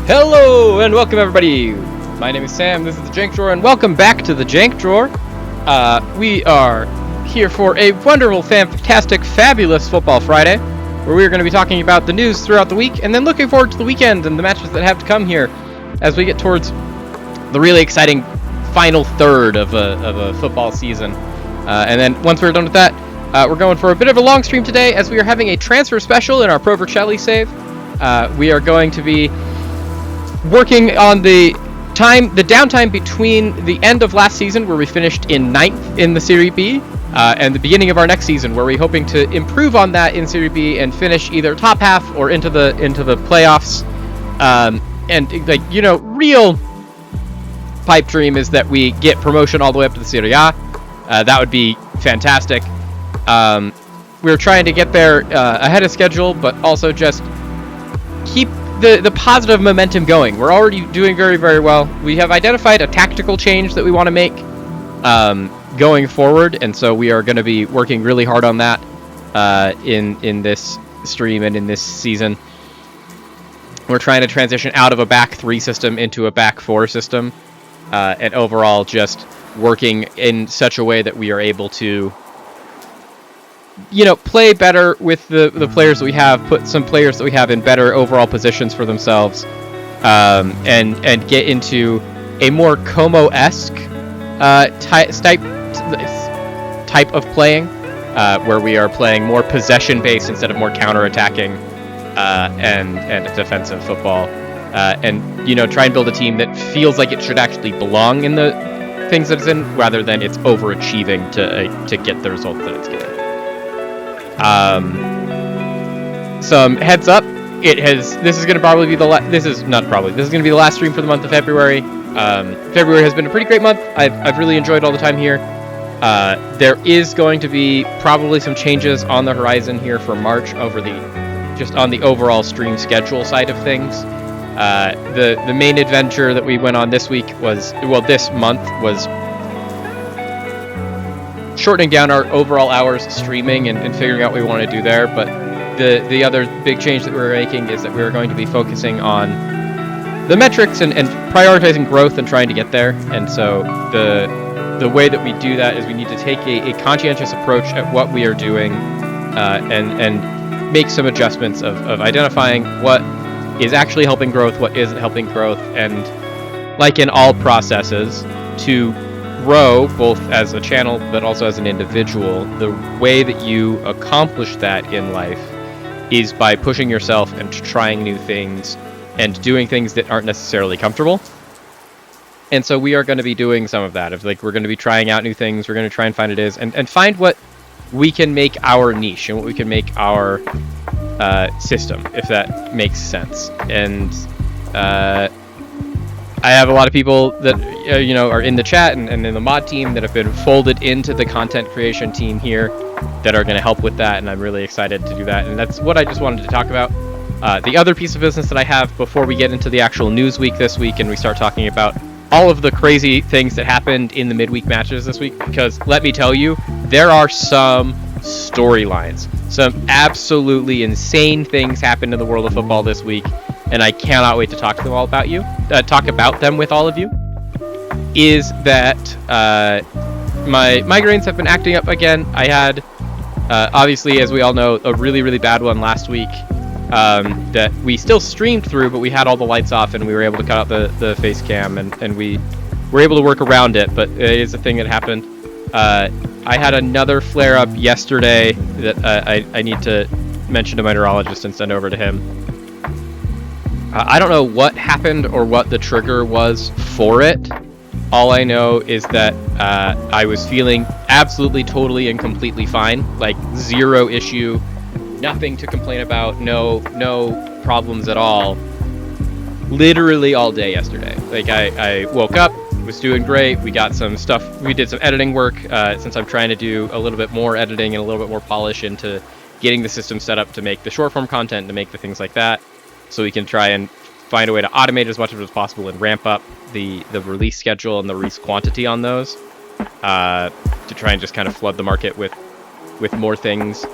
Hello and welcome everybody. My name is Sam, this is the Jank Drawer, and welcome back to the Jank Drawer. We are here for a wonderful, fantastic, fabulous Football Friday, where we are going to be talking about the news throughout the week, and then looking forward to the weekend and the matches that have to come here as we get towards the really exciting final third of a football season. And then once we're done with that, we're going for a bit of a long stream today as we are having a transfer special in our Pro Vercelli save. We are going to be working on the downtime between the end of last season, where we finished in 9th in the Serie B, and the beginning of our next season, where we're hoping to improve on that in Serie B and finish either top half or into the playoffs. And real pipe dream is that we get promotion all the way up to the Serie A. That would be fantastic. We're trying to get there ahead of schedule, but also just keep the positive momentum going. We're already doing very, very well. We have identified a tactical change that we want to make going forward, and so we are going to be working really hard on that in this stream and in this season. We're trying to transition out of a back 3 system into a back 4 system, and overall just working in such a way that we are able to play better with the players that we have, put some players that we have in better overall positions for themselves, and get into a more Como-esque type of playing, where we are playing more possession-based instead of more counter-attacking and defensive football, and try and build a team that feels like it should actually belong in the things that it's in, rather than it's overachieving to get the results that it's getting. Some heads up. This is going to be the last stream for the month of February. February has been a pretty great month. I've really enjoyed all the time here. There is going to be probably some changes on the horizon here for March on the overall stream schedule side of things. The main adventure that we went on this month was shortening down our overall hours streaming and figuring out what we want to do there. But the other big change that we're making is that we're going to be focusing on the metrics and prioritizing growth and trying to get there. And so the way that we do that is we need to take a conscientious approach at what we are doing, and make some adjustments of identifying what is actually helping growth, what isn't helping growth, and like in all processes, to grow both as a channel but also as an individual. The way that you accomplish that in life is by pushing yourself and trying new things and doing things that aren't necessarily comfortable. And so we are going to be doing some of that. We're going to be trying out new things. We're going to try and find it is and find what we can make our niche and what we can make our system, if that makes sense. And I have a lot of people that are in the chat and in the mod team that have been folded into the content creation team here that are going to help with that, and I'm really excited to do that. And that's what I just wanted to talk about. The other piece of business that I have before we get into the actual news week this week and we start talking about all of the crazy things that happened in the midweek matches this week, because let me tell you, there are some storylines, some absolutely insane things happened in the world of football this week, and I cannot wait to talk about them with all of you. Is that my migraines have been acting up again. I had, obviously, as we all know, a really, really bad one last week that we still streamed through, but we had all the lights off and we were able to cut out the face cam, and we were able to work around it, but it is a thing that happened. I had another flare-up yesterday that I need to mention to my neurologist and send over to him. I don't know what happened or what the trigger was for it. All I know is that I was feeling absolutely, totally, and completely fine. Like, zero issue, nothing to complain about, no problems at all. Literally all day yesterday. Like, I woke up, was doing great. We got some stuff. We did some editing work since I'm trying to do a little bit more editing and a little bit more polish into getting the system set up to make the short form content, to make the things like that, so we can try and find a way to automate as much of it as possible and ramp up the release schedule and the release quantity on those, to try and just kind of flood the market with more things,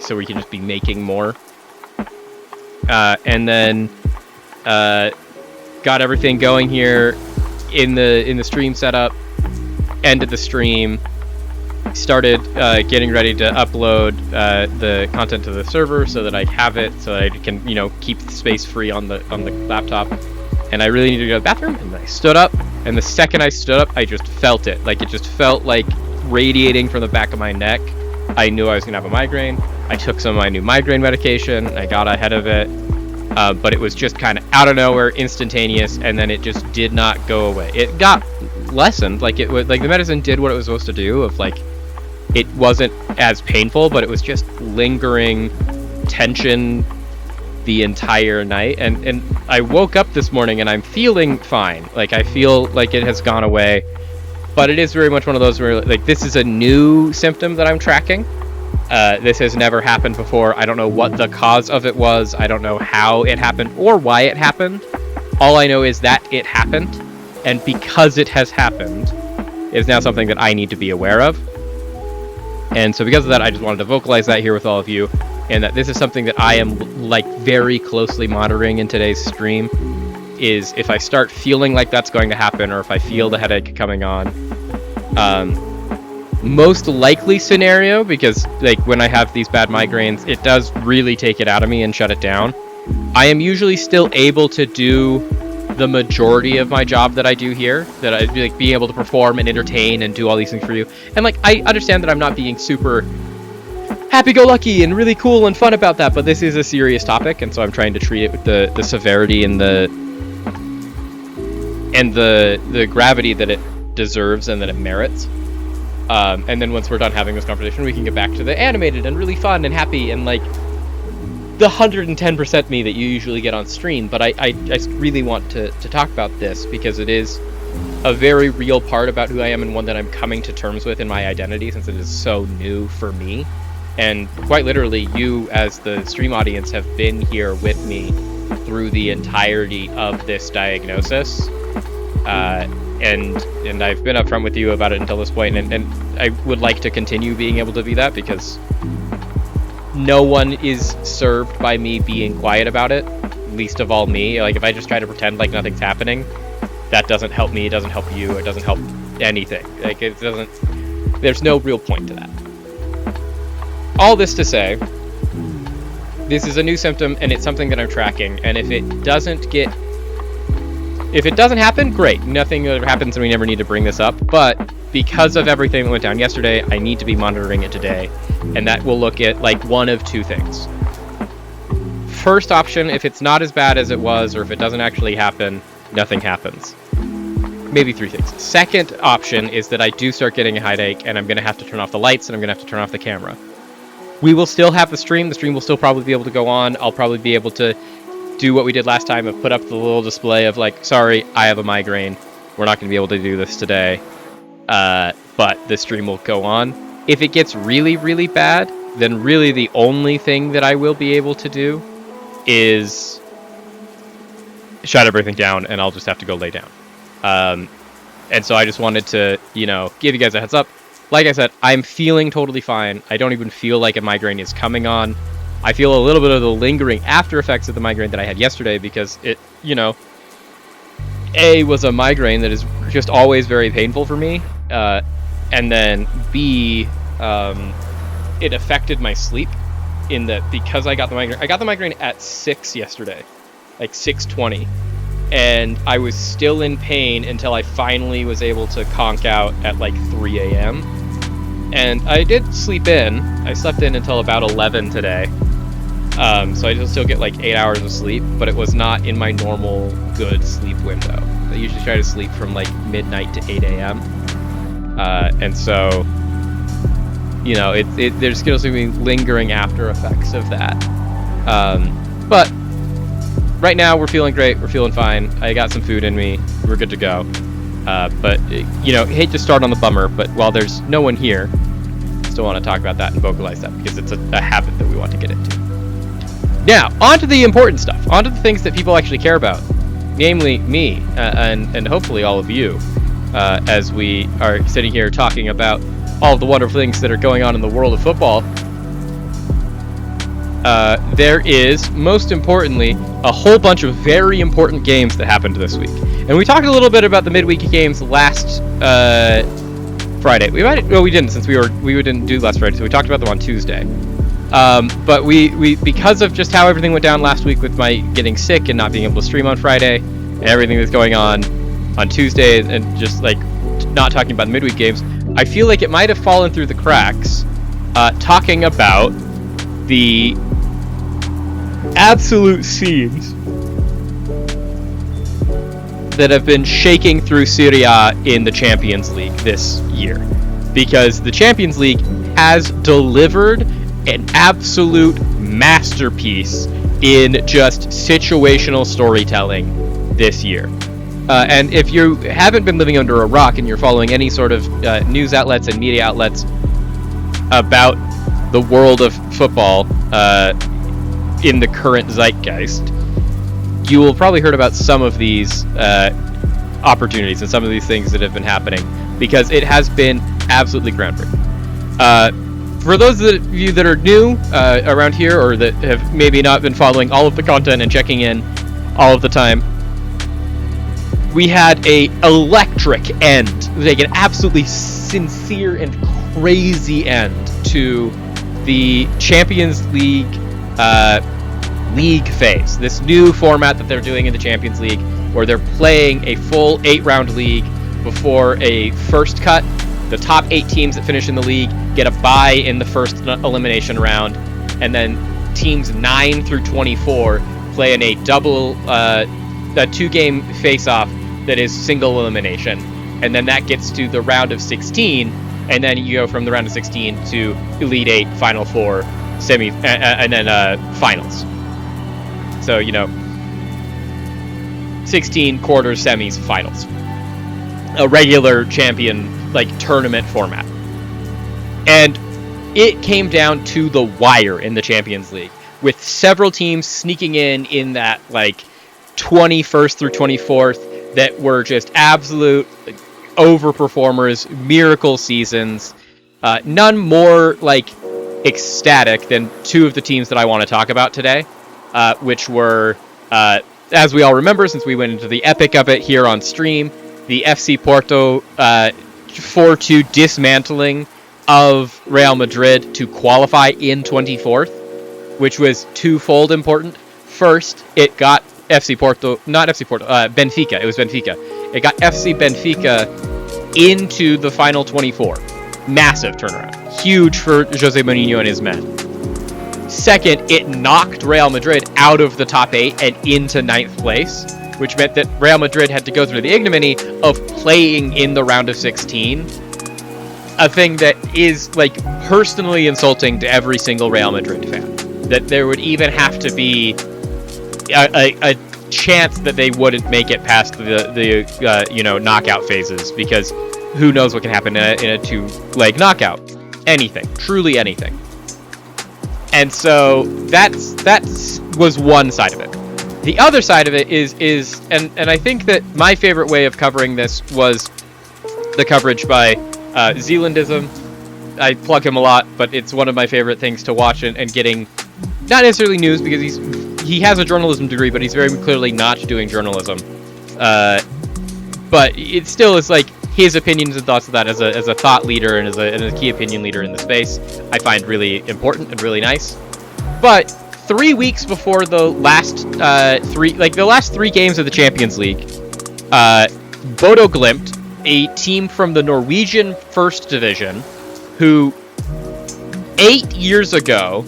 so we can just be making more. And then got everything going here in the stream setup, ended the stream, started getting ready to upload the content to the server so that I have it, so that I can, you know, keep the space free on the laptop. And I really needed to go to the bathroom, and I stood up, and the second I stood up, I just felt it. Like, it just felt like radiating from the back of my neck. I knew I was gonna have a migraine. I took some of my new migraine medication. I got ahead of it, but it was just kind of out of nowhere, instantaneous, and then it just did not go away. It got lessened, like it was, like the medicine did what it was supposed to do. Of like, it wasn't as painful, but it was just lingering tension the entire night. And I woke up this morning and I'm feeling fine. Like, I feel like it has gone away, but it is very much one of those where, like, this is a new symptom that I'm tracking. This has never happened before. I don't know what the cause of it was. I don't know how it happened or why it happened. All I know is that it happened, and because it has happened, is now something that I need to be aware of. And so because of that, I just wanted to vocalize that here with all of you, and that this is something that I am, like, very closely monitoring in today's stream. Is if I start feeling like that's going to happen, or if I feel the headache coming on, most likely scenario, because, like, when I have these bad migraines, it does really take it out of me and shut it down. I am usually still able to do the majority of my job that I do here, that I'd be, like, being able to perform and entertain and do all these things for you. And, like, I understand that I'm not being super happy-go-lucky and really cool and fun about that, but this is a serious topic, and so I'm trying to treat it with the severity and the gravity that it deserves and that it merits. And then once we're done having this conversation, we can get back to the animated and really fun and happy and, like, the 110% me that you usually get on stream. But I really want to talk about this because it is a very real part about who I am, and one that I'm coming to terms with in my identity, since it is so new for me. And quite literally, you as the stream audience have been here with me through the entirety of this diagnosis. And I've been upfront with you about it until this point, and I would like to continue being able to be that, because no one is served by me being quiet about it, least of all me. Like, if I just try to pretend like nothing's happening, that doesn't help me, it doesn't help you, it doesn't help anything. Like, it doesn't, there's no real point to that. All this to say, this is a new symptom, and it's something that I'm tracking, and if it doesn't happen, great. Nothing ever happens and we never need to bring this up. But because of everything that went down yesterday, I need to be monitoring it today. And that will look at, like, one of two things. First option, if it's not as bad as it was, or if it doesn't actually happen, nothing happens. Maybe three things. Second option is that I do start getting a headache, and I'm going to have to turn off the lights, and I'm going to have to turn off the camera. We will still have the stream. The stream will still probably be able to go on. I'll probably be able to do what we did last time of put up the little display of, like, sorry, I have a migraine. We're not going to be able to do this today. But the stream will go on. If it gets really, really bad, then really the only thing that I will be able to do is shut everything down, and I'll just have to go lay down. And so I just wanted to, you know, give you guys a heads up. Like I said, I'm feeling totally fine. I don't even feel like a migraine is coming on. I feel a little bit of the lingering after effects of the migraine that I had yesterday, because it, you know, A, was a migraine that is just always very painful for me, and then B, it affected my sleep in that, because I got the migraine at 6 yesterday, like 6:20, and I was still in pain until I finally was able to conk out at like 3 a.m. And I did sleep in. I slept in until about 11 today. So I still get like 8 hours of sleep, but it was not in my normal good sleep window. I usually try to sleep from like midnight to 8 a.m. And so, you know, there's going to be lingering after effects of that. But right now we're feeling great. We're feeling fine. I got some food in me. We're good to go. But, you know, hate to start on the bummer, but while there's no one here, still want to talk about that and vocalize that, because it's a habit that we want to get into. Now, on to the important stuff. On to the things that people actually care about. Namely, me, and hopefully all of you, as we are sitting here talking about all of the wonderful things that are going on in the world of football. there is, most importantly, a whole bunch of very important games that happened this week. And we talked a little bit about the midweek games last Friday. We didn't, since we didn't do last Friday, so we talked about them on Tuesday. But we because of just how everything went down last week with my getting sick and not being able to stream on Friday and everything that's going on Tuesday, and just like not talking about the midweek games, I feel like it might have fallen through the cracks talking about the absolute scenes that have been shaking through Serie A in the Champions League this year. Because the Champions League has delivered an absolute masterpiece in just situational storytelling this year. And if you haven't been living under a rock and you're following any sort of news outlets and media outlets about the world of football in the current zeitgeist, you will probably heard about some of these opportunities and some of these things that have been happening, because it has been absolutely groundbreaking. For those of you that are new around here, or that have maybe not been following all of the content and checking in all of the time, we had a electric end, like an absolutely sincere and crazy end to the Champions League league phase. This new format that they're doing in the Champions League, where they're playing a full 8-round league before a first cut. The top 8 teams that finish in the league get a bye in the first elimination round, and then teams 9 through 24 play in a double, a 2-game face-off that is single elimination, and then that gets to the round of 16, and then you go from the round of 16 to Elite 8, Final 4, semi, and then finals. So, 16 quarters, semis, finals. A regular champion, tournament format. And it came down to the wire in the Champions League, with several teams sneaking in that, 21st through 24th, that were just absolute overperformers, miracle seasons. None more, ecstatic than 2 of the teams that I want to talk about today, which were, as we all remember, since we went into the epic of it here on stream, the FC Porto 4-2 dismantling of Real Madrid to qualify in 24th, which was twofold important. First, it got Benfica. It was Benfica. It got FC Benfica into the final 24. Massive turnaround. Huge for Jose Mourinho and his men. Second, it knocked Real Madrid out of the top 8 and into 9th place, which meant that Real Madrid had to go through the ignominy of playing in the round of 16. A thing that is, personally insulting to every single Real Madrid fan. That there would even have to be a chance that they wouldn't make it past the knockout phases, because who knows what can happen in a 2-leg knockout. Anything. Truly anything. And so that was one side of it. The other side of it is and I think that my favorite way of covering this was the coverage by Zealandism. I plug him a lot, but it's one of my favorite things to watch, and getting not necessarily news, because he has a journalism degree, but he's very clearly not doing journalism. But it still is his opinions and thoughts of that as a thought leader and as a key opinion leader in the space, I find really important and really nice. But 3 weeks before the last three games of the Champions League, Bodo Glimt, a team from the Norwegian First Division, who 8 years ago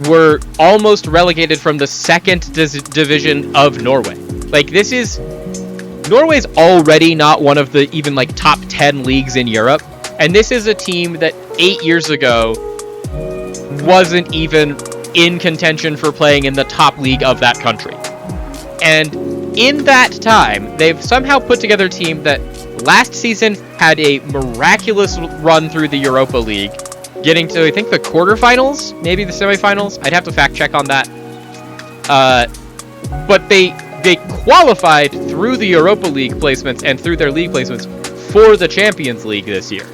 were almost relegated from the second division of Norway. Norway's already not one of the even top 10 leagues in Europe, and this is a team that 8 years ago wasn't even in contention for playing in the top league of that country. And in that time, they've somehow put together a team that last season had a miraculous run through the Europa League, getting to, I think, the quarterfinals, maybe the semifinals. I'd have to fact check on that. But they qualified through the Europa League placements and through their league placements for the Champions League this year.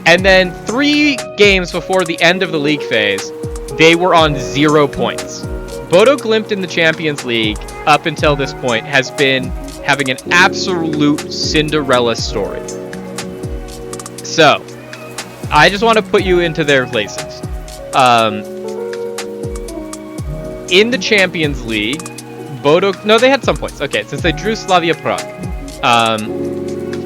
And then 3 games before the end of the league phase, they were on 0 points. Bodo Glimt in the Champions League, up until this point, has been having an absolute Cinderella story. So, I just want to put you into their places. In the Champions League, no, they had some points. Okay, since they drew Slavia Prague.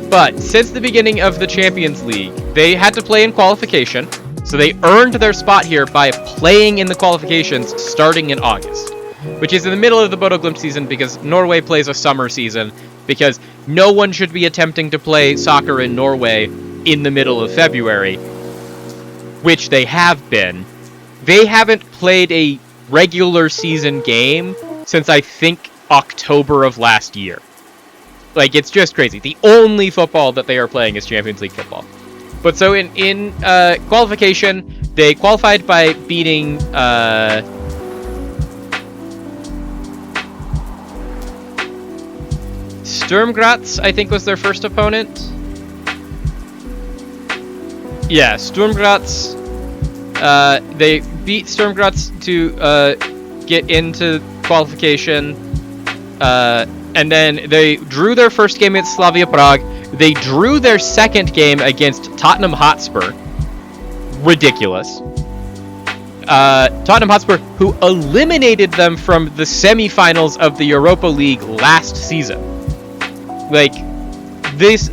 But since the beginning of the Champions League, they had to play in qualification. So they earned their spot here by playing in the qualifications starting in August, which is in the middle of the Bodo Glimt season because Norway plays a summer season, because no one should be attempting to play soccer in Norway in the middle of February, which they have been. They haven't played a regular season game since I think October of last year. Like, it's just crazy. The only football that they are playing is Champions League football. But so in qualification, they qualified by beating Sturm Graz, I think was their first opponent. Yeah, Sturm Graz. They beat Sturm Graz to get into qualification. And then they drew their first game against Slavia Prague. They drew their second game against Tottenham Hotspur. Ridiculous. Tottenham Hotspur, who eliminated them from the semifinals of the Europa League last season. Like,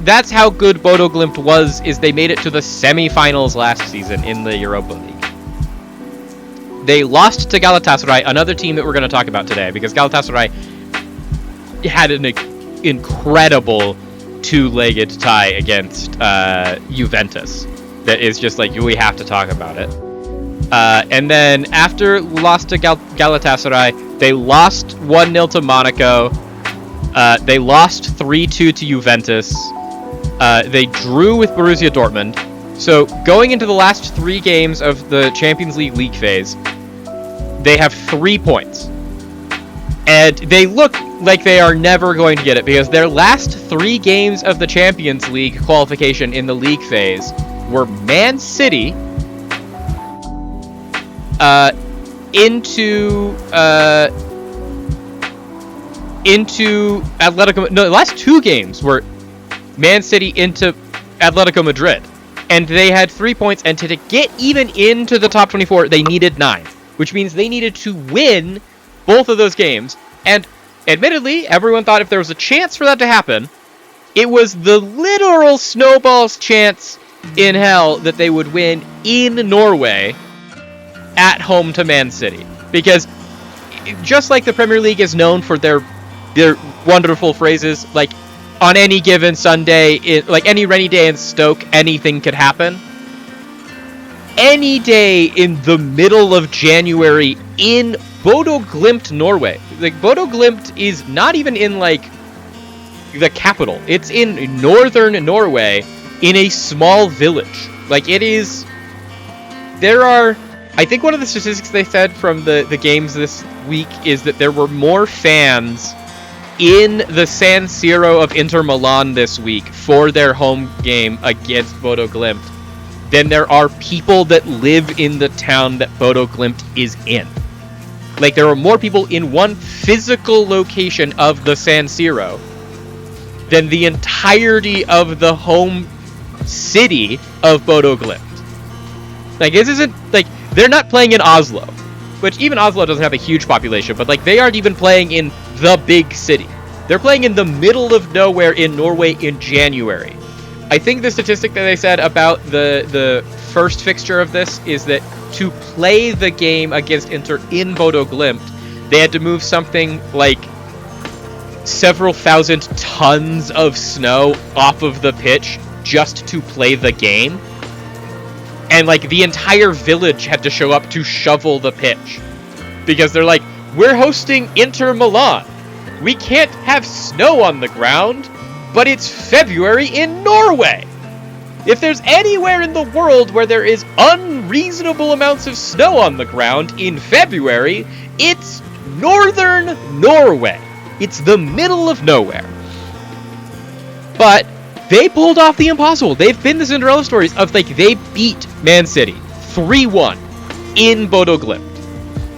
that's how good Bodo Glimt was, is they made it to the semifinals last season in the Europa League. They lost to Galatasaray, another team that we're going to talk about today, because Galatasaray had an incredible two-legged tie against Juventus that is just like, we have to talk about it. And then after lost to Galatasaray, they lost 1-0 to Monaco. They lost 3-2 to Juventus. They drew with Borussia Dortmund. So going into the last 3 games of the Champions League phase, they have 3 points. And they look like they are never going to get it, because their last 3 games of the Champions League qualification in the league phase were Man City, into Atletico. No, the last 2 games were Man City into Atletico Madrid, and they had 3 points. And to get even into the top 24, they needed 9, which means they needed to win both of those games. And admittedly, everyone thought if there was a chance for that to happen, it was the literal snowball's chance in hell that they would win in Norway at home to Man City. Because just like the Premier League is known for their wonderful phrases, like, on any given Sunday, like any rainy day in Stoke, anything could happen. Any day in the middle of January in Bodo Glimt, Norway. Like, Bodo Glimt is not even in, like, the capital. It's in northern Norway, in a small village. Like, it is... There are... I think one of the statistics they said from the games this week is that there were more fans in the San Siro of Inter Milan this week for their home game against Bodo Glimt than there are people that live in the town that Bodo Glimt is in. Like, there are more people in one physical location of the San Siro than the entirety of the home city of Bodo Glimt. Like, this isn't, like, they're not playing in Oslo, which even Oslo doesn't have a huge population, but, like, they aren't even playing in the big city. They're playing in the middle of nowhere in Norway in January. I think the statistic that they said about the first fixture of this is that to play the game against Inter in Bodo Glimt, they had to move something like several thousand tons of snow off of the pitch just to play the game. And, like, the entire village had to show up to shovel the pitch. Because they're like, we're hosting Inter Milan. We can't have snow on the ground, but it's February in Norway. If there's anywhere in the world where there is unreasonable amounts of snow on the ground in February, it's northern Norway. It's the middle of nowhere. But they pulled off the impossible. They've been the Cinderella stories of, like, they beat Man City 3-1 in Bodo Glimt.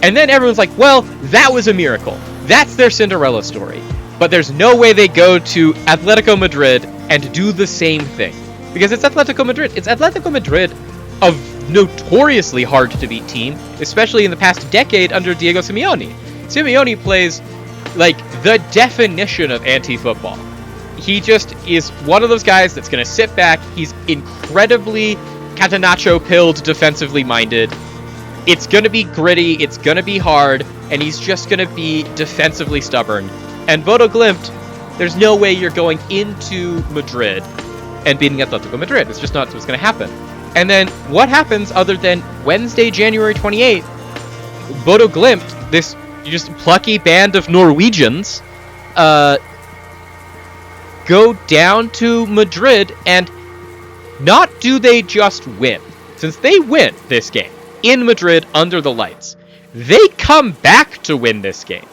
And then everyone's like, well, that was a miracle. That's their Cinderella story. But there's no way they go to Atletico Madrid and do the same thing. Because it's Atletico Madrid. It's Atletico Madrid, a notoriously hard to beat team, especially in the past decade under Diego Simeone. Simeone plays like the definition of anti-football. He just is one of those guys that's going to sit back. He's incredibly Catenaccio-pilled, defensively minded. It's going to be gritty, it's going to be hard, and he's just going to be defensively stubborn. And Bodo Glimt, there's no way you're going into Madrid and beating Atletico Madrid. It's just not what's going to happen. And then what happens other than Wednesday, January 28th, Bodo Glimt, this just plucky band of Norwegians, go down to Madrid, and not do they just win. Since they win this game in Madrid under the lights, they come back to win this game.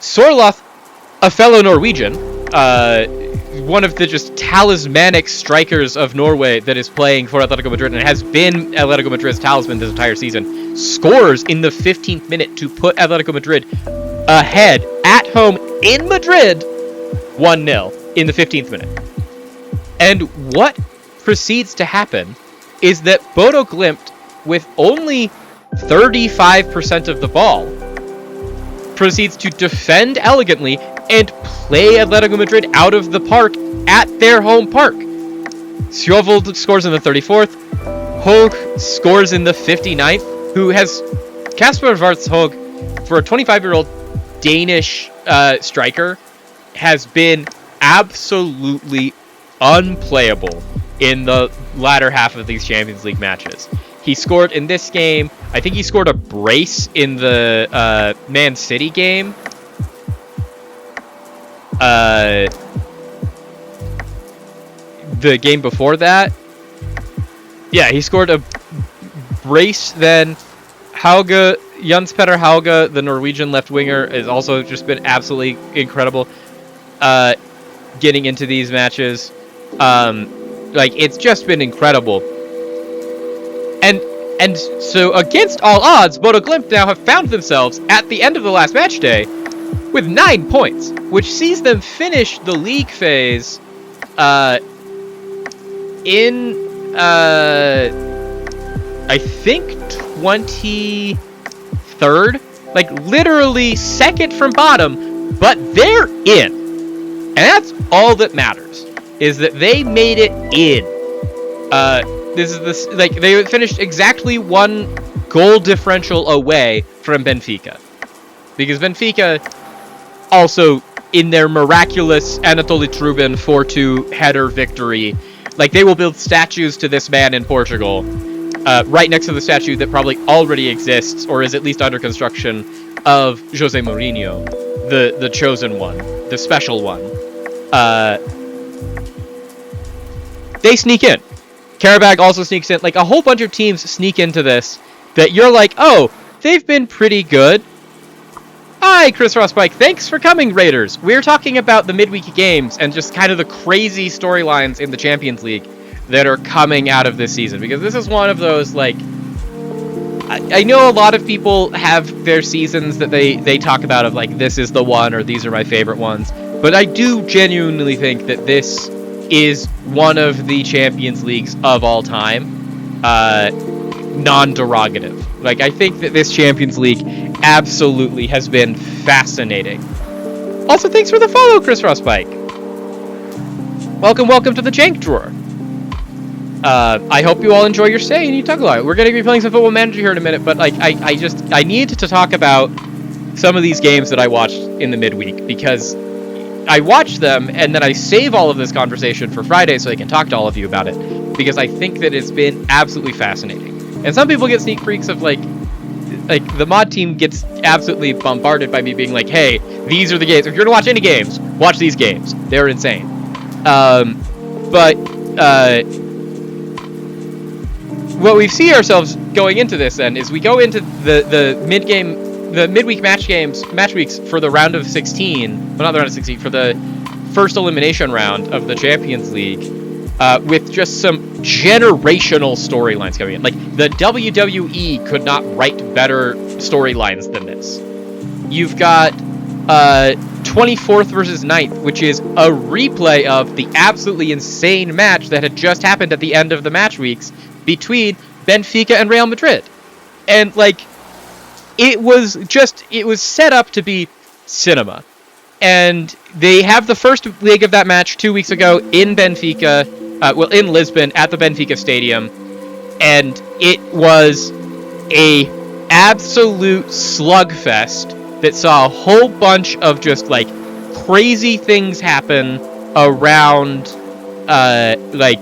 Sorloth, a fellow Norwegian, one of the just talismanic strikers of Norway that is playing for Atletico Madrid and has been Atletico Madrid's talisman this entire season, scores in the 15th minute to put Atletico Madrid ahead at home in Madrid 1-0 in the 15th minute. And what proceeds to happen is that Bodo Glimt, with only 35% of the ball, proceeds to defend elegantly and play Atletico Madrid out of the park at their home park. Sjovold scores in the 34th. Hoog scores in the 59th, who has Kasper Schwarz Hoog, for a 25-year-old Danish striker, has been absolutely unplayable in the latter half of these Champions League matches. He scored in this game. I think he scored a brace in the Man City game. The game before that. Yeah, he scored a brace then. Jens Petter Hauge, the Norwegian left winger, has also just been absolutely incredible getting into these matches. It's just been incredible. And so, against all odds, Bodo Glimt now have found themselves at the end of the last match day with 9 points, which sees them finish the league phase in, I think, 23rd. Like, literally second from bottom, but they're in. And that's all that matters, is that they made it in. They finished exactly 1 goal differential away from Benfica. Because Benfica, also in their miraculous Anatoly Trubin 4-2 header victory, they will build statues to this man in Portugal, right next to the statue that probably already exists, or is at least under construction, of Jose Mourinho, the chosen one, the special one. They sneak in. Karabag also sneaks in. A whole bunch of teams sneak into this that you're like, oh, they've been pretty good. Hi, Chris Rosspike. Thanks for coming, Raiders. We're talking about the midweek games and just kind of the crazy storylines in the Champions League that are coming out of this season. Because this is one of those, I know a lot of people have their seasons that they talk about of, this is the one, or these are my favorite ones. But I do genuinely think that this is one of the Champions Leagues of all time, non-derogative. I think that this Champions League absolutely has been fascinating. Also, thanks for the follow, Chris Rosspike. Welcome to the Jank Drawer. I hope you all enjoy your stay and you talk a lot. We're going to be playing some Football Manager here in a minute, but I need to talk about some of these games that I watched in the midweek, because I watch them, and then I save all of this conversation for Friday so I can talk to all of you about it, because I think that it's been absolutely fascinating. And some people get sneak freaks of, the mod team gets absolutely bombarded by me being like, hey, these are the games. If you're going to watch any games, watch these games. They're insane. What we see ourselves going into this, then, is we go into the midweek match weeks for the round of 16, well, not the round of 16, for the first elimination round of the Champions League, with just some generational storylines coming in. Like, the WWE could not write better storylines than this. You've got 24th versus 9th, which is a replay of the absolutely insane match that had just happened at the end of the match weeks between Benfica and Real Madrid. And, like, it was set up to be cinema. And they have the first leg of that match 2 weeks ago in Benfica, in Lisbon at the Benfica Stadium. And it was a absolute slugfest that saw a whole bunch of just, like, crazy things happen around, like,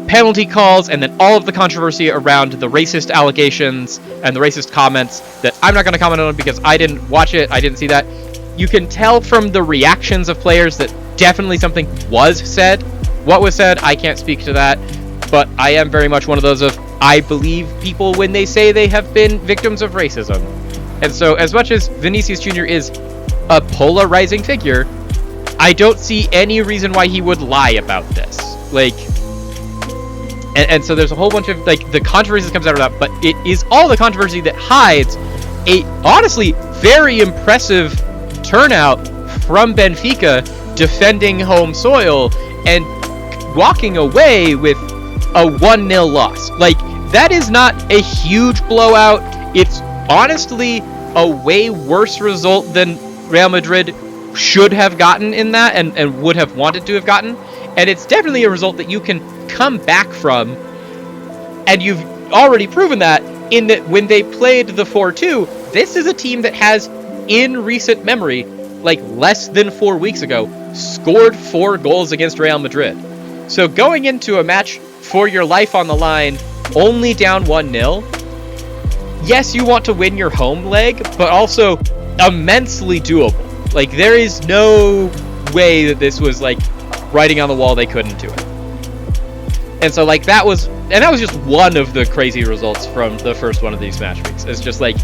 penalty calls, and then all of the controversy around the racist allegations and the racist comments that I'm not going to comment on because I didn't watch it, I didn't see that. You can tell from the reactions of players that definitely something was said. What was said, I can't speak to that, but I am very much one of those of, I believe people when they say they have been victims of racism. And so, as much as Vinicius Jr. is a polarizing figure, I don't see any reason why he would lie about this. Like, and so there's a whole bunch of, like, the controversy that comes out of that, but it is all the controversy that hides a, honestly, very impressive turnout from Benfica defending home soil and walking away with a 1-0 loss. Like, that is not a huge blowout. It's honestly a way worse result than Real Madrid should have gotten in that and would have wanted to have gotten. And it's definitely a result that you can come back from. And you've already proven that in that when they played the 4-2, this is a team that has, in recent memory, like less than 4 weeks ago, scored 4 goals against Real Madrid. So going into a match for your life on the line, only down 1-0, yes, you want to win your home leg, but also immensely doable. Like, there is no way that this was, like, writing on the wall they couldn't do it. And so, like, that was just one of the crazy results from the first one of these match weeks. It's just, like,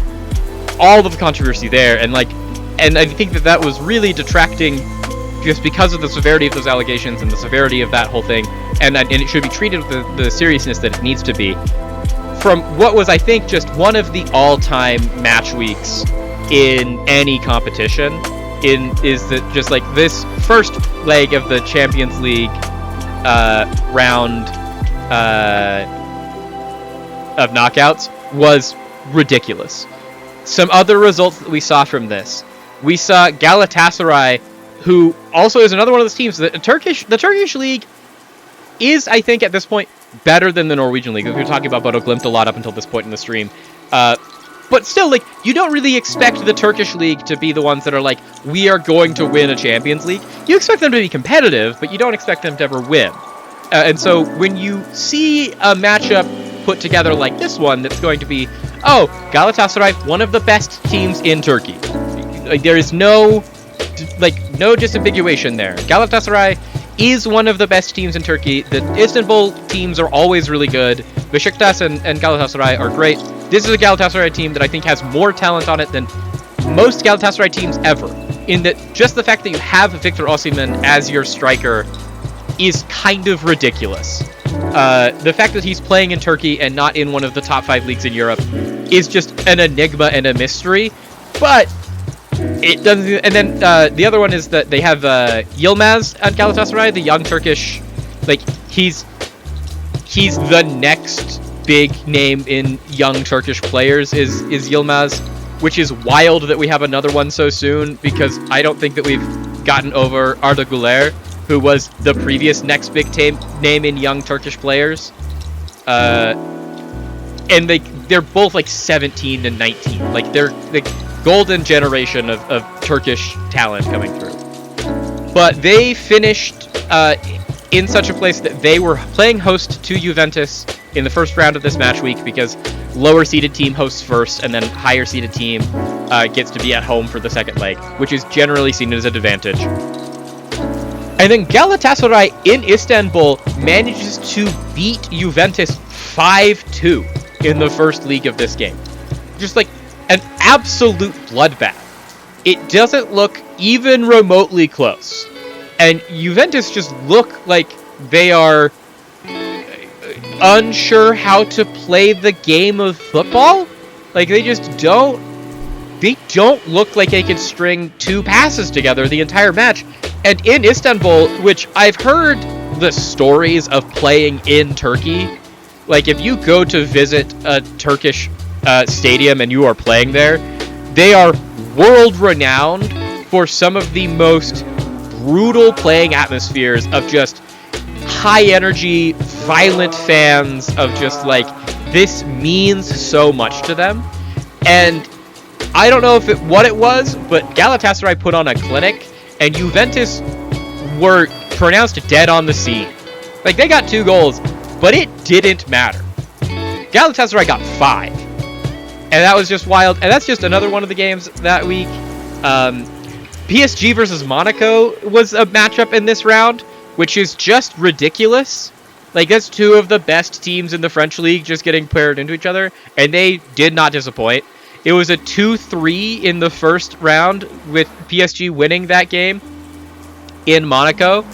all of the controversy there, and, like, and I think that was really detracting just because of the severity of those allegations and the severity of that whole thing, and it should be treated with the seriousness that it needs to be, from what was, I think, just one of the all-time match weeks in any competition. Is that just, like, this first leg of the Champions League round of knockouts was ridiculous. Some other results that we saw from this. We saw Galatasaray, who also is another one of those teams. The Turkish league is, I think, at this point, better than the Norwegian league. We were talking about Bodo Glimt a lot up until this point in the stream. But still, like, you don't really expect the Turkish league to be the ones that are like, we are going to win a Champions League. You expect them to be competitive, but you don't expect them to ever win. And so when you see a matchup put together like this one, that's going to be, oh, Galatasaray, one of the best teams in Turkey. Like, there is no disambiguation there. Galatasaray is one of the best teams in Turkey. The Istanbul teams are always really good. Besiktas and Galatasaray are great. This is a Galatasaray team that I think has more talent on it than most Galatasaray teams ever. In that, just the fact that you have Victor Osimhen as your striker is kind of ridiculous. The fact that he's playing in Turkey and not in one of the top 5 leagues in Europe is just an enigma and a mystery. But it doesn't. And then the other one is that they have Yilmaz at Galatasaray, the young Turkish. Like, he's the next big name in young Turkish players is Yilmaz, which is wild that we have another one so soon, because I don't think that we've gotten over Arda Güler, who was the previous next big name in young Turkish players. And they're both like 17 to 19. Like, they're the golden generation of Turkish talent coming through. But they finished in such a place that they were playing host to Juventus in the first round of this match week, because lower seeded team hosts first and then higher seeded team gets to be at home for the second leg, which is generally seen as an advantage. And then Galatasaray in Istanbul manages to beat Juventus 5-2 in the first leg of this game. Just like an absolute bloodbath. It doesn't look even remotely close. And Juventus just look like they are unsure how to play the game of football. Like, they just don't look like they can string 2 passes together the entire match. And in Istanbul, which I've heard the stories of playing in Turkey, like if you go to visit a Turkish stadium and you are playing there, they are world renowned for some of the most brutal playing atmospheres of just high energy, violent fans of just like, this means so much to them. And I don't know what it was, but Galatasaray put on a clinic, and Juventus were pronounced dead on the scene. Like, they got 2 goals, but it didn't matter. Galatasaray got 5. And that was just wild. And that's just another one of the games that week. PSG versus Monaco was a matchup in this round, which is just ridiculous. Like, that's 2 of the best teams in the French league just getting paired into each other, and they did not disappoint. It was a 2-3 in the first round, with PSG winning that game in Monaco.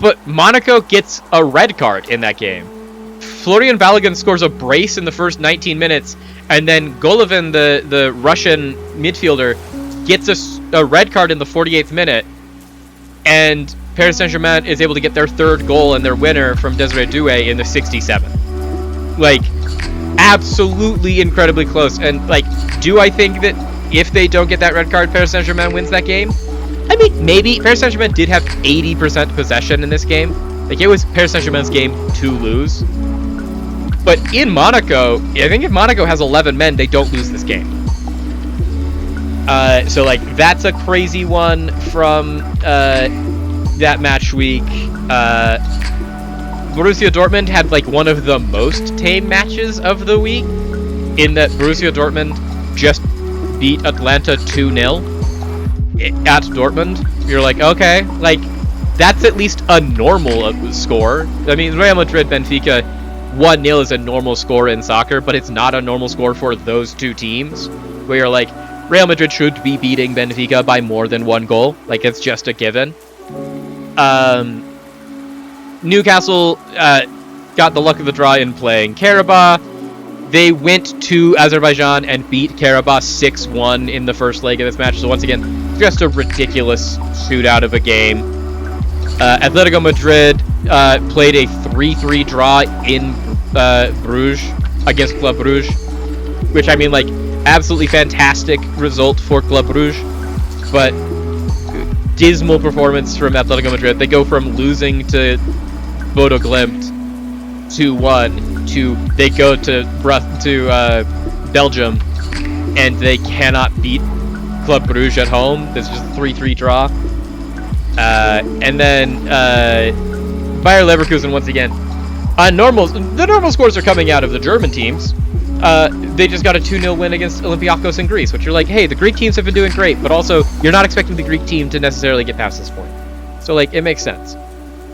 But Monaco gets a red card in that game. Florian Balogun scores a brace in the first 19 minutes, and then Golovin, the Russian midfielder, gets a red card in the 48th minute, and Paris Saint-Germain is able to get their 3rd goal and their winner from Desiree Doué in the 67th. Like, absolutely incredibly close. And, like, do I think that if they don't get that red card, Paris Saint-Germain wins that game? I mean, maybe. Paris Saint-Germain did have 80% possession in this game. Like, it was Paris Saint-Germain's game to lose. But in Monaco, I think if Monaco has 11 men, they don't lose this game. So, like, that's a crazy one from that match week. Borussia Dortmund had, like, one of the most tame matches of the week, in that Borussia Dortmund just beat Atlanta 2-0 at Dortmund. You're like, okay, like, that's at least a normal score. I mean, Real Madrid Benfica 1-0 is a normal score in soccer, but it's not a normal score for those 2 teams, where you're like, Real Madrid should be beating Benfica by more than 1 goal. Like, it's just a given. Newcastle got the luck of the draw in playing Karabakh. They went to Azerbaijan and beat Karabakh 6-1 in the first leg of this match. So once again, just a ridiculous shootout of a game. Atletico Madrid played a 3-3 draw in Bruges against Club Bruges, which, I mean, like, absolutely fantastic result for Club Bruges, but dismal performance from Atletico Madrid. They go from losing to Bodo Glimt 2-1 to they go to Belgium and they cannot beat Club Bruges at home. This is just a 3-3 draw. And then Bayer Leverkusen once again. The normal scores are coming out of the German teams. They just got a 2-0 win against Olympiakos in Greece, which you're like, hey, the Greek teams have been doing great, but also you're not expecting the Greek team to necessarily get past this point. So, like, it makes sense.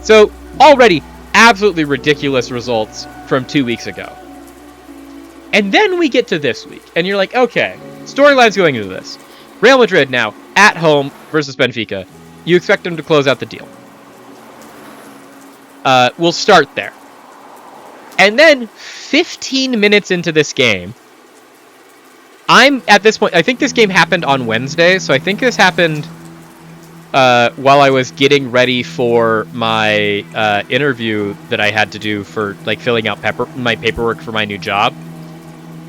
So, already, absolutely ridiculous results from 2 weeks ago. And then we get to this week, and you're like, okay, storylines going into this. Real Madrid now, at home versus Benfica. You expect them to close out the deal. We'll start there. And then, 15 minutes into this game, I'm, at this point, I think this game happened on Wednesday, so I think this happened while I was getting ready for my interview that I had to do for, like, filling out my paperwork for my new job.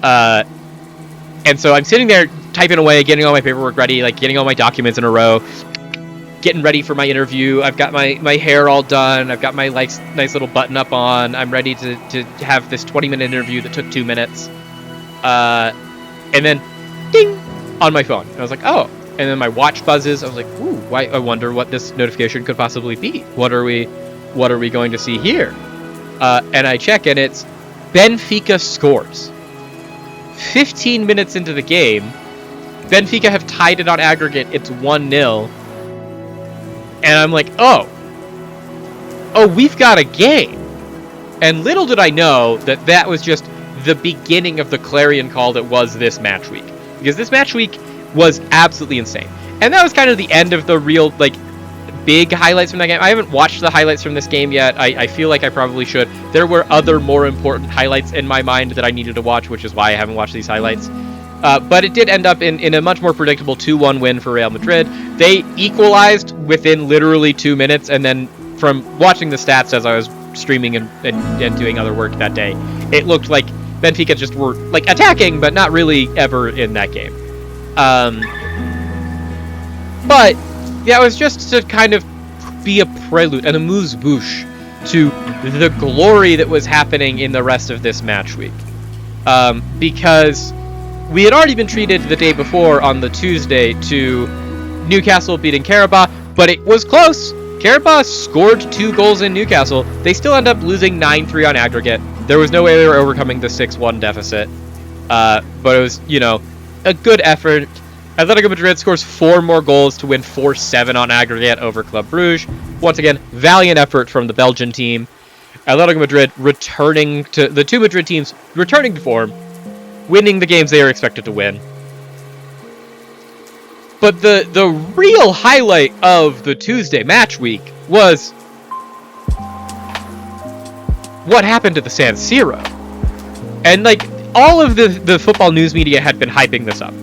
And so I'm sitting there typing away, getting all my paperwork ready, like, getting all my documents in a row, getting ready for my interview. I've got my hair all done. I've got my nice little button up on. I'm ready to have this 20-minute interview that took 2 minutes. And then, ding, on my phone. And I was like, oh. And then my watch buzzes. I was like, ooh, I wonder what this notification could possibly be. What are we going to see here? And I check, and it's Benfica scores. 15 minutes into the game, Benfica have tied it on aggregate. It's 1-0. And I'm like, oh, we've got a game. And little did I know that was just the beginning of the clarion call that was this match week. Because this match week was absolutely insane. And that was kind of the end of the real, like, big highlights from that game. I haven't watched the highlights from this game yet. I feel like I probably should. There were other more important highlights in my mind that I needed to watch, which is why I haven't watched these highlights. But it did end up in a much more predictable 2-1 win for Real Madrid. They equalized within literally 2 minutes, and then from watching the stats as I was streaming and doing other work that day, it looked like Benfica just were like attacking, but not really ever in that game. But yeah, it was just to kind of be a prelude, an amuse-bouche to the glory that was happening in the rest of this match week. Because we had already been treated the day before on the Tuesday to Newcastle beating Karabakh, but it was close. Karabakh scored 2 goals in Newcastle. They still end up losing 9-3 on aggregate. There was no way they were overcoming the 6-1 deficit. But it was, a good effort. Atletico Madrid scores 4 more goals to win 4-7 on aggregate over Club Brugge. Once again, valiant effort from the Belgian team. Atletico Madrid returning to the 2 Madrid teams, returning to form, winning the games they are expected to win. But the real highlight of the Tuesday match week was what happened to the San Siro. And all of the football news media had been hyping this up.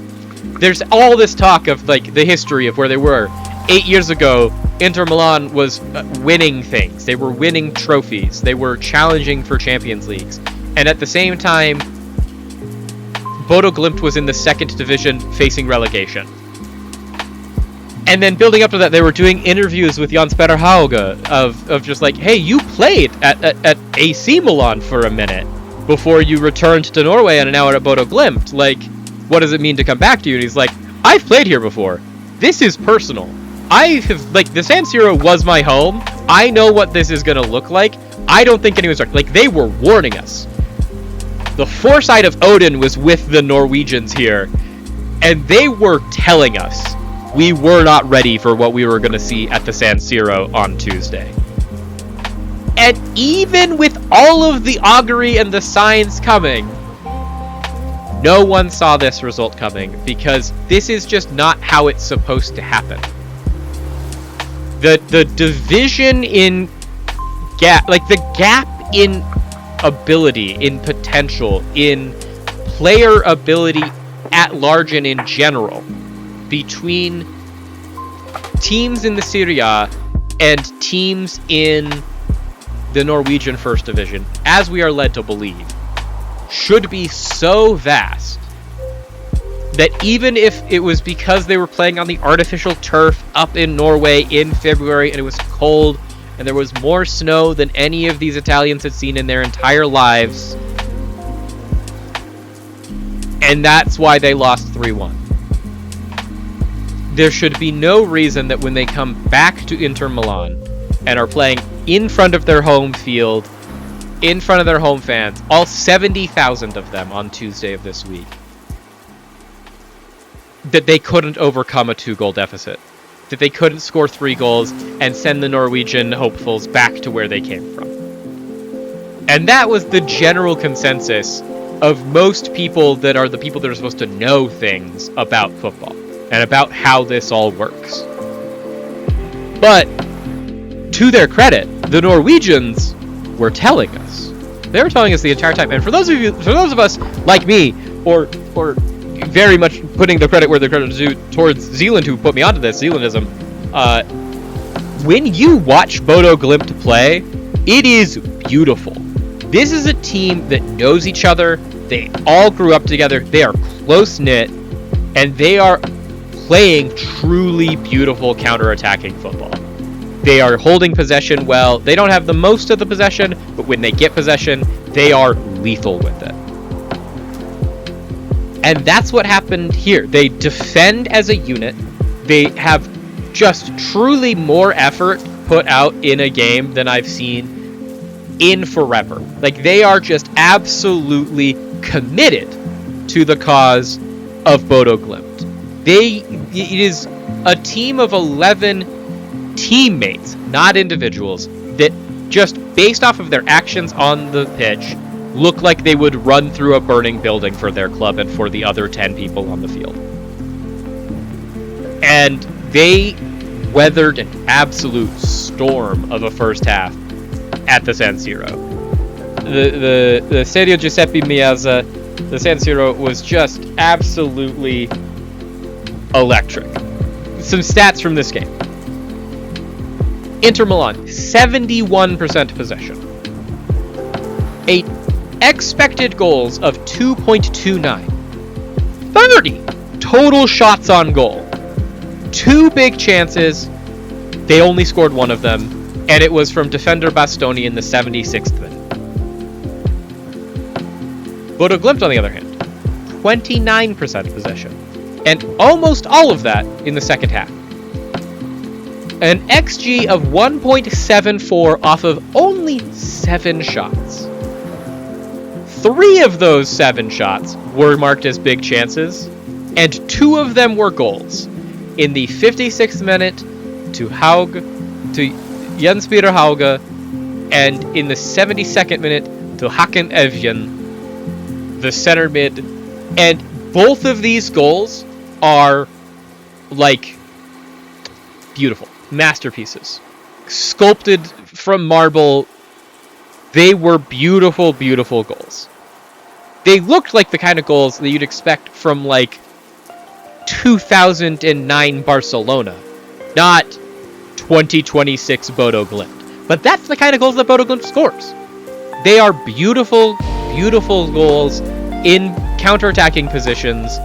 There's all this talk of the history of where they were. 8 years ago, Inter Milan was winning things. They were winning trophies. They were challenging for Champions Leagues. And at the same time, Bodo Glimt was in the 2nd division facing relegation. And then building up to that, they were doing interviews with Jens Petter Hauge of just hey, you played at AC Milan for a minute before you returned to Norway and are now at Bodo Glimt. What does it mean to come back to you? And he's like, I've played here before. This is personal. I have, the San Siro was my home. I know what this is going to look like. I don't think anyone's they were warning us. The foresight of Odin was with the Norwegians here, and they were telling us we were not ready for what we were going to see at the San Siro on Tuesday. And even with all of the augury and the signs coming, no one saw this result coming, because this is just not how it's supposed to happen. The division in gap, the gap in ability, in potential, in player ability at large and in general, between teams in the Serie A and teams in the Norwegian First Division, as we are led to believe, should be so vast that even if it was because they were playing on the artificial turf up in Norway in February and it was cold and there was more snow than any of these Italians had seen in their entire lives, and that's why they lost 3-1. There should be no reason that when they come back to Inter Milan and are playing in front of their home field, in front of their home fans, all 70,000 of them on Tuesday of this week, that they couldn't overcome a 2-goal deficit. That they couldn't score 3 goals and send the Norwegian hopefuls back to where they came from. And that was the general consensus of most people that are the people that are supposed to know things about football and about how this all works. But to their credit, the Norwegians were telling us. They were telling us the entire time. And for those of us like me, or very much putting the credit where the credit is due towards Zealand, who put me onto this Zealandism, when you watch Bodo Glimt play, it is beautiful. This is a team that knows each other. They all grew up together. They are close-knit, and they are playing truly beautiful counter-attacking football. They are holding possession well. They don't have the most of the possession, but when they get possession, they are lethal with it. And that's what happened here. They defend as a unit. They have just truly more effort put out in a game than I've seen in forever. They are just absolutely committed to the cause of Bodo Glimt. It is a team of 11 teammates, not individuals, that just based off of their actions on the pitch look like they would run through a burning building for their club and for the other 10 people on the field. And they weathered an absolute storm of a first half at the San Siro. The Stadio Giuseppe Meazza, the San Siro, was just absolutely electric. Some stats from this game. Inter Milan, 71% possession. Expected goals of 2.29. 30 total shots on goal. 2 big chances. They only scored one of them, and it was from defender Bastoni in the 76th minute. Bodo Glimt, on the other hand, 29% possession, and almost all of that in the second half. An XG of 1.74 off of only 7 shots. 3 of those 7 shots were marked as big chances, and 2 of them were goals. In the 56th minute to Jens-Peter Hauge, and in the 72nd minute to Hakan Evjen, the center mid. And both of these goals are like beautiful masterpieces, sculpted from marble. They were beautiful, beautiful goals. They looked like the kind of goals that you'd expect from like 2009 Barcelona, not 2026 Bodo Glimt. But that's the kind of goals that Bodo Glimt scores. They are beautiful, beautiful goals in counter-attacking positions.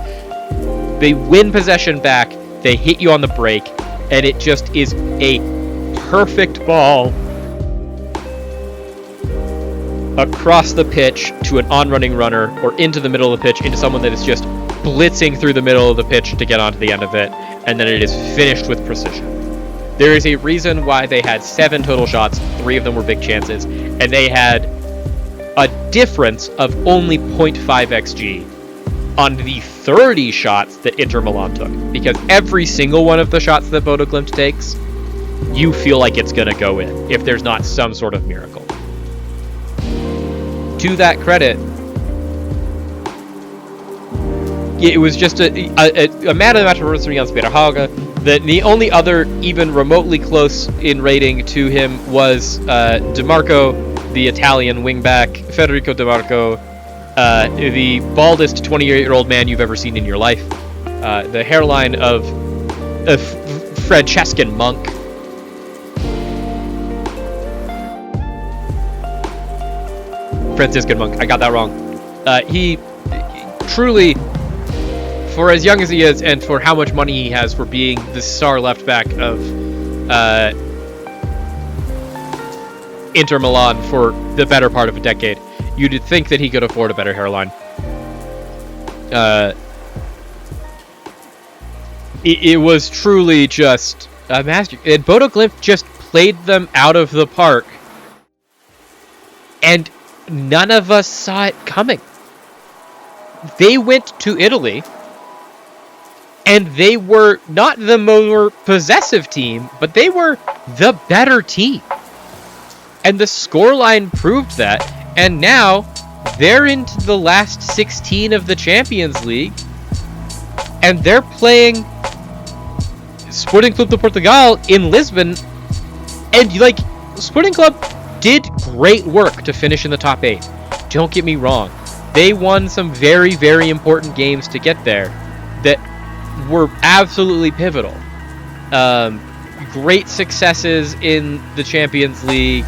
They win possession back, they hit you on the break, and it just is a perfect ball across the pitch to an on-running runner, or into the middle of the pitch, into someone that is just blitzing through the middle of the pitch to get onto the end of it, and then it is finished with precision. There is a reason why they had 7 total shots, 3 of them were big chances, and they had a difference of only 0.5 XG on the 30 shots that Inter Milan took, because every single one of the shots that Bodo Glimt takes, you feel like it's going to go in, if there's not some sort of miracle. To that credit, it was just a man of the match performance from Jens-Peter Hauge. The only other even remotely close in rating to him was DiMarco, the Italian wingback, Federico DiMarco, the baldest 28-year-old man you've ever seen in your life. The hairline of Francescan monk. Franciscan monk, I got that wrong. He truly, for as young as he is, and for how much money he has for being the star left back of Inter Milan for the better part of a decade, you'd think that he could afford a better hairline. It was truly just a master. And Bodo Glimt just played them out of the park, and none of us saw it coming. They went to Italy, and they were not the more possessive team, but they were the better team. And the scoreline proved that, and now they're into the last 16 of the Champions League, and they're playing Sporting Clube de Portugal in Lisbon, and like, Sporting Club did great work to finish in the top 8. Don't get me wrong. They won some very, very important games to get there that were absolutely pivotal. Great successes in the Champions League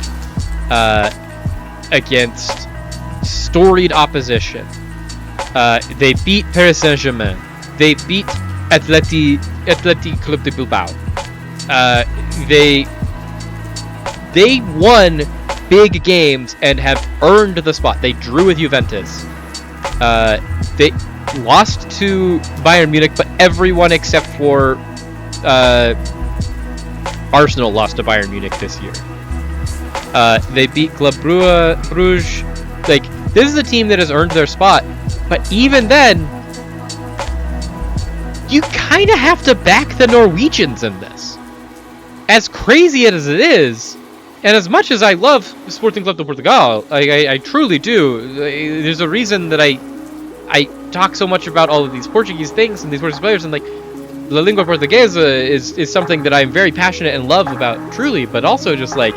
against storied opposition. They beat Paris Saint-Germain. They beat Athletic Club de Bilbao. They won big games and have earned the spot. They drew with Juventus. They lost to Bayern Munich, but everyone except for Arsenal lost to Bayern Munich this year. They beat Club Brugge. Like, this is a team that has earned their spot, but even then, you kind of have to back the Norwegians in this. As crazy as it is, and as much as I love Sporting Clube de Portugal, I truly do. There's a reason that I talk so much about all of these Portuguese things and these Portuguese players, and like, La Lingua Portuguesa is something that I'm very passionate and love about, truly, but also just like,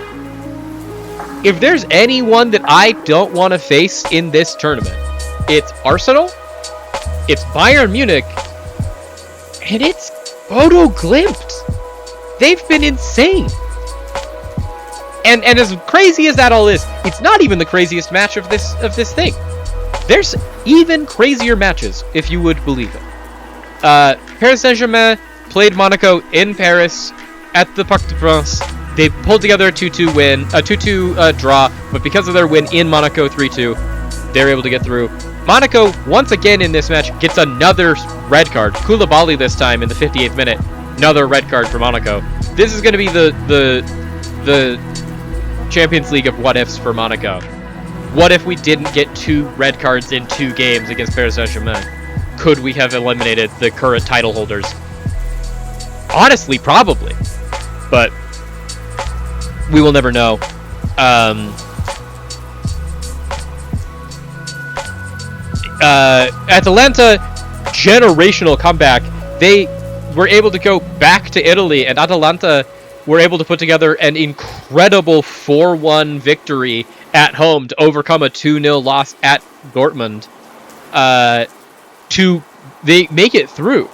if there's anyone that I don't want to face in this tournament, it's Arsenal, it's Bayern Munich, and it's Bodo Glimt. They've been insane. And as crazy as that all is, it's not even the craziest match of this thing. There's even crazier matches, if you would believe it. Paris Saint-Germain played Monaco in Paris at the Parc des Princes. They pulled together a 2-2 win, a 2-2 draw, but because of their win in Monaco 3-2, they're able to get through. Monaco, once again in this match, gets another red card. Koulibaly this time in the 58th minute. Another red card for Monaco. This is going to be the Champions League of what-ifs for Monaco. What if we didn't get 2 red cards in 2 games against Paris Saint-Germain? Could we have eliminated the current title holders? Honestly, probably. But we will never know. Atalanta, generational comeback. They were able to go back to Italy, and Atalanta were able to put together an incredible 4-1 victory at home to overcome a 2-0 loss at Dortmund. They make it through.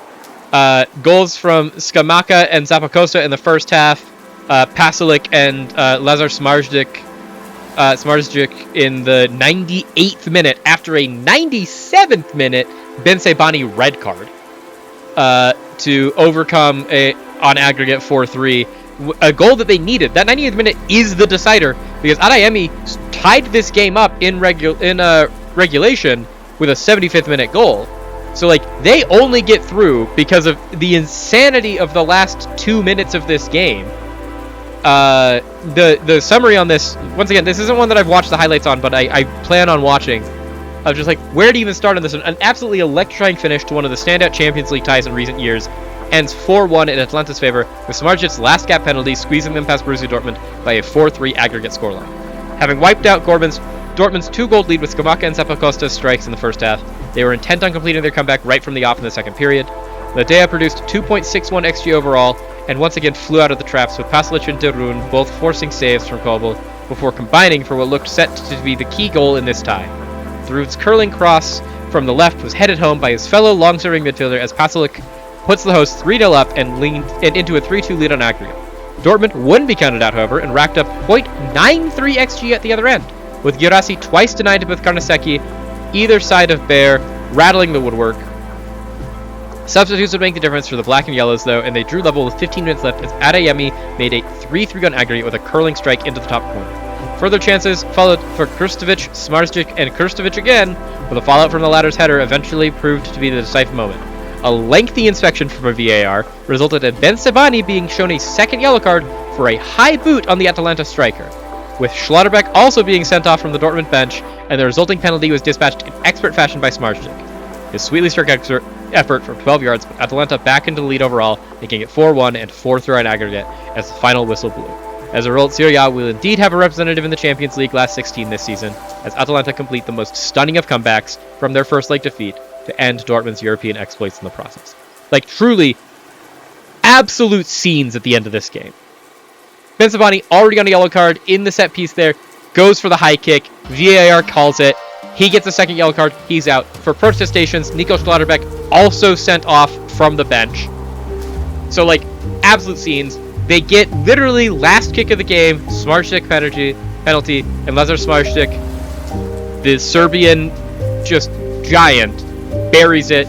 Goals from Scamacca and Zappacosta in the first half. Pasalic and Lazar Smarzlik in the 98th minute after a 97th minute Bensebani red card to overcome on aggregate 4-3. A goal that they needed. That 90th minute is the decider because Adeyemi tied this game up in regulation with a 75th minute goal. So like they only get through because of the insanity of the last 2 minutes of this game. The summary on this, once again, this isn't one that I've watched the highlights on, but I plan on watching. Of just like where to even start on this one. An absolutely electrifying finish to one of the standout Champions League ties in recent years. Ends 4-1 in Atlanta's favor, with Smarzlik's last gap penalty squeezing them past Borussia Dortmund by a 4-3 aggregate scoreline. Having wiped out Dortmund's 2-goal lead with Scamacca and Zappacosta's strikes in the first half, they were intent on completing their comeback right from the off in the second period. Ledea produced 2.61 XG overall, and once again flew out of the traps with Pasalic and De Roon both forcing saves from Kobel before combining for what looked set to be the key goal in this tie. De Roon's curling cross from the left was headed home by his fellow long-serving midfielder as Pasalic puts the hosts 3-0 up and into a 3-2 lead on aggregate. Dortmund wouldn't be counted out, however, and racked up 0.93 XG at the other end, with Guirassy twice denied with Carnesecchi, either side of Bayer, rattling the woodwork. Substitutes would make the difference for the black and yellows, though, and they drew level with 15 minutes left as Adeyemi made a 3-3 on aggregate with a curling strike into the top corner. Further chances followed for Krstovic, Smarzlik, and Krstovic again, but the fallout from the latter's header eventually proved to be the decisive moment. A lengthy inspection from a VAR resulted in Bensebani being shown a second yellow card for a high boot on the Atalanta striker, with Schlotterbeck also being sent off from the Dortmund bench, and the resulting penalty was dispatched in expert fashion by Smarzlik. His sweetly struck effort from 12 yards put Atalanta back into the lead overall, making it 4-1 and 4-3 on aggregate as the final whistle blew. As a result, Serie A will indeed have a representative in the Champions League last 16 this season, as Atalanta complete the most stunning of comebacks from their first leg defeat to end Dortmund's European exploits in the process. Like, truly, absolute scenes at the end of this game. Bensebani already got a yellow card in the set piece there, goes for the high kick, VAR calls it, he gets a second yellow card, he's out. For protestations, Nico Schlotterbeck also sent off from the bench. So, like, absolute scenes. They get literally last kick of the game, Smarzlik penalty, and Lazar Smarzlik, the Serbian just giant, buries it.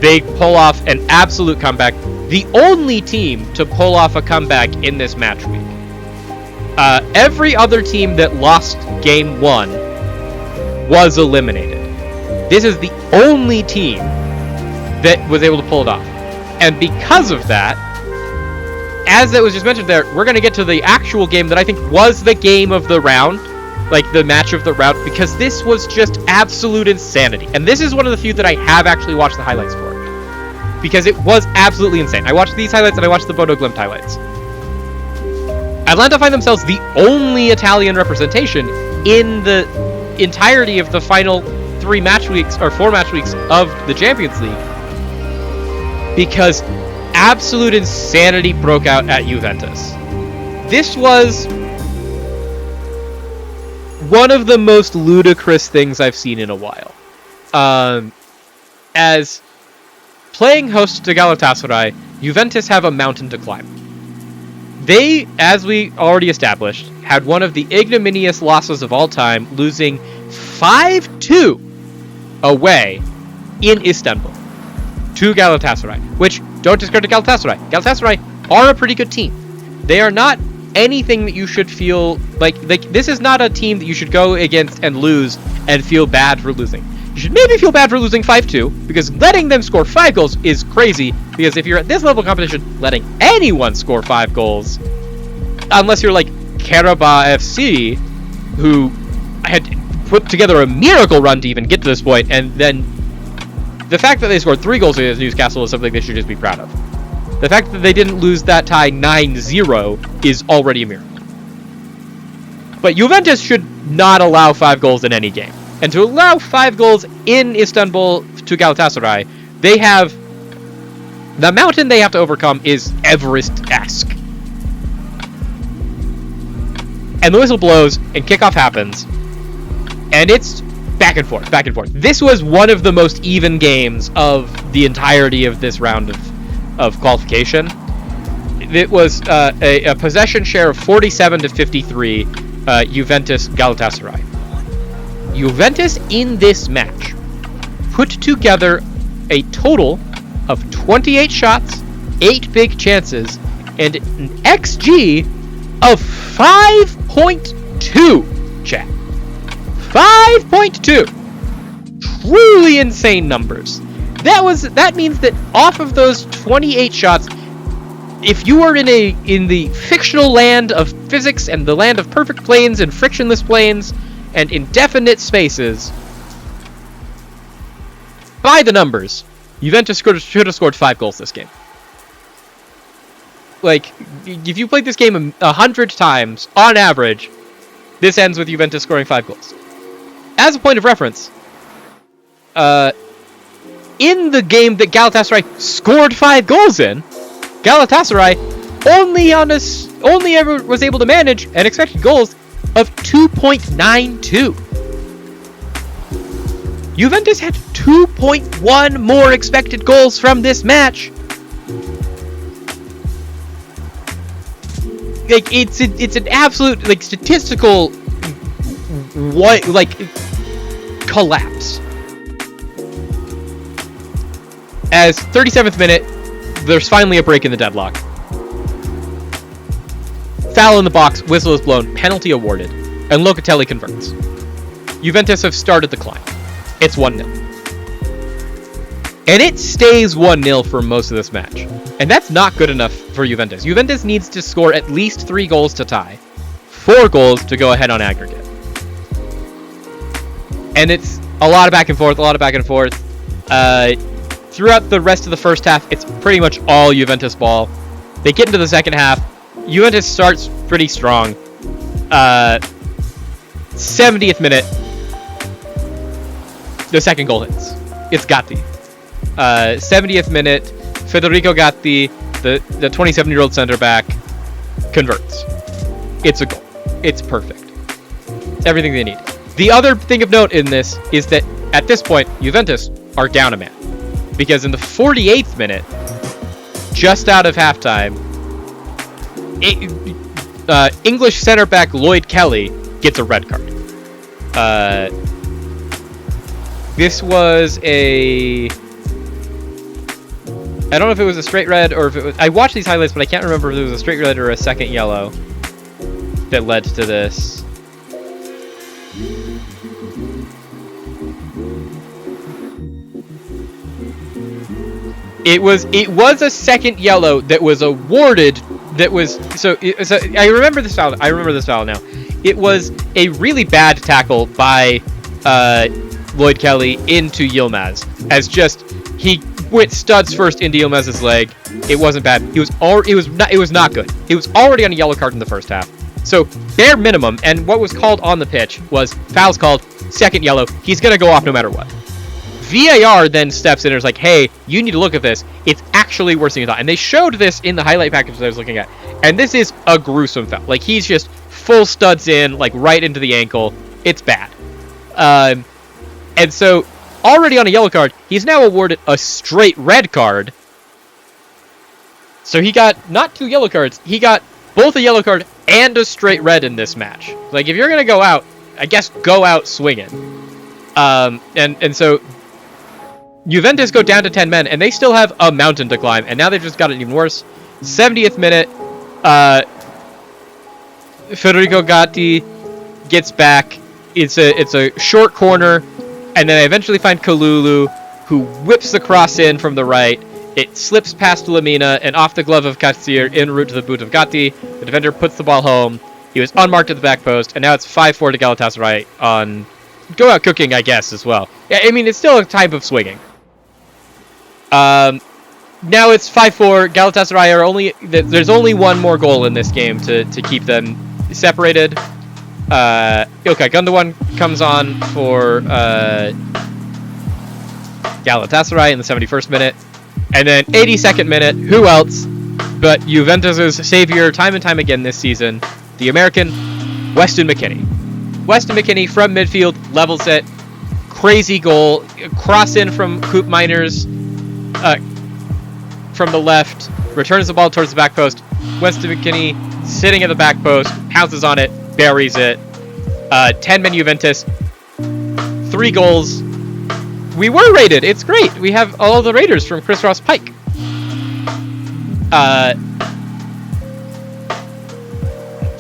They pull off an absolute comeback. The only team to pull off a comeback in this match week. Every other team that lost game 1 was eliminated. This is the only team that was able to pull it off. And because of that, as it was just mentioned there, we're going to get to the actual game that I think was the game of the round, like the match of the round, because this was just absolute insanity. And this is one of the few that I have actually watched the highlights for, because it was absolutely insane. I watched these highlights and I watched the Bodo Glimt highlights. Atalanta find themselves the only Italian representation in the entirety of the final 4 match weeks of the Champions League, because absolute insanity broke out at Juventus. This was one of the most ludicrous things I've seen in a while. As playing host to Galatasaray, Juventus have a mountain to climb. They, as we already established, had one of the ignominious losses of all time, losing 5-2 away in Istanbul to Galatasaray, which, don't discredit Galatasaray. Galatasaray are a pretty good team. They are not anything that you should feel like this is not a team that you should go against and lose and feel bad for losing. You should maybe feel bad for losing 5-2, because letting them score 5 goals is crazy, because if you're at this level of competition, letting anyone score 5 goals, unless you're like Karabakh FC, who had put together a miracle run to even get to this point, and then the fact that they scored 3 goals against Newcastle is something they should just be proud of. The fact that they didn't lose that tie 9-0 is already a miracle. But Juventus should not allow 5 goals in any game. And to allow 5 goals in Istanbul to Galatasaray, they have... the mountain they have to overcome is Everest-esque. And the whistle blows, and kickoff happens. And it's back and forth, back and forth. This was one of the most even games of the entirety of this round of qualification. It was a possession share of 47-53, Juventus Galatasaray. Juventus in this match put together a total of 28 shots, 8 big chances, and an XG of 5.2, chat. 5.2! Truly insane numbers. That means that off of those 28 shots, if you are in the fictional land of physics and the land of perfect planes and frictionless planes and indefinite spaces, by the numbers, Juventus should have scored 5 goals this game. Like, if you played this game 100 times, on average, this ends with Juventus scoring 5 goals. As a point of reference, in the game that Galatasaray scored 5 goals in, Galatasaray only ever was able to manage an expected goals of 2.92. Juventus had 2.1 more expected goals from this match. Like, it's an absolute, like, statistical collapse. As 37th minute, there's finally a break in the deadlock. Foul in the box, whistle is blown, penalty awarded, and Locatelli converts. Juventus have started the climb. It's 1-0. And it stays 1-0 for most of this match. And that's not good enough for Juventus. Juventus needs to score at least 3 goals to tie. 4 goals to go ahead on aggregate. And it's a lot of back and forth, throughout the rest of the first half, it's pretty much all Juventus ball. They get into the second half. Juventus starts pretty strong. 70th minute, the second goal hits. It's Gatti. 70th minute, Federico Gatti, the 27-year-old center back, converts. It's a goal. It's perfect. It's everything they need. The other thing of note in this is that at this point, Juventus are down a man. Because in the 48th minute, just out of halftime, English center back Lloyd Kelly gets a red card. This was I don't know if it was a straight red or if it was... I watched these highlights, but I can't remember if it was a straight red or a second yellow that led to this. It was a second yellow that was awarded. That was so I remember this foul. Now. It was a really bad tackle by Lloyd Kelly into Yilmaz, as just he went studs first into Yilmaz's leg. It wasn't bad. It was not good. He was already on a yellow card in the first half. So bare minimum, and what was called on the pitch was fouls called, second yellow. He's gonna go off no matter what. VAR then steps in and is like, hey, you need to look at this. It's actually worse than you thought. And they showed this in the highlight package that I was looking at. And this is a gruesome foul. Like, he's just full studs in, like, right into the ankle. It's bad. And so, already on a yellow card, he's now awarded a straight red card. So he got not 2 yellow cards. He got both a yellow card and a straight red in this match. Like, if you're going to go out, I guess go out swinging. And so Juventus go down to 10 men, and they still have a mountain to climb, and now they've just got it even worse. 70th minute, Federico Gatti gets back. It's a short corner, and then they eventually find Kalulu, who whips the cross in from the right. It slips past Lamina and off the glove of Katsir en route to the boot of Gatti. The defender puts the ball home. He was unmarked at the back post, and now it's 5-4 to Galatasaray on go out cooking, I guess, as well. Yeah, I mean, it's still a type of swinging. Now it's 5-4. Galatasaray are only... There's only one more goal in this game to keep them separated. Okay, Gundogan comes on for Galatasaray in the 71st minute. And then 82nd minute, who else but Juventus' savior time and time again this season, the American Weston McKennie. Weston McKennie from midfield levels it. Crazy goal. Cross in from Coop Miners from the left. Returns the ball towards the back post. Weston McKennie sitting at the back post. Pounces on it. Buries it. 10-man Juventus. 3 goals. We were rated. It's great. We have all the Raiders from Chris Ross Pike.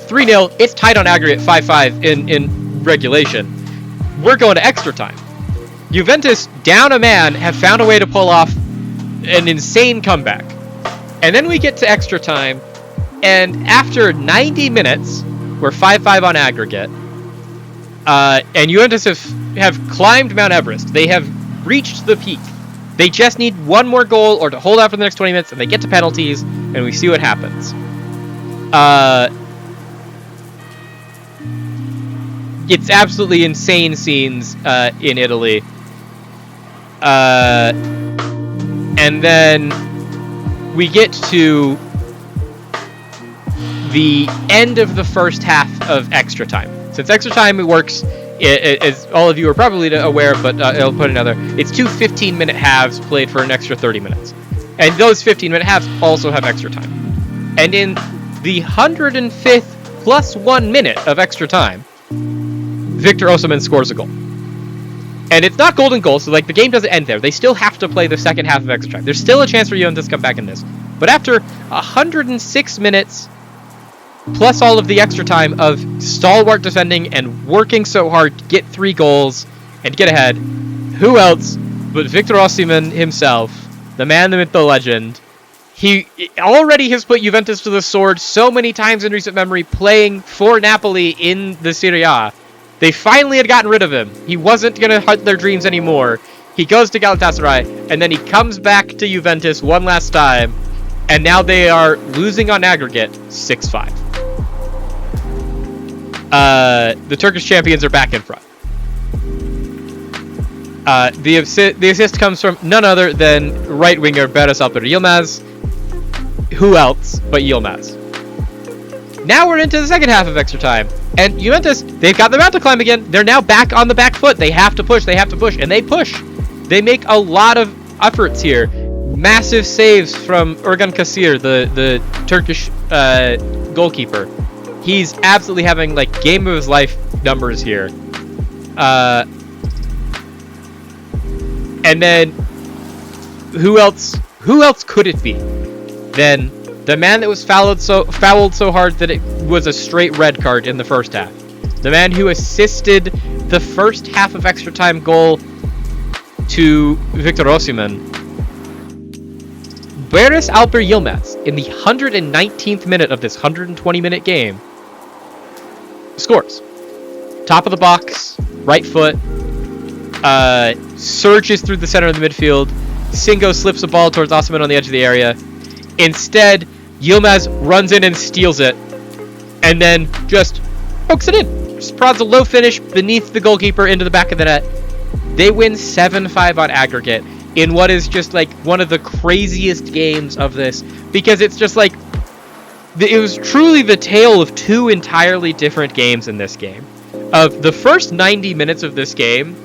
3-0. It's tied on aggregate 5-5 in regulation. We're going to extra time. Juventus, down a man, have found a way to pull off an insane comeback. And then we get to extra time, and after 90 minutes, we're 5-5 on aggregate. And Juventus have climbed Mount Everest. They have reached the peak. They just need one more goal or to hold out for the next 20 minutes, and they get to penalties, and we see what happens. It's absolutely insane scenes in Italy. And then we get to the end of the first half of extra time. Since extra time works, as all of you are probably aware, but I'll put another. It's 2 15-minute halves played for an extra 30 minutes. And those 15-minute halves also have extra time. And in the 105th plus 1 minute of extra time, Victor Osimhen scores a goal. And it's not golden goal, so like the game doesn't end there. They still have to play the second half of extra time. There's still a chance for Juventus to come back in this. But after 106 minutes, plus all of the extra time of stalwart defending and working so hard to get 3 goals and get ahead, who else but Victor Osimhen himself, the man, the myth, the legend. He already has put Juventus to the sword so many times in recent memory, playing for Napoli in the Serie A. They finally had gotten rid of him. He wasn't going to hunt their dreams anymore. He goes to Galatasaray, and then he comes back to Juventus one last time, and now they are losing on aggregate 6-5. The Turkish champions are back in front. The assist comes from none other than right winger Beres Alper Yilmaz. Who else but Yilmaz? Now we're into the second half of extra time. And Juventus, they've got the mountain to climb again. They're now back on the back foot. They have to push. And they push. They make a lot of efforts here. Massive saves from Ergan Kasir, the Turkish goalkeeper. He's absolutely having like game of his life numbers here. And then who else could it be than the man that was fouled so hard that it was a straight red card in the first half? The man who assisted the first half of extra time goal to Victor Osimhen. Beres Alper Yilmaz, in the 119th minute of this 120-minute game, scores. Top of the box, right foot, surges through the center of the midfield. Singo slips the ball towards Osimhen on the edge of the area. Instead, Yilmaz runs in and steals it, and then just pokes it in. Just prods a low finish beneath the goalkeeper into the back of the net. They win 7-5 on aggregate in what is just like one of the craziest games of this, because it's just like it was truly the tale of two entirely different games in this game. Of the first 90 minutes of this game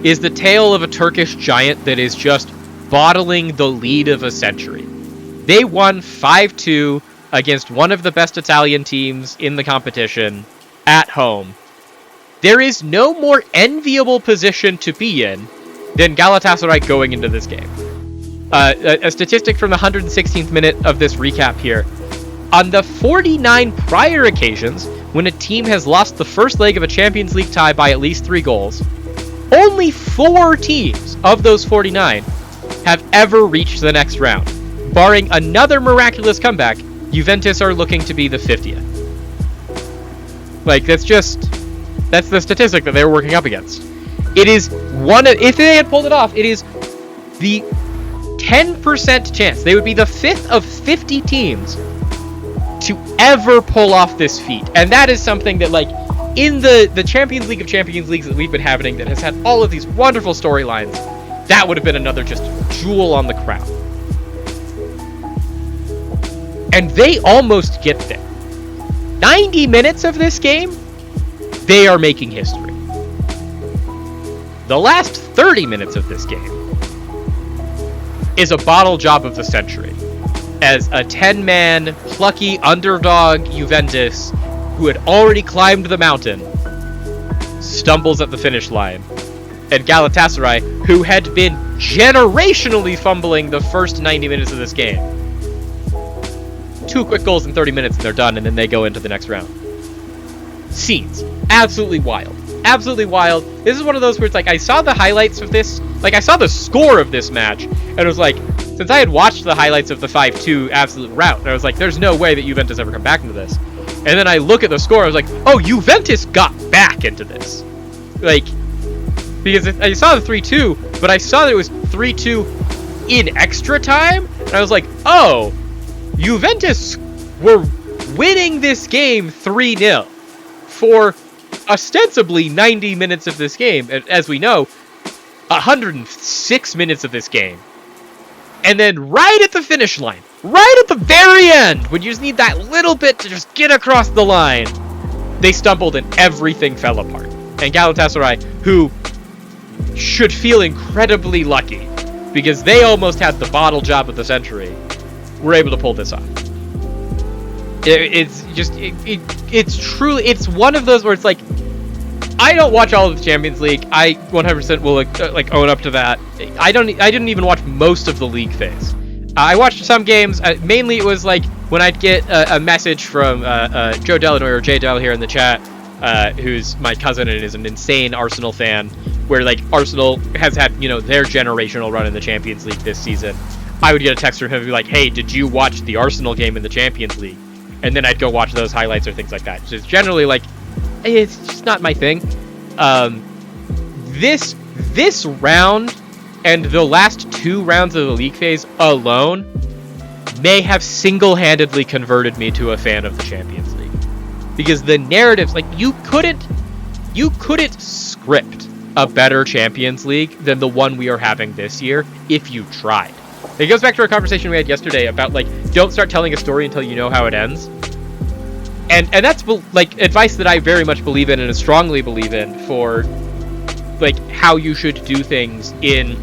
is the tale of a Turkish giant that is just bottling the lead of a century. They won 5-2 against one of the best Italian teams in the competition at home. There is no more enviable position to be in than Galatasaray going into this game. A statistic from the 116th minute of this recap here. On the 49 prior occasions when a team has lost the first leg of a Champions League tie by at least 3 goals, only 4 teams of those 49 have ever reached the next round. Barring another miraculous comeback, Juventus are looking to be the 50th. Like, that's the statistic that they were working up against. It is if they had pulled it off, it is the 10% chance. They would be the 5th of 50 teams to ever pull off this feat. And that is something that, like, in the Champions League of Champions Leagues that we've been having, that has had all of these wonderful storylines, that would have been another just jewel on the crown. And they almost get there. 90 minutes of this game, they are making history. The last 30 minutes of this game is a bottle job of the century, as a 10-man plucky underdog Juventus, who had already climbed the mountain, stumbles at the finish line. And Galatasaray, who had been generationally fumbling the first 90 minutes of this game, 2 quick goals in 30 minutes and they're done, and then they go into the next round. Scenes. Absolutely wild. Absolutely wild. This is one of those where it's like, I saw the highlights of this, like, I saw the score of this match, and it was like, since I had watched the highlights of the 5-2 absolute rout, and I was like, there's no way that Juventus ever come back into this. And then I look at the score, I was like, oh, Juventus got back into this. Like, because I saw the 3-2, but I saw that it was 3-2 in extra time, and I was like, oh, Juventus were winning this game 3-0 for ostensibly 90 minutes of this game. As we know, 106 minutes of this game. And then right at the finish line, right at the very end, when you just need that little bit to just get across the line, they stumbled and everything fell apart. And Galatasaray, who should feel incredibly lucky because they almost had the bottle job of the century, were able to pull this off. It's truly, it's one of those where it's like, I don't watch all of the Champions League. I 100% will like own up to that. I didn't even watch most of the league phase. I watched some games. Mainly it was like when I'd get a message from Joe Delanoy, or Jay Del here in the chat, who's my cousin and is an insane Arsenal fan, where like Arsenal has had, you know, their generational run in the Champions League this season. I would get a text from him and be like, hey, did you watch the Arsenal game in the Champions League? And then I'd go watch those highlights or things like that. So it's generally like, it's just not my thing. This round and the last 2 rounds of the league phase alone may have single-handedly converted me to a fan of the Champions League. Because the narratives, like, you couldn't script a better Champions League than the one we are having this year if you tried. It goes back to our conversation we had yesterday about, like, don't start telling a story until you know how it ends. And that's, like, advice that I very much believe in and strongly believe in for, like, how you should do things in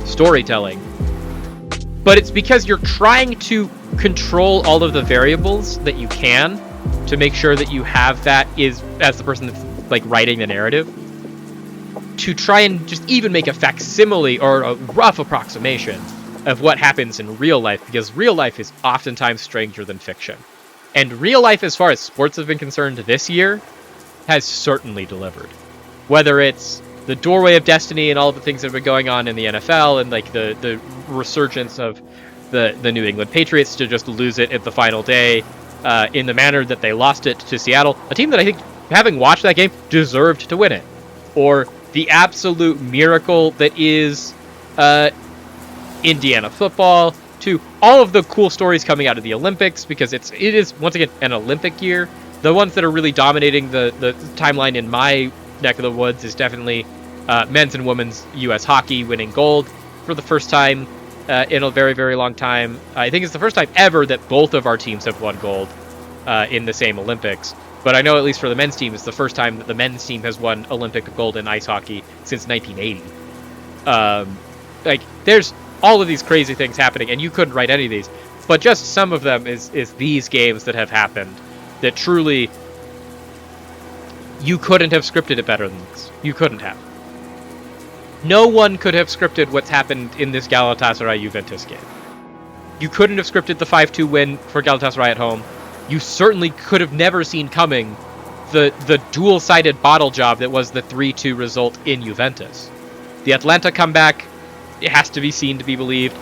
storytelling. But it's because you're trying to control all of the variables that you can to make sure that you have that as the person that's, like, writing the narrative, to try and just even make a facsimile or a rough approximation of what happens in real life, because real life is oftentimes stranger than fiction. And real life, as far as sports have been concerned this year, has certainly delivered. Whether it's the doorway of destiny and all of the things that have been going on in the NFL, and like the resurgence of the New England Patriots to just lose it at the final day in the manner that they lost it to Seattle, a team that I think, having watched that game, deserved to win it. Or the absolute miracle that is Indiana football, to all of the cool stories coming out of the Olympics, because it is once again an Olympic year. The ones that are really dominating the timeline in my neck of the woods is definitely men's and women's U.S. hockey winning gold for the first time in a very, very long time. I think it's the first time ever that both of our teams have won gold in the same Olympics. But I know at least for the men's team, it's the first time that the men's team has won Olympic gold in ice hockey since 1980. Like, there's all of these crazy things happening, and you couldn't write any of these. But just some of them is these games that have happened that truly you couldn't have scripted it better than this. You couldn't have. No one could have scripted what's happened in this Galatasaray-Juventus game. You couldn't have scripted the 5-2 win for Galatasaray at home. You certainly could have never seen coming the dual-sided bottle job that was the 3-2 result in Juventus. The Atlanta comeback, it has to be seen to be believed.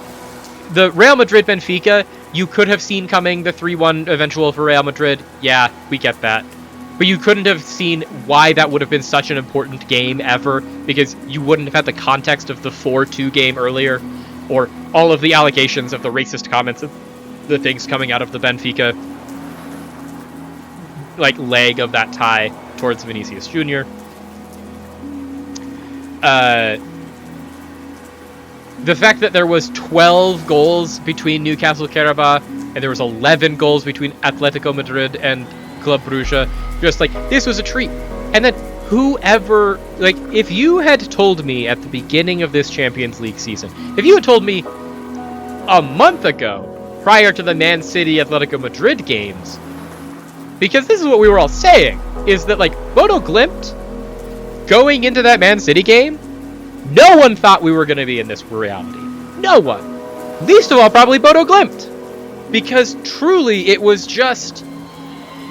The Real Madrid-Benfica, you could have seen coming the 3-1 eventual for Real Madrid. Yeah, we get that. But you couldn't have seen why that would have been such an important game ever, because you wouldn't have had the context of the 4-2 game earlier, or all of the allegations of the racist comments of the things coming out of the Benfica leg of that tie towards Vinicius Jr. The fact that there was 12 goals between Newcastle Karabakh and there was 11 goals between Atletico Madrid and Club Brugge, just this was a treat. And then whoever, if you had told me at the beginning of this Champions League season, if you had told me a month ago, prior to the Man City Atletico Madrid games, because this is what we were all saying, is that Bodo Glimt going into that Man City game, no one thought we were going to be in this reality. No one. Least of all, probably Bodo Glimt. Because truly, it was just,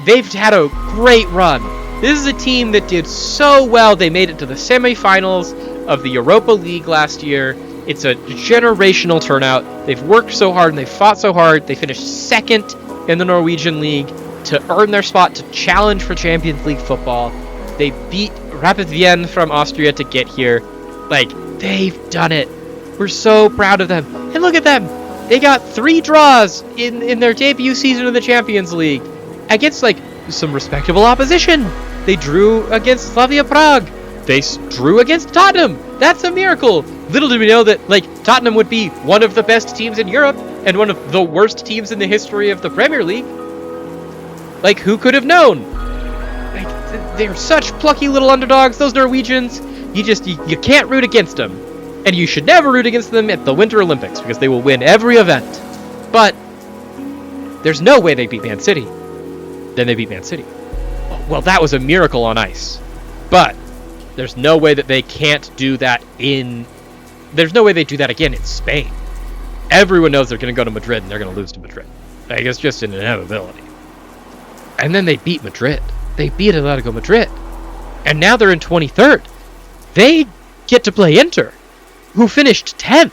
they've had a great run. This is a team that did so well. They made it to the semifinals of the Europa League last year. It's a generational turnout. They've worked so hard and they've fought so hard. They finished second in the Norwegian League to earn their spot to challenge for Champions League football. They beat Rapid Wien from Austria to get here. They've done it. We're so proud of them. And look at them. They got 3 draws in their debut season of the Champions League against some respectable opposition. They drew against Slavia Prague. They drew against Tottenham. That's a miracle. Little did we know that Tottenham would be one of the best teams in Europe and one of the worst teams in the history of the Premier League. Who could have known? They're such plucky little underdogs, those Norwegians. You can't root against them. And you should never root against them at the Winter Olympics, because they will win every event. But there's no way they beat Man City. Then they beat Man City. Well, that was a miracle on ice. But there's no way that they can't do that there's no way they do that again in Spain. Everyone knows they're going to go to Madrid and they're going to lose to Madrid. It's just an inevitability. And then they beat Madrid. They beat Atletico Madrid. And now they're in 23rd. They get to play Inter, who finished 10th.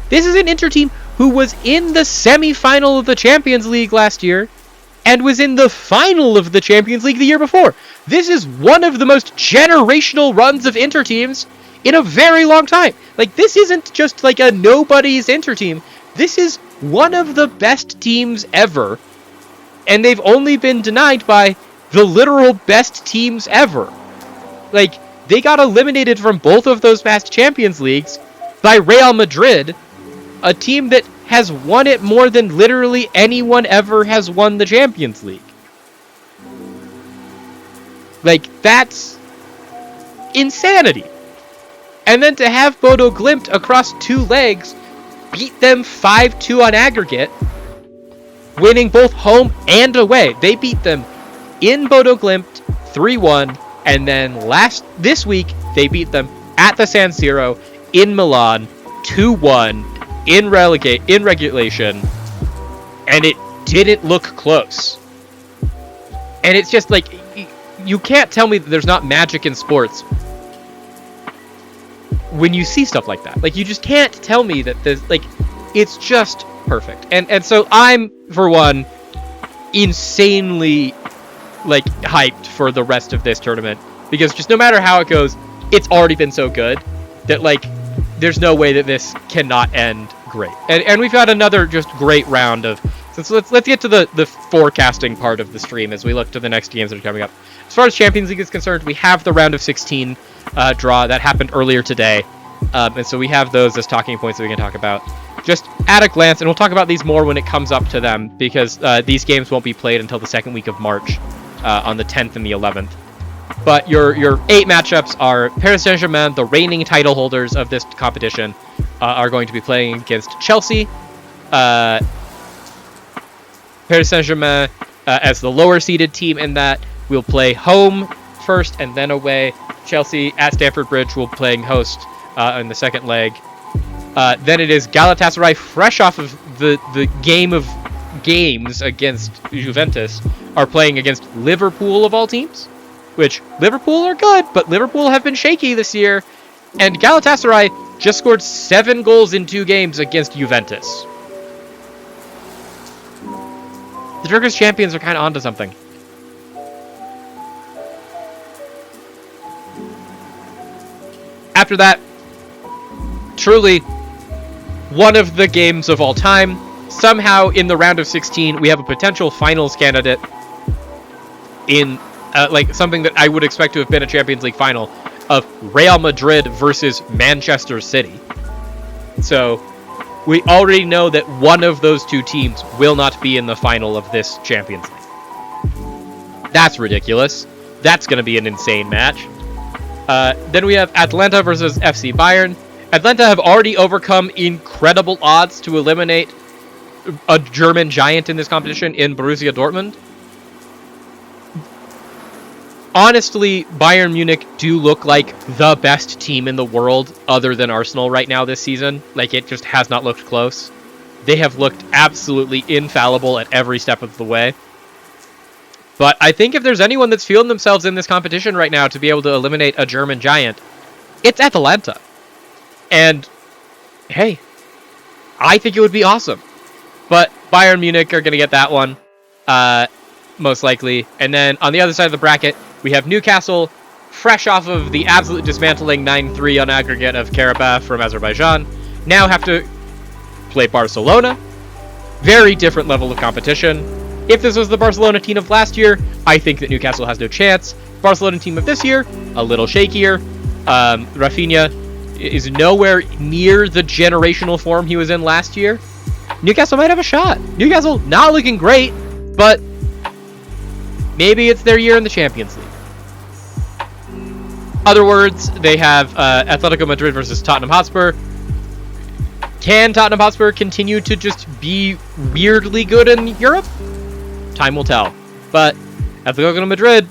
This is an Inter team who was in the semi-final of the Champions League last year and was in the final of the Champions League the year before. This is one of the most generational runs of Inter teams in a very long time. This isn't just a nobody's Inter team. This is one of the best teams ever, and they've only been denied by the literal best teams ever. They got eliminated from both of those past Champions Leagues by Real Madrid, a team that has won it more than literally anyone ever has won the Champions League. That's insanity. And then to have Bodo Glimt across 2 legs beat them 5-2 on aggregate, winning both home and away. They beat them in Bodo Glimt 3-1, and then this week they beat them at the San Siro in Milan 2-1 in regulation, and it didn't look close. And it's just you can't tell me that there's not magic in sports when you see stuff like that. You just can't tell me that there's it's just perfect. And so I'm, for one, insanely hyped for the rest of this tournament, because just no matter how it goes, it's already been so good that there's no way that this cannot end great. And we've got another just great round of let's get to the forecasting part of the stream as we look to the next games that are coming up. As far as Champions League is concerned, we have the round of 16 draw that happened earlier today, and so we have those as talking points that we can talk about. Just at a glance, and we'll talk about these more when it comes up to them, because these games won't be played until the second week of March, on the 10th and the 11th. But your 8 matchups are Paris Saint-Germain, the reigning title holders of this competition, are going to be playing against Chelsea. Paris Saint-Germain, as the lower-seeded team in that, will play home first and then away. Chelsea at Stamford Bridge will playing host in the second leg. Then it is Galatasaray, fresh off of the game of games against Juventus, are playing against Liverpool of all teams, which Liverpool are good, but Liverpool have been shaky this year, and Galatasaray just scored 7 goals in 2 games against Juventus. The Turkish champions are kind of onto something. After that, truly one of the games of all time. Somehow in the round of 16, we have a potential finals candidate in like something that I would expect to have been a Champions League final of Real Madrid versus Manchester City. So we already know that one of those 2 teams will not be in the final of this Champions League. That's ridiculous. That's going to be an insane match. Then we have Atlanta versus FC Bayern. Atlanta have already overcome incredible odds to eliminate a German giant in this competition in Borussia Dortmund. Honestly, Bayern Munich do look like the best team in the world other than Arsenal right now this season. Like, it just has not looked close. They have looked absolutely infallible at every step of the way. But I think if there's anyone that's feeling themselves in this competition right now to be able to eliminate a German giant, it's Atalanta. And, hey, I think it would be awesome. But Bayern Munich are going to get that one, most likely. And then on the other side of the bracket, we have Newcastle, fresh off of the absolute dismantling 9-3 on aggregate of Karabakh from Azerbaijan, now have to play Barcelona. Very different level of competition. If this was the Barcelona team of last year, I think that Newcastle has no chance. Barcelona team of this year, a little shakier. Rafinha is nowhere near the generational form he was in last year. Newcastle might have a shot. Newcastle not looking great, but maybe it's their year in the Champions League. Other words, they have Atletico Madrid versus Tottenham Hotspur. Can Tottenham Hotspur continue to just be weirdly good in Europe? Time will tell. But Atletico Madrid,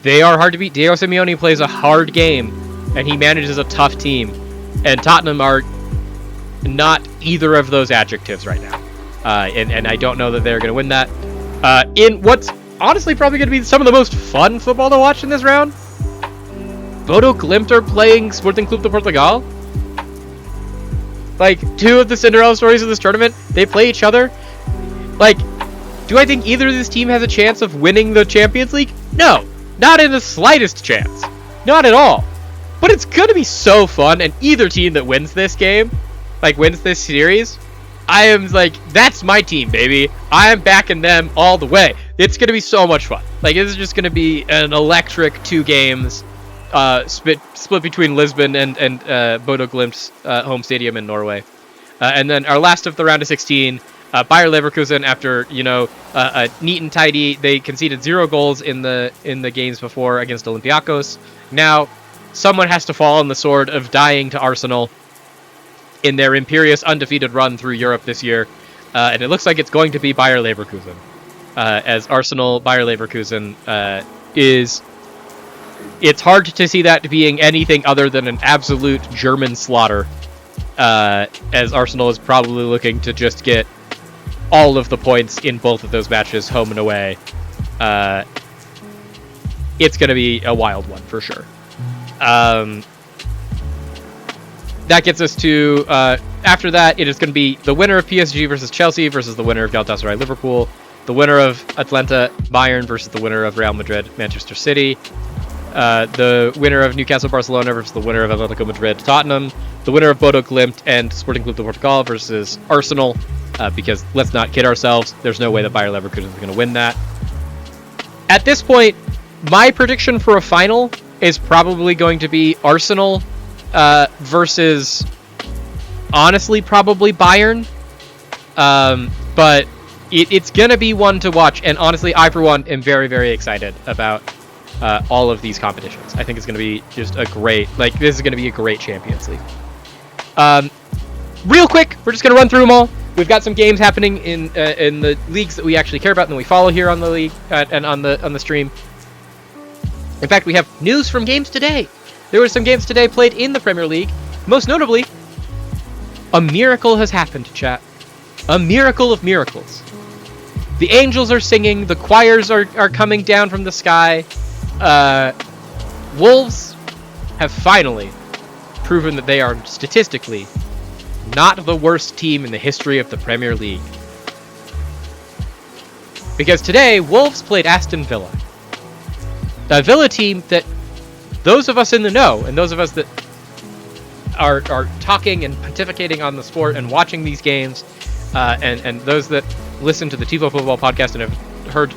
they are hard to beat. Diego Simeone plays a hard game, and he manages a tough team. And Tottenham are not either of those adjectives right now. And I don't know that they're going to win that. In what's honestly probably going to be some of the most fun football to watch in this round, Bodo Glimt are playing Sporting Clube de Portugal. Like, 2 of the Cinderella stories of this tournament, they play each other. Like, do I think either of this team has a chance of winning the Champions League? No, not in the slightest chance. Not at all. But it's going to be so fun, and either team that wins this game, like wins this series, I am like, that's my team, baby. I am backing them all the way. It's going to be so much fun. Like, this is just going to be an electric 2 games split between Lisbon and Bodo Glimt's home stadium in Norway. And then our last of the round of 16, Bayer Leverkusen, after, neat and tidy, they conceded 0 goals in the games before against Olympiacos. Now, someone has to fall on the sword of dying to Arsenal in their imperious undefeated run through Europe this year. And it looks like it's going to be Bayer Leverkusen. As Arsenal, Bayer Leverkusen is... It's hard to see that being anything other than an absolute German slaughter. As Arsenal is probably looking to just get all of the points in both of those matches, home and away. It's going to be a wild one, for sure. That gets us to... after that, it is going to be the winner of PSG versus Chelsea versus the winner of Galatasaray Liverpool. The winner of Atlanta Bayern versus the winner of Real Madrid Manchester City. The winner of Newcastle Barcelona versus the winner of Atletico Madrid Tottenham. The winner of Bodo Glimt and Sporting Clube de Portugal versus Arsenal. because let's not kid ourselves, there's no way that Bayer Leverkusen is going to win that. At this point, my prediction for a final is probably going to be Arsenal versus, honestly, probably Bayern. But it's going to be one to watch, and honestly, I, for one, am very, very excited about all of these competitions. I think it's going to be just a great, this is going to be a great Champions League. Real quick, we're just going to run through them all. We've got some games happening in the leagues that we actually care about and that we follow here on the league and on the stream. In fact, we have news from games today. There were some games today played in the Premier League. Most notably, a miracle has happened, chat. A miracle of miracles. The angels are singing. The choirs are coming down from the sky. Wolves have finally proven that they are statistically not the worst team in the history of the Premier League. Because today, Wolves played Aston Villa. A Villa team that those of us in the know, and those of us that are talking and pontificating on the sport and watching these games, and those that listen to the Tifo Football podcast and have heard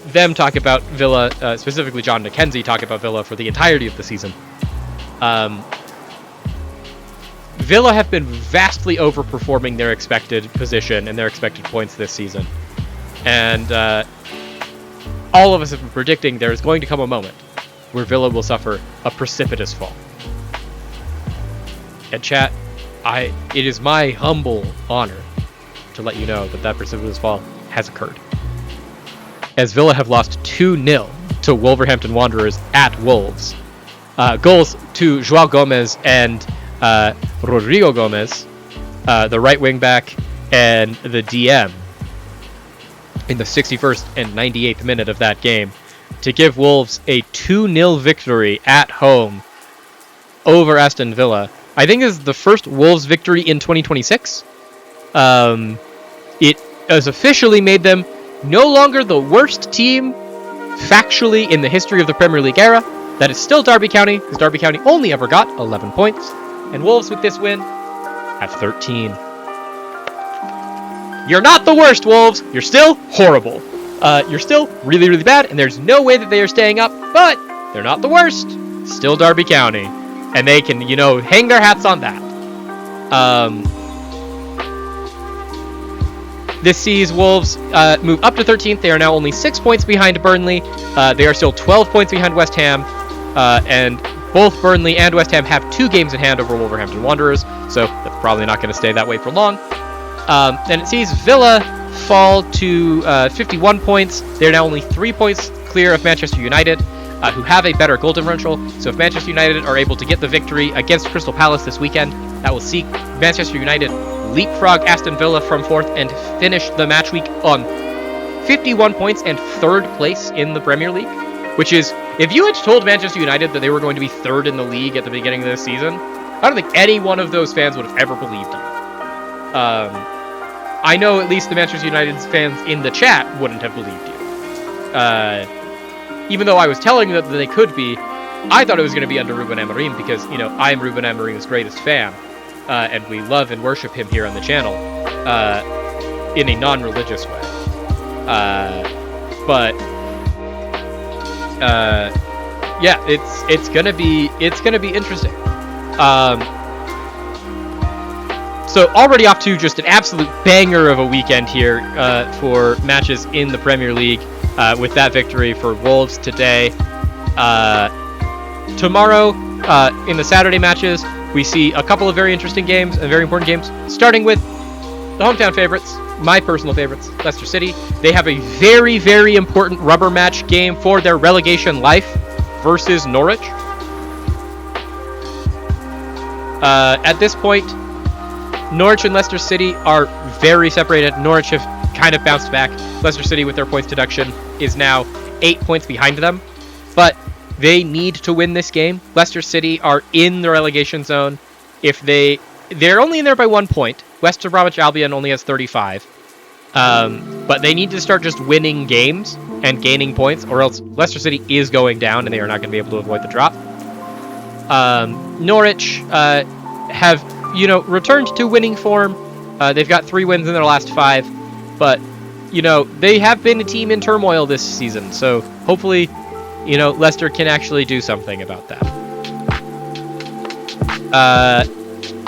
them talk about Villa, specifically John McKenzie talk about Villa for the entirety of the season. Villa have been vastly overperforming their expected position and their expected points this season. And all of us have been predicting there is going to come a moment where Villa will suffer a precipitous fall. And chat, it is my humble honor to let you know that precipitous fall has occurred. As Villa have lost 2-0 to Wolverhampton Wanderers at Wolves. Goals to João Gomes and Rodrigo Gomes, the right wing back, and the DM in the 61st and 98th minute of that game to give Wolves a 2-0 victory at home over Aston Villa. I think this is the first Wolves victory in 2026. It has officially made them no longer the worst team factually in the history of the Premier League era. That is still Derby County, because Derby County only ever got 11 points. And Wolves, with this win, have 13. You're not the worst, Wolves. You're still horrible. You're still really, really bad, and there's no way that they are staying up, but they're not the worst. Still Derby County. And they can, hang their hats on that. This sees Wolves move up to 13th. They are now only 6 points behind Burnley. They are still 12 points behind West Ham. And both Burnley and West Ham have 2 games in hand over Wolverhampton Wanderers, so that's probably not going to stay that way for long. And it sees Villa fall to 51 points. They're now only 3 points clear of Manchester United, who have a better goal differential. So if Manchester United are able to get the victory against Crystal Palace this weekend, that will see Manchester United leapfrog Aston Villa from 4th and finish the match week on 51 points and 3rd place in the Premier League. Which is, if you had told Manchester United that they were going to be 3rd in the league at the beginning of this season, I don't think any one of those fans would have ever believed it. I know at least the Manchester United fans in the chat wouldn't have believed you. Even though I was telling them that they could be, I thought it was going to be under Ruben Amorim because, I am Ruben Amorim's greatest fan, and we love and worship him here on the channel in a non-religious way. Yeah, it's gonna be interesting. So already off to just an absolute banger of a weekend here for matches in the Premier League with that victory for Wolves today. Tomorrow in the Saturday matches, we see a couple of very interesting games and very important games, starting with the hometown favorites, my personal favorites, Leicester City. They have a very, very important rubber match game for their relegation life versus Norwich. At this point, Norwich and Leicester City are very separated. Norwich have kind of bounced back. Leicester City, with their points deduction, is now 8 points behind them. But they need to win this game. Leicester City are in the relegation zone. They're only in there by 1 point. West Bromwich Albion only has 35. But they need to start just winning games and gaining points, or else Leicester City is going down and they are not going to be able to avoid the drop. Norwich have, returned to winning form, They've got 3 wins in their last 5, but, you know, they have been a team in turmoil this season, so hopefully, you know, Leicester can actually do something about that.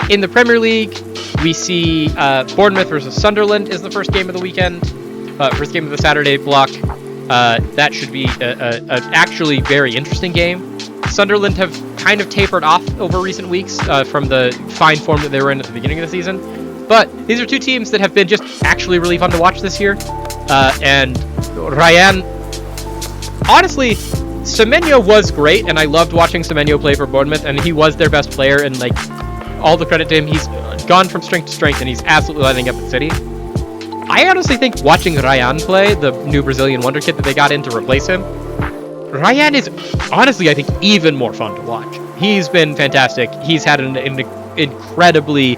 In the Premier League, we see Bournemouth versus Sunderland is the first game of the weekend, first game of the Saturday block. That should be an actually very interesting game. Sunderland have kind of tapered off over recent weeks from the fine form that they were in at the beginning of the season. But these are 2 teams that have been just actually really fun to watch this year. And Ryan, honestly, Semenyo was great, and I loved watching Semenyo play for Bournemouth, and he was their best player, and like all the credit to him. He's gone from strength to strength, and he's absolutely lighting up at City. I honestly think watching Ryan play, the new Brazilian wonder kid that they got in to replace him, Ryan is honestly, I think, even more fun to watch. He's been fantastic. He's had an incredibly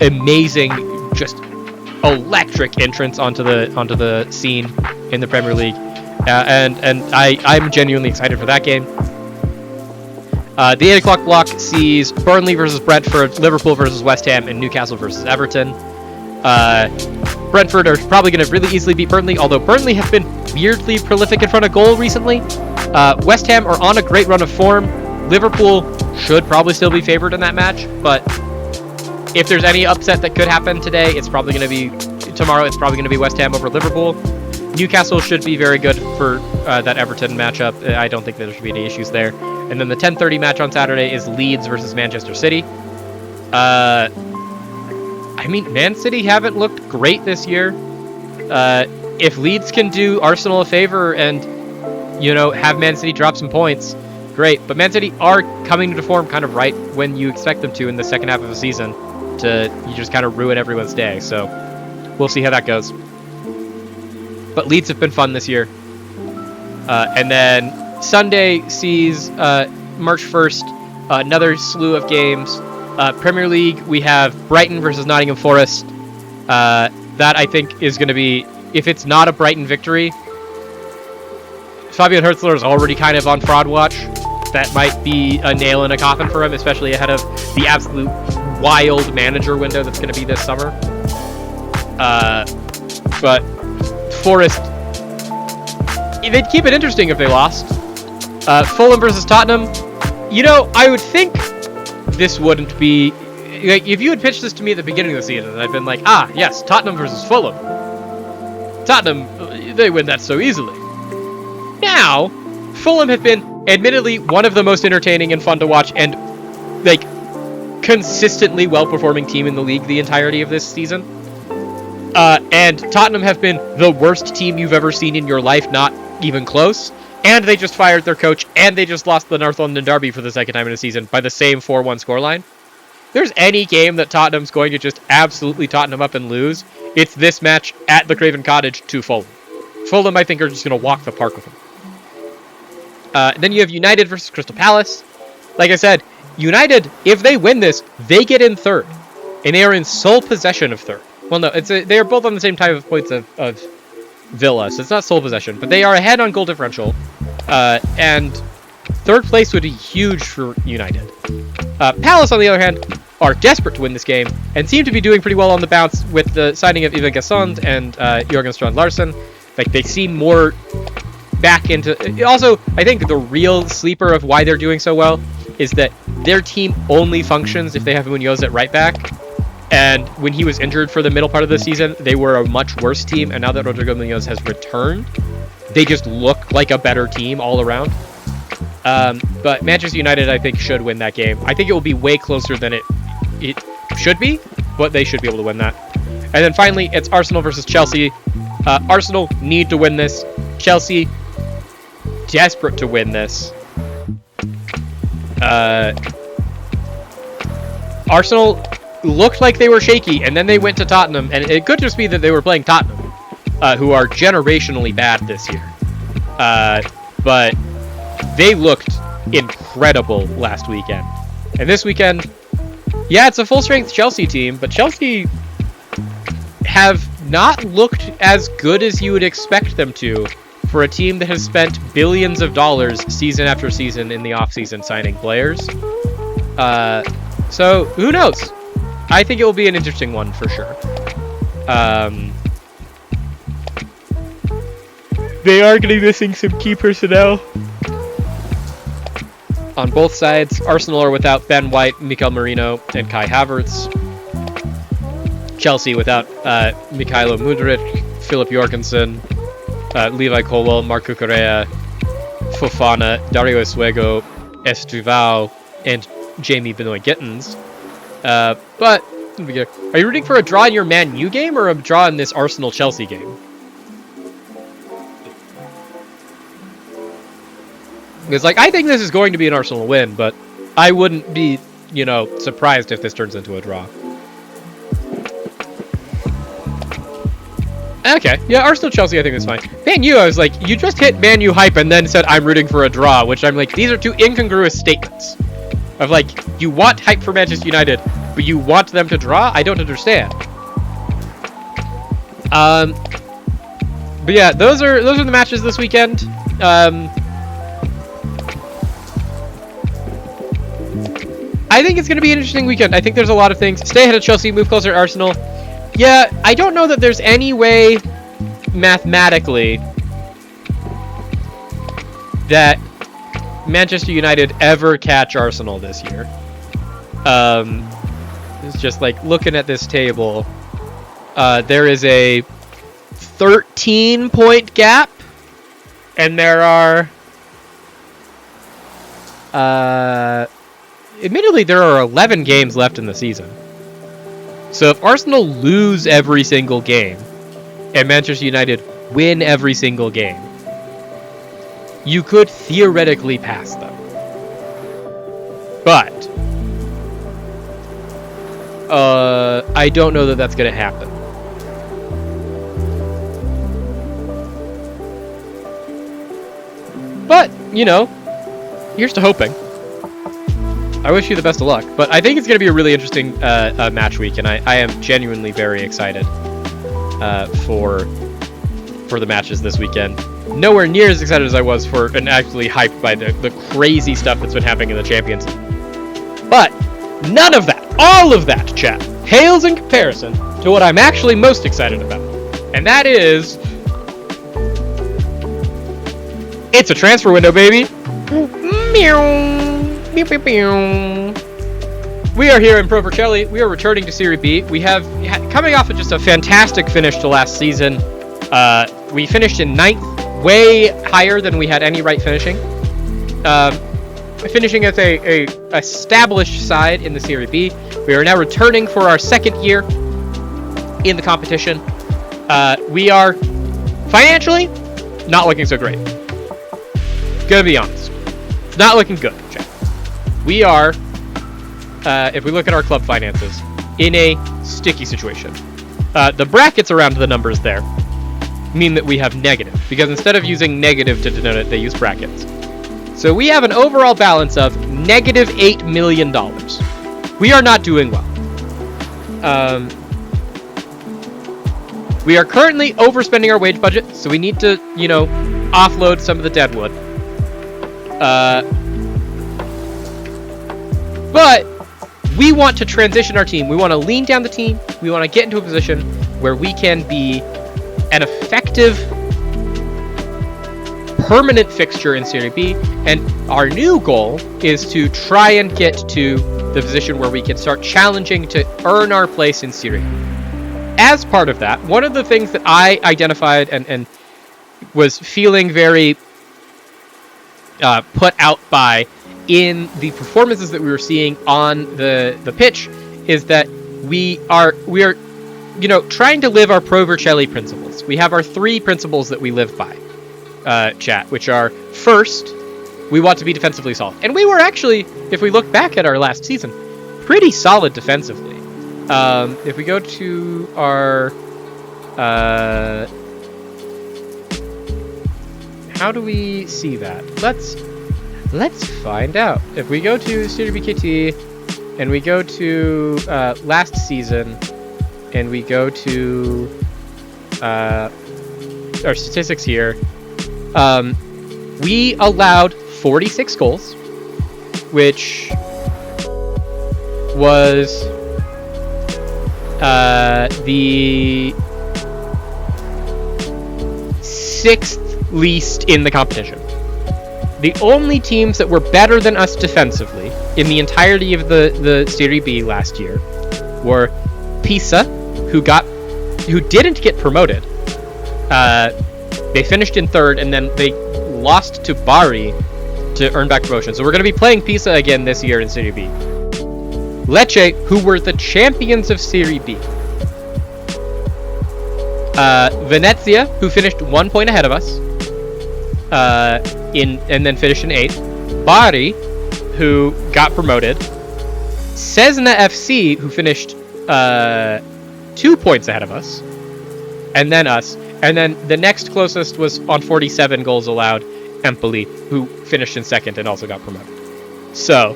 amazing, just electric entrance onto the scene in the Premier League, and I'm genuinely excited for that game. The 8 o'clock block sees Burnley versus Brentford, Liverpool versus West Ham, and Newcastle versus Everton. Brentford are probably going to really easily beat Burnley, although Burnley have been weirdly prolific in front of goal recently. West Ham are on a great run of form. Liverpool should probably still be favored in that match, but if there's any upset that could happen today, it's probably going to be tomorrow. It's probably going to be West Ham over Liverpool. Newcastle should be very good for that Everton matchup. I don't think there should be any issues there. And then the 10:30 match on Saturday is Leeds versus Manchester City. I mean, Man City haven't looked great this year. If Leeds can do Arsenal a favor and, you know, have Man City drop some points, great. But Man City are coming into form kind of right when you expect them to in the second half of the season to you just kind of ruin everyone's day. So we'll see how that goes. But Leeds have been fun this year. And then Sunday sees March 1st, another slew of games. Premier League, we have Brighton versus Nottingham Forest. That I think is going to be, if it's not a Brighton victory, Fabian Hürzeler is already kind of on fraud watch. That might be a nail in a coffin for him, especially ahead of the absolute wild manager window that's going to be this summer. But Forest, they'd keep it interesting if they lost. Fulham versus Tottenham. You know, I would think this wouldn't be... Like, if you had pitched this to me at the beginning of the season, I'd been like, ah, yes, Tottenham versus Fulham. Tottenham, they win that so easily. Now, Fulham have been, admittedly, one of the most entertaining and fun to watch and, like, consistently well-performing team in the league the entirety of this season. And Tottenham have been the worst team you've ever seen in your life, not even close. And they just fired their coach, and they just lost the North London Derby for the second time in a season by the same 4-1 scoreline. If there's any game that Tottenham's going to just absolutely Tottenham up and lose, it's this match at the Craven Cottage to Fulham. Fulham, I think, are just going to walk the park with them. Then you have United versus Crystal Palace. Like I said, United, if they win this, they get in third. And they are in sole possession of third. Well, no, they are both on the same type of points of Villa, so it's not sole possession. But they are ahead on goal differential. And third place would be huge for United. Palace, on the other hand, are desperate to win this game and seem to be doing pretty well on the bounce with the signing of Ivan Gassond and Jørgen Strand Larsen. Like, they seem more back into... Also, I think the real sleeper of why they're doing so well is that their team only functions if they have Munoz at right back. And when he was injured for the middle part of the season, they were a much worse team. And now that Rodrigo Munoz has returned, they just look like a better team all around. But Manchester United, I think, should win that game. I think it will be way closer than it should be, but they should be able to win that. And then finally, it's Arsenal versus Chelsea. Arsenal need to win this. Chelsea, desperate to win this. Arsenal looked like they were shaky, and then they went to Tottenham, and it could just be that they were playing Tottenham, who are generationally bad this year. But they looked incredible last weekend. And this weekend, yeah, it's a full-strength Chelsea team, but Chelsea have not looked as good as you would expect them to for a team that has spent billions of dollars season after season in the offseason signing players. So, who knows? I think it will be an interesting one for sure. They are going to be missing some key personnel on both sides. Arsenal are without Ben White, Mikel Merino, and Kai Havertz. Chelsea without Mykhailo Mudryk, Philip Jorgensen, Levi Colwill, Marco Correa, Fofana, Dario Esuego, Escrivao, and Jamie Benoit-Gittens. But are you rooting for a draw in your Man U game or a draw in this Arsenal-Chelsea game? Because, like, I think this is going to be an Arsenal win, but I wouldn't be, surprised if this turns into a draw. Okay, yeah, Arsenal-Chelsea I think is fine. Man U, I was like, you just hit Man U hype and then said I'm rooting for a draw, which I'm like, these are two incongruous statements. Of like, you want hype for Manchester United, but you want them to draw? I don't understand. But yeah, those are the matches this weekend. I think it's going to be an interesting weekend. I think there's a lot of things. Stay ahead of Chelsea, move closer to Arsenal. Yeah, I don't know that there's any way mathematically that Manchester United ever catch Arsenal this year. It's just like looking at this table. There is a 13-point gap, and there are admittedly there are 11 games left in the season. So if Arsenal lose every single game and Manchester United win every single game, you could theoretically pass them. But I don't know that that's going to happen. But, here's to hoping. I wish you the best of luck. But I think it's going to be a really interesting match week, and I am genuinely very excited for the matches this weekend. Nowhere near as excited as I was for and actually hyped by the crazy stuff that's been happening in the Champions League. But none of that, all of that, chat, pales in comparison to what I'm actually most excited about. And that is... it's a transfer window, baby! Meow! We are here in Pro Vercelli. We are returning to Serie B. We have, coming off of just a fantastic finish to last season, we finished in 9th, way higher than we had any right finishing. Finishing as a established side in the Serie B. We are now returning for our second year in the competition. We are financially not looking so great. Gonna be honest. It's not looking good, Jack. We are, if we look at our club finances, in a sticky situation. The brackets around the numbers there mean that we have negative, because instead of using negative to denote it, they use brackets. So we have an overall balance of negative $8 million. We are not doing well. We are currently overspending our wage budget, so we need to, offload some of the deadwood. But we want to transition our team. We want to lean down the team. We want to get into a position where we can be an effective, permanent fixture in Serie B. And our new goal is to try and get to the position where we can start challenging to earn our place in Serie A. As part of that, one of the things that I identified and was feeling very put out by in the performances that we were seeing on the pitch is that we are trying to live our Pro Vercelli principles. We have our 3 principles that we live by, chat, which are, first, we want to be defensively solid. And we were actually, if we look back at our last season, pretty solid defensively. If we go to our... how do we see that? Let's find out. If we go to Serie BKT and we go to last season and we go to our statistics here, we allowed 46 goals, which was the 6th least in the competition. The only teams that were better than us defensively in the entirety of the Serie B last year were Pisa, who didn't get promoted. They finished in 3rd, and then they lost to Bari to earn back promotion. So we're going to be playing Pisa again this year in Serie B. Lecce, who were the champions of Serie B. Venezia, who finished 1 point ahead of us, and then finished in 8th. Bari, who got promoted. Cesna FC, who finished 2 points ahead of us, and then us. And then the next closest was on 47 goals allowed, Empoli, who finished in 2nd and also got promoted. So,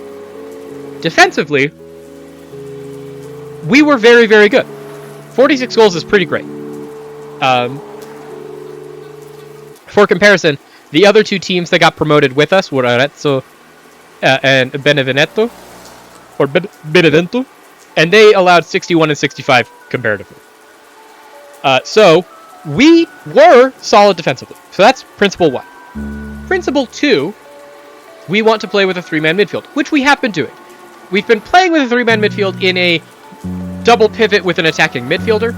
defensively, we were very, very good. 46 goals is pretty great. For comparison, the other 2 teams that got promoted with us were Arezzo and Benevento, and they allowed 61 and 65 comparatively. So, we were solid defensively. So that's principle 1. Principle 2, we want to play with a 3-man midfield, which we have been doing. We've been playing with a 3-man midfield in a double pivot with an attacking midfielder.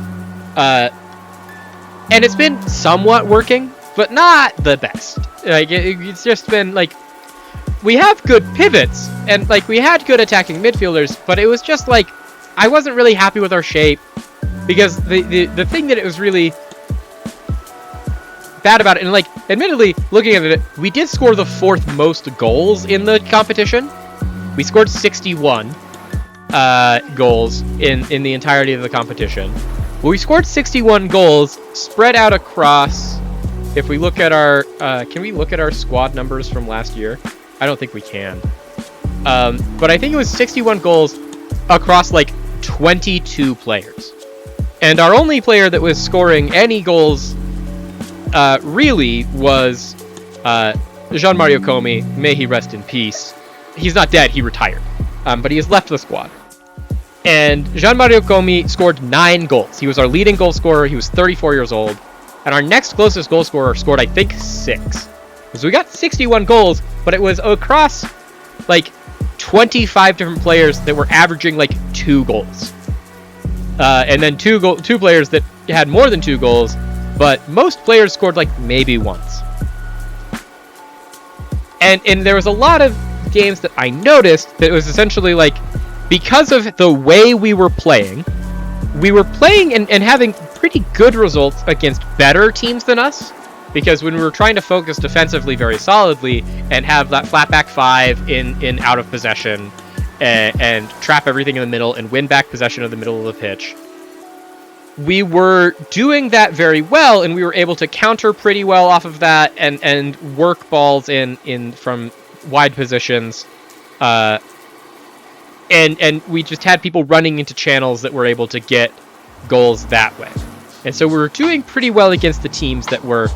And it's been somewhat working, but not the best. Like, it's just been, like, we have good pivots, and, like, we had good attacking midfielders, but it was just, like, I wasn't really happy with our shape, because the thing that it was really bad about it, and, like, admittedly, looking at it, we did score the 4th most goals in the competition. We scored 61 goals in the entirety of the competition. Well, we scored 61 goals spread out across, if we look at our, can we look at our squad numbers from last year? I don't think we can. But I think it was 61 goals across, like, 22 players. And our only player that was scoring any goals really was Jean-Mario Comi. May he rest in peace. He's not dead, he retired. But he has left the squad. And Jean-Mario Comi scored 9 goals. He was our leading goal scorer. He was 34 years old. And our next closest goal scorer scored, I think, 6. So we got 61 goals, but it was across, like, 25 different players that were averaging, like, 2 goals. And then two players that had more than 2 goals, but most players scored, like, maybe once. And there was a lot of games that I noticed that it was essentially, like, because of the way we were playing and having pretty good results against better teams than us, because when we were trying to focus defensively very solidly and have that flat back 5 in out of possession and trap everything in the middle and win back possession of the middle of the pitch, we were doing that very well, and we were able to counter pretty well off of that and work balls in from wide positions. And we just had people running into channels that were able to get goals that way. And so we were doing pretty well against the teams that were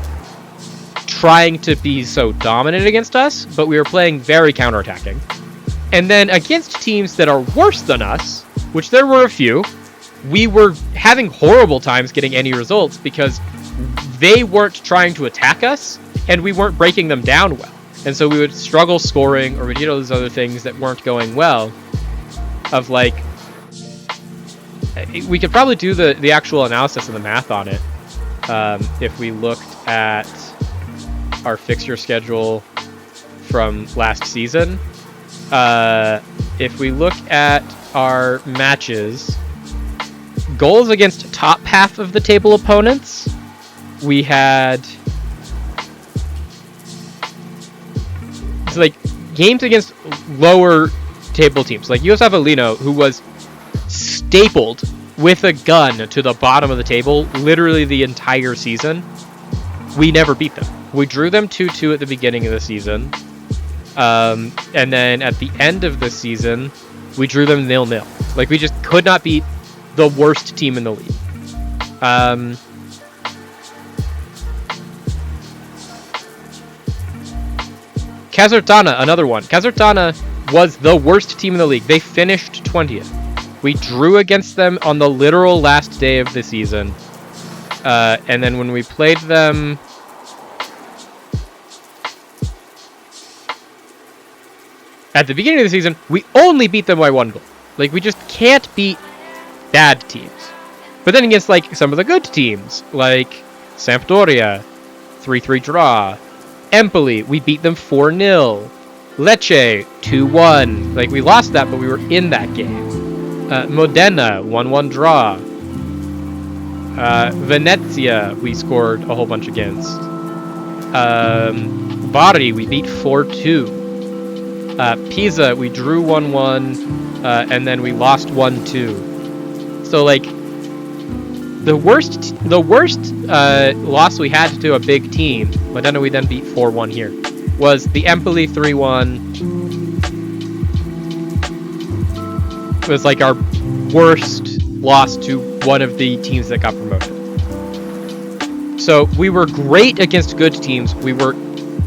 trying to be so dominant against us, but we were playing very counterattacking. And then against teams that are worse than us, which there were a few, we were having horrible times getting any results because they weren't trying to attack us, and we weren't breaking them down well. And so we would struggle scoring, or we'd get all those other things that weren't going well. Of, like, we could probably do the actual analysis and the math on it if we looked at our fixture schedule from last season. If we look at our matches, goals against top half of the table opponents, we had, it's like, games against lower table teams, like US Avellino, who was stapled with a gun to the bottom of the table literally the entire season. We never beat them. We drew them 2-2 at the beginning of the season, and then at the end of the season we drew them 0-0. Like, we just could not beat the worst team in the league. Casertana, another one. Casertana was the worst team in the league. They finished 20th. We drew against them on the literal last day of the season. And then when we played them... at the beginning of the season, we only beat them by 1 goal. Like, we just can't beat bad teams. But then against, like, some of the good teams, like Sampdoria, 3-3 draw. Empoli, we beat them 4-0. Lecce, 2-1. Like, we lost that, but we were in that game. Modena, 1-1 draw. Venezia, we scored a whole bunch against. Bari, we beat 4-2. Pisa, we drew 1-1, and then we lost 1-2. So, like, the worst loss we had to a big team, Modena we then beat 4-1 here, was the Empoli 3-1. It was like our worst loss to one of the teams that got promoted. So we were great against good teams. We were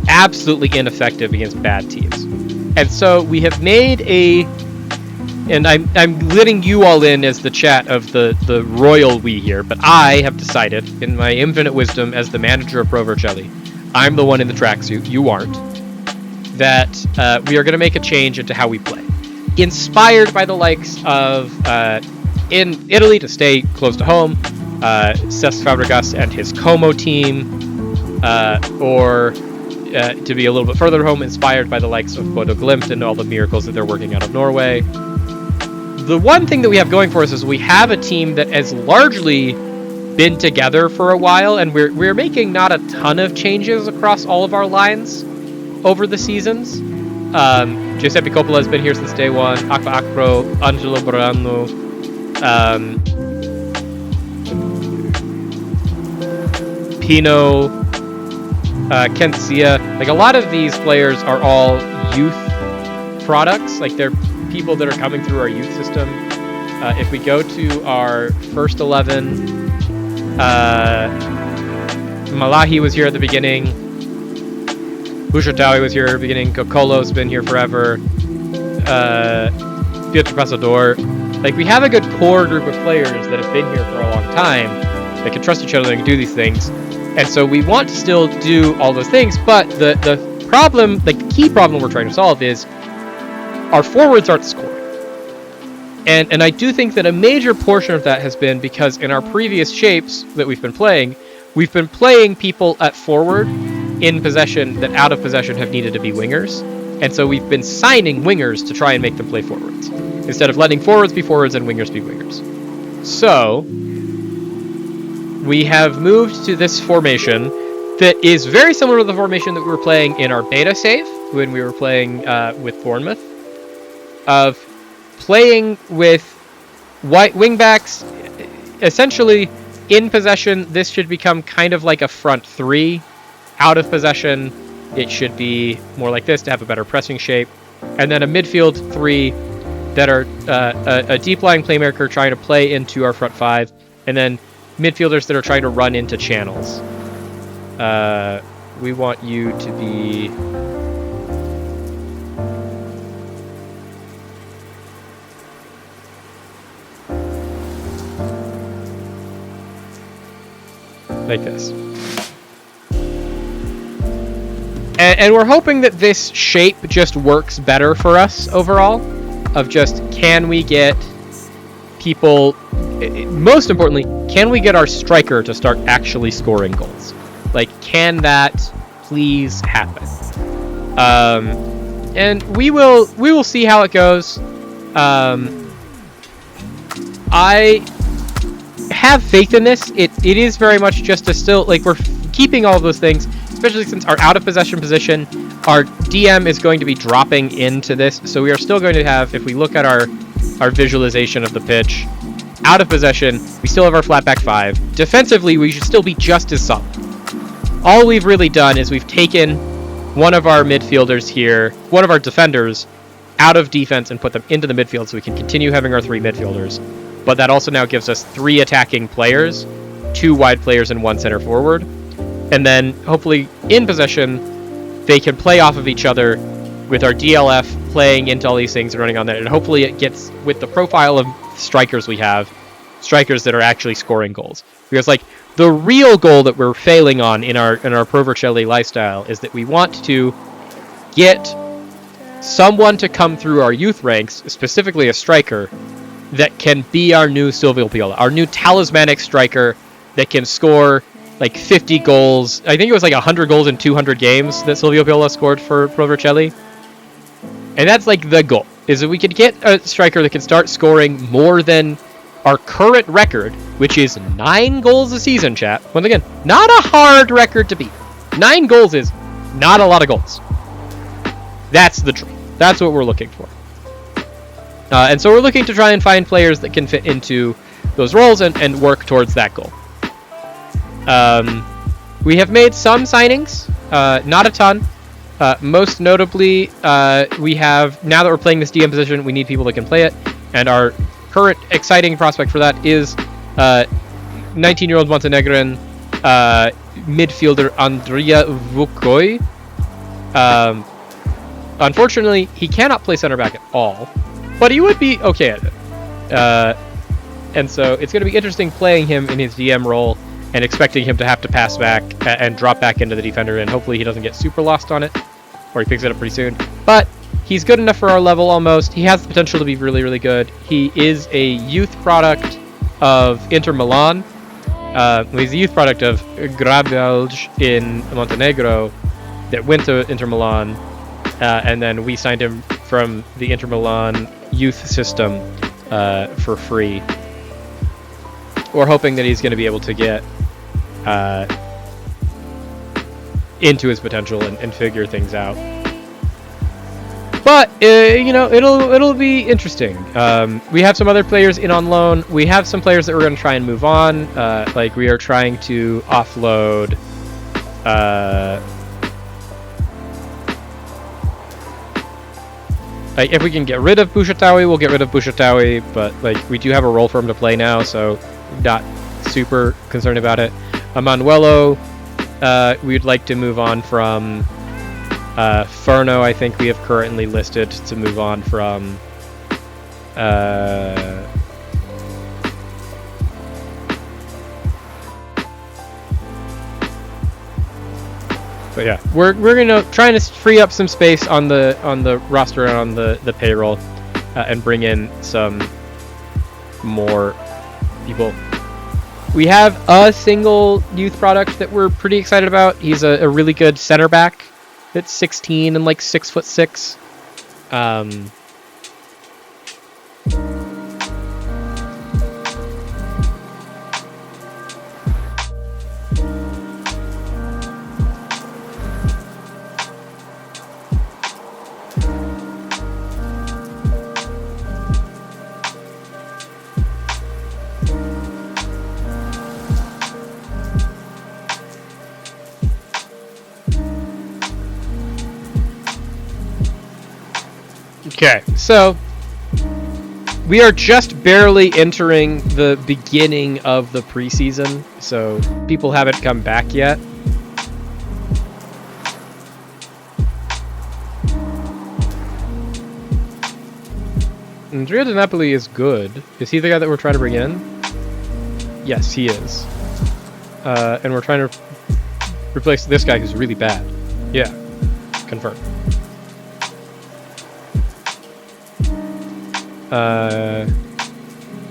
absolutely ineffective against bad teams. And so we have made and I'm letting you all in as the chat of the royal we here, but I have decided, in my infinite wisdom as the manager of Pro Vercelli, I'm the one in the tracksuit, you aren't, that we are going to make a change into how we play. Inspired by the likes of, in Italy, to stay close to home, Cesc Fabregas and his Como team, or to be a little bit further home, inspired by the likes of Bodo Glimt and all the miracles that they're working out of Norway. The one thing that we have going for us is we have a team that has largely been together for a while, and we're making not a ton of changes across all of our lines over the seasons. Giuseppe Coppola has been here since day one. Aqua Acro, Angelo Borano, Pino, Kensia. Like, a lot of these players are all youth products. Like, they're people that are coming through our youth system. If we go to our first 11, Malahi was here at the beginning. Bushotawi was here at the beginning. Kokolo's been here forever. Pietro Pasador. Like, we have a good core group of players that have been here for a long time that can trust each other and can do these things. And so we want to still do all those things, but the problem, like the key problem we're trying to solve is our forwards aren't scoring. And I do think that a major portion of that has been because in our previous shapes that we've been playing people at forward in possession that out of possession have needed to be wingers. And so we've been signing wingers to try and make them play forwards, instead of letting forwards be forwards and wingers be wingers. So we have moved to this formation that is very similar to the formation that we were playing in our beta save when we were playing with Bournemouth, of playing with white wingbacks. Essentially, in possession, this should become kind of like a front three. Out of possession, it should be more like this to have a better pressing shape. And then a midfield three that are a deep-lying playmaker trying to play into our front five, and then midfielders that are trying to run into channels. We want you to be... like this. And we're hoping that this shape just works better for us overall, of just, can we get people, most importantly, can we get our striker to start actually scoring goals? Like, can that please happen? And we will see how it goes. I have faith in this. It is very much just a still, like, we're keeping all of those things, especially since our out of possession position, our DM is going to be dropping into this. So we are still going to have, if we look at our visualization of the pitch, out of possession, we still have our flat back five. Defensively, we should still be just as solid. All we've really done is we've taken one of our midfielders here, one of our defenders, out of defense and put them into the midfield so we can continue having our three midfielders. But that also now gives us 3 attacking players, 2 wide players and 1 center forward. And then, hopefully, in possession, they can play off of each other with our DLF playing into all these things and running on that. And hopefully it gets, with the profile of strikers we have, strikers that are actually scoring goals. Because like the real goal that we're failing on in our Pro Vercelli lifestyle is that we want to get someone to come through our youth ranks, specifically a striker, that can be our new Silvio Piola, our new talismanic striker that can score like 50 goals. I think it was like 100 goals in 200 games that Silvio Piola scored for Pro Vercelli. And that's like the goal, is that we could get a striker that can start scoring more than our current record, which is 9 goals a season, chat. Once again, not a hard record to beat. 9 goals is not a lot of goals. That's the dream. That's what we're looking for. And so we're looking to try and find players that can fit into those roles and work towards that goal. We have made some signings, not a ton. Most notably, we have, now that we're playing this DM position, we need people that can play it. And our current exciting prospect for that is 19-year-old Montenegrin midfielder Andrija Vukoj. Unfortunately, he cannot play center back at all, but he would be okay at it. And so it's going to be interesting playing him in his DM role and expecting him to have to pass back and drop back into the defender, and hopefully he doesn't get super lost on it, or he picks it up pretty soon. But he's good enough for our level almost. He has the potential to be really, really good. He is a youth product of Inter Milan. He's a youth product of Grabalj in Montenegro that went to Inter Milan, and then we signed him from the Inter Milan youth system for free. We're hoping that he's going to be able to get into his potential and figure things out. But you know, it'll be interesting. We have some other players in on loan. We have some players that we're going to try and move on. Like we are trying to offload. Like if we can get rid of Bushatawi, we'll get rid of Bushatawi. But like we do have a role for him to play now, so not super concerned about it. Emanuelo, we'd like to move on from. Furno, I think we have currently listed to move on from. But yeah, we're gonna trying to free up some space on the roster and on the payroll, and bring in some more people. We have a single youth product that we're pretty excited about. He's a really good center back. That's 16 and like 6'6". Okay, so we are just barely entering the beginning of the preseason, so people haven't come back yet. Andrea Di Napoli is good. Is he the guy that we're trying to bring in? Yes, he is. And we're trying to replace this guy who's really bad. Yeah, confirmed.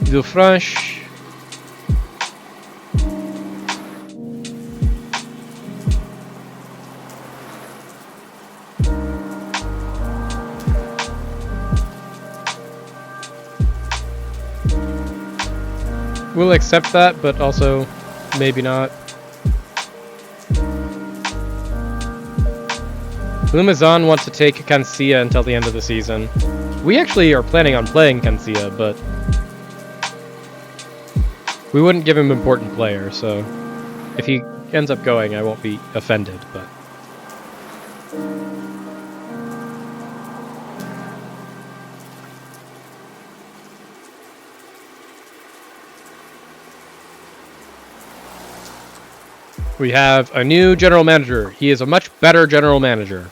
Villefranche. We'll accept that, but also maybe not. Lumazan wants to take Cancia until the end of the season. We actually are planning on playing Cancia, but we wouldn't give him important player, so if he ends up going, I won't be offended, but... We have a new general manager. He is a much better general manager.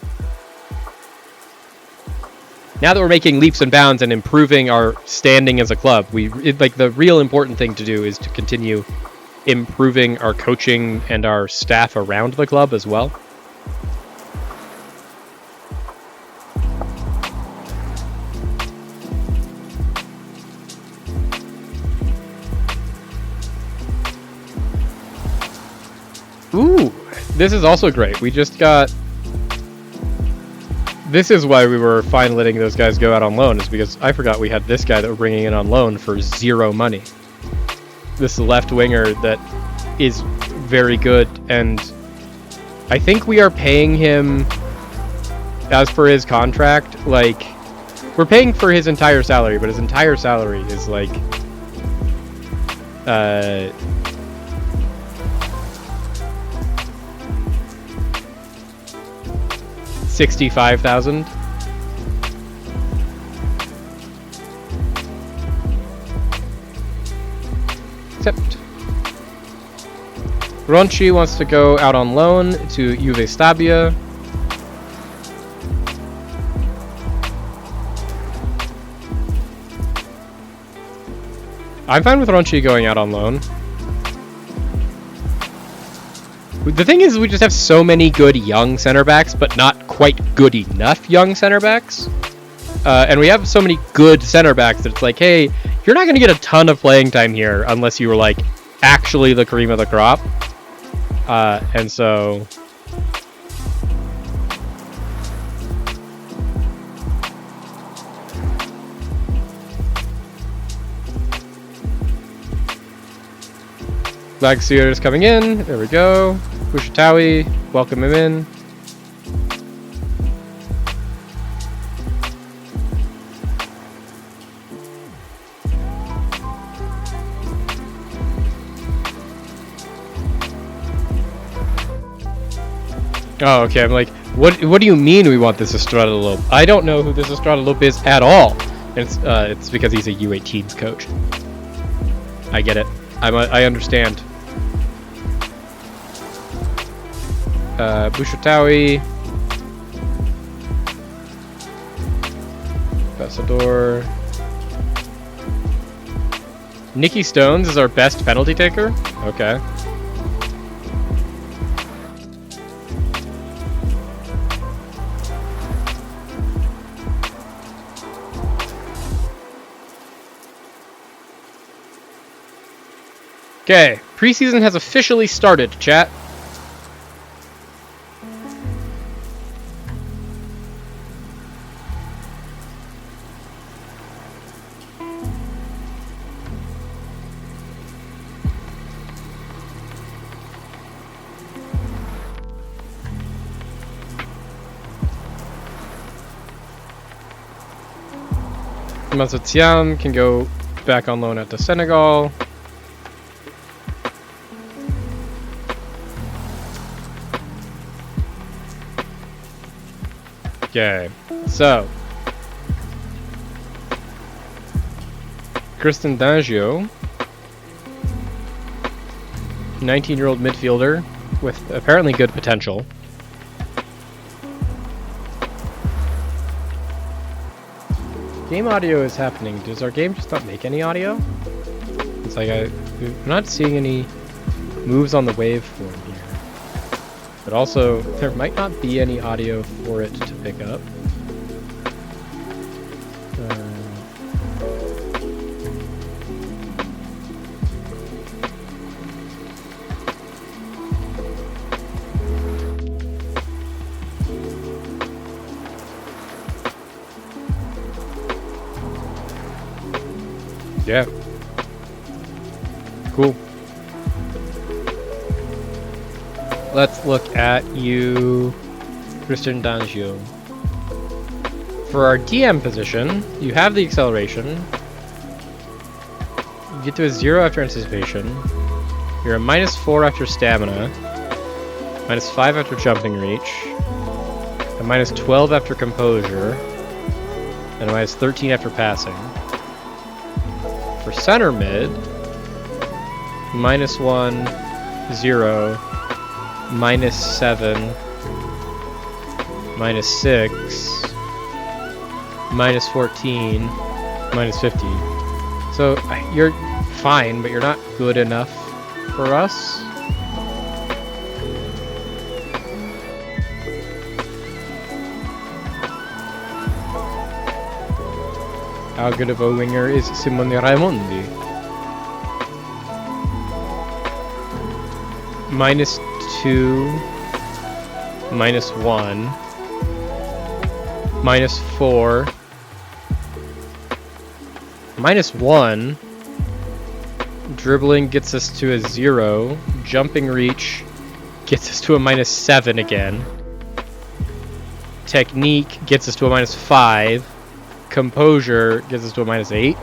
now that we're making leaps and bounds and improving our standing as a club, like the real important thing to do is to continue improving our coaching and our staff around the club as well. Ooh, this is also great. We just got... This is why we were fine letting those guys go out on loan, is because I forgot we had this guy that we're bringing in on loan for 0 money. This left winger that is very good, and I think we are paying him as per his contract. Like, we're paying for his entire salary, but his entire salary is like 65,000. Except Ronchi wants to go out on loan to Juve Stabia. I'm fine with Ronchi going out on loan. The thing is, we just have so many good young center backs, but not quite good enough young center backs. And we have so many good center backs that it's like, hey, you're not going to get a ton of playing time here unless you were like actually the cream of the crop. And so... Lagsier is coming in. There we go. Bushatawi, welcome him in. Oh, okay. I'm like, what do you mean we want this Estrada Lope? I don't know who this Estrada Lope is at all. It's because he's a U18s coach. I get it. I understand. Bushatawi. Passador. Nicky Stones is our best penalty taker? Okay. Okay, preseason has officially started, chat. Mazatian can go back on loan out to Senegal. Okay, so Kristen D'Angio, 19-year-old midfielder with apparently good potential. Game audio is happening. Does our game just not make any audio? It's like I'm not seeing any moves on the waveform here. But also, there might not be any audio for it to pick up. Yeah. Cool. Let's look at you, Kristen D'Angio. For our DM position, you have the acceleration. You get to a 0 after anticipation. You're a -4 after stamina. -5 after jumping reach. A -12 after composure. And a -13 after passing. For center mid, -1, 0, -7, -6, minus 14, minus 50. So you're fine, but you're not good enough for us. How good of a winger is Simone Raimondi? Minus 2, minus 1, minus 4, minus 1. Dribbling gets us to a 0. Jumping reach gets us to a minus 7 again. Technique gets us to a minus 5. Composure gets us to a minus 8.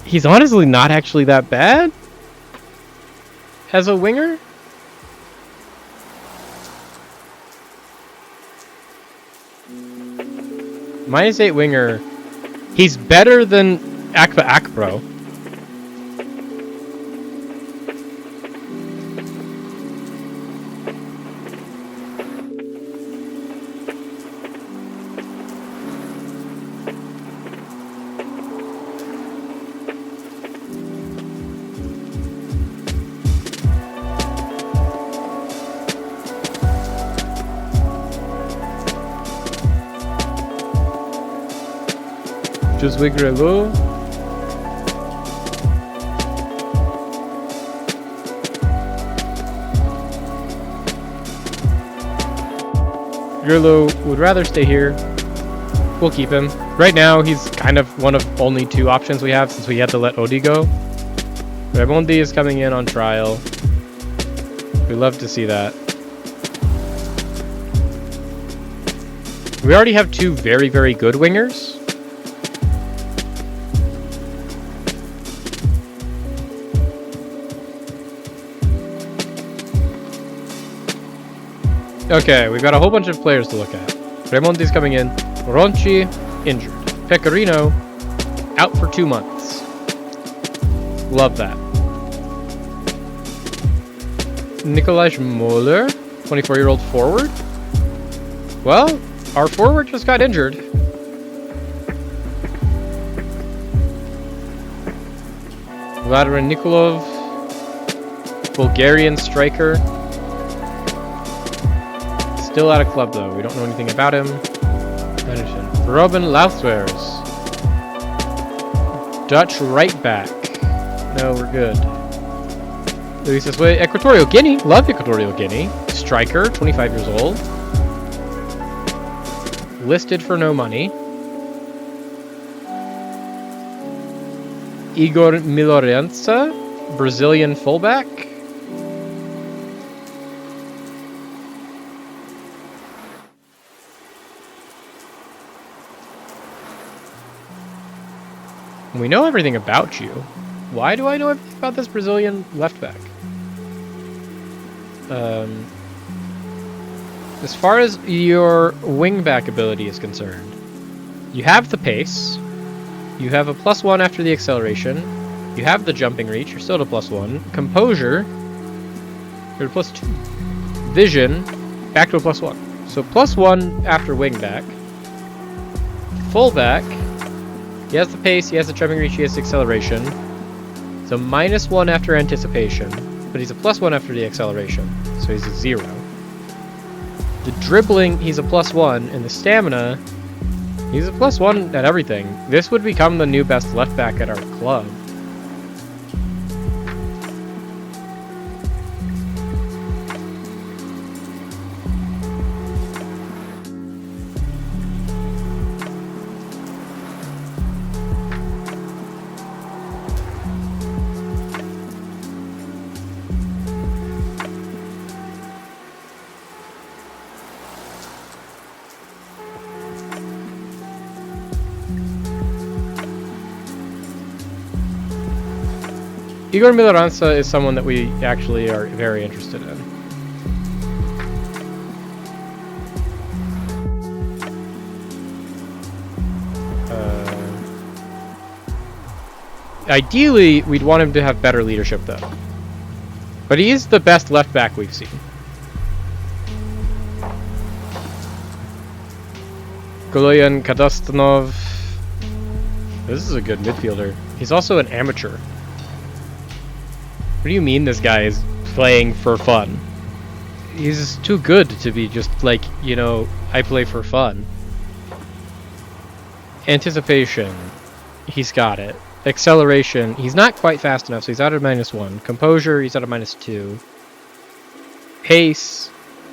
He's honestly not actually that bad as a winger. Minus 8 winger. He's better than Akpa Akpro. Josué Grelo. Grelo would rather stay here. We'll keep him. Right now, he's kind of one of only 2 options we have since we had to let Odi go. Raimondi is coming in on trial. We love to see that. We already have 2 very, very good wingers. Okay, we've got a whole bunch of players to look at. Raimondi's coming in. Ronchi, injured. Pecorino, out for 2 months. Love that. Nikolaj Moller, 24-year-old forward. Well, our forward just got injured. Vladimir Nikolov, Bulgarian striker. Still out of club though. We don't know anything about him. Robin Lauswers, Dutch right back. No, we're good. Luis this way. Equatorial Guinea. Love Equatorial Guinea. Striker, 25 years old. Listed for no money. Igor Milorenza, Brazilian fullback. We know everything about you. Why do I know everything about this Brazilian left back? As far as your wing back ability is concerned, you have the pace, you have a +1 after the acceleration, you have the jumping reach, you're still at a +1, composure, you're at a +2, vision, back to a +1. So +1 after wing back, full back. He has the pace, he has the jumping reach, he has the acceleration. So -1 after anticipation, but he's a +1 after the acceleration, so he's a 0. The dribbling, he's a +1, and the stamina, he's a +1 at everything. This would become the new best left back at our club. Igor Miloranza is someone that we actually are very interested in. Ideally, we'd want him to have better leadership, though. But he is the best left back we've seen. Koloyan Kadastanov. This is a good midfielder. He's also an amateur. What do you mean this guy is playing for fun? He's too good to be just like, you know, I play for fun. Anticipation. He's got it. Acceleration. He's not quite fast enough, so he's out at -1. Composure, he's at a -2. Pace,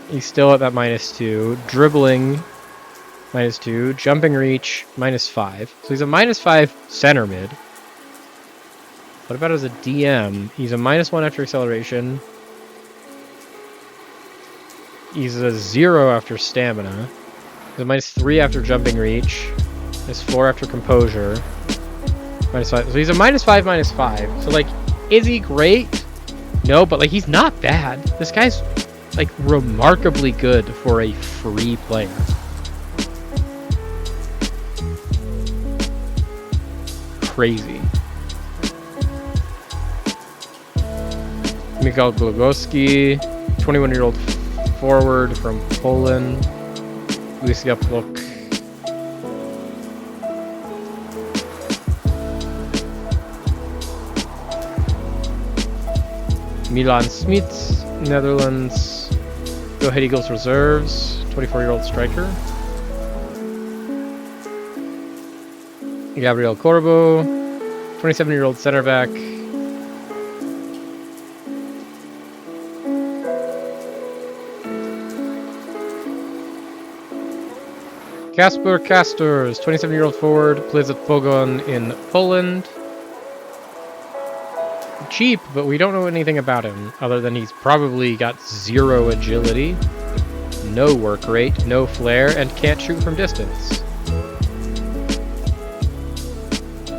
he's still at that -2. Dribbling, -2. Jumping reach, -5. So he's a -5 center mid. What about as a DM? He's a -1 after acceleration. He's a 0 after stamina. He's a -3 after jumping reach. -4 after composure. -5. So he's a -5, -5. So like, is he great? No, but like he's not bad. This guy's like remarkably good for a free player. Crazy. Mikhail Glogowski, 21-year-old forward from Poland. Luis Japlok. Milan Smits, Netherlands. Go Ahead Eagles reserves, 24-year-old striker. Gabriel Corbo, 27-year-old center back. Kasper Kastors, 27-year-old forward, plays at Pogoń in Poland. Cheap, but we don't know anything about him, other than he's probably got 0 agility, no work rate, no flair, and can't shoot from distance.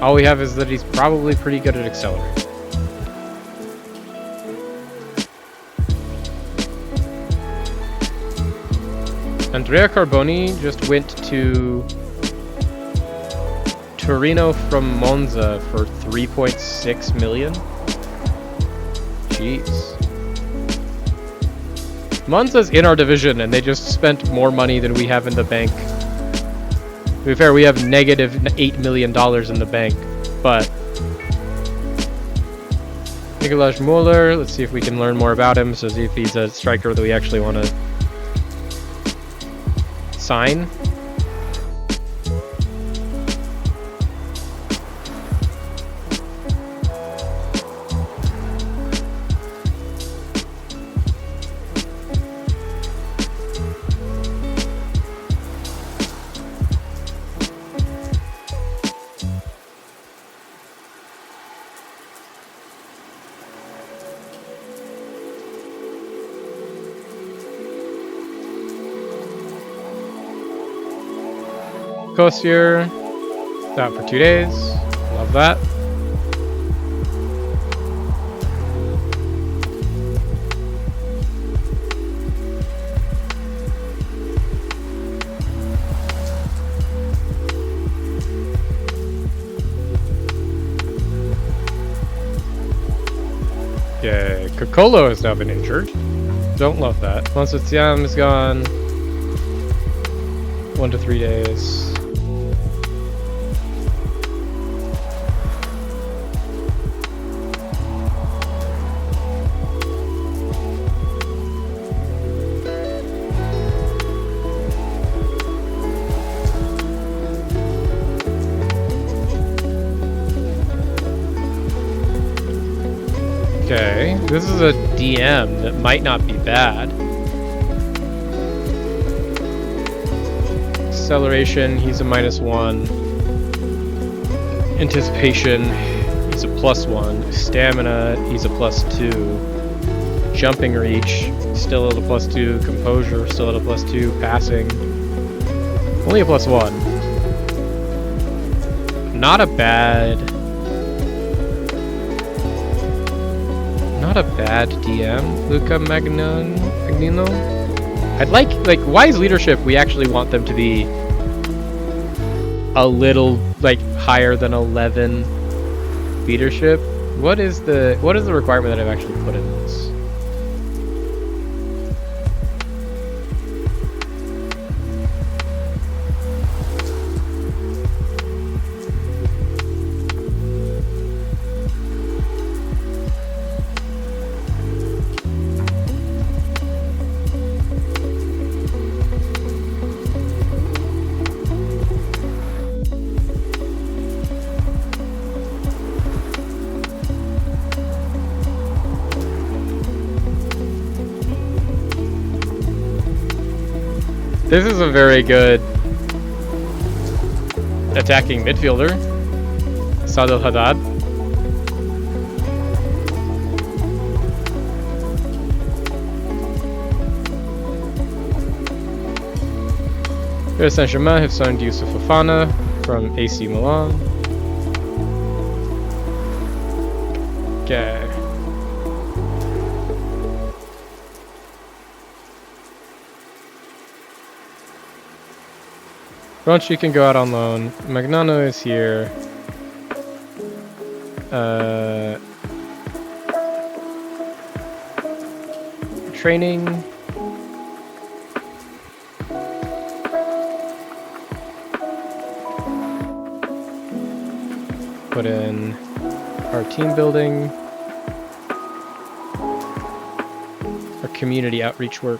All we have is that he's probably pretty good at accelerating. Andrea Carboni just went to Torino from Monza for 3.6 million. Jeez. Monza's in our division and they just spent more money than we have in the bank. To be fair, we have negative $8 million in the bank, but Nikolaj Muller, let's see if we can learn more about him, so see if he's a striker that we actually want to sign. Kosier, out for 2 days. Love that. Yeah, Kokolo has now been injured. Don't love that. Monsetiam is gone. 1 to 3 days. Okay, this is a DM that might not be bad. Acceleration, he's a -1. Anticipation, he's a +1. Stamina, he's a +2. Jumping reach, still at a +2. Composure, still at a +2. Passing, only a +1. Not a bad DM. Luca Magnino. I'd like Wise Leadership, we actually want them to be a little higher than 11 leadership. What is the requirement that I've actually put in this? This is a very good attacking midfielder. Sadel Haddad. Paris Saint-Germain have signed Youssouf Fofana from AC Milan. Okay. Ronchi can go out on loan. Magnano is here. Training. Put in our team building, our community outreach work.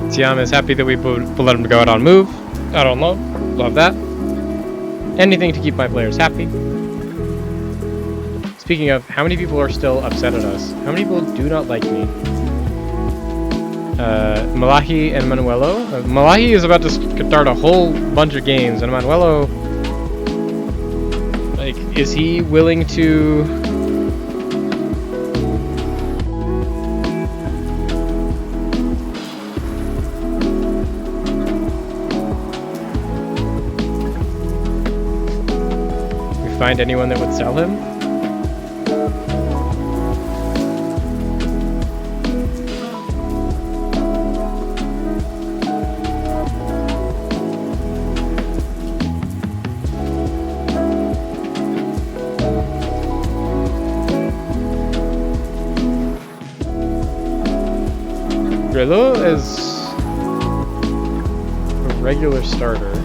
Tiam is happy that we let him go out on move, out on loan. Love that. Anything to keep my players happy. Speaking of, how many people are still upset at us? How many people do not like me? Malahi and Manuelo. Malahi is about to start a whole bunch of games, and Manuelo, like, is he willing to? Find anyone that would sell him? Grillo is a regular starter.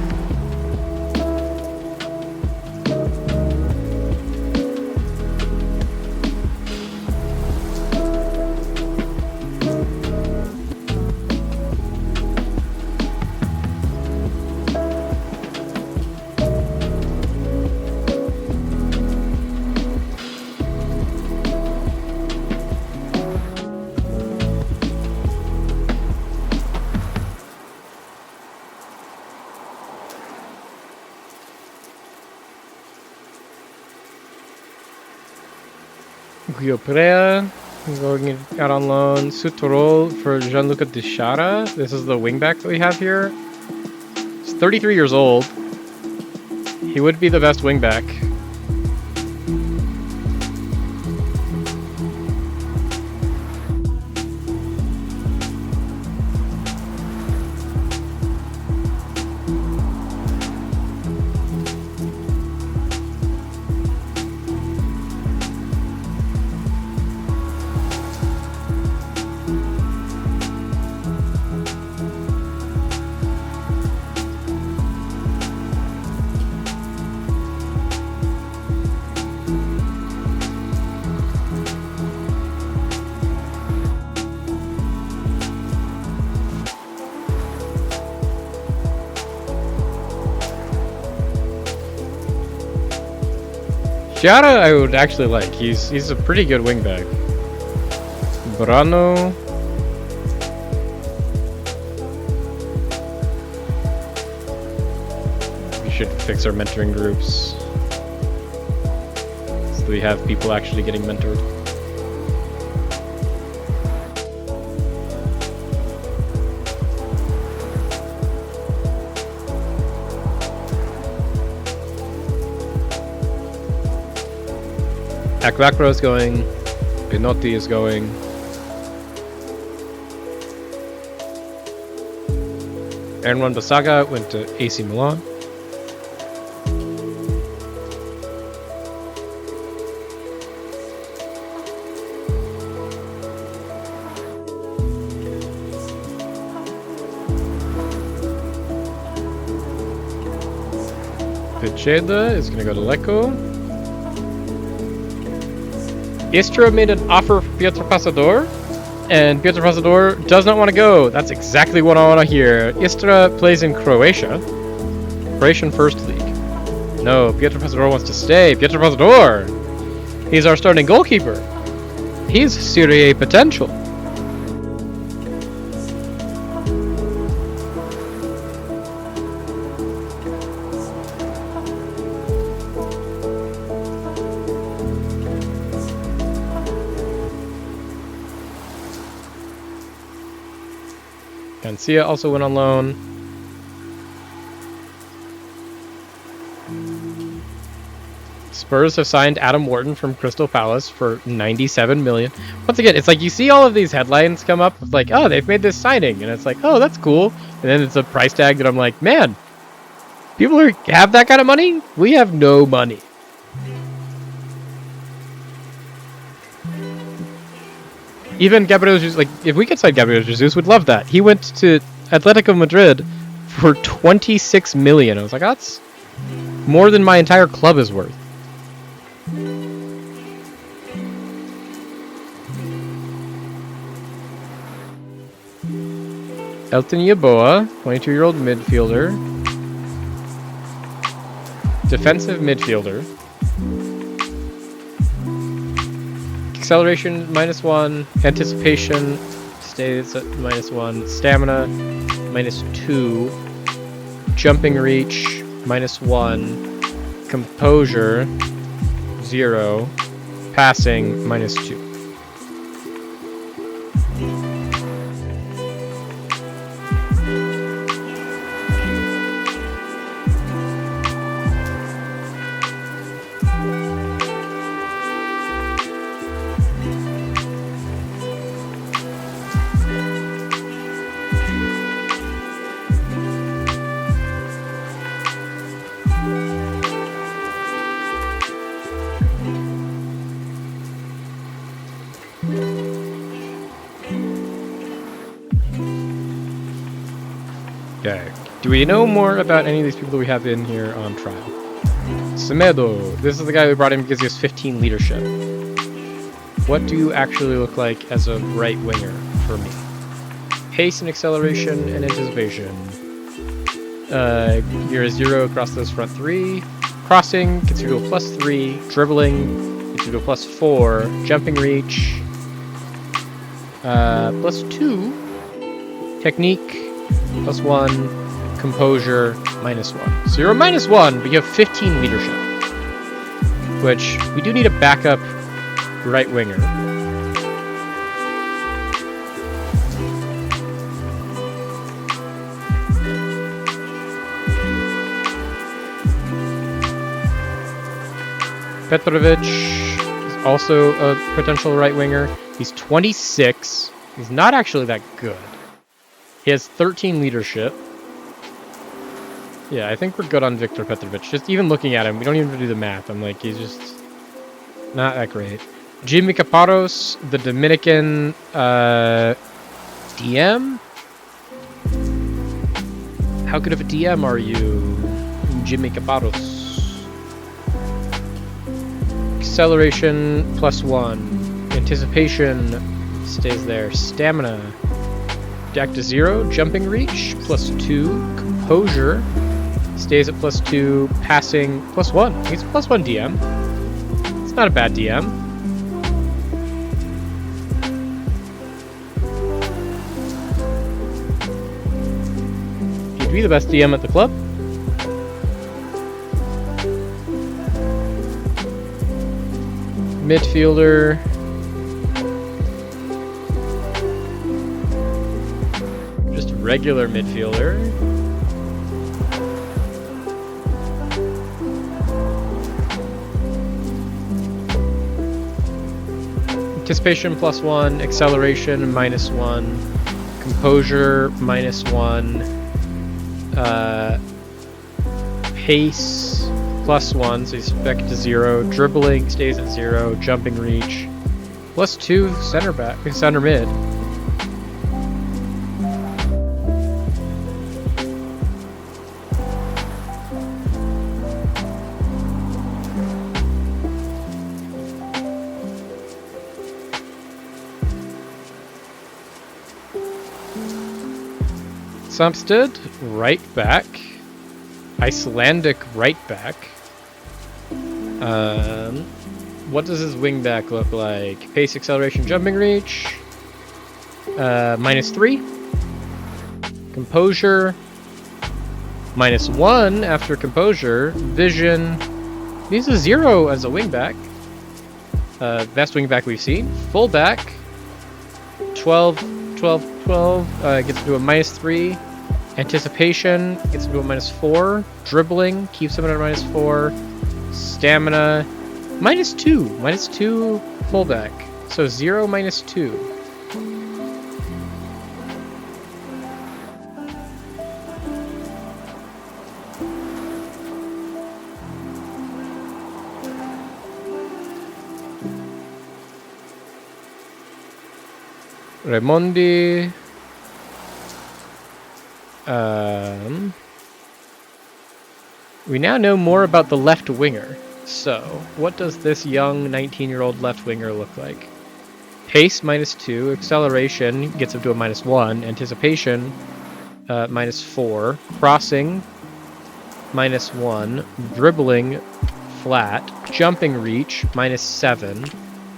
Guioprea going out on loan. Sutorol for Gianluca Dishara. This is the wingback that we have here. He's 33 years old. He would be the best wingback. Giada I would actually like. He's a pretty good wingback. Brano. We should fix our mentoring groups so we have people actually getting mentored. Akvakro is going, Pinotti is going. Aaron Wan-Bissaka went to AC Milan. Picheda is going to go to Lecco. Istra made an offer for Piotr Pasador, and Piotr Pasador does not want to go. That's exactly what I want to hear. Istra plays in Croatia. Croatian First League. No, Piotr Pasador wants to stay. Piotr Pasador! He's our starting goalkeeper. He's Serie A potential. Garcia also went on loan. Spurs have signed Adam Wharton from Crystal Palace for 97 million. Once again, it's like you see all of these headlines come up with like, oh, they've made this signing, and it's like, oh, that's cool. And then it's a price tag that I'm like, man, people who have that kind of money, we have no money. Even Gabriel Jesus, like, if we could sign Gabriel Jesus, we'd love that. He went to Atletico Madrid for 26 million. I was like, that's more than my entire club is worth. Elton Yeboah, 22-year-old midfielder. Defensive midfielder. Acceleration, -1. Anticipation stays at -1. Stamina, -2. Jumping reach, -1. Composure, 0. Passing, -2. Okay. Do we know more about any of these people that we have in here on trial? Semedo. This is the guy we brought in because he has 15 leadership. What do you actually look like as a right winger for me? Pace and acceleration and anticipation. You're a 0 across those front 3. Crossing gets you to a +3. Dribbling gets you to a +4. Jumping reach. +2. Technique. +1, composure, -1. So you're a -1, but you have 15 leadership. Which, we do need a backup right winger. Petrovic is also a potential right winger. He's 26. He's not actually that good. He has 13 leadership. Yeah, I think we're good on Viktor Petrovic. Just even looking at him, we don't even have to do the math. I'm like, he's just not that great. Jimmy Caparros, the Dominican DM? How good of a DM are you, Jimmy Caparros? Acceleration, +1. Anticipation stays there. Stamina. Back to 0. Jumping reach, +2. Composure stays at +2. Passing, +1. He's a +1 DM. It's not a bad DM. He'd be the best DM at the club. Midfielder. Regular midfielder. Anticipation +1, acceleration -1, composure -1, pace +1, so he's back to 0. Dribbling stays at 0. Jumping reach +2. Center mid. Samsted, right back. Icelandic right back. What does his wing back look like? Pace, acceleration, jumping reach. -3. Composure. -1 after composure. Vision. He's a 0 as a wing back. Best wing back we've seen. Full back. 12. Gets into a -3. Anticipation gets into a -4. Dribbling keeps him at a -4. Stamina -2. -2 fullback. So 0 -2. Raimondi. We now know more about the left winger. So, what does this young 19-year-old left winger look like? Pace -2, acceleration gets up to a -1, anticipation -4, crossing -1, dribbling flat, jumping reach -7,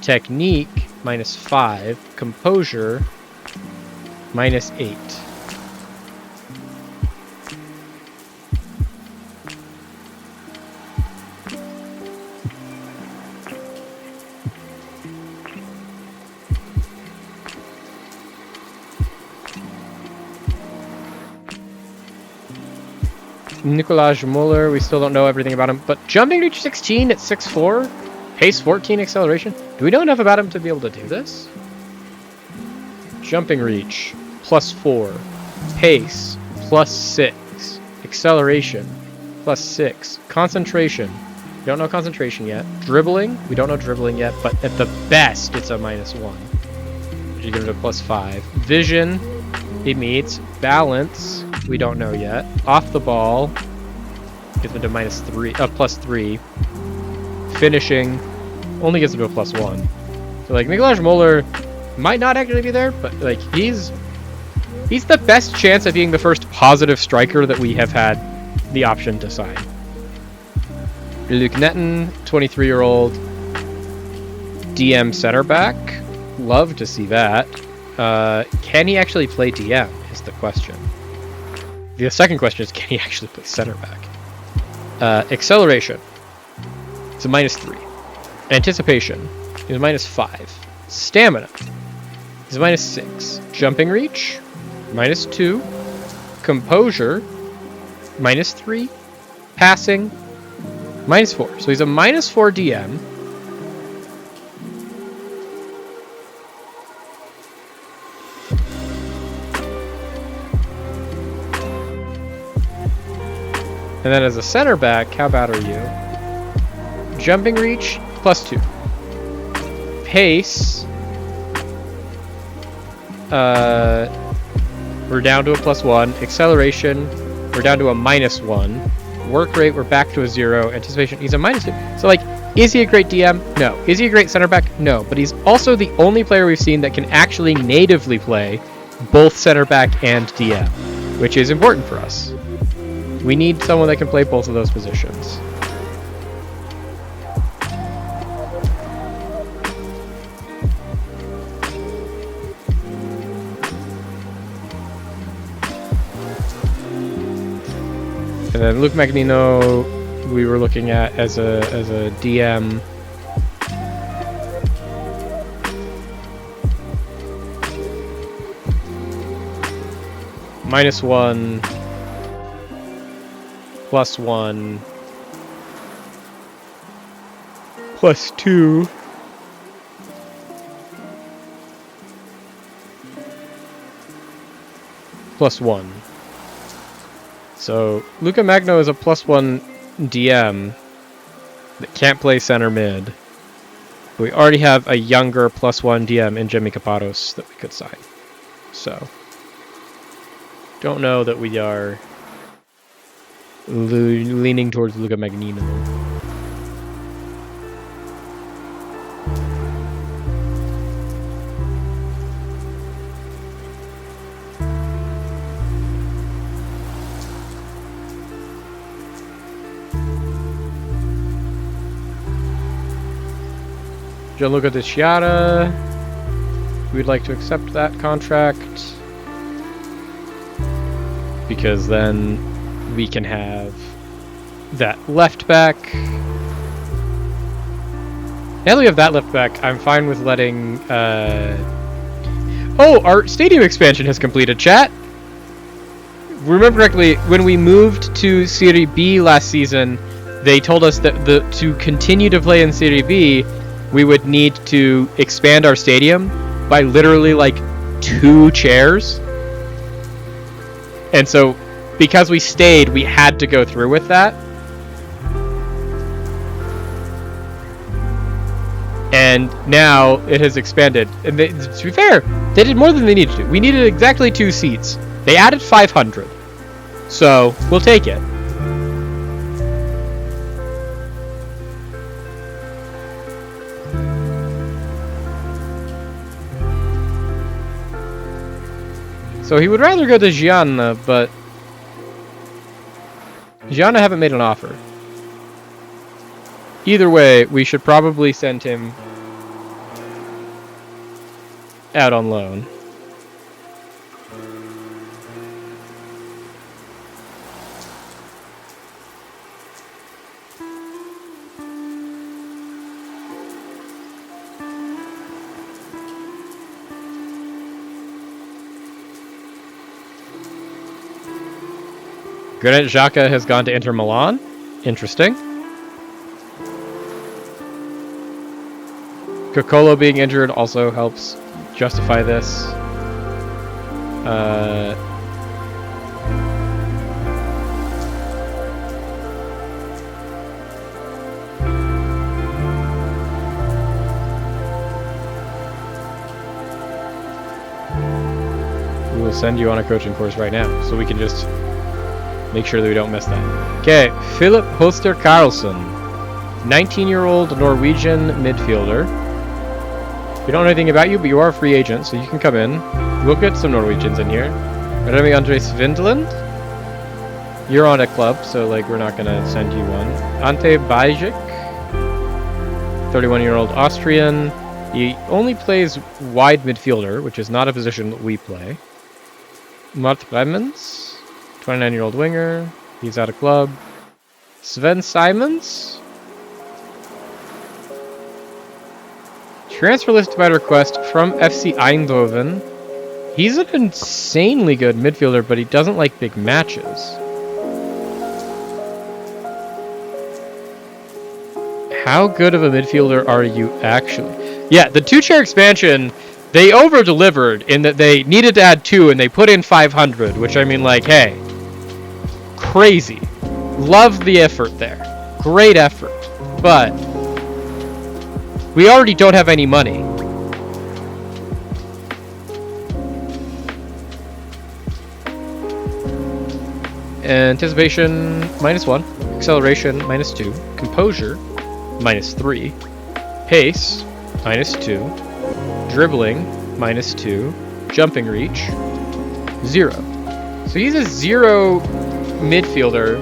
technique -5, composure -8. Nikolaj Muller, we still don't know everything about him, but jumping reach 16 at 6'4", pace 14, acceleration. Do we know enough about him to be able to do this? Jumping reach +4, pace +6, acceleration +6, concentration. We don't know concentration yet. Dribbling, we don't know dribbling yet, but at the best it's a -1. You give it a +5. Vision, it meets. Balance, we don't know yet. Off the ball, gets into +3. Finishing, only gets into a +1. So like Nikolaj Muller might not actually be there, but like he's the best chance of being the first positive striker that we have had the option to sign. Luke Netton, 23-year-old DM center back. Love to see that. Can he actually play DM is the question. The second question is, can he actually play center back? Acceleration. It's a -3. Anticipation is -5. Stamina is -6. Jumping reach, -2. Composure, -3. Passing, -4. So he's a -4 DM. And then as a center back, how bad are you? Jumping reach, +2. Pace, we're down to a +1. Acceleration, we're down to a -1. Work rate, we're back to a 0. Anticipation, he's a -2. So like, is he a great DM? No. Is he a great center back? No. But he's also the only player we've seen that can actually natively play both center back and DM, which is important for us. We need someone that can play both of those positions. And then Luke Magnino, we were looking at as a DM. -1. +1, +2, +1. So Luca Magno is a +1 DM that can't play center mid. We already have a younger +1 DM in Jimmy Capados that we could sign. So don't know that we are leaning towards Luca Magnino. Gianluca De Chiara. We'd like to accept that contract. Because then we can have that left back. Now that we have that left back, I'm fine with letting... Oh, our stadium expansion has completed, chat! Remember correctly, when we moved to Serie B last season, they told us that to continue to play in Serie B, we would need to expand our stadium by literally like 2 chairs. And so, because we stayed, we had to go through with that. And now it has expanded. And to be fair, they did more than they needed to. We needed exactly 2 seats. They added 500. So, we'll take it. So he would rather go to Gianna, but Gianna haven't made an offer. Either way, we should probably send him out on loan. Granit Xhaka has gone to Inter Milan. Interesting. Kokolo being injured also helps justify this. We will send you on a coaching course right now, so we can just make sure that we don't miss that. Okay, Philip Hoster Karlsson, 19-year-old Norwegian midfielder. We don't know anything about you, but you are a free agent, so you can come in. We'll get some Norwegians in here. Remy Andres Vindland. You're on a club, so like we're not gonna send you one. Ante Bajic, 31-year-old Austrian. He only plays wide midfielder, which is not a position that we play. Mart Remens, 29-year-old winger. He's out of club. Sven Simons. Transfer list by request from FC Eindhoven. He's an insanely good midfielder, but he doesn't like big matches. How good of a midfielder are you actually? Yeah, the 2-chair expansion, they over-delivered in that they needed to add 2 and they put in 500, which I mean like, hey, crazy. Love the effort there. Great effort. But we already don't have any money. Anticipation, -1. Acceleration, -2. Composure, -3. Pace, -2. Dribbling, -2. Jumping reach, 0. So he's a 0 midfielder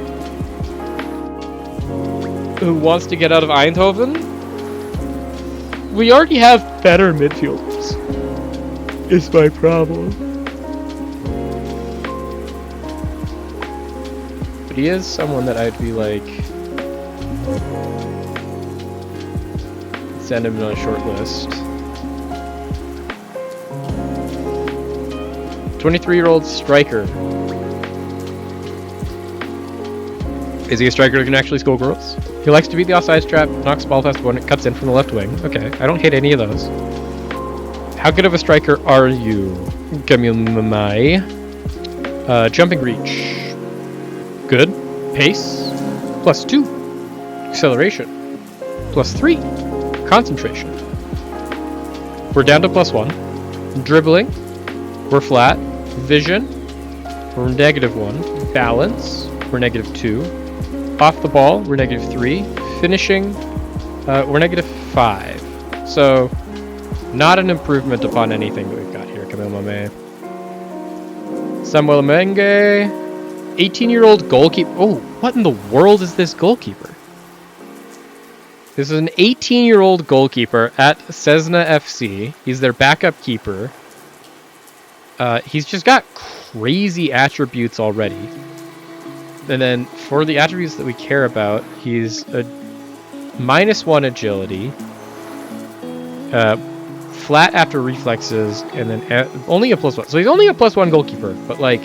who wants to get out of Eindhoven. We already have better midfielders. It's my problem. But he is someone that I'd be like, send him on a short list. 23-year-old striker. Is he a striker who can actually score goals? He likes to beat the offside trap, knocks ball past one, it cuts in from the left wing. Okay, I don't hate any of those. How good of a striker are you, Camille Mamai? Jumping reach. Good. Pace. +2. Acceleration. +3. Concentration. We're down to +1. Dribbling. We're flat. Vision. We're -1. Balance. We're -2. Off the ball, we're -3. Finishing, we're -5. So, not an improvement upon anything that we've got here, Camille Mamay. Samuel Menge, 18-year-old goalkeeper. Oh, what in the world is this goalkeeper? This is an 18-year-old goalkeeper at Cesna FC. He's their backup keeper. He's just got crazy attributes already. And then for the attributes that we care about, he's a -1 agility, flat after reflexes, and then only a +1. So he's only a +1 goalkeeper, but like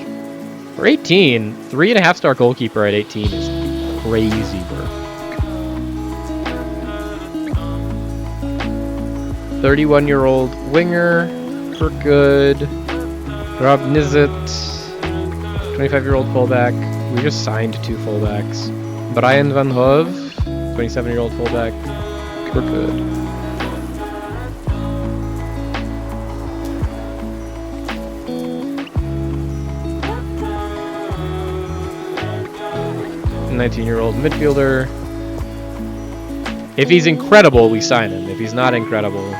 for 18, 3.5-star goalkeeper at 18 is crazy work. 31-year-old winger for good. Rob Nizet, 25-year-old fullback. We just signed 2 fullbacks. Brian Van Hove, 27-year-old fullback. We're good. A 19-year-old midfielder. If he's incredible, we sign him. If he's not incredible,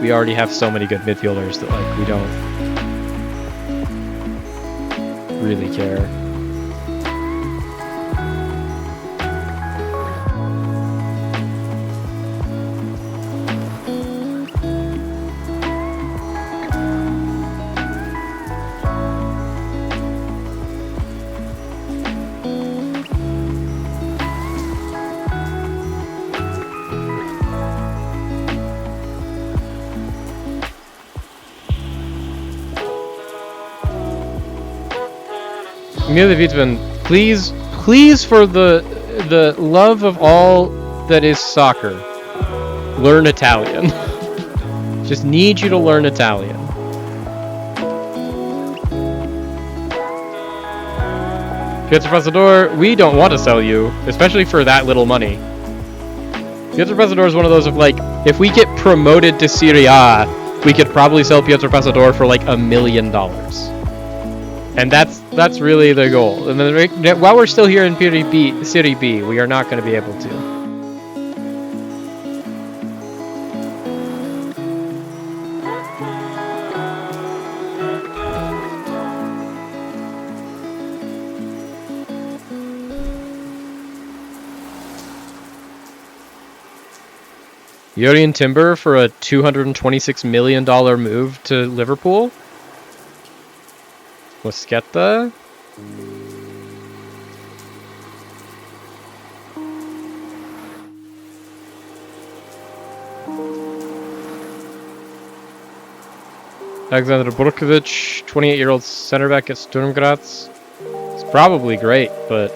we already have so many good midfielders that like we don't really care. Emilio Wittmann, please, for the love of all that is soccer, learn Italian. Just need you to learn Italian. Pietro Pasador, we don't want to sell you, especially for that little money. Pietro Pasador is one of those of like, if we get promoted to Serie A, we could probably sell Pietro Pasador for like $1 million. And that's really the goal. And then while we're still here in Serie B, we are not going to be able to. Jurrien Timber for a $226 million move to Liverpool. Mosqueta. Alexander Burkovic, 28-year-old center back at Sturm Graz. It's probably great, but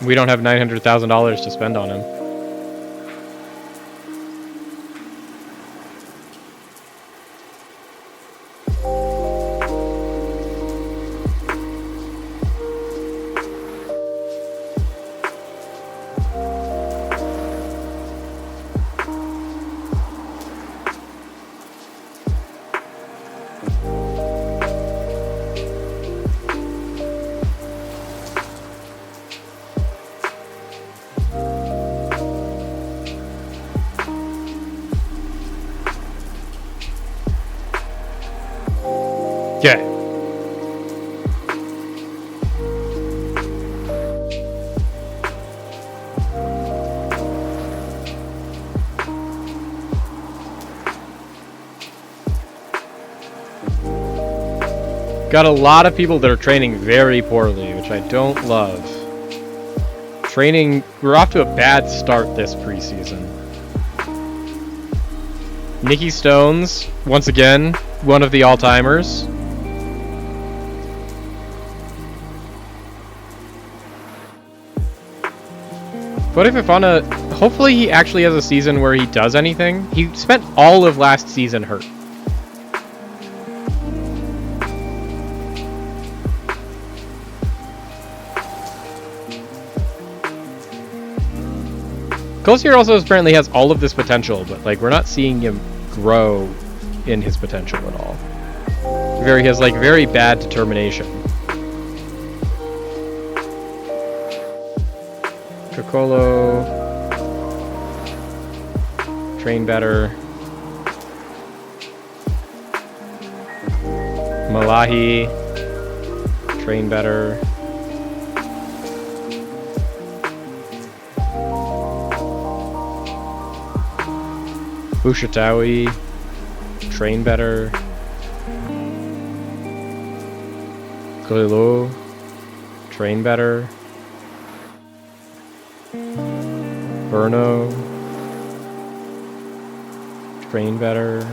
we don't have $900,000 to spend on him. Okay. Got a lot of people that are training very poorly, which I don't love. We're off to a bad start this preseason. Nicky Stones, once again, one of the all-timers. But if Fofana, hopefully he actually has a season where he does anything. He spent all of last season hurt. Kosir also apparently has all of this potential, but like we're not seeing him grow in his potential at all. He has like very bad determination. Chocolo, train better. Malahi, train better. Bushatawi, train better. Kulilo, train better. Burno, train better.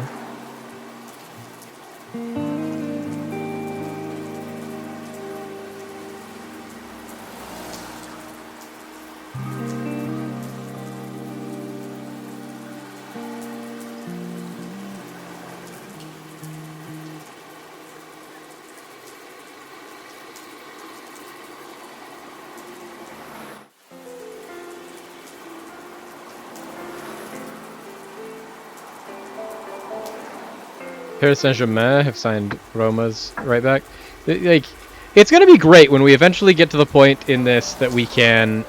Paris Saint-Germain have signed Roma's right back. Like, it's gonna be great when we eventually get to the point in this that we can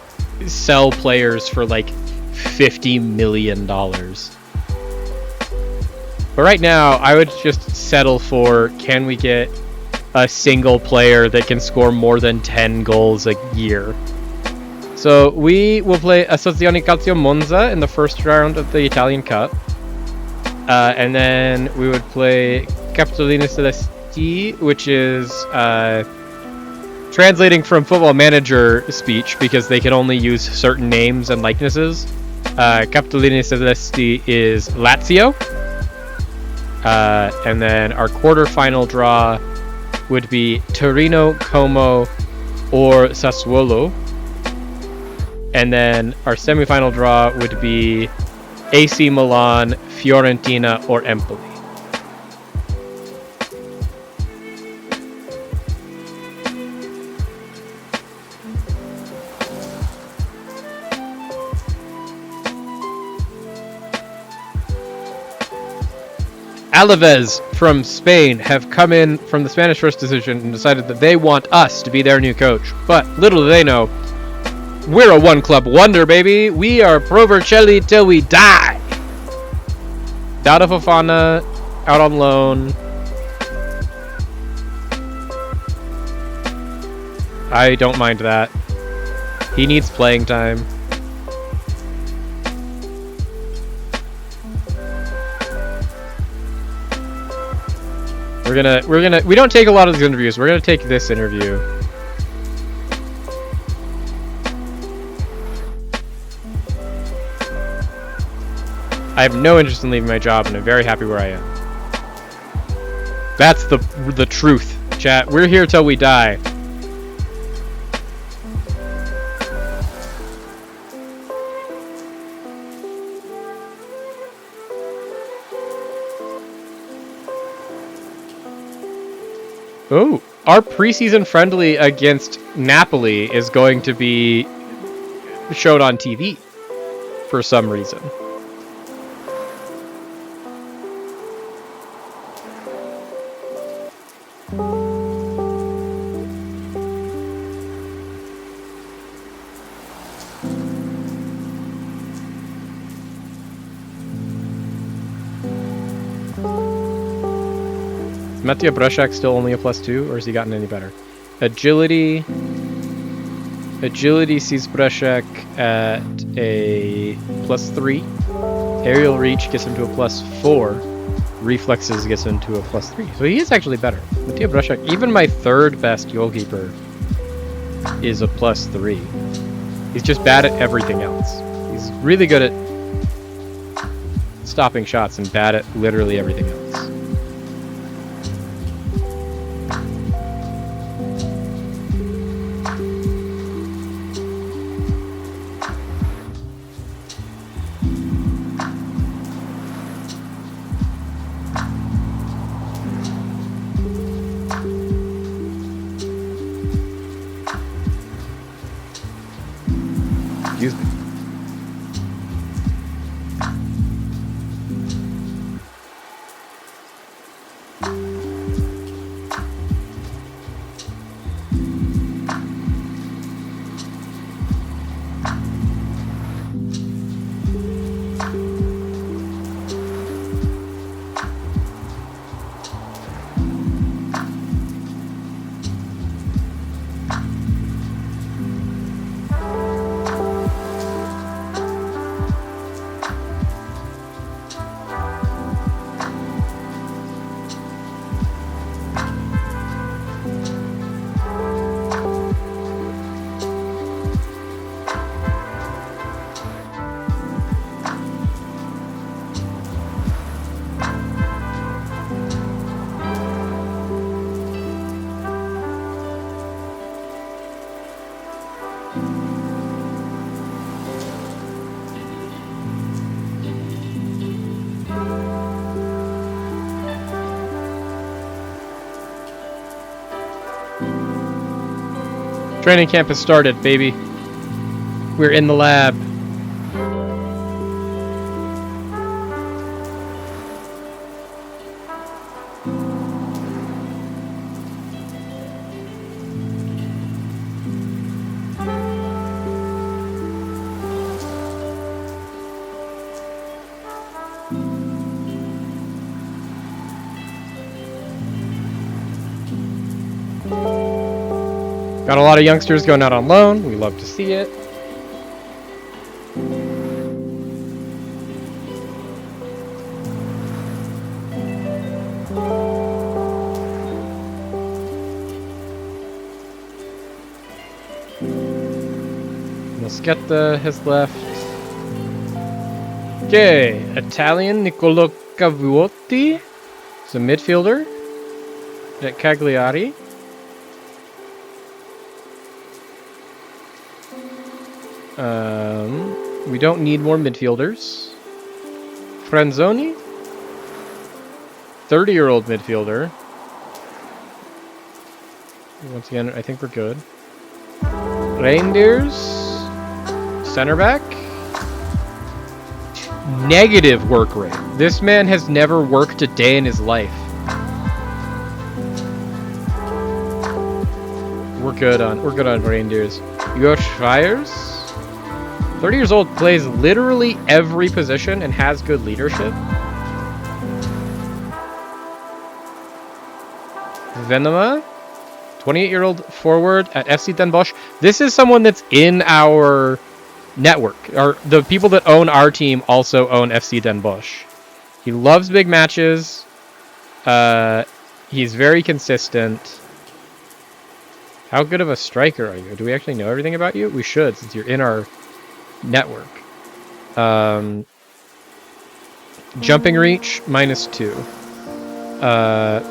sell players for like $50 million. But right now, I would just settle for, can we get a single player that can score more than 10 goals a year? So we will play Associazione Calcio Monza in the first round of the Italian Cup. And then we would play Capitolini Celesti, which is translating from Football Manager speech because they can only use certain names and likenesses. Capitolini Celesti is Lazio. And then our quarterfinal draw would be Torino, Como, or Sassuolo. And then our semifinal draw would be AC Milan, Fiorentina, or Empoli. Alaves from Spain have come in from the Spanish First Division and decided that they want us to be their new coach. But little do they know, we're a one-club wonder, baby. We are Pro Vercelli till we die. Dada Fofana out on loan. I don't mind that. He needs playing time. We don't take a lot of these interviews. We're gonna take this interview. I have no interest in leaving my job, and I'm very happy where I am. That's the truth, chat. We're here till we die. Oh, our preseason friendly against Napoli is going to be showed on TV for some reason. Mattia Breshak still only a +2, or has he gotten any better? Agility sees Breshak at a +3. Aerial reach gets him to a +4. Reflexes gets him to a +3. So he is actually better. Mattia Breshak, even my third best goalkeeper, is a +3. He's just bad at everything else. He's really good at stopping shots and bad at literally everything else. Excuse me. Training camp has started, baby. We're in the lab. Got a lot of youngsters going out on loan. We love to see it. Moschetta has left. Okay, Italian Niccolò Cavuotti. It's a midfielder. At Cagliari. We don't need more midfielders. Franzoni, 30-year-old midfielder. Once again, I think we're good. Reindeers, center back. Negative work rate. This man has never worked a day in his life. We're good on Reindeers. Josh Fires. 30 years old, plays literally every position and has good leadership. Venema, 28-year-old forward at FC Den Bosch. This is someone that's in our network. The people that own our team also own FC Den Bosch. He loves big matches. He's very consistent. How good of a striker are you? Do we actually know everything about you? We should, since you're in our network. Jumping reach, -2.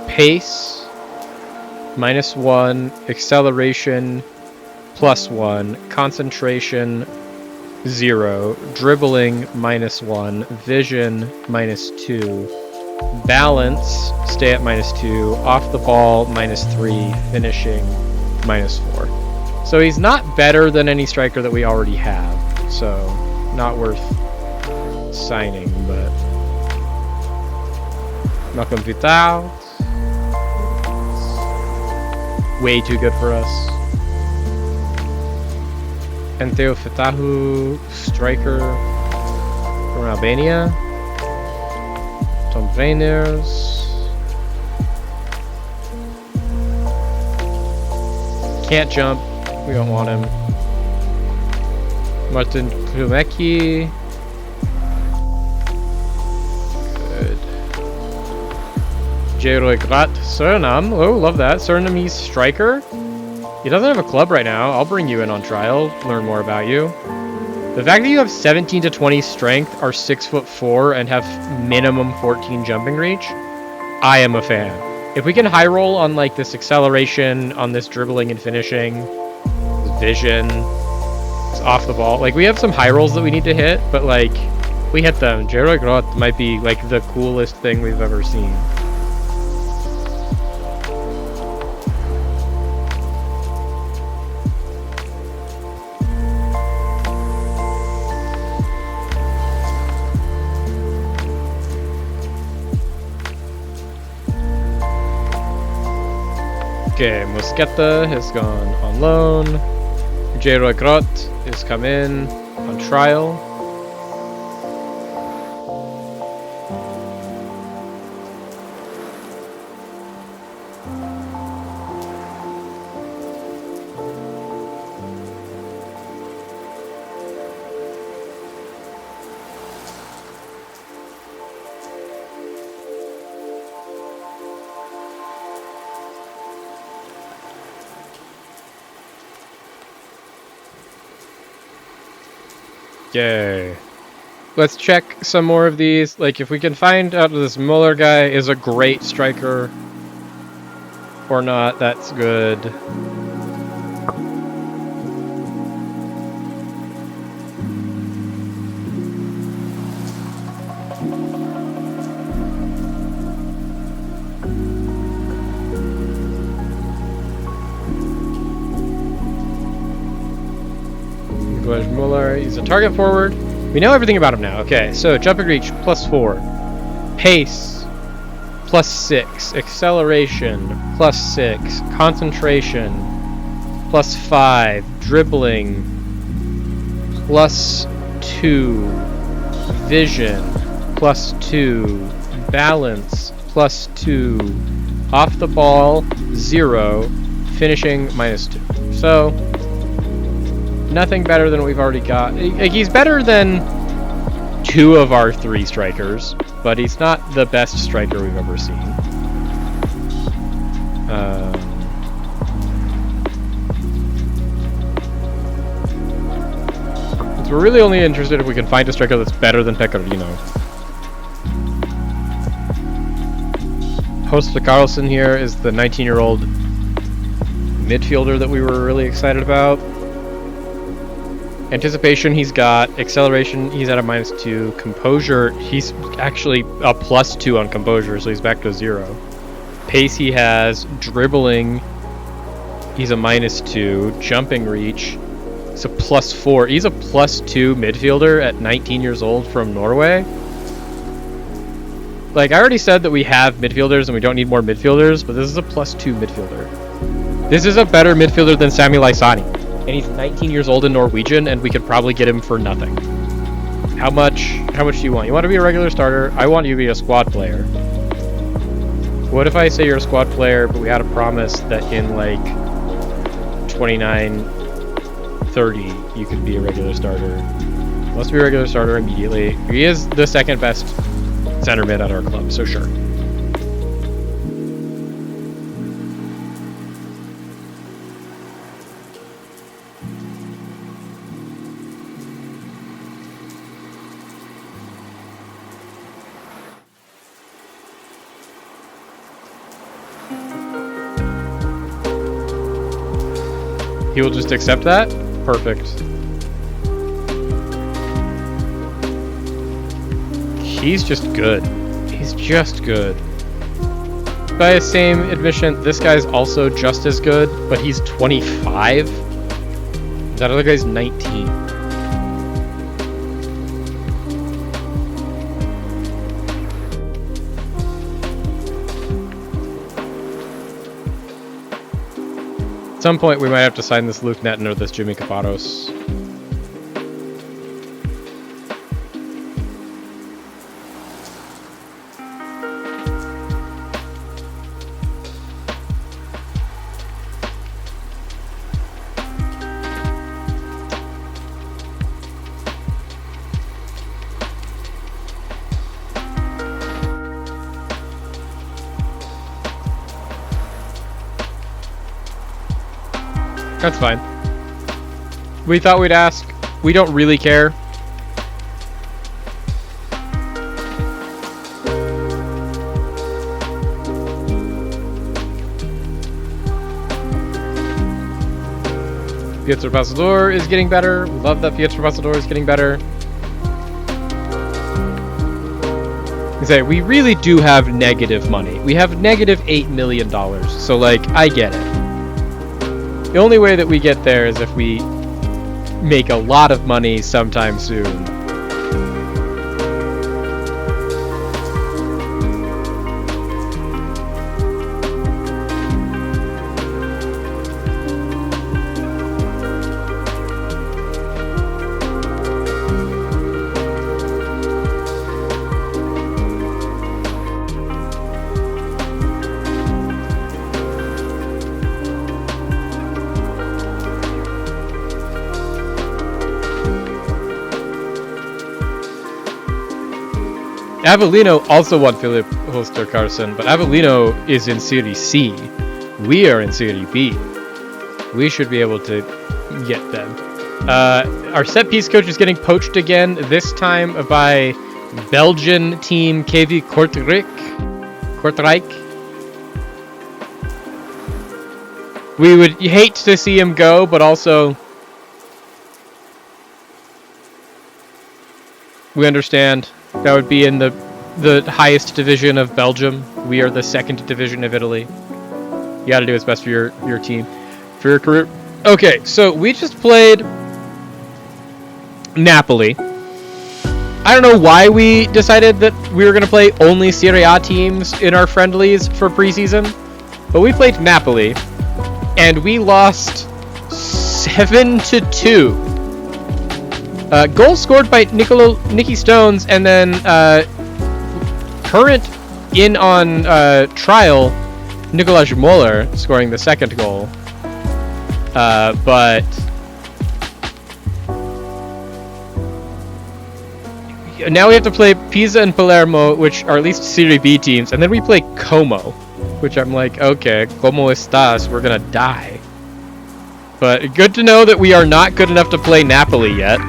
Pace, -1. Acceleration, +1. Concentration, 0. Dribbling, -1. Vision, -2. Balance, stay at -2. Off the ball, -3. Finishing, -4. So he's not better than any striker that we already have. So, not worth signing, but Malcolm Vital, way too good for us. And Theo Fatahu, striker from Albania. Tom Reiners. Can't jump, we don't want him. Martin Krumecki. Good. Jeroy Grat Suriname. Oh, love that. Surinamese striker. He doesn't have a club right now. I'll bring you in on trial, learn more about you. The fact that you have 17 to 20 strength, are 6'4", and have minimum 14 jumping reach, I am a fan. If we can high roll on like this acceleration, on this dribbling and finishing, this vision, off the ball. Like, we have some high rolls that we need to hit, but like, we hit them. Jeroy Grot might be like the coolest thing we've ever seen. Okay, Moschetta has gone on loan. Jeroy Grot is come in on trial. Okay. Let's check some more of these. Like, if we can find out if this Muller guy is a great striker or not, that's good. George Muller. He's a target forward. We know everything about him now. Okay, so jumping reach, +4. Pace, +6. Acceleration, +6. Concentration, +5. Dribbling, +2. Vision, +2. Balance, +2. Off the ball, 0. Finishing, -2. So, nothing better than what we've already got. Like, he's better than 2 of our 3 strikers, but he's not the best striker we've ever seen. So we're really only interested if we can find a striker that's better than Pecorino. Host Carlson here is the 19-year-old midfielder that we were really excited about. Anticipation, he's got. Acceleration, he's at a -2. Composure, he's actually a +2 on composure, so he's back to 0. Pace, he has. Dribbling, he's a -2. Jumping reach, he's a +4. He's a +2 midfielder at 19 years old from Norway. Like, I already said that we have midfielders and we don't need more midfielders, but this is a +2 midfielder. This is a better midfielder than Sami Laisani. And he's 19 years old in Norwegian, and we could probably get him for nothing. How much do you want? You want to be a regular starter? I want you to be a squad player. What if I say you're a squad player, but we had a promise that in, like, 29, 30, you could be a regular starter? Must be a regular starter immediately. He is the second best center mid at our club, so sure. He will just accept that? Perfect. He's just good. He's just good. By the same admission, this guy's also just as good, but he's 25. That other guy's 19. At some point, we might have to sign this Luke Netton or this Jimmy Caparos. That's fine. We thought we'd ask. We don't really care. Pietro Passador is getting better. We love that Pietro Passador is getting better. I say, we really do have negative money. We have negative $8 million. So, like, I get it. The only way that we get there is if we make a lot of money sometime soon. Avellino also won Philip Holster Carson, but Avellino is in Serie C. We are in Serie B. We should be able to get them. Our set piece coach is getting poached again, this time by Belgian team KV Kortrijk. We would hate to see him go, but also we understand. That would be in the highest division of Belgium. We are the second division of Italy. You gotta do what's best for your team, for your career. Okay, so we just played Napoli. I don't know why we decided that we were going to play only Serie A teams in our friendlies for preseason, but we played Napoli, and we lost 7-2. Goal scored by Nicky Stones, and then current in on trial, Nicolas Moller scoring the second goal. But now we have to play Pisa and Palermo, which are at least Serie B teams, and then we play Como, which I'm like, okay, como estas? We're gonna die. But good to know that we are not good enough to play Napoli yet.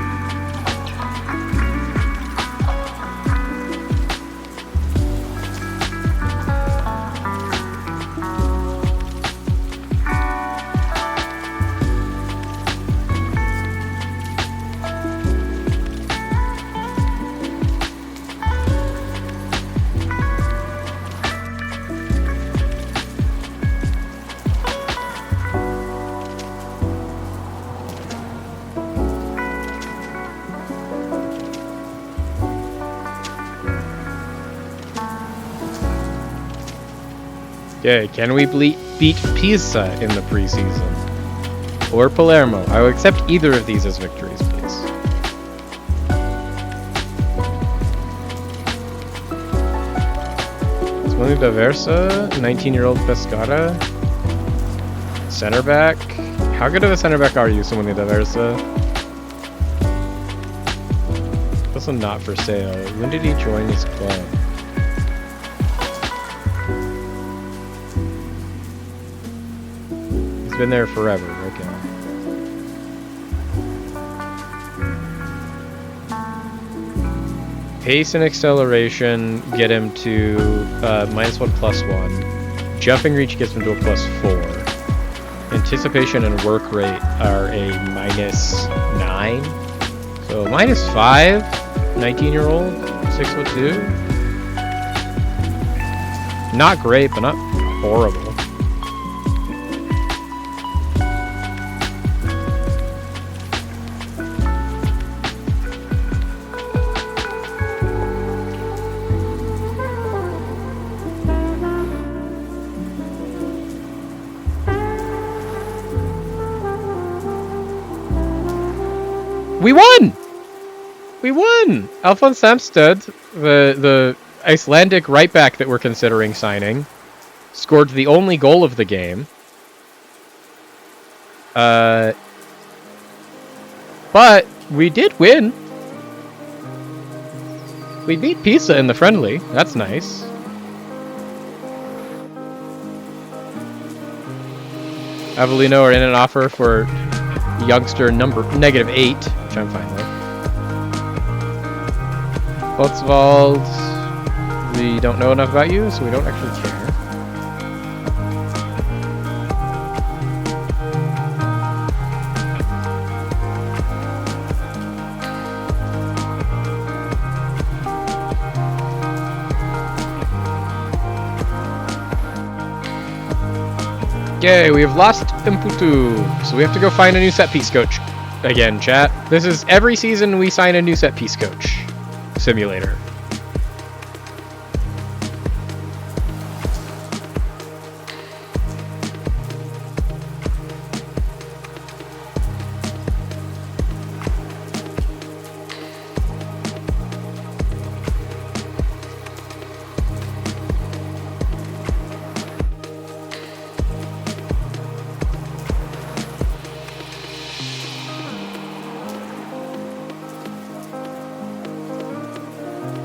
Okay, can we beat Pisa in the preseason? Or Palermo? I will accept either of these as victories, please. Simone D'Aversa, 19-year-old Pescara. Center back. How good of a center back are you, Simone D'Aversa? Also not for sale. When did he join his club? He's been there forever, okay. Pace and acceleration get him to -1 +1. Jumping reach gets him to a +4. Anticipation and work rate are a -9. So -5, 19-year-old, 6'2". Not great, but not horrible. We won! We won! Alphonse Samsted, the Icelandic right back that we're considering signing, scored the only goal of the game. But we did win. We beat Pisa in the friendly. That's nice. Avellino are in an offer for youngster number -8, which I'm fine with. Holtzwald, we don't know enough about you, so we don't actually care. Okay, we have lost Mputu, so we have to go find a new set piece coach. Again, chat. This is every season we sign a new set piece coach. Simulator.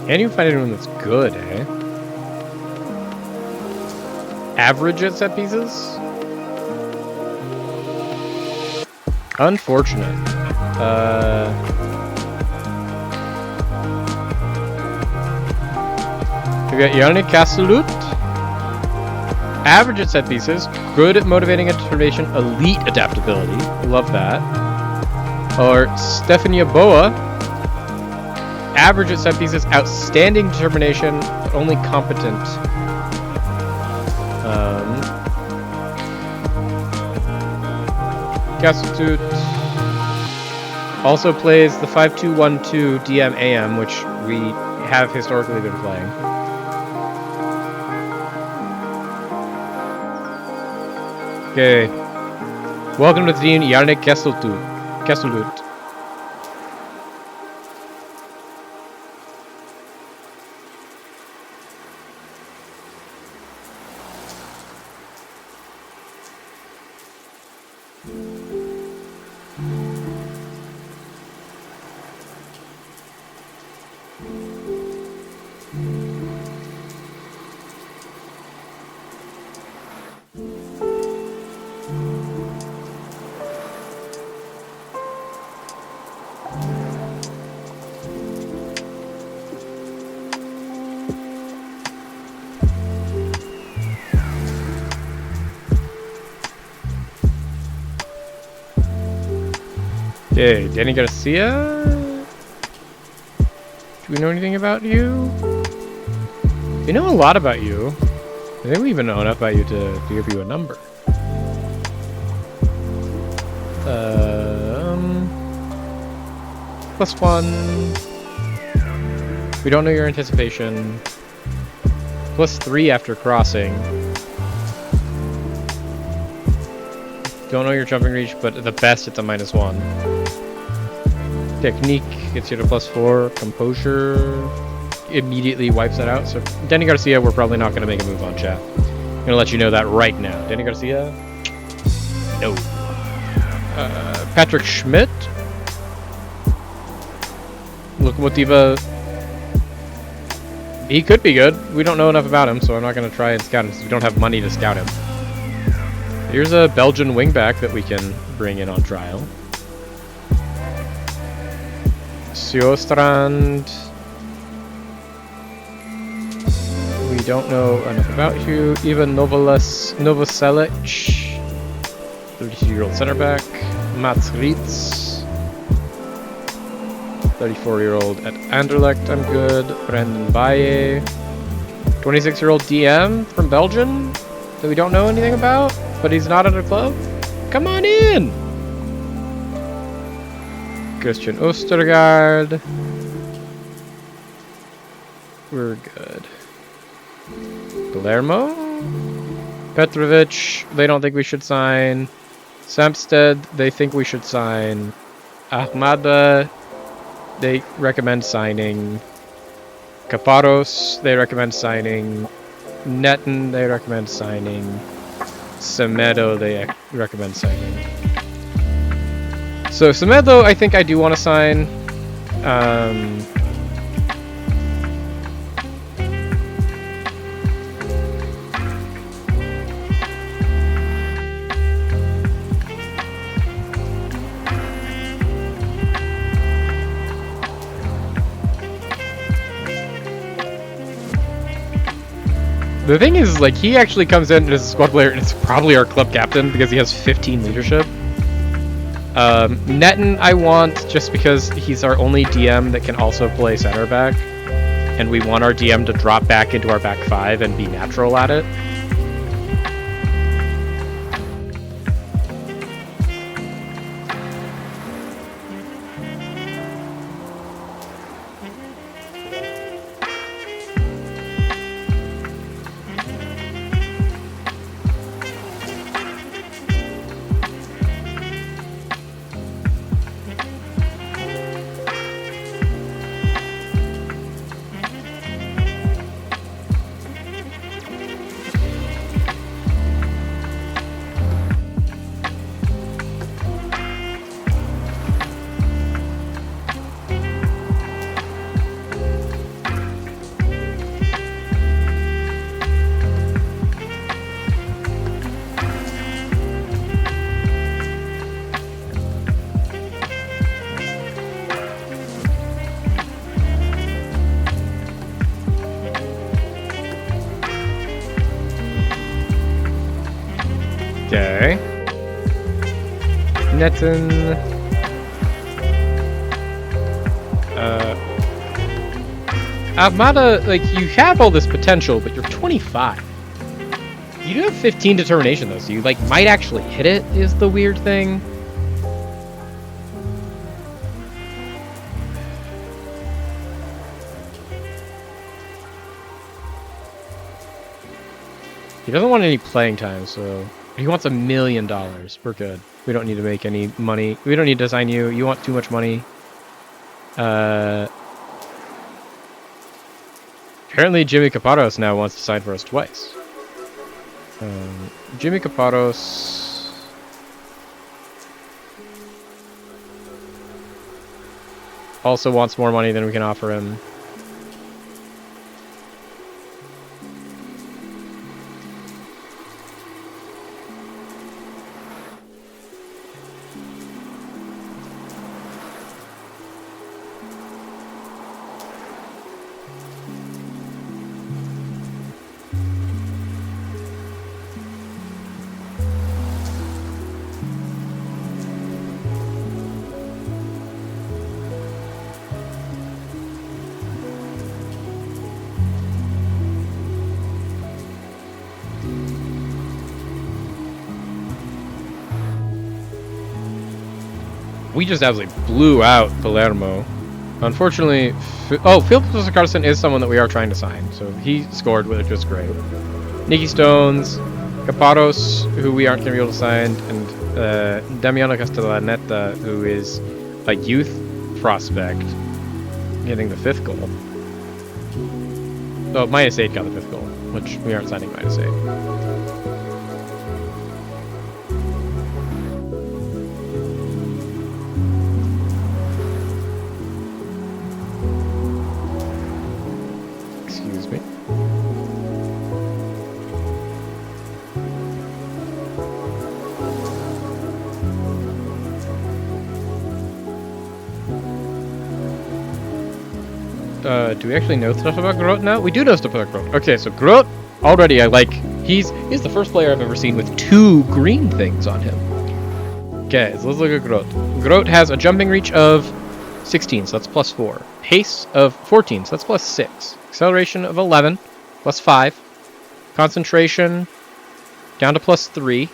Can you find anyone that's good, eh? Average at set pieces? Unfortunate. We got Yannick Kasselut. Average at set pieces. Good at motivating and determination. Elite adaptability. Love that. Or Stefania Boa. Average at set pieces, outstanding determination, but only competent. Kasutut. Also plays the 5212 DM AM, which we have historically been playing. Okay. Welcome to the team, Yannick Kesselut. Okay, Danny Garcia? Do we know anything about you? We know a lot about you. I think we even know enough about you to give you a number. +1. We don't know your anticipation. +3 after crossing. Don't know your jumping reach, but at the best it's a -1. Technique gets you to +4. Composure immediately wipes that out. So Danny Garcia, we're probably not going to make a move on, chat. I'm going to let you know that right now. Danny Garcia? No. Patrick Schmidt? Lokomotiva. He could be good. We don't know enough about him, so I'm not going to try and scout him because we don't have money to scout him. Here's a Belgian wingback that we can bring in on trial. Sjöstrand. We don't know enough about you. Ivan Novoselic, 32-year-old center back. Mats Ritz, 34-year-old at Anderlecht. I'm good. Brendan Baye, 26-year-old DM from Belgium that we don't know anything about, but he's not at a club. Come on in. Christian Ostergaard. We're good. Guillermo? Petrovic, they don't think we should sign. Samsted, they think we should sign. Ahmada, they recommend signing. Caparos, they recommend signing. Netten, they recommend signing. Semedo, they recommend signing. So Semedo, I think I do want to sign. The thing is, like, he actually comes in as a squad player, and it's probably our club captain because he has 15 leadership. Netten I want just because he's our only DM that can also play center back, and we want our DM to drop back into our back five and be natural at it. Okay. Netten. Ahmada, like, you have all this potential, but you're 25. You do have 15 determination, though, so you, like, might actually hit it, is the weird thing. He doesn't want any playing time, so he wants $1 million. We're good. We don't need to make any money. We don't need to sign you. You want too much money. Apparently Jimmy Caparros now wants to sign for us twice. Jimmy Caparros... also wants more money than we can offer him. We just absolutely blew out Palermo. Unfortunately, Phil Carson is someone that we are trying to sign, so he scored, which was great. Nicky Stones, Caparros, who we aren't going to be able to sign, and Damiano Castellaneta, who is a youth prospect, getting the 5th goal. Oh, -8 got the 5th goal, which we aren't signing -8. Do we actually know stuff about Groot now? We do know stuff about Groot. Okay, so Groot, already I like, he's the first player I've ever seen with 2 green things on him. Okay, so let's look at Groot. Groot has a jumping reach of 16, so that's +4. Pace of 14, so that's +6. Acceleration of 11, +5. Concentration, down to +3.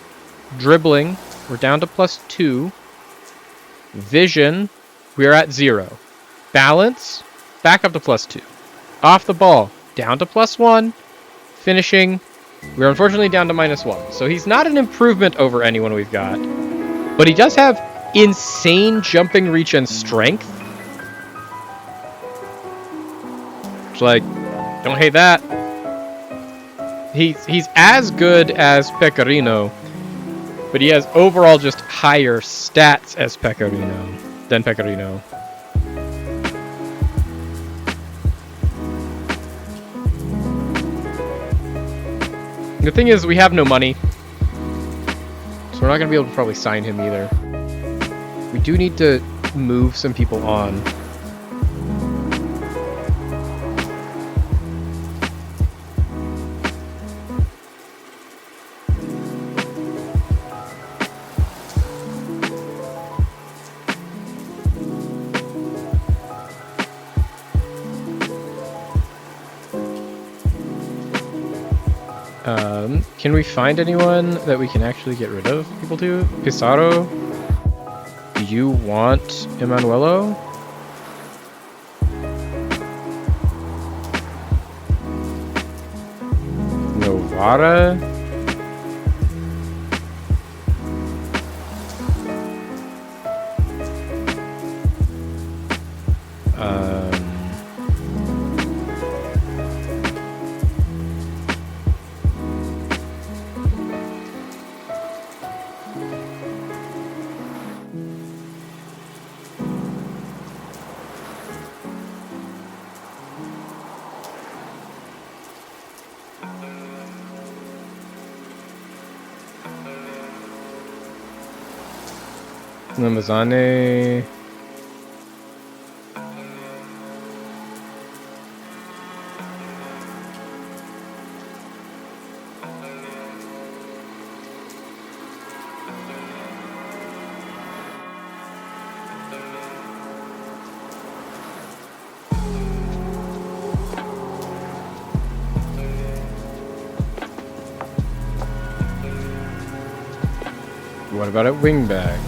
Dribbling, we're down to +2. Vision, we're at 0. Balance, back up to +2. Off the ball, down to +1. Finishing, we're unfortunately down to -1. So he's not an improvement over anyone we've got. But he does have insane jumping reach and strength. It's like, don't hate that. He's as good as Pecorino, but he has overall just higher stats as than Pecorino. The thing is, we have no money, so we're not going to be able to probably sign him either. We do need to move some people on. Can we find anyone that we can actually get rid of people to? Pizarro? Do you want Emanuelo? Novara? Lamazane. What about at wingback?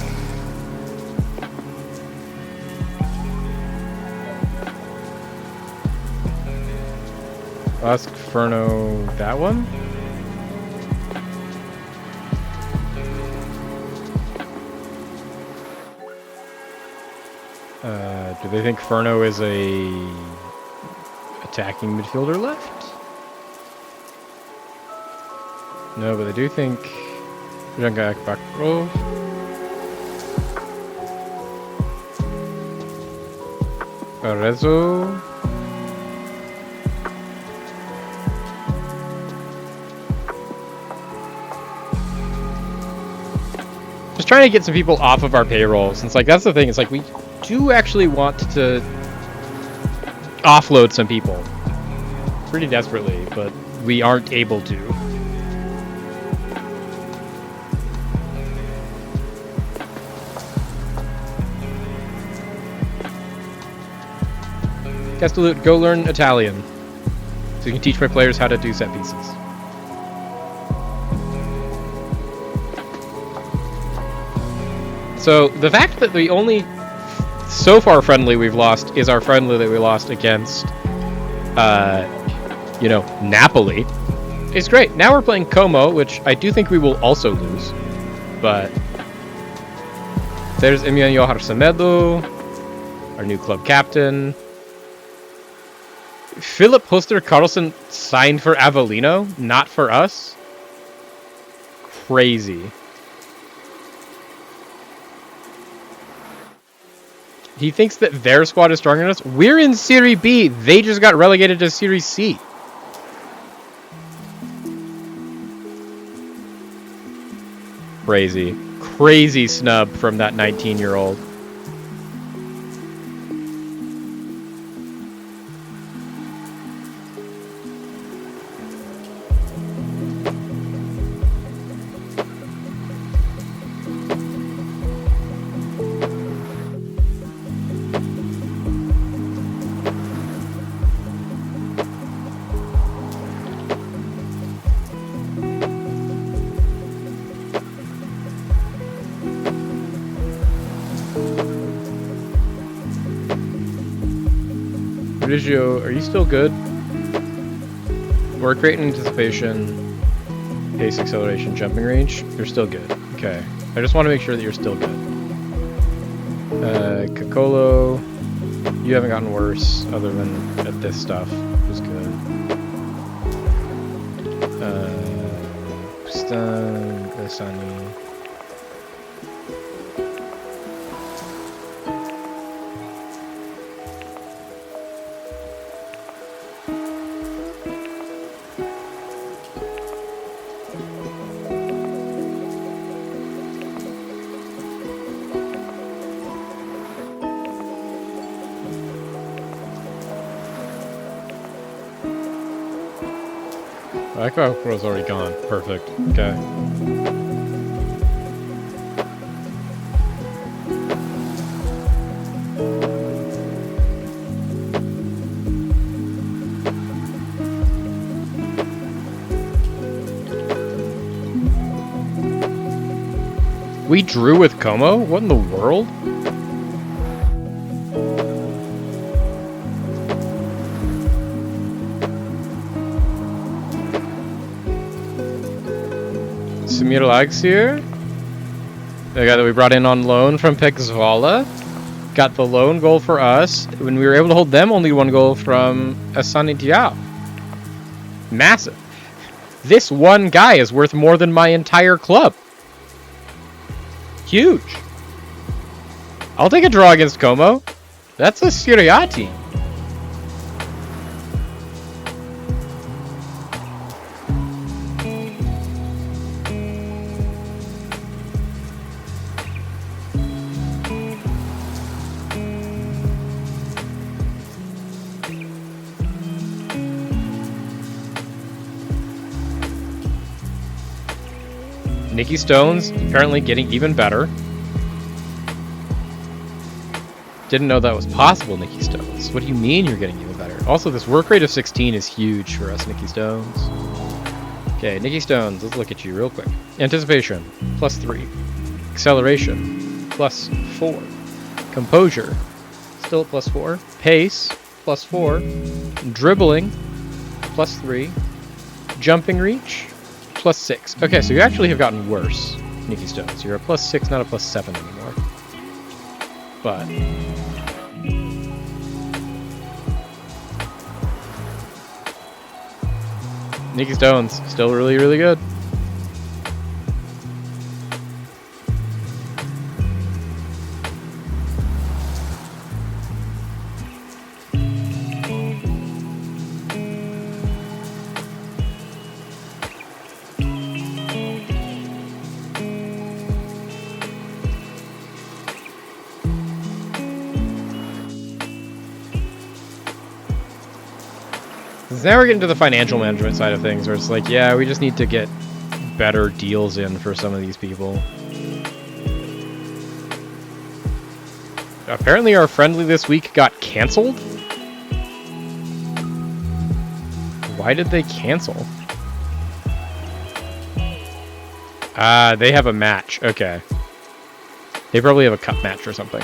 Ask Ferno that one? Do they think Furno is a attacking midfielder left? No, but they do think Janka Akbakov. Arezzo. Just trying to get some people off of our payroll, since like that's the thing. It's like we do actually want to offload some people pretty desperately, but we aren't able to. Castellut, go learn Italian so you can teach my players how to do set pieces. So the fact that the only so far friendly we've lost is our friendly that we lost against, Napoli, is great. Now we're playing Como, which I do think we will also lose, but there's Emiliano Arsemedo, our new club captain. Philip Huster Carlson signed for Avellino, not for us. Crazy. He thinks that their squad is stronger than us. We're in Serie B. They just got relegated to Serie C. Crazy. Crazy snub from that 19-year-old. Grigio, are you still good? Work rate and anticipation, pace, acceleration, jumping range. You're still good. Okay. I just want to make sure that you're still good. Cocolo, you haven't gotten worse other than at this stuff. It was good. Stan, Asani. Akbakrov's already gone. Perfect. Okay. We drew with Como? What in the world? Samir Lagsir, the guy that we brought in on loan from Pexvala, got the lone goal for us. When we were able to hold them, only one goal from Asani Diao. Massive. This one guy is worth more than my entire club. Huge. I'll take a draw against Como. That's a Serie A team. Nicky Stones apparently getting even better. Didn't know that was possible, Nicky Stones. What do you mean you're getting even better? Also, this work rate of 16 is huge for us, Nicky Stones. Okay, Nicky Stones, let's look at you real quick. Anticipation, +3. Acceleration, +4. Composure, still at +4. Pace, +4. Dribbling, +3. Jumping reach, +6. Okay, so you actually have gotten worse, Nicky Stones. You're a +6, not a +7 anymore. But Nicky Stone's still really, really good. Now we're getting to the financial management side of things, where it's like, yeah, we just need to get better deals in for some of these people. Apparently our friendly this week got canceled? Why did they cancel? They have a match. Okay. They probably have a cup match or something.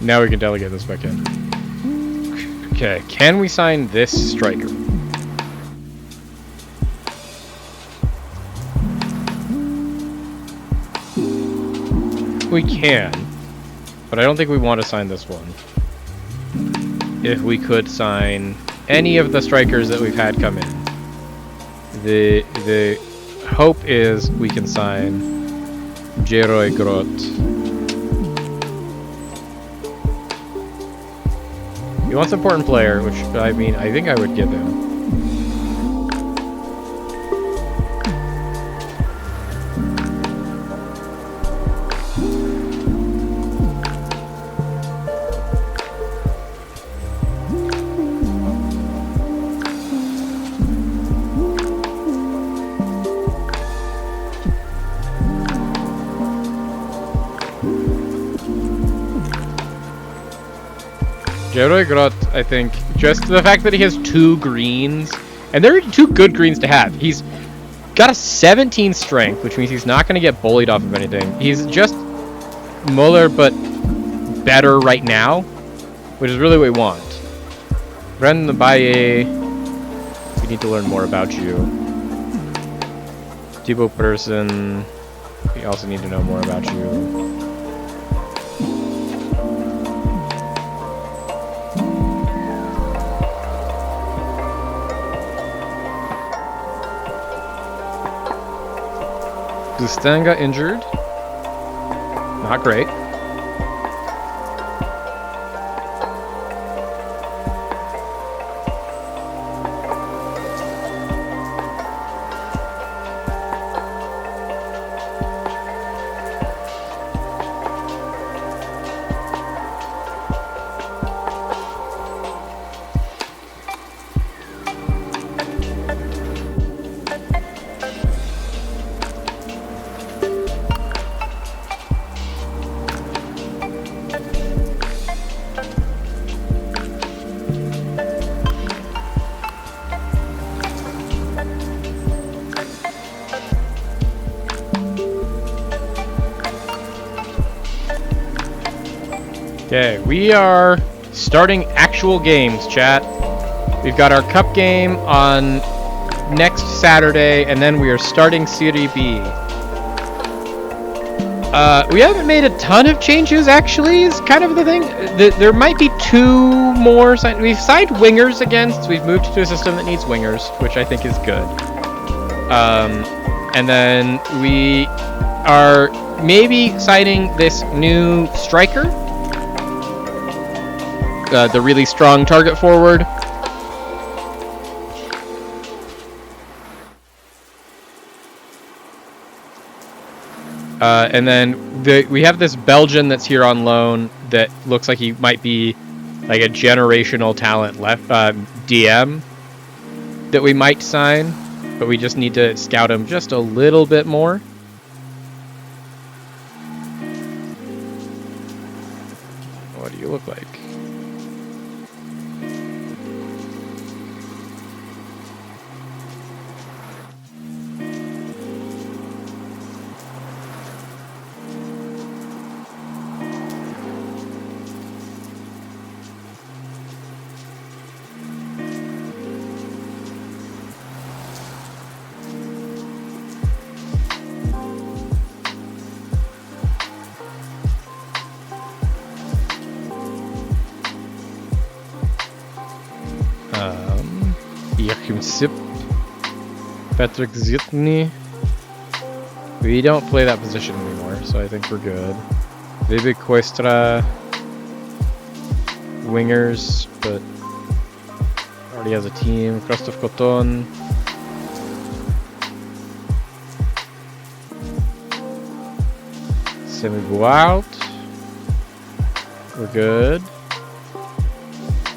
Now we can delegate this back in. Okay, can we sign this striker? We can, but I don't think we want to sign this one. If we could sign any of the strikers that we've had come in. The hope is we can sign Jeroy Groth. He wants important player, which, I mean, I think I would give him. Jeroy Groth, I think, just the fact that he has 2 greens, and they're 2 good greens to have. He's got a 17 strength, which means he's not going to get bullied off of anything. He's just Muller, but better right now, which is really what we want. Ren Baye, we need to learn more about you. Thibaut Person, we also need to know more about you. Gustin got injured. Not great. Okay, we are starting actual games, chat. We've got our cup game on next Saturday, and then we are starting Serie B. We haven't made a ton of changes, actually, is kind of the thing. There might be 2 more. We've signed wingers against. We've moved to a system that needs wingers, which I think is good. And then we are maybe signing this new striker. The really strong target forward. And then we have this Belgian that's here on loan that looks like he might be like a generational talent left DM that we might sign, but we just need to scout him just a little bit more. What do you look like? Joachim Sip. Patrick Zitny. We don't play that position anymore, so I think we're good. Vivek Koistra. Wingers, but already has a team. Christophe Coton. Semi Buart. We're good.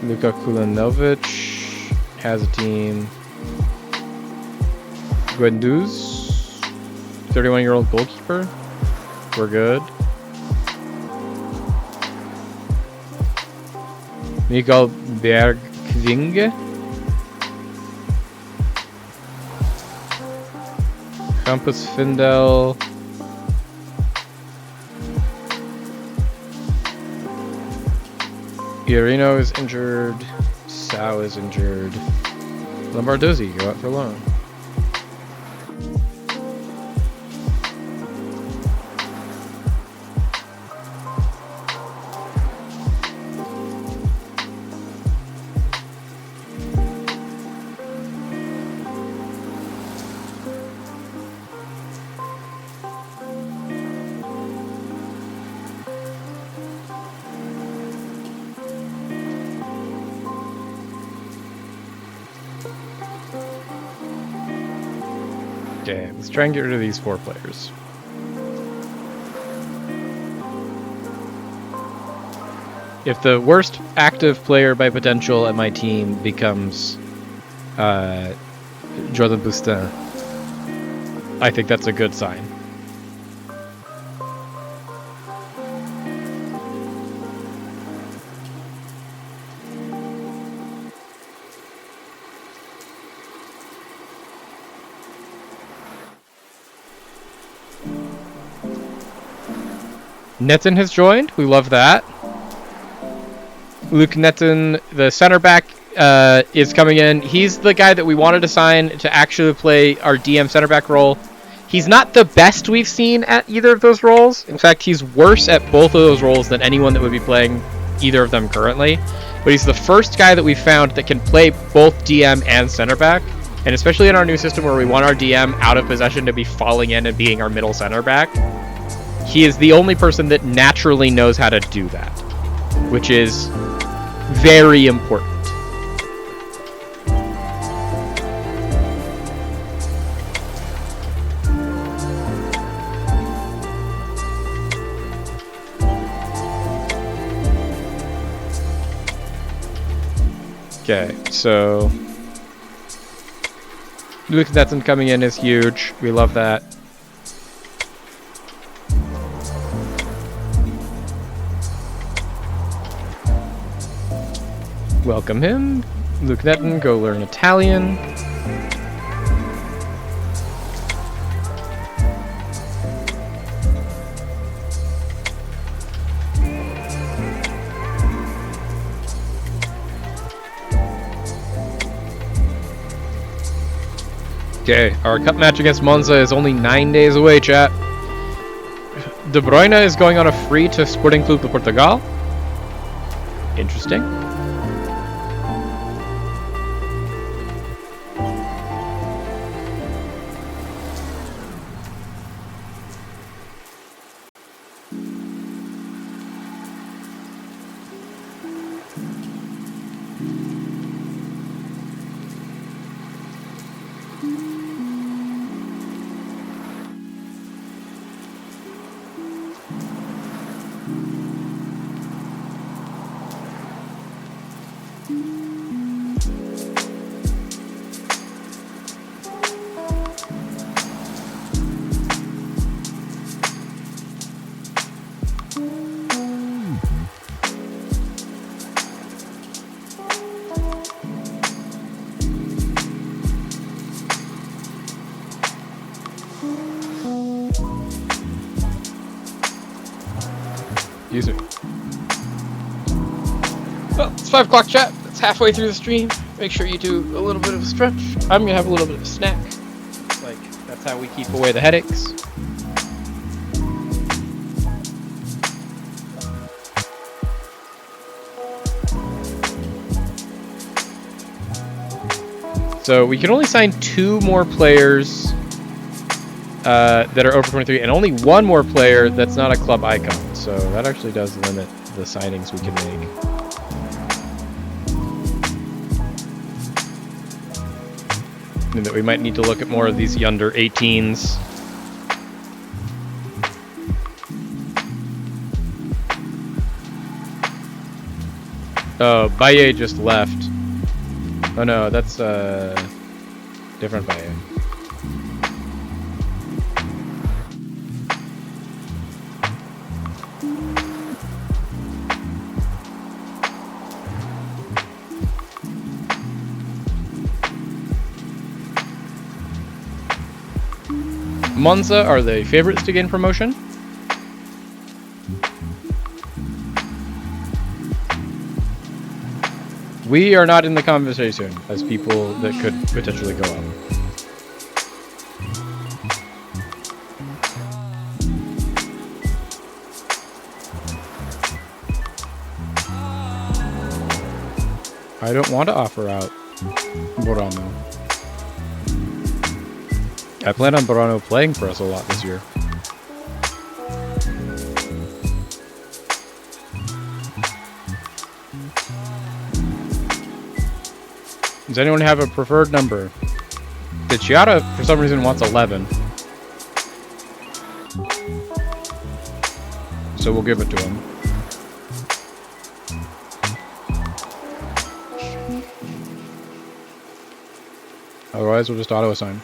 Luka Kulanovic has a team. Guendouzi, 31-year-old goalkeeper. We're good. Mikael Bergkving. Campus Findel. Iarino is injured. Sao is injured. Lombardozzi, go out for loan. Okay, let's try and get rid of these 4 players. If the worst active player by potential at my team becomes Jordan Bustin, I think that's a good sign. Netten has joined. We love that. Luke Netten, the center back, is coming in. He's the guy that we wanted to sign to actually play our DM center back role. He's not the best we've seen at either of those roles. In fact, he's worse at both of those roles than anyone that would be playing either of them currently. But he's the first guy that we found that can play both DM and center back. And especially in our new system where we want our DM out of possession to be falling in and being our middle center back, he is the only person that naturally knows how to do that, which is very important. Okay, so Luke Netten coming in is huge. We love that. Welcome him. Luke Netten, go learn Italian. Okay, our cup match against Monza is only 9 days away, chat. De Bruyne is going on a free to Sporting Clube de Portugal. Interesting. User. Well, it's 5 o'clock, chat. It's halfway through the stream. Make sure you do a little bit of a stretch. I'm gonna have a little bit of a snack. Like, that's how we keep away the headaches. So we can only sign 2 more players that are over 23, and only 1 more player that's not a club icon. So that actually does limit the signings we can make. And that we might need to look at more of these under 18s. Oh, Baye just left. Oh no, that's different Baye. Monza are the favorites to gain promotion. We are not in the conversation as people that could potentially go up. I don't want to offer out Borano. I plan on Borano playing for us a lot this year. Does anyone have a preferred number? The Chiara, for some reason, wants 11. So we'll give it to him. Otherwise, we'll just auto-assign.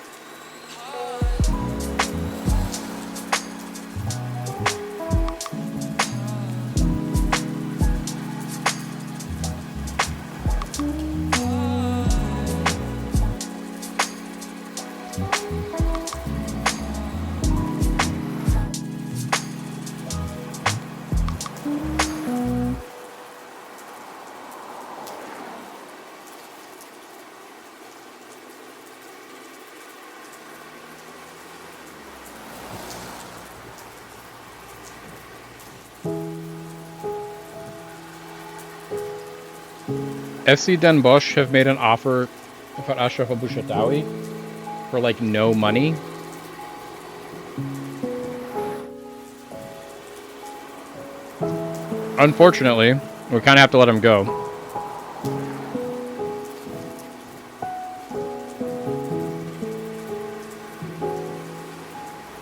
FC Den Bosch have made an offer for Ashraf Abushatawi for like no money. Unfortunately, we kind of have to let him go.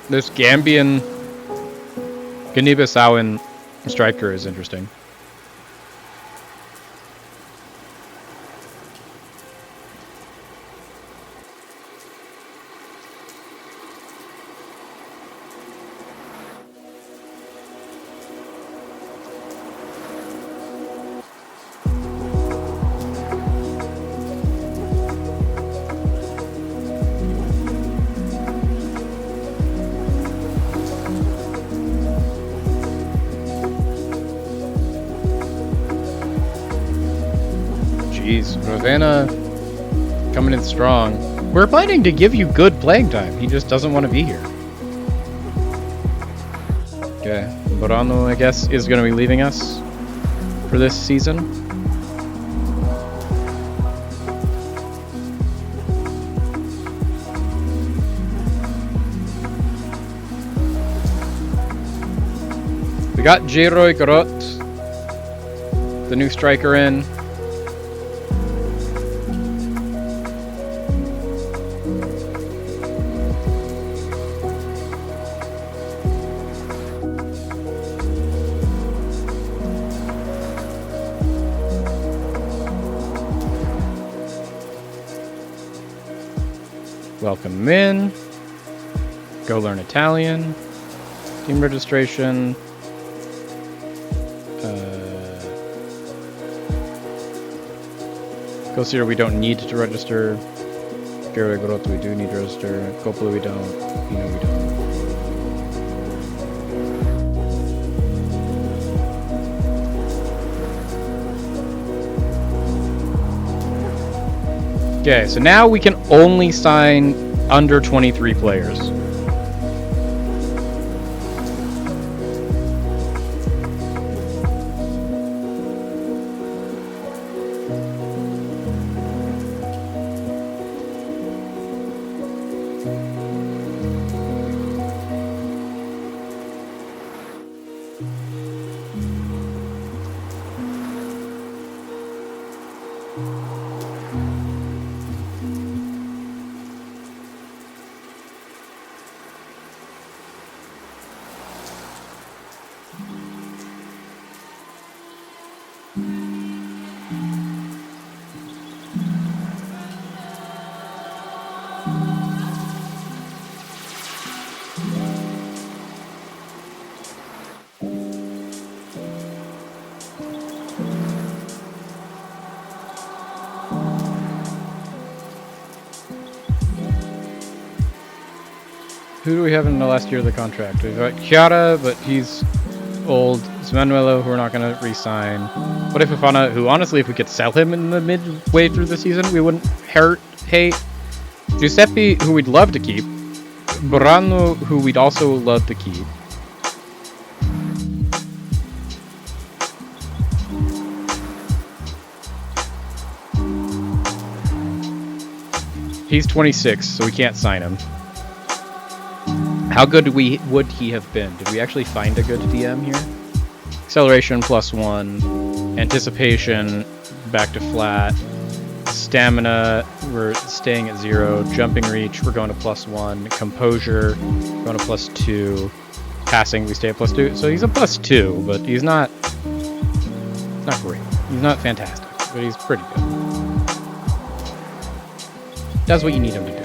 This Gambian Guinea-Bissauan striker is interesting. Jeez, Ravenna coming in strong. We're planning to give you good playing time. He just doesn't want to be here. Okay, Borano, I guess, is going to be leaving us for this season. We got Jeroy Garot, the new striker, in. Welcome him in. Go learn Italian. Team registration. Go see we don't need to register. Gary Grotto, we do need to register. Coppola, we don't. You know, we don't. Okay, so now we can only sign under 23 players. Who do we have in the last year of the contract? We've got Chiara, but he's old. Manuelo, who we're not going to re-sign. What if Fofana, who honestly, if we could sell him in the midway through the season, we wouldn't hate. Giuseppe, who we'd love to keep. Burano, who we'd also love to keep. He's 26, so we can't sign him. How good would he have been? Did we actually find a good DM here? Acceleration +1, anticipation back to flat, stamina we're staying at 0, jumping reach we're going to +1, composure going to +2, passing we stay at +2. So he's a +2, but he's not great. He's not fantastic, but he's pretty good. That's what you need him to do.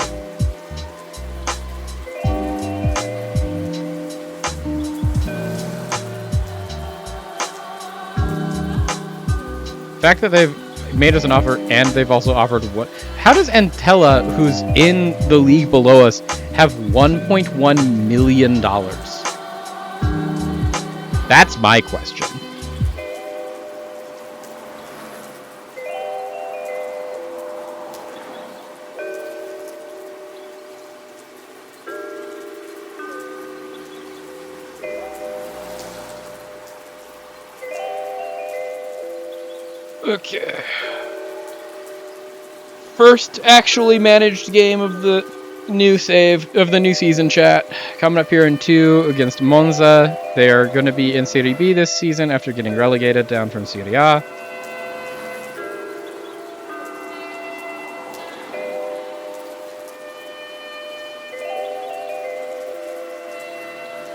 The fact that they've made us an offer and they've also offered what? How does Antella, who's in the league below us, have $1.1 million? That's my question. Okay. First actually managed game of the new season, chat. Coming up here in 2 against Monza. They are going to be in Serie B this season after getting relegated down from Serie A.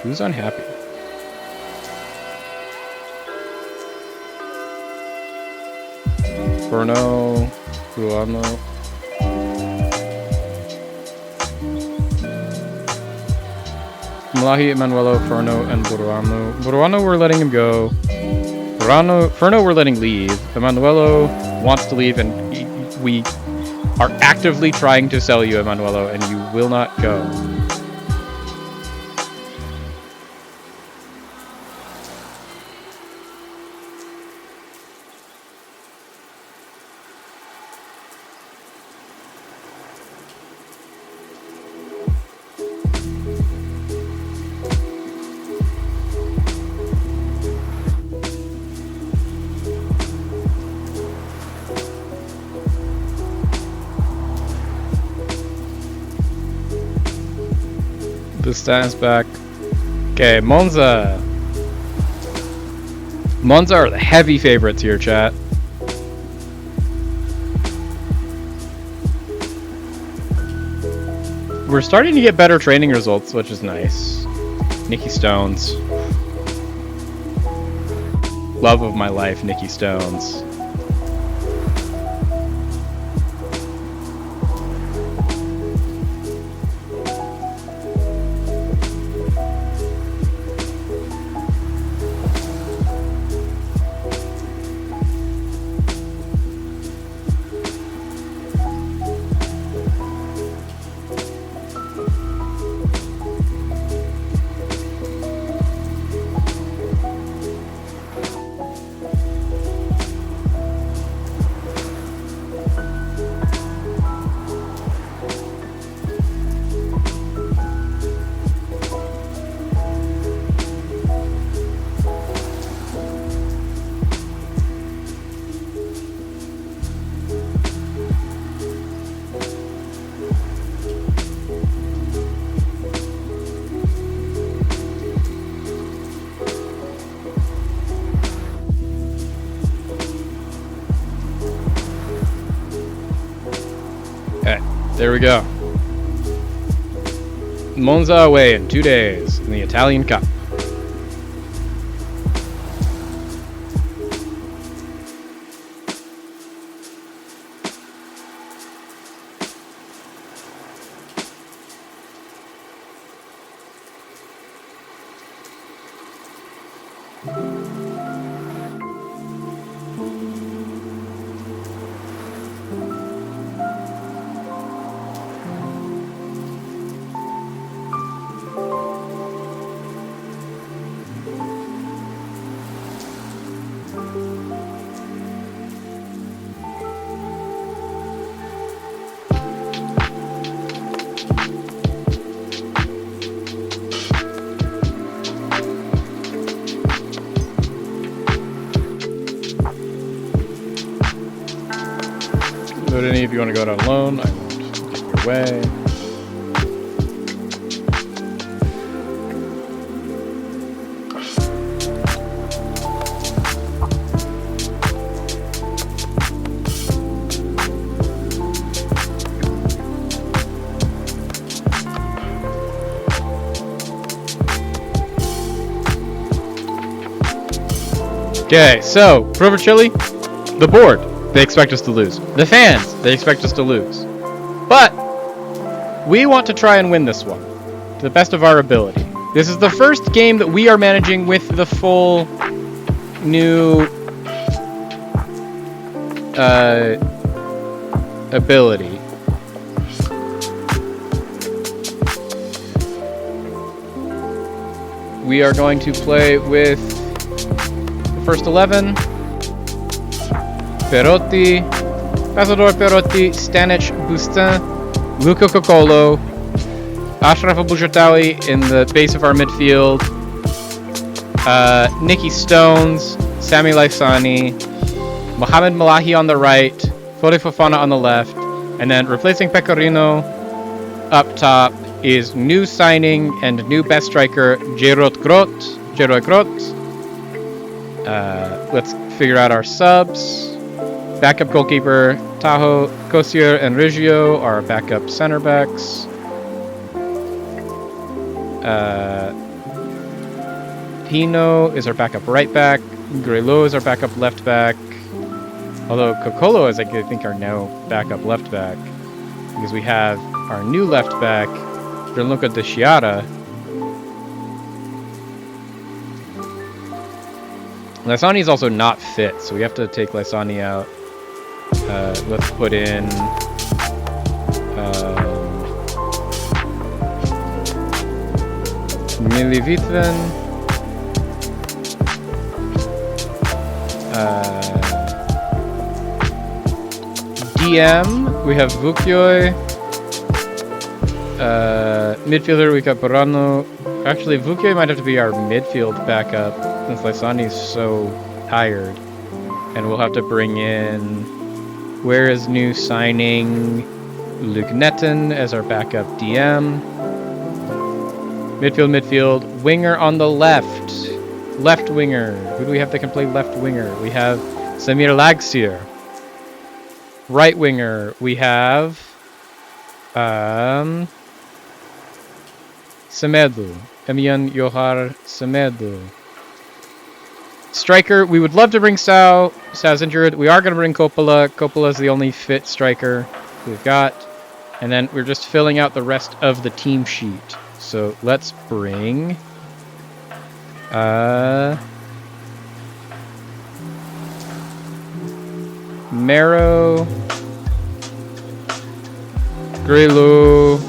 Who's unhappy? Bruno, Guamo. Malahi, Emanuelo, Furno, and Buruano. Buruano, we're letting him go. Furno, we're letting leave. Emanuelo wants to leave, and we are actively trying to sell you, Emanuelo, and you will not go. The stands back. Okay, Monza. Monza are the heavy favorites here, chat. We're starting to get better training results, which is nice. Nikki Stones. Love of my life, Nikki Stones. There we go. Monza away in 2 days in the Italian Cup. So do any of you want to go out alone? I won't get in your way. Okay, so, Provercelli, the board, they expect us to lose. The fans, they expect us to lose. But, we want to try and win this one, to the best of our ability. This is the first game that we are managing with the full new ability. We are going to play with first 11, Perotti, Pasador Perotti, Stanic Bustin, Luca Coccolo, Ashraf Abushatawi in the base of our midfield, Nicky Stones, Sami Laisani, Mohamed Malahi on the right, Fode Fofana on the left, and then replacing Pecorino up top is new signing and new best striker, Jeroen Groot. Let's figure out our subs. Backup goalkeeper Taho, Kosier, and Riggio are backup center backs. Hino is our backup right back. Grelo is our backup left back. Although Coccolo is, I think, our now backup left back. Because we have our new left back, Gianluca De Chiara. Laisani is also not fit, so we have to take Laisani out. Let's put in Milivitven, DM, we have Vukjoy. Midfielder, we got Borano. Actually, Vukjoy might have to be our midfield backup since Laisani is so tired. And we'll have to bring in, where is new signing, Luke Netton as our backup DM. Midfield, winger on the left. Left winger. Who do we have that can play left winger? We have Samir Lagsier. Right winger, we have Semedo. Emian Johar Semedo. Striker, we would love to bring Sao. Sao's injured. We are going to bring Coppola. Coppola is the only fit striker we've got. And then we're just filling out the rest of the team sheet. So let's bring Mero, Grelo,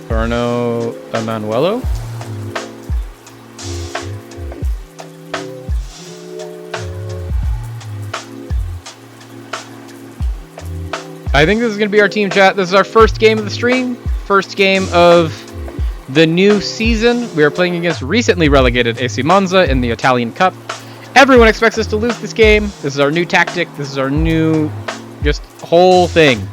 Bruno Emanuelo. I think this is going to be our team, chat. This is our first game of the stream. First game of the new season. We are playing against recently relegated AC Monza in the Italian Cup. Everyone expects us to lose this game. This is our new tactic. This is our new just whole thing.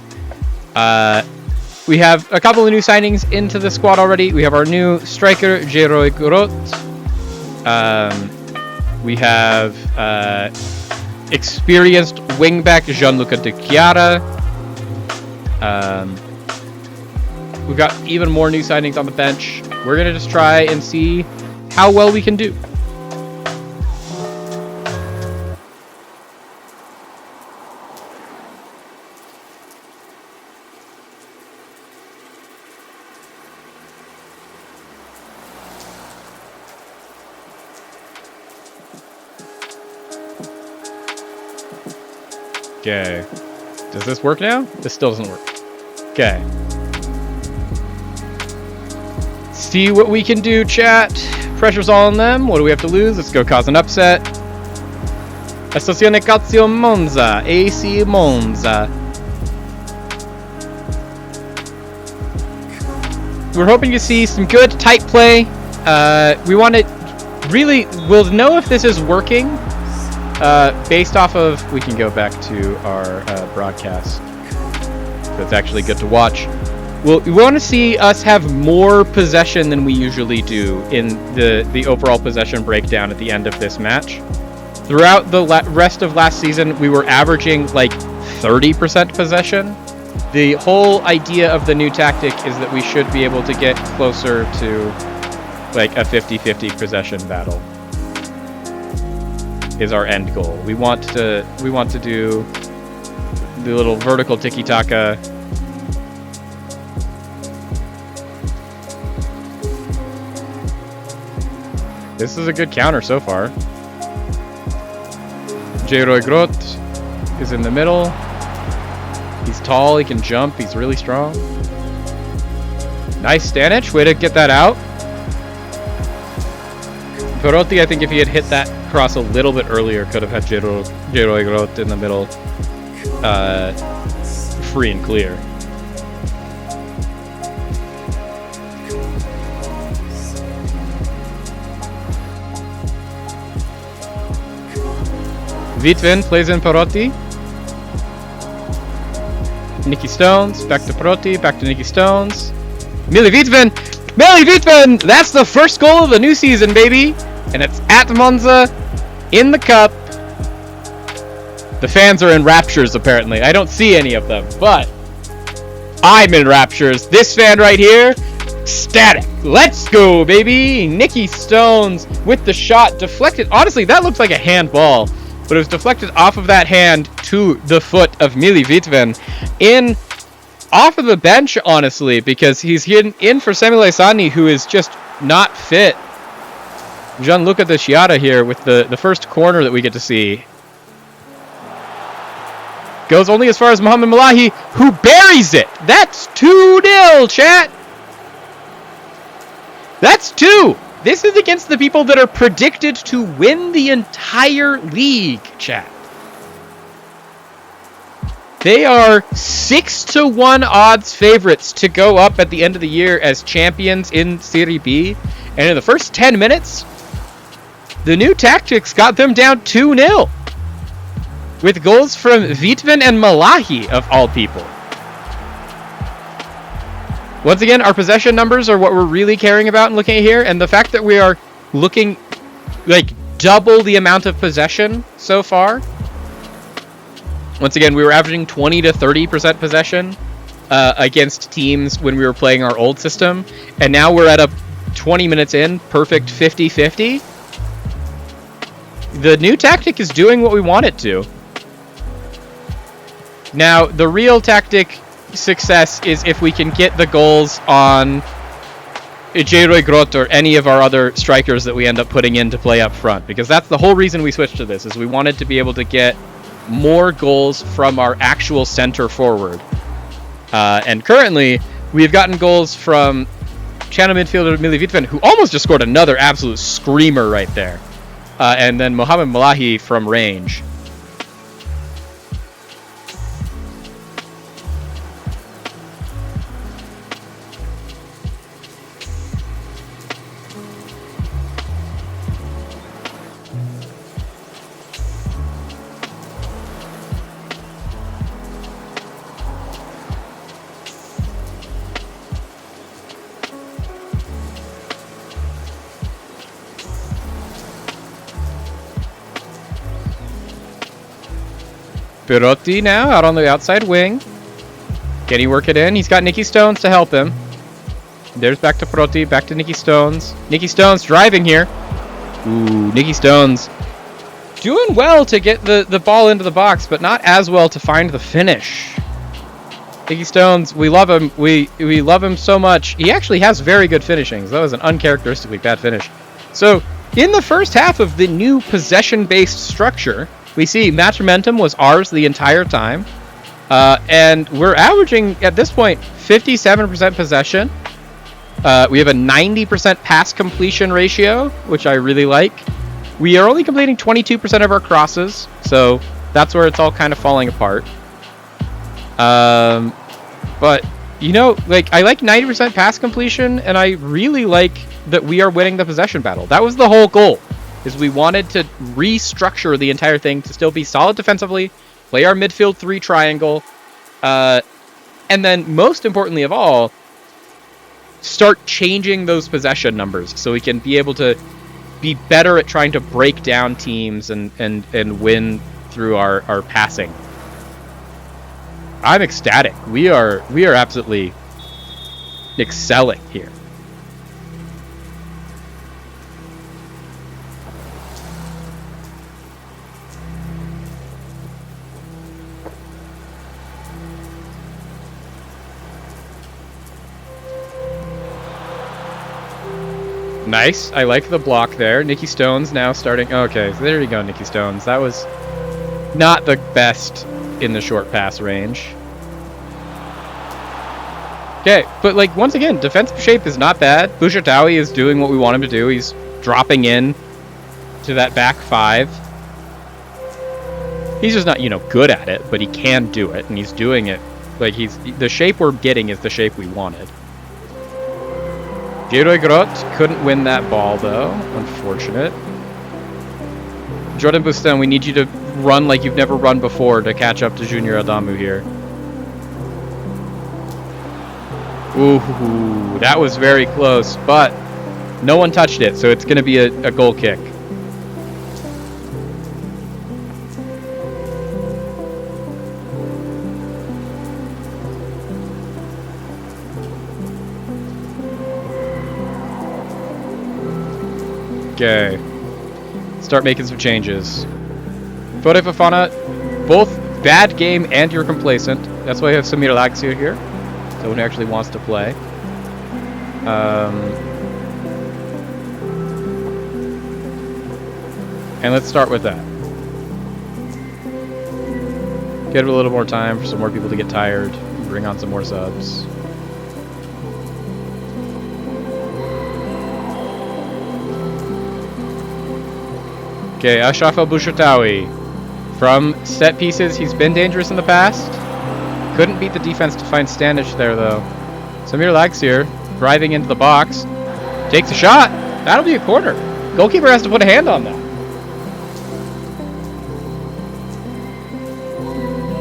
We have a couple of new signings into the squad already. We have our new striker, Jeroen Groot. We have experienced wingback, Gianluca De Chiara. We've got even more new signings on the bench. We're going to just try and see how well we can do. Okay. Does this work now? This still doesn't work. Okay. See what we can do, chat. Pressure's all on them. What do we have to lose? Let's go cause an upset. Associazione Calcio Monza. AC Monza. We're hoping to see some good, tight play. We want to really... We'll know if this is working based off of... We can go back to our broadcast. That's actually good to watch. We want to see us have more possession than we usually do in the overall possession breakdown at the end of this match. Throughout the rest of last season, we were averaging like 30% possession. The whole idea of the new tactic is that we should be able to get closer to like a 50-50 possession battle. Is our end goal. We want to do the little vertical tiki-taka. This is a good counter so far. J-Roy Groth is in the middle. He's tall, he can jump, he's really strong. Nice Stanic, way to get that out. Perotti, I think if he had hit that cross a little bit earlier, could have had J-Roy Groth in the middle free and clear. Wittwin plays in Perotti. Nicky Stones, back to Perotti, back to Nicky Stones. Mili Wittwin! Mili Wittwin! That's the first goal of the new season, baby! And it's at Monza, in the cup. The fans are in raptures, apparently. I don't see any of them, but I'm in raptures. This fan right here, static. Let's go, baby! Nicky Stones with the shot deflected. Honestly, that looks like a handball. But it was deflected off of that hand to the foot of Mili Wittwin. Off of the bench, honestly, because he's in for Samuel Esani, who is just not fit. Gianluca De Chiara here with the first corner that we get to see. Goes only as far as Mohamed Malahi, who buries it. That's 2-0, chat. That's 2. This is against the people that are predicted to win the entire league, chat. They are 6-1 odds favorites to go up at the end of the year as champions in Serie B. And in the first 10 minutes, the new tactics got them down 2-0. With goals from Wittwin and Malahi, of all people. Once again, our possession numbers are what we're really caring about and looking at here. And the fact that we are looking like double the amount of possession so far. Once again, we were averaging 20 to 30% possession against teams when we were playing our old system. And now we're at a 20 minutes in, perfect 50-50. The new tactic is doing what we want it to. Now, the real tactic success is if we can get the goals on J-Roy Groth or any of our other strikers that we end up putting in to play up front, because that's the whole reason we switched to this, is we wanted to be able to get more goals from our actual center forward. And currently we've gotten goals from channel midfielder Mili Wittwin, who almost just scored another absolute screamer right there, and then Mohamed Malahi from range. Perotti now out on the outside wing. Can he work it in? He's got Nicky Stones to help him. There's back to Perotti, back to Nicky Stones. Nicky Stones driving here. Ooh, Nicky Stones doing well to get the ball into the box, but not as well to find the finish. Nicky Stones, we love him. We love him so much. He actually has very good finishings. That was an uncharacteristically bad finish. So in the first half of the new possession-based structure, we see match momentum was ours the entire time. And we're averaging, at this point, 57% possession. We have a 90% pass completion ratio, which I really like. We are only completing 22% of our crosses, so that's where it's all kind of falling apart. But, you know, like, I like 90% pass completion, and I really like that we are winning the possession battle. That was the whole goal, is we wanted to restructure the entire thing to still be solid defensively, play our midfield 3 triangle, and then, most importantly of all, start changing those possession numbers so we can be able to be better at trying to break down teams and win through our passing. I'm ecstatic. We are absolutely excelling here. Nice. I like the block there. Nikki Stones now starting. Okay, so there you go, Nikki Stones. That was not the best in the short pass range. Okay, but like once again, defensive shape is not bad. Bouchatoui is doing what we want him to do. He's dropping in to that back 5. He's just not, you know, good at it, but he can do it, and he's doing it. Like the shape we're getting is the shape we wanted. Geroy Grot couldn't win that ball, though. Unfortunate. Jordan Bustin, we need you to run like you've never run before to catch up to Junior Adamu here. Ooh, that was very close, but no one touched it, so it's going to be a goal kick. Okay. Start making some changes. Fode Fofana, both bad game and you're complacent. That's why I have Samir Laxir here. Someone who actually wants to play. And let's start with that. Give it a little more time for some more people to get tired. Bring on some more subs. Okay, Ashraf El Bouchatoui. From set pieces, he's been dangerous in the past. Couldn't beat the defense to find Stanic there, though. Samir Laxir, driving into the box. Takes a shot. That'll be a corner. Goalkeeper has to put a hand on that.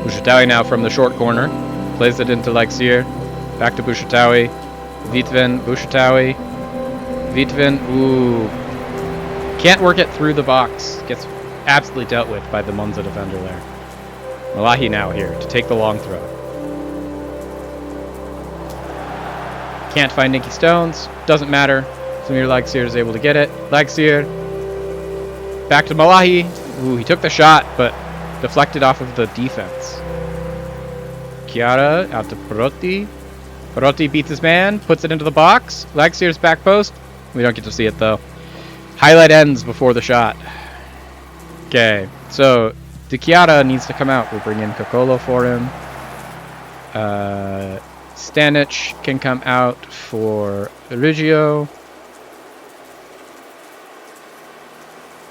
Bouchatoui now from the short corner. Plays it into Laxir. Back to Bouchatoui. Vitvin, Bouchatoui. Vitvin, ooh. Can't work it through the box. Gets absolutely dealt with by the Monza defender there. Malahi now here to take the long throw. Can't find Nikki Stones. Doesn't matter. Samir Laxir is able to get it. Laxir. Back to Malahi. Ooh, he took the shot, but deflected off of the defense. Chiara out to Perotti. Perotti beats his man. Puts it into the box. Laxir's back post. We don't get to see it, though. Highlight ends before the shot. Okay, so De Chiara needs to come out. We'll bring in Cocolo for him. Stanic can come out for Reggio.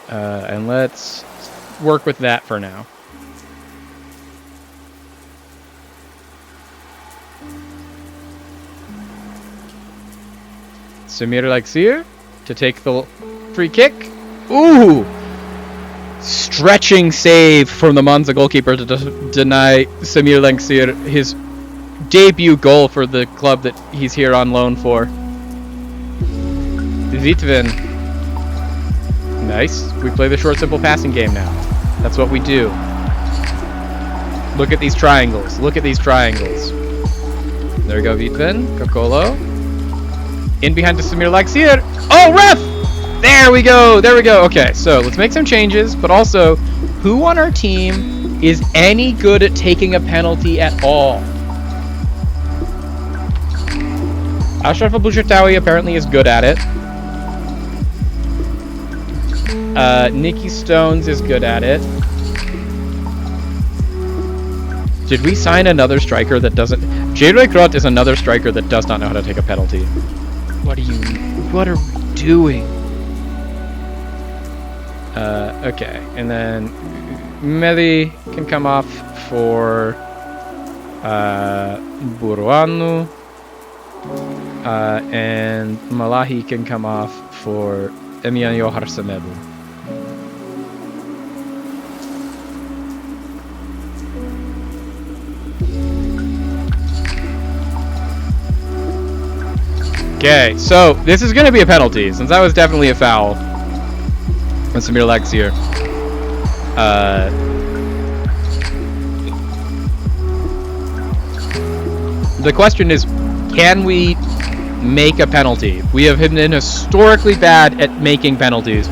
And let's work with that for now. Samir Laxir to take the free kick. Ooh! Stretching save from the Monza goalkeeper to deny Samir Laxir his debut goal for the club that he's here on loan for. Zitvin. Nice. We play the short, simple passing game now. That's what we do. Look at these triangles. Look at these triangles. There we go, Vitvin. Cocolo. In behind to Samir Laxir. Oh, ref! There we go. There we go. Okay, so let's make some changes, but also, who on our team is any good at taking a penalty at all? Ashraf El Bouchatoui apparently is good at it. Nikki Stones is good at it. Did we sign another striker that doesn't... Geroy Grot is another striker that does not know how to take a penalty. What are we doing? Okay, and then Meli can come off for Buruanu, and Malahi can come off for Emianyo Harsemedu. Okay, so this is going to be a penalty, since that was definitely a foul on Samir Laxier. The question is, can we make a penalty? We have been historically bad at making penalties.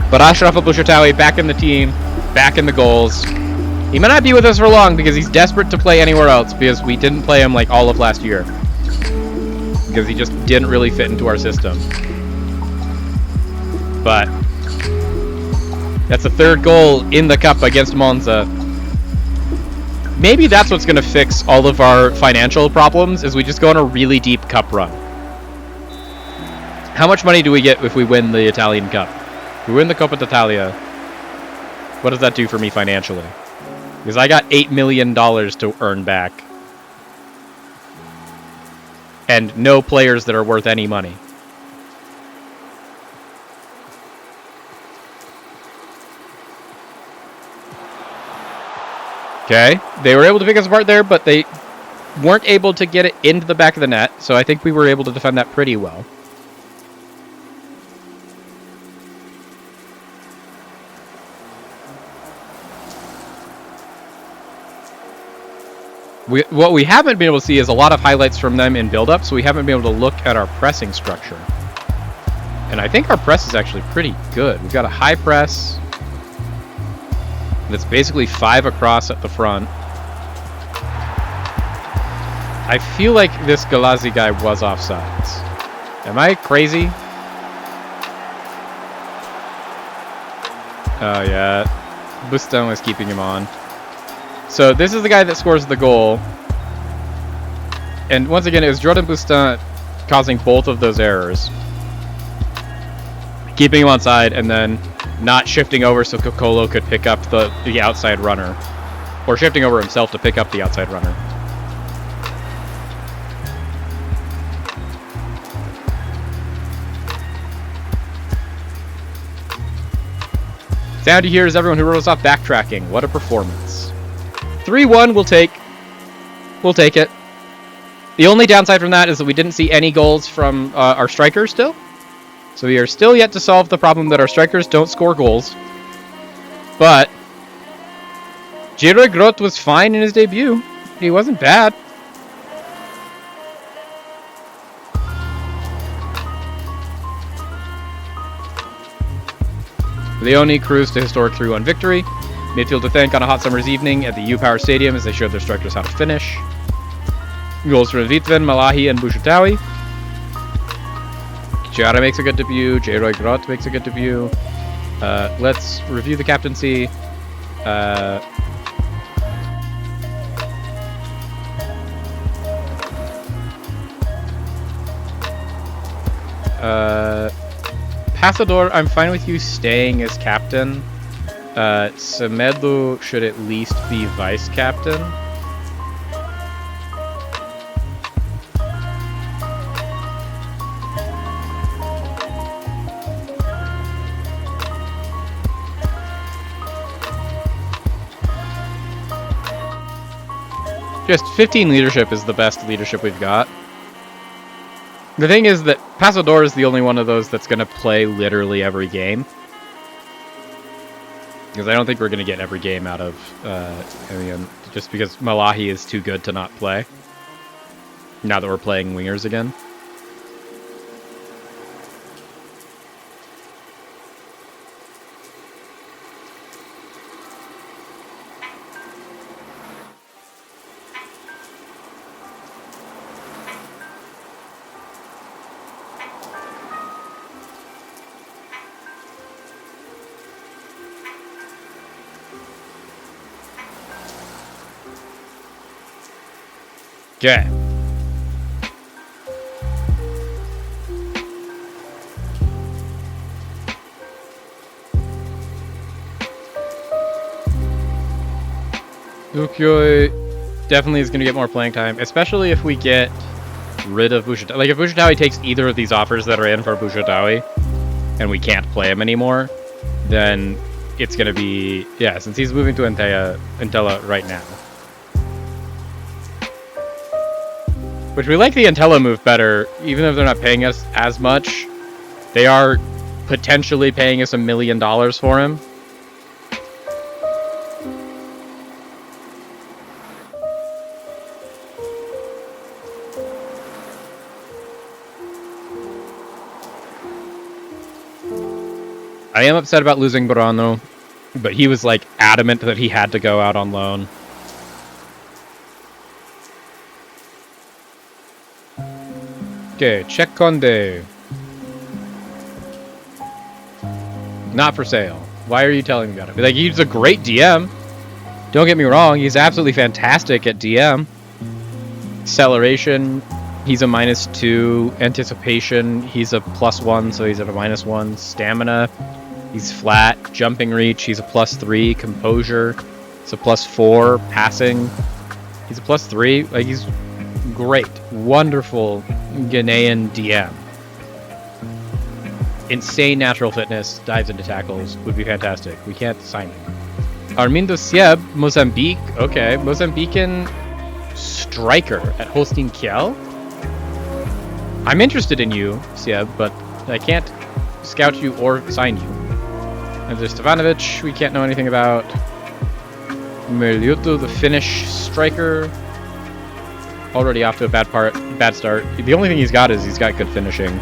But Ashraf Al-Bushatawi back in the team, back in the goals. He might not be with us for long because he's desperate to play anywhere else, because we didn't play him like all of last year. Because he just didn't really fit into our system. But that's the third goal in the cup against Monza. Maybe that's what's going to fix all of our financial problems, is we just go on a really deep cup run. How much money do we get if we win the Italian Cup? If we win the Coppa d'Italia, what does that do for me financially? Because I got $8 million to earn back. And no players that are worth any money. Okay, they were able to pick us apart there, but they weren't able to get it into the back of the net, so I think we were able to defend that pretty well. What we haven't been able to see is a lot of highlights from them in build-up, so we haven't been able to look at our pressing structure. And I think our press is actually pretty good. We've got a high press that's basically 5 across at the front. I feel like this Galazi guy was offsides. Am I crazy? Oh yeah, Bustan was keeping him on. So this is the guy that scores the goal. And once again, it was Jordan Bustan causing both of those errors. Keeping him on side and then not shifting over so Kokolo could pick up the outside runner. Or shifting over himself to pick up the outside runner. Sound you hear is everyone who wrote us off backtracking. What a performance. 3-1, we'll take it. The only downside from that is that we didn't see any goals from our strikers still. So we are still yet to solve the problem that our strikers don't score goals. But Giroud Groth was fine in his debut. He wasn't bad. Leone cruised to historic 3-1 victory. Midfield to thank on a hot summer's evening at the U-Power Stadium as they showed their strikers how to finish. Goals from Vitven, Malahi, and Bushatawi. Chiara makes a good debut. J-Roy Groth makes a good debut. Let's review the captaincy. Passador, I'm fine with you staying as captain. Semedo should at least be vice captain. Just 15 leadership is the best leadership we've got. The thing is that Passador is the only one of those that's going to play literally every game. Because I don't think we're going to get every game out of Elian, just because Malahi is too good to not play. Now that we're playing wingers again. Okay. Ukyo definitely is going to get more playing time, especially if we get rid of Bushitawi. Like, if Bushitawi takes either of these offers that are in for Bushitawi, and we can't play him anymore, then it's going to be... Yeah, since he's moving to Entella right now. Which we like the Entella move better, even if they're not paying us as much. They are potentially paying us $1 million for him. I am upset about losing Burano, but he was like adamant that he had to go out on loan. Okay, check Conde. Not for sale. Why are you telling me about it? Like, he's a great DM. Don't get me wrong, he's absolutely fantastic at DM. Acceleration, he's a -2. Anticipation, he's a +1, so he's at a -1. Stamina, he's flat. Jumping reach, he's a +3. Composure, he's a +4. Passing, he's a +3. Like, he's great. Wonderful Ghanaian DM. Insane natural fitness, dives into tackles, would be fantastic. We can't sign him. Armindo Sieb, Mozambique. Okay, Mozambican striker at Holstein Kiel. I'm interested in you, Sieb, but I can't scout you or sign you. And there's Stevanovic, we can't know anything about. Merliuto, the Finnish striker. Already off to a bad start. The only thing he's got is he's got good finishing.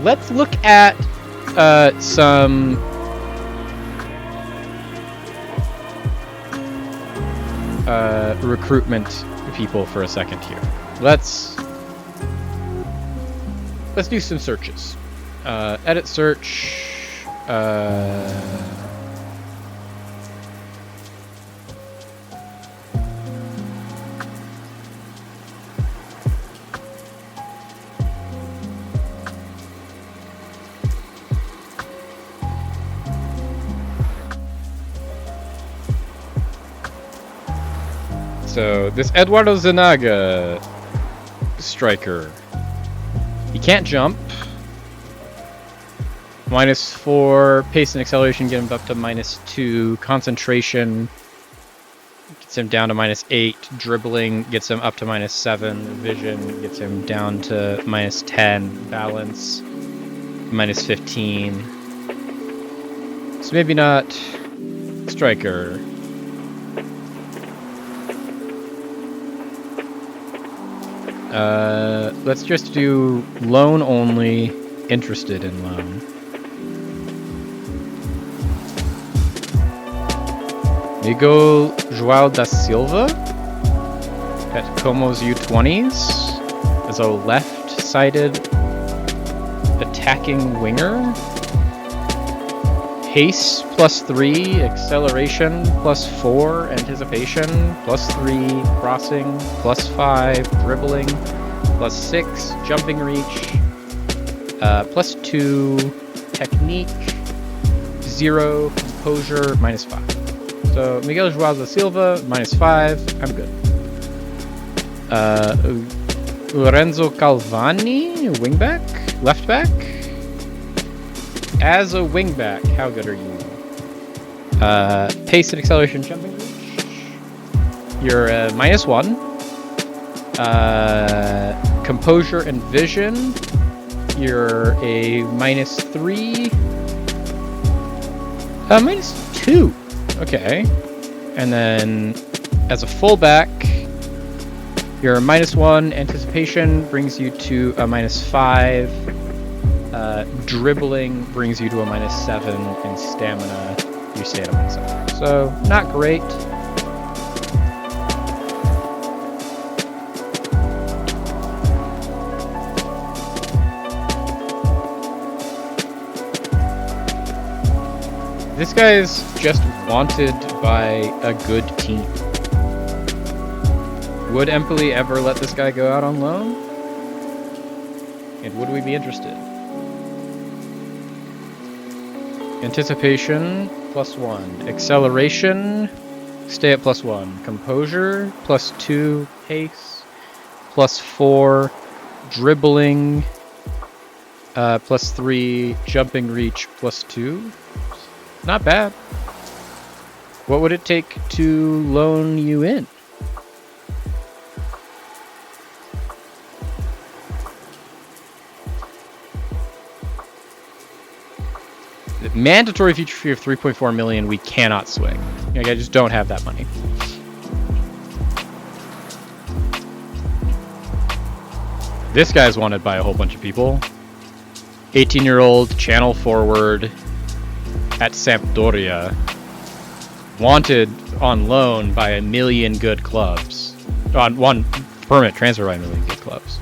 Let's look at some recruitment people for a second here. Let's do some searches. Edit search. So, this Eduardo Zanaga striker. He can't jump. -4. Pace and acceleration get him up to -2. Concentration gets him down to -8. Dribbling gets him up to -7. Vision gets him down to -10. Balance, -15. So maybe not striker. Let's just do loan only, interested in loan. Miguel João da Silva at Como's U20s as a left-sided attacking winger. Pace +3, acceleration +4, anticipation +3, crossing +5, dribbling +6, jumping reach +2, technique 0, composure -5. So Miguel João da Silva -5. I'm good. Lorenzo Calvani, wingback, left back. As a wingback, how good are you? Pace and acceleration, jumping reach. You're -1. Composure and vision. You're a -3. -2. Okay. And then as a fullback, you're a -1. Anticipation brings you to a -5. Dribbling brings you to a -7, and stamina, you stay at a -7. So, not great. This guy's just wanted by a good team. Would Empoli ever let this guy go out on loan? And would we be interested? Anticipation, +1. Acceleration, stay at +1. Composure, +2. Pace, +4. Dribbling, +3. Jumping reach, +2. Not bad. What would it take to loan you in? The mandatory future fee of 3.4 million, we cannot swing. Like, I just don't have that money. This guy's wanted by a whole bunch of people. 18-year-old channel forward at Sampdoria. Wanted on loan by a million good clubs. On one permanent transfer by a million good clubs.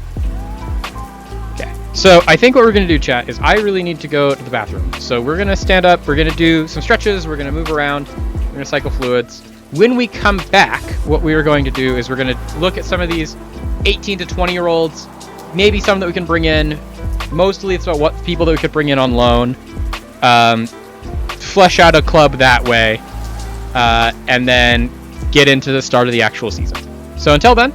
Okay. So I think what we're going to do, chat, is I really need to go to the bathroom. So we're going to stand up. We're going to do some stretches. We're going to move around. We're going to cycle fluids. When we come back, what we are going to do is we're going to look at some of these 18 to 20-year-olds. Maybe some that we can bring in. Mostly it's about what people that we could bring in on loan. Flesh out a club that way. And then get into the start of the actual season. So until then,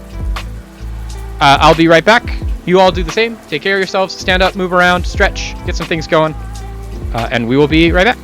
I'll be right back. You all do the same. Take care of yourselves. Stand up, move around, stretch, get some things going. And we will be right back.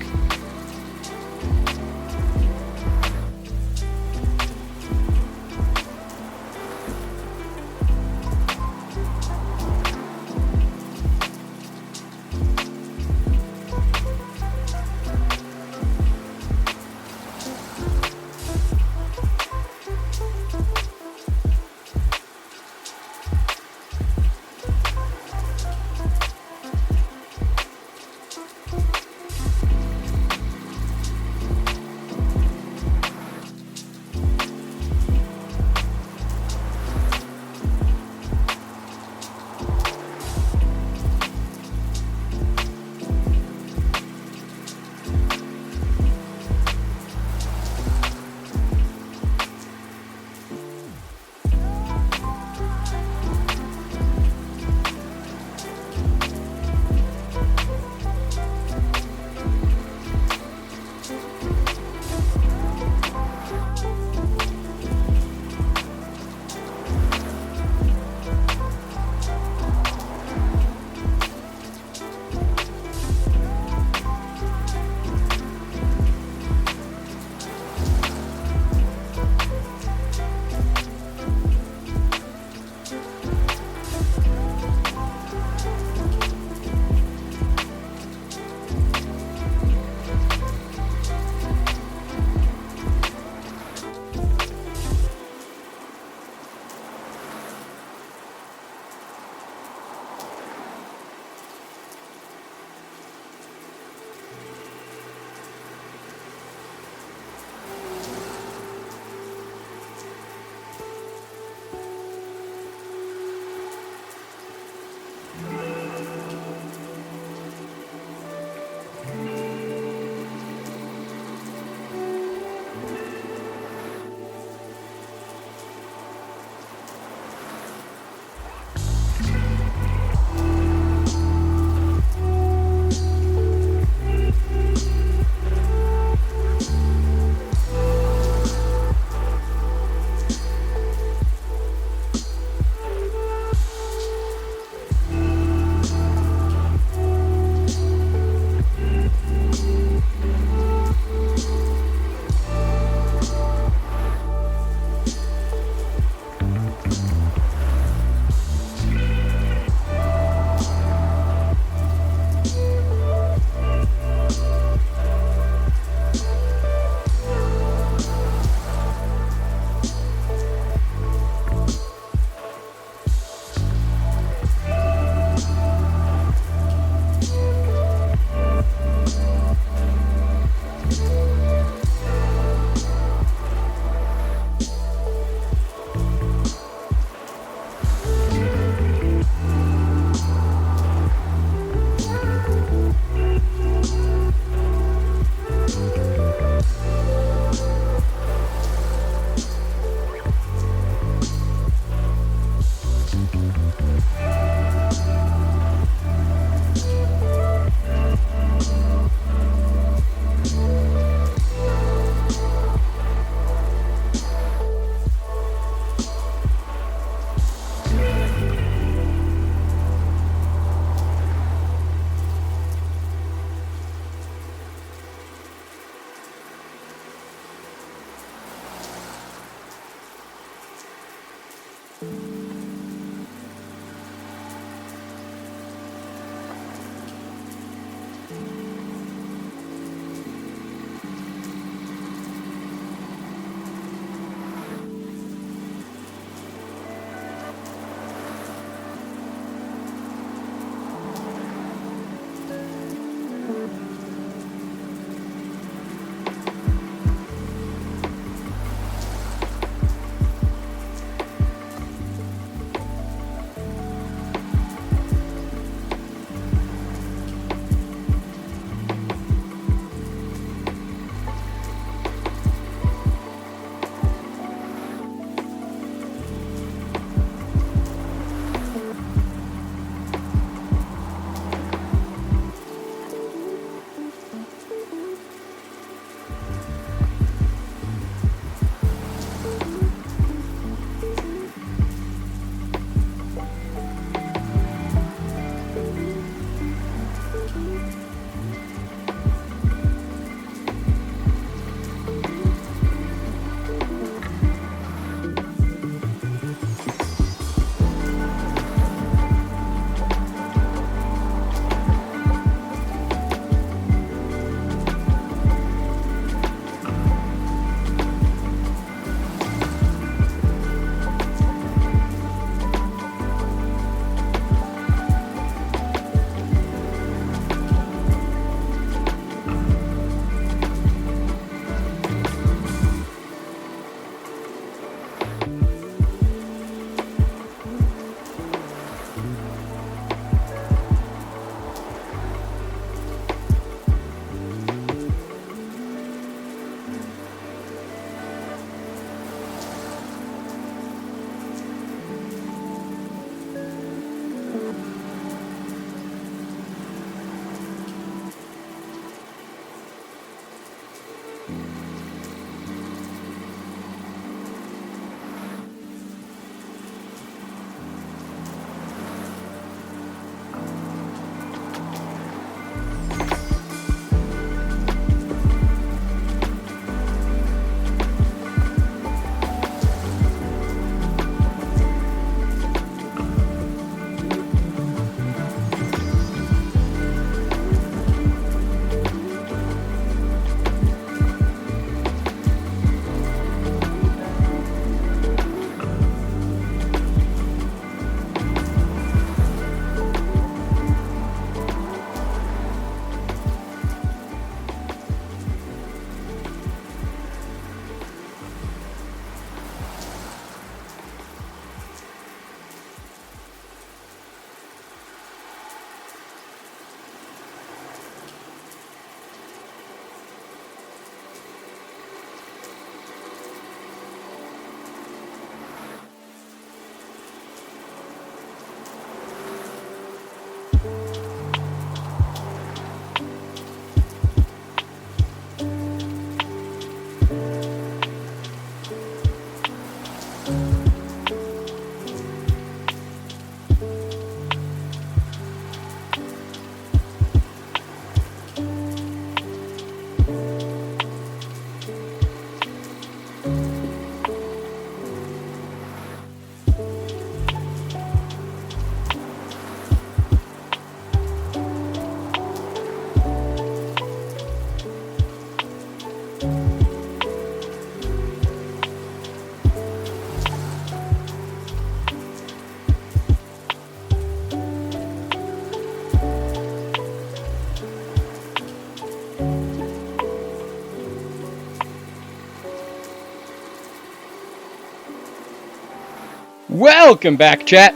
Welcome back, chat.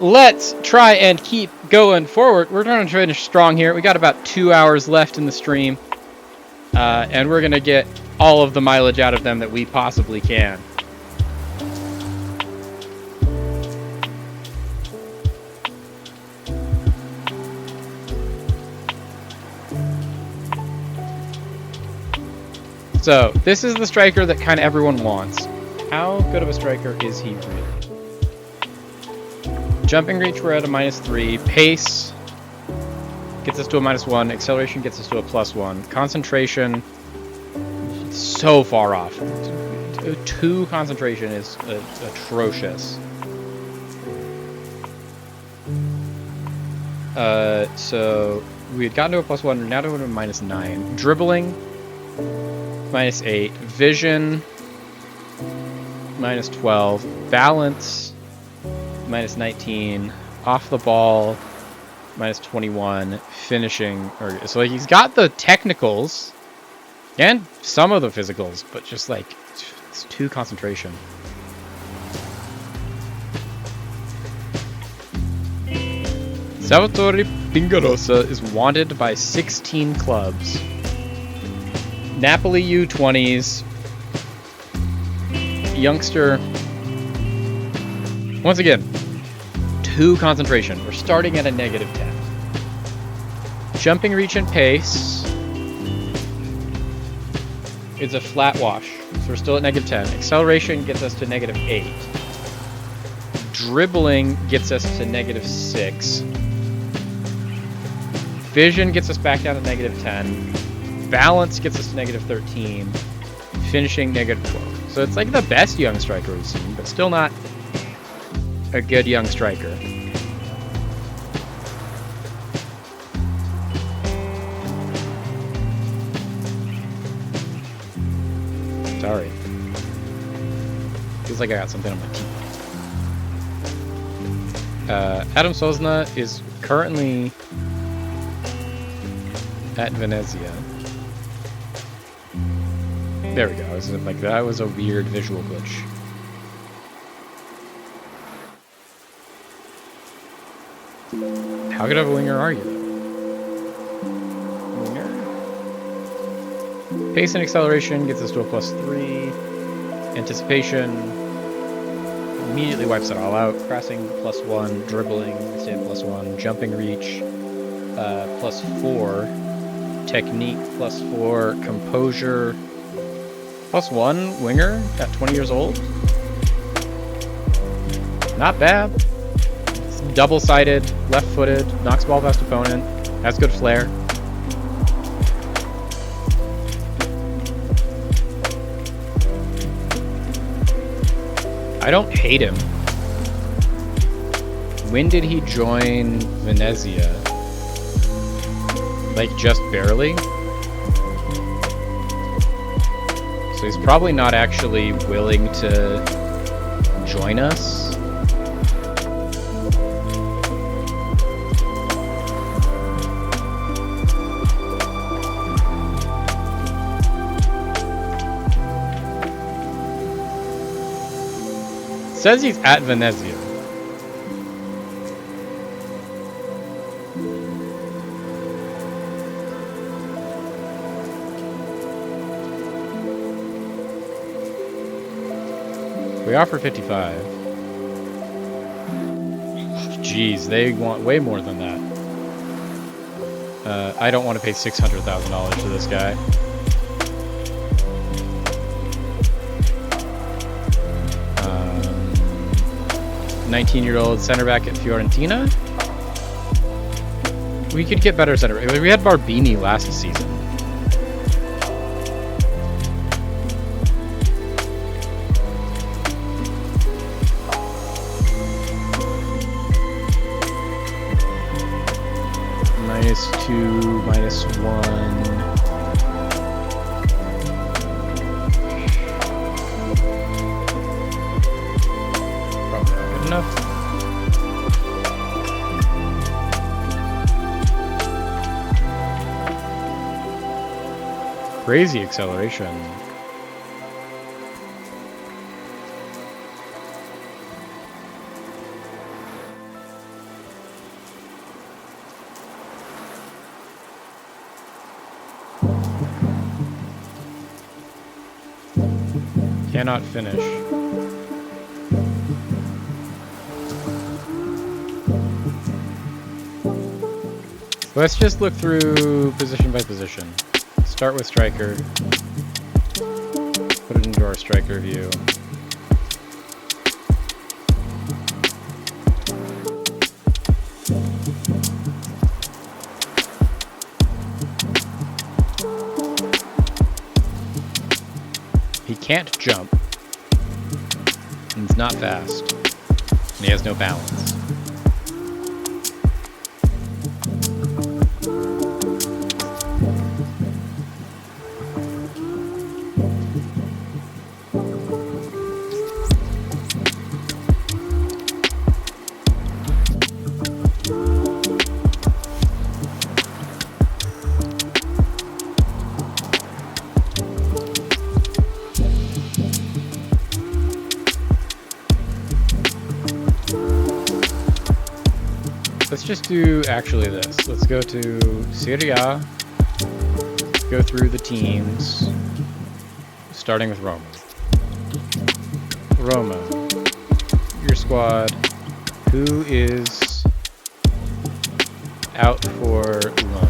Let's try and keep going forward. We're going to finish strong here. We got about 2 hours left in the stream. And we're going to get all of the mileage out of them that we possibly can. So, this is the striker that kind of everyone wants. How good of a striker is he really? Jumping reach, we're at a -3. Pace gets us to a -1. Acceleration gets us to a +1. Concentration, so far off. 2 concentration is atrocious. So we had gotten to a +1, we're now to a -9. Dribbling, -8. Vision, -12. Balance, -19. Off the ball, -21. Finishing, so like he's got the technicals and some of the physicals, but just like it's 2 concentration. Salvatore Pingarosa is wanted by 16 clubs. Napoli U20s. Youngster. Once again, 2 concentration. We're starting at a -10. Jumping reach and pace is a flat wash. So we're still at -10. Acceleration gets us to -8. Dribbling gets us to -6. Vision gets us back down to -10. Balance gets us to -13. Finishing -12. So it's like the best young striker we've seen, but still not a good young striker. Sorry. Feels like I got something on my teeth. Adam Sosna is currently at Venezia. There we go. Like that was a weird visual glitch. How good of a winger are you? Winger. Pace and acceleration gets us to a +3. Anticipation immediately wipes it all out. Crossing +1. Dribbling stay at +1. Jumping reach +4. Technique +4. Composure +1. Winger at 20 years old. Not bad. It's double-sided, left-footed, knocks ball past opponent, has good flair. I don't hate him. When did he join Venezia? Like, just barely? So he's probably not actually willing to join us. Says he's at Venezia. We offer 55. Jeez, they want way more than that. I don't want to pay $600,000 for this guy. Um, 19-year-old center back at Fiorentina. We could get better center. We had Barbini last season. -2, -1. Probably not good enough. Crazy acceleration. Cannot finish. Let's just look through position by position. Start with striker. Put it into our striker view. He can't jump. He's not fast. And he has no balance. Let's just do actually this. Let's go to Serie A, go through the teams, starting with Roma. Roma, your squad, who is out for loan?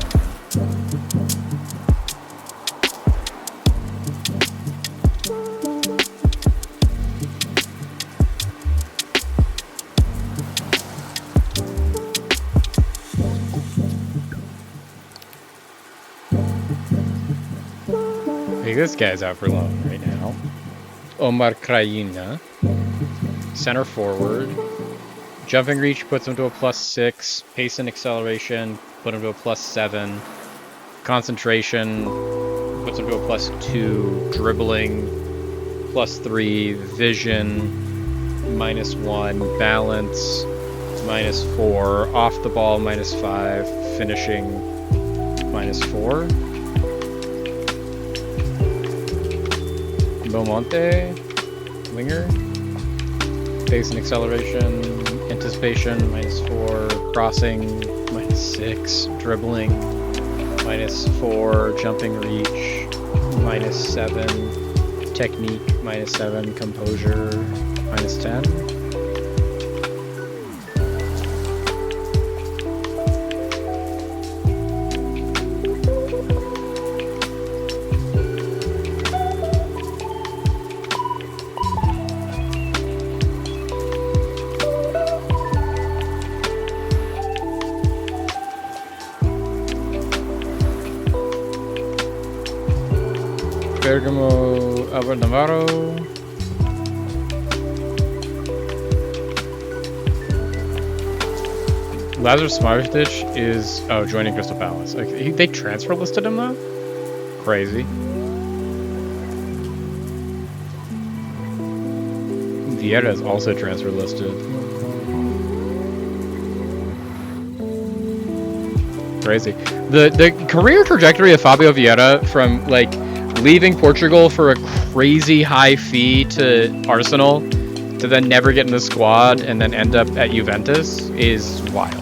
This guy's out for loan right now. Omar Krajina, center forward. Jumping reach puts him to a +6. Pace and acceleration put him to a +7. Concentration puts him to a +2. Dribbling +3. Vision -1. Balance -4. Off the ball -5. Finishing -4. Belmonte, winger, pace and acceleration, anticipation -4, crossing -6, dribbling -4, jumping reach -7, technique -7, composure -10. Bergamo, Albert Navarro. Lazarus Smartich is joining Crystal Palace. Okay, they transfer listed him though? Crazy. Vieira is also transfer listed. Crazy. The career trajectory of Fabio Vieira from like leaving Portugal for a crazy high fee to Arsenal to then never get in the squad and then end up at Juventus is wild.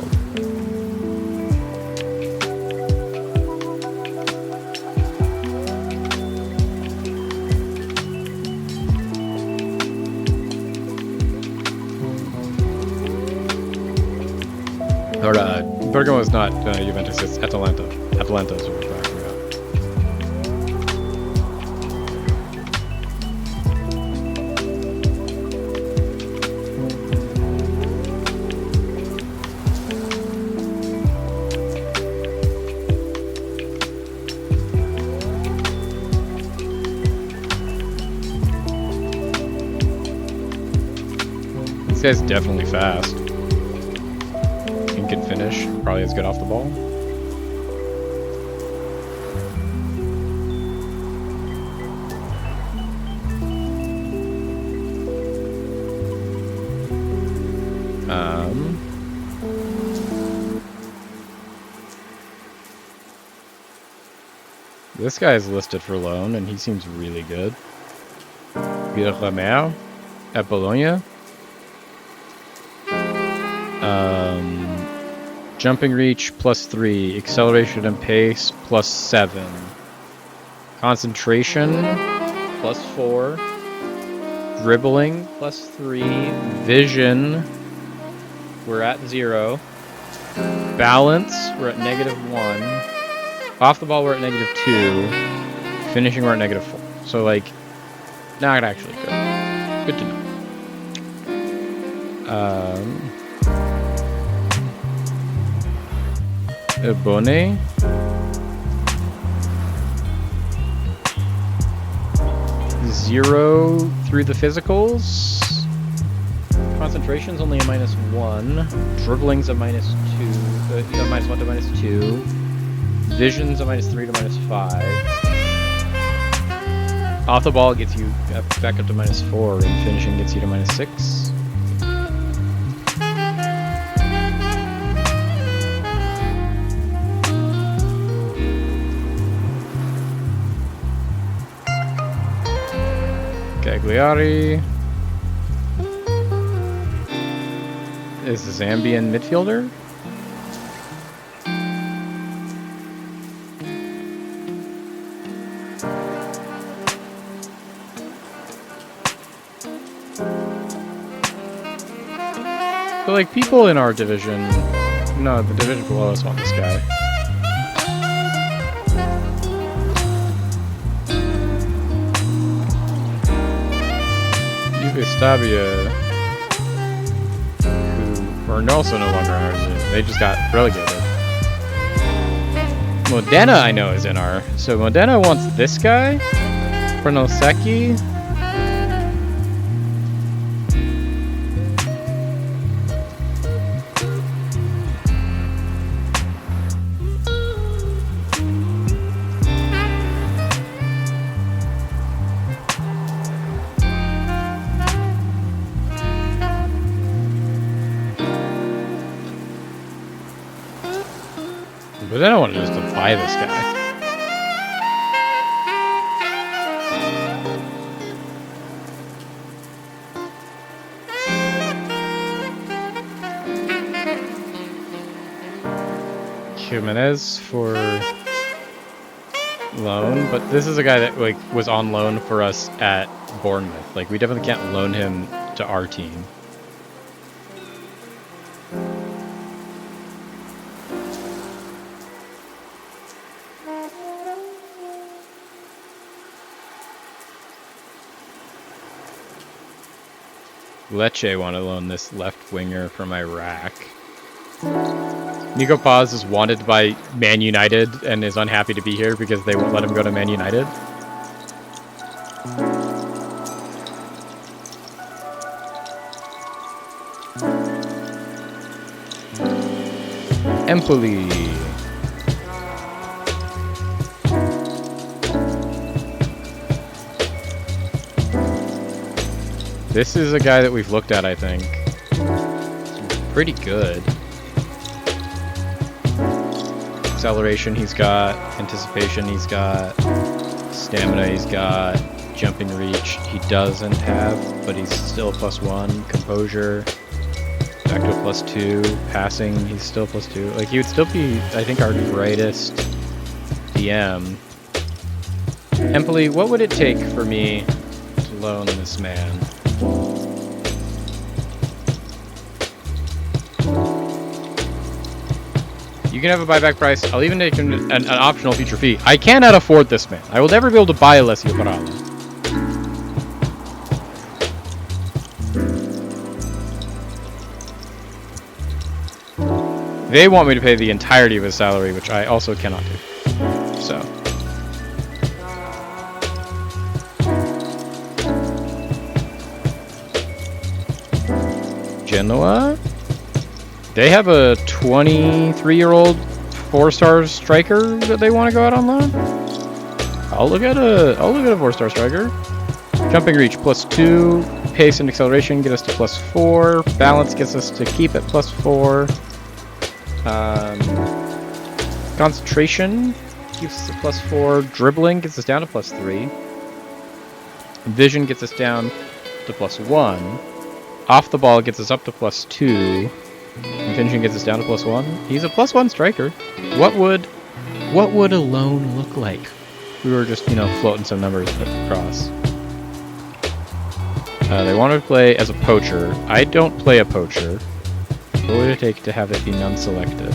Or Bergamo is not Juventus, it's Atalanta. Atalanta is what we're talking about. This guy's definitely fast. He can finish, probably is good off the ball. This guy is listed for loan, and he seems really good. Pierre Lamar at Bologna. Jumping reach +3, acceleration and pace +7, concentration +4, Dribbling +3. Vision, we're at 0. Balance, we're at -1. Off the ball, we're at -2. Finishing, we're at -4. So, like, not actually good. Good to know. Ebony. Zero through the physicals. Concentration's only a -1. Dribbling's a -2. -1 to -2. Vision's a -3 to -5. Off the ball gets you back up to -4, and finishing gets you to -6. Cagliari is the Zambian midfielder. But like people in our division, no, the division below us want this guy. Stabia, who are also no longer ours. They just got relegated. Modena, I know, is in our. So Modena wants this guy, Pronosecki. But I don't want to just buy this guy. Jimenez for loan, but this is a guy that like was on loan for us at Bournemouth. Like we definitely can't loan him to our team. Lecce want to loan this left winger from Iraq. Nico Paz is wanted by Man United and is unhappy to be here because they won't let him go to Man United. Empoli. This is a guy that we've looked at, I think. He's pretty good. Acceleration he's got, anticipation he's got, stamina he's got, jumping reach he doesn't have, but he's still +1, composure, back to a +2, passing he's still +2. Like he would still be, I think, our greatest DM. Empoli, what would it take for me to loan this man? You can have a buyback price. I'll even take an optional future fee. I cannot afford this man. I will never be able to buy Alessio Baralla. They want me to pay the entirety of his salary, which I also cannot do. So. Genoa? They have a 23-year-old 4-star striker that they want to go out on loan. I'll look at a 4-star striker. Jumping reach +2, pace and acceleration get us to +4, balance gets us to keep at +4. Concentration keeps us at +4. Dribbling gets us down to +3. Vision gets us down to +1. Off the ball gets us up to +2. And finishing gets us down to +1. He's a +1 striker. What would a loan look like? We were just, floating some numbers across. They want to play as a poacher. I don't play a poacher. What would it take to have it be non-selected?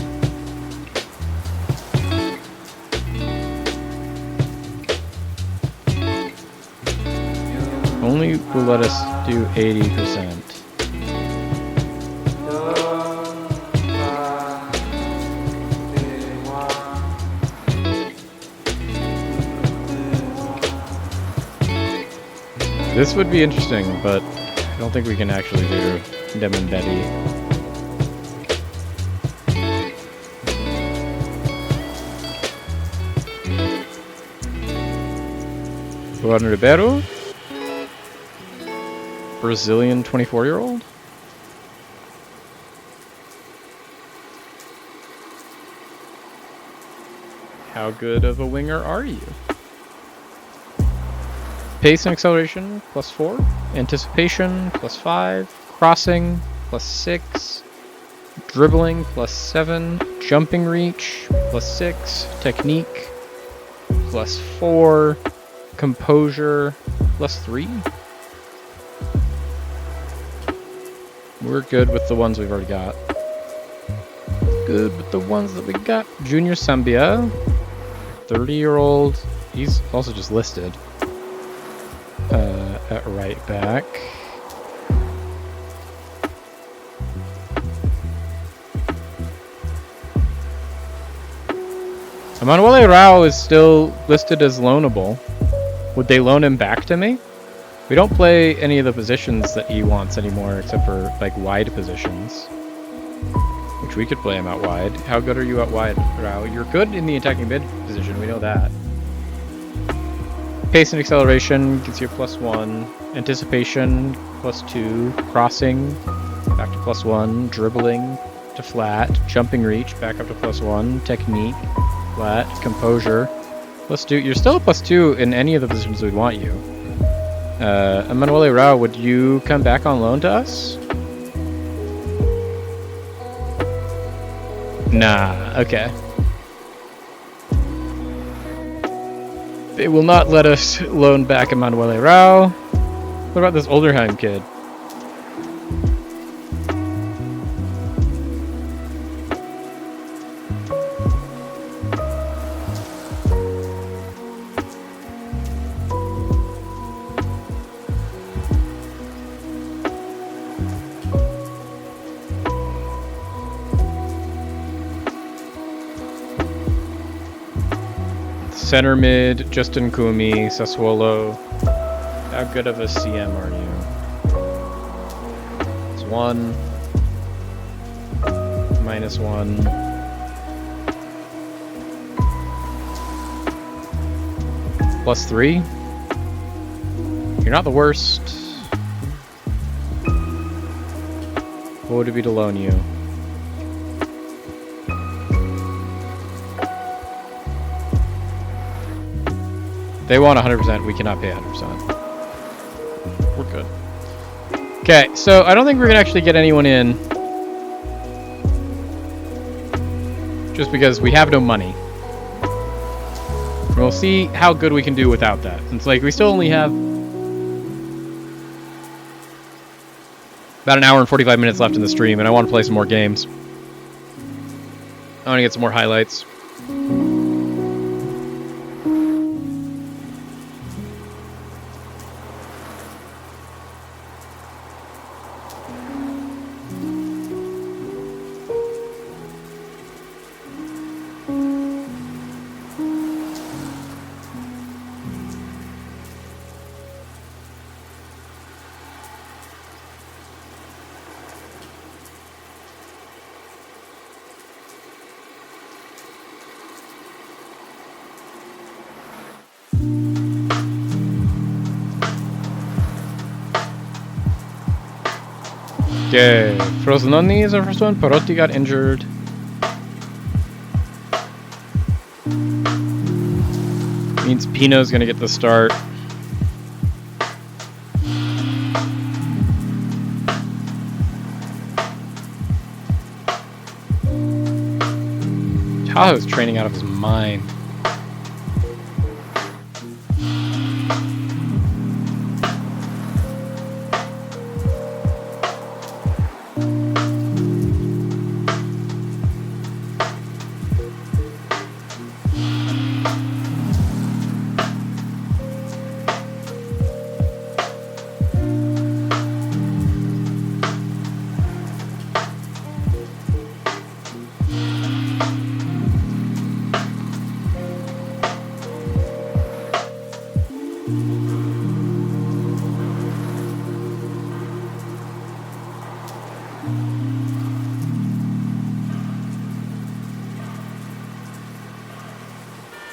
Only will let us do 80%. This would be interesting, but I don't think we can actually do Dem and Betty. Juan Ribeiro? Brazilian 24-year-old? How good of a winger are you? Pace and acceleration, +4. Anticipation, +5. Crossing, +6. Dribbling, +7. Jumping reach, +6. Technique, +4. Composure, +3. We're good with the ones we've already got. Good with the ones that we got. Junior Sambia, 30-year-old. He's also just listed. At right back. Emanuele Rao is still listed as loanable. Would they loan him back to me? We don't play any of the positions that he wants anymore except for like wide positions. Which we could play him out wide. How good are you out wide, Rao? You're good in the attacking mid position, we know that. Pace and acceleration gets you a +1. Anticipation, +2. Crossing, back to +1. Dribbling to flat. Jumping reach, back up to +1. Technique, flat. Composure, +2. You're still a +2 in any of the positions we'd want you. Emanuele Rao, would you come back on loan to us? Nah, okay. They will not let us loan back Emanuele Rao. What about this Olderheim kid? Center mid, Justin Kumi, Sassuolo. How good of a CM are you? It's 1. -1. +3. You're not the worst. What would it be to loan you? They want 100%, we cannot pay 100%. We're good. Okay, so I don't think we're gonna actually get anyone in. Just because we have no money. We'll see how good we can do without that. It's like we still only have about an hour and 45 minutes left in the stream, and I want to play some more games. I want to get some more highlights. Okay, Frosinone is our first one. Perotti got injured. Means Pino's gonna get the start. Tahoe's training out of his mind.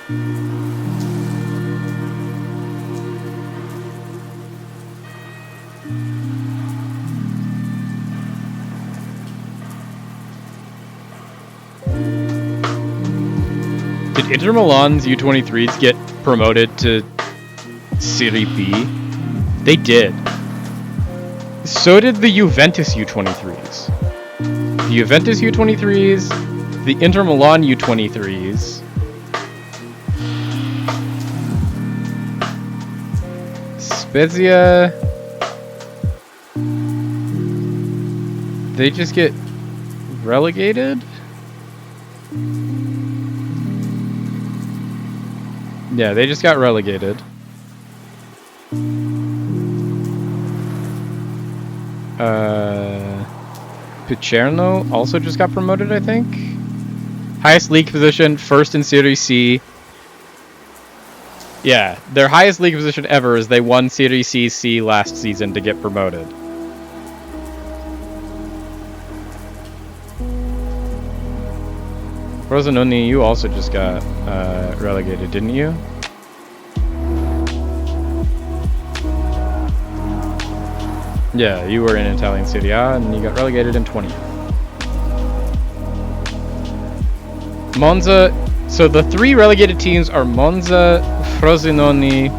Did Inter Milan's U23s get promoted to Serie B? They did. So did the Juventus U23s. The Juventus U23s, the Inter Milan U23s, Spezia. They just get relegated? Yeah, they just got relegated. Picerno also just got promoted, I think. Highest league position, first in Serie C. Yeah, their highest league position ever is they won Serie C last season to get promoted. Frosinone, you also just got relegated, didn't you? Yeah, you were in Italian Serie A and you got relegated in 20. Monza, so the three relegated teams are Monza, Frosinone,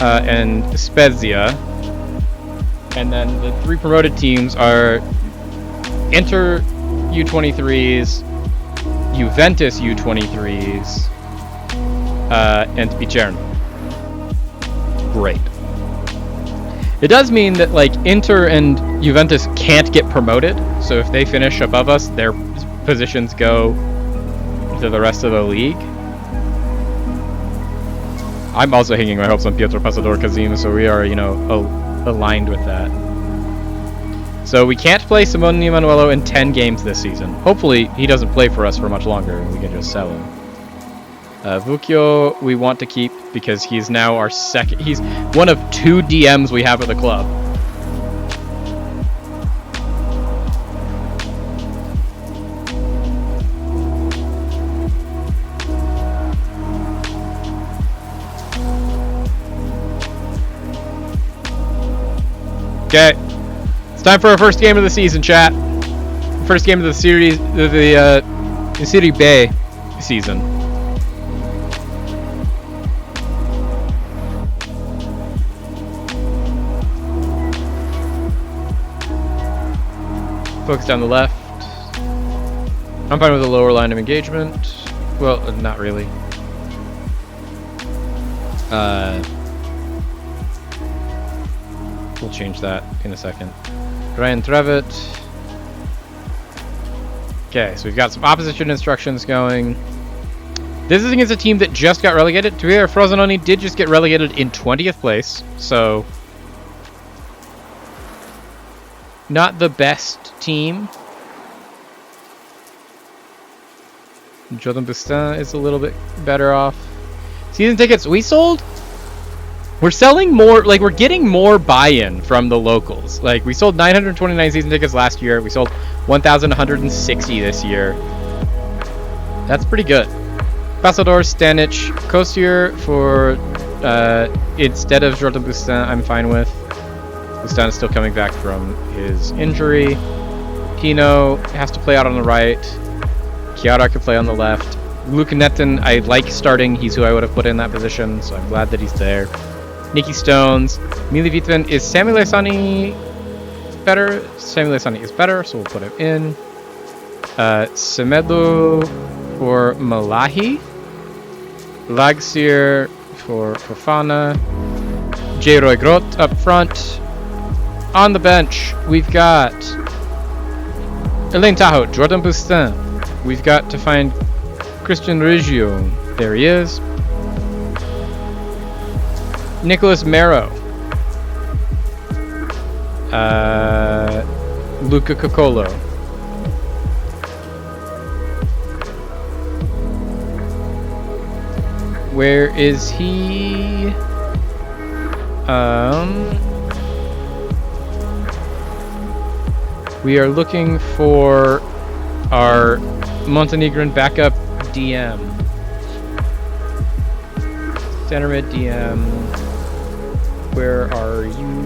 and Spezia. And then the three promoted teams are Inter U23s, Juventus U23s, and Picerno. Great. It does mean that like Inter and Juventus can't get promoted, so if they finish above us, their positions go to the rest of the league. I'm also hanging my hopes on Pietro Passador-Kazim, so we are, aligned with that. So we can't play Simone Emanuelo in 10 games this season. Hopefully he doesn't play for us for much longer and we can just sell him. Vucchio we want to keep because he's now our second. He's one of 2 DMs we have at the club. Okay, it's time for our first game of the season, chat. First game of the series, the Serie B season. Focus down the left. I'm fine with a lower line of engagement. Well, not really. We'll change that in a second. Ryan Trevitt. Okay, so we've got some opposition instructions going. This is against a team that just got relegated. To be fair, Frosinone did just get relegated in 20th place, so not the best team. Jordan Bustin is a little bit better off. Season tickets we sold. We're selling more, like we're getting more buy-in from the locals. Like we sold 929 season tickets last year. We sold 1,160 this year. That's pretty good. Passador, Stanic, Kostir for instead of Jordan Bustin, I'm fine with. Bustin is still coming back from his injury. Pino has to play out on the right. Chiara can play on the left. Luke Netton, I like starting. He's who I would have put in that position, so I'm glad that he's there. Nicky Stones. Mili Vitven. Is Samuel Esani better? Samuel Esani is better, so we'll put him in. Semedo for Malahi. Lagsir for Fofana. J. Roy Groth up front. On the bench, we've got Elaine Tahoe, Jordan Bustin. We've got to find Christian Reggio. There he is. Nicholas Mero. Luca Coccolo. Where is he? We are looking for our Montenegrin backup DM. Center mid DM. Where are you?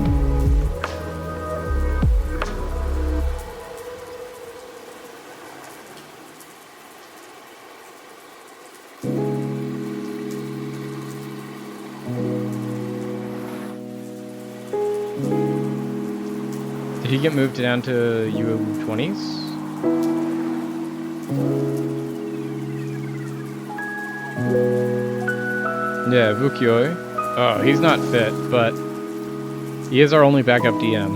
Did he get moved down to U20s? Yeah, Vukioi. Oh, he's not fit, but he is our only backup DM.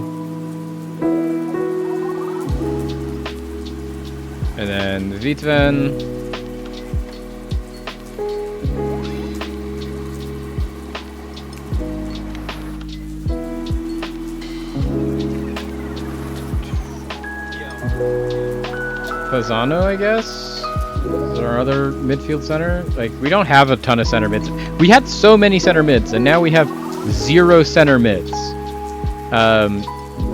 And then Vitven. Fasano, I guess, is our other midfield center. Like, we don't have a ton of center mids. We had so many center mids, and now we have 0 center mids.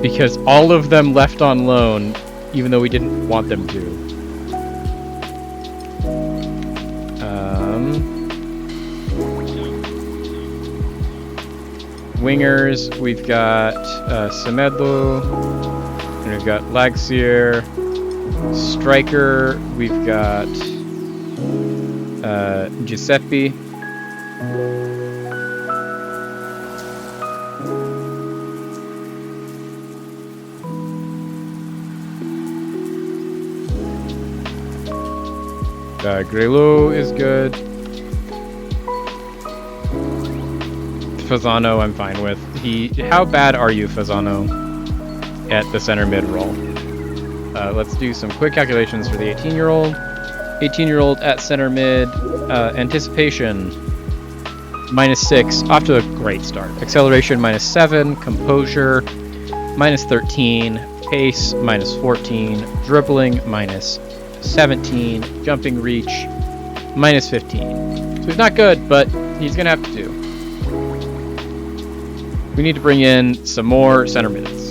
Because all of them left on loan, even though we didn't want them to. Wingers, we've got Semedo, and we've got Lagsier. Striker, we've got Giuseppe. Grelo is good. Fasano, I'm fine with. How bad are you, Fasano, at the center mid role? Let's do some quick calculations for the 18-year-old. 18-year-old at center mid. Anticipation, -6. Off to a great start. Acceleration, -7. Composure, -13. Pace, -14. Dribbling, -17. Jumping reach, -15. So he's not good, but he's going to have to do. We need to bring in some more center mids.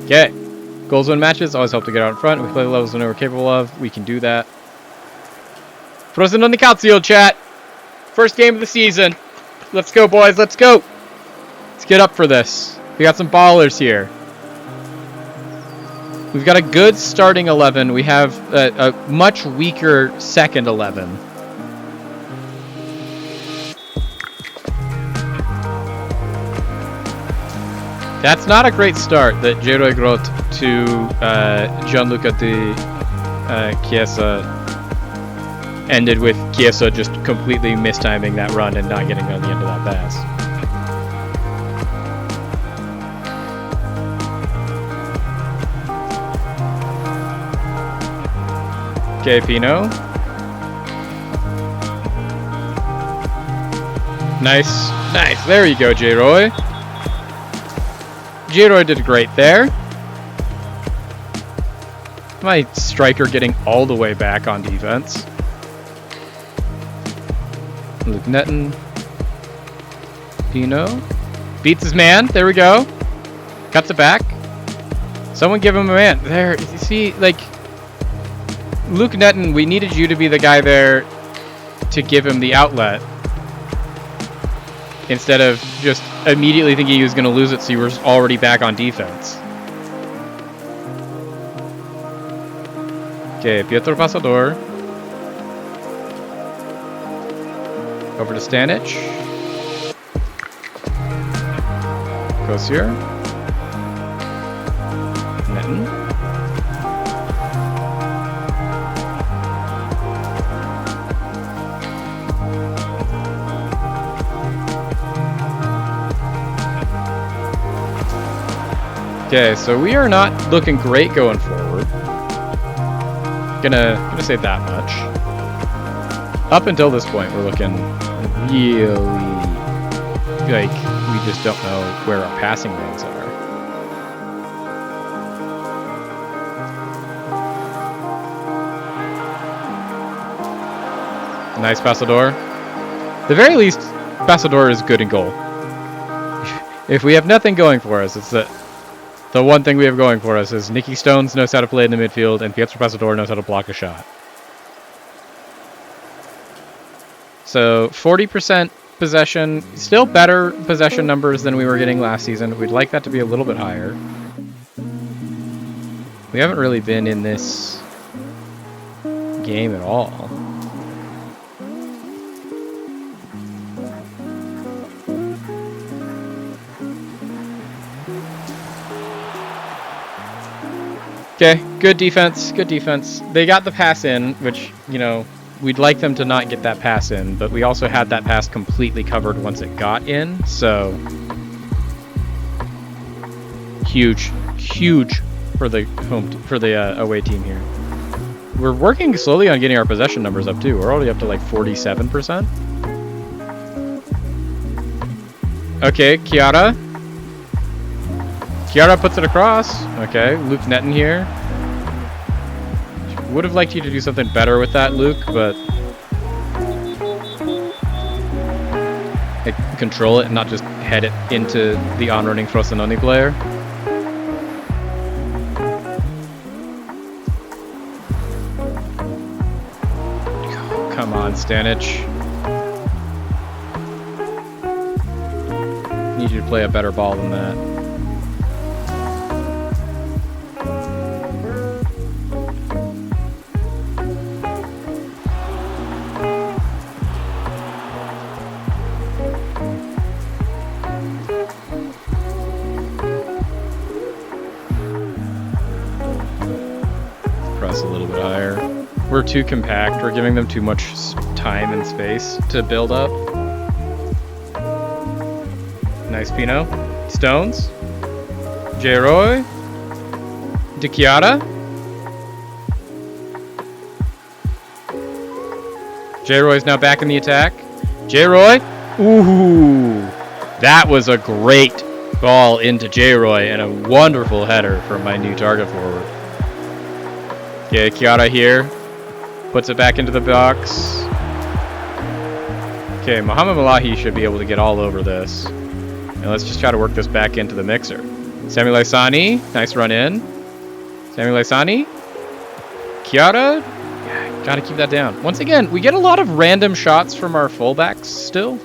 Okay. Goals win matches. Always help to get out in front. We play the levels we know we're capable of. We can do that. Frozen on the Calcio, chat. First game of the season. Let's go, boys. Let's go. Let's get up for this. We got some ballers here. We've got a good starting 11. We have a much weaker second 11. That's not a great start that Geroy Groth to Gianluca Di Chiesa ended with Chiesa just completely mistiming that run and not getting on the end of that pass. Okay, Pino. Nice. Nice. There you go, J-Roy. J-Roy did great there. My striker getting all the way back on defense. Luke Netton. Pino. Beats his man. There we go. Cuts it back. Someone give him a man. There. You see, like, Luke Netton, we needed you to be the guy there to give him the outlet. Instead of just immediately thinking he was going to lose it, so you were already back on defense. Okay, Pietro Pasador. Over to Stanic. Kosier. Netton. Okay, so we are not looking great going forward. Gonna say that much. Up until this point, we're looking really like we just don't know where our passing lanes are. Nice Pasador. At the very least, Pasador is good in goal. If we have nothing going for us, it's that the one thing we have going for us is Nicky Stones knows how to play in the midfield and Pietro Pasador knows how to block a shot. So 40% possession, still better possession numbers than we were getting last season. We'd like that to be a little bit higher. We haven't really been in this game at all. Okay, good defense, good defense. They got the pass in, which, you know, we'd like them to not get that pass in, but we also had that pass completely covered once it got in, so huge for the away team here. We're working slowly on getting our possession numbers up too. We're already up to like 47%. Okay, Chiara puts it across. Okay, Luke Netton here. Would have liked you to do something better with that, Luke, but control it and not just head it into the on-running Frosinone player. Come on, Stanic. Need you to play a better ball than that. Press a little bit higher. We're too compact. We're giving them too much time and space to build up. Nice Pino. Stones. J-Roy. De Chiara. J-Roy's now back in the attack. J-Roy. Ooh. That was a great ball into J-Roy and a wonderful header from my new target forward. Okay, Chiara here. Puts it back into the box. Okay, Mohamed Malahi should be able to get all over this. And let's just try to work this back into the mixer. Samuel Aysani, nice run in. Samuel Aysani. Chiara. Yeah, gotta keep that down. Once again, we get a lot of random shots from our fullbacks still.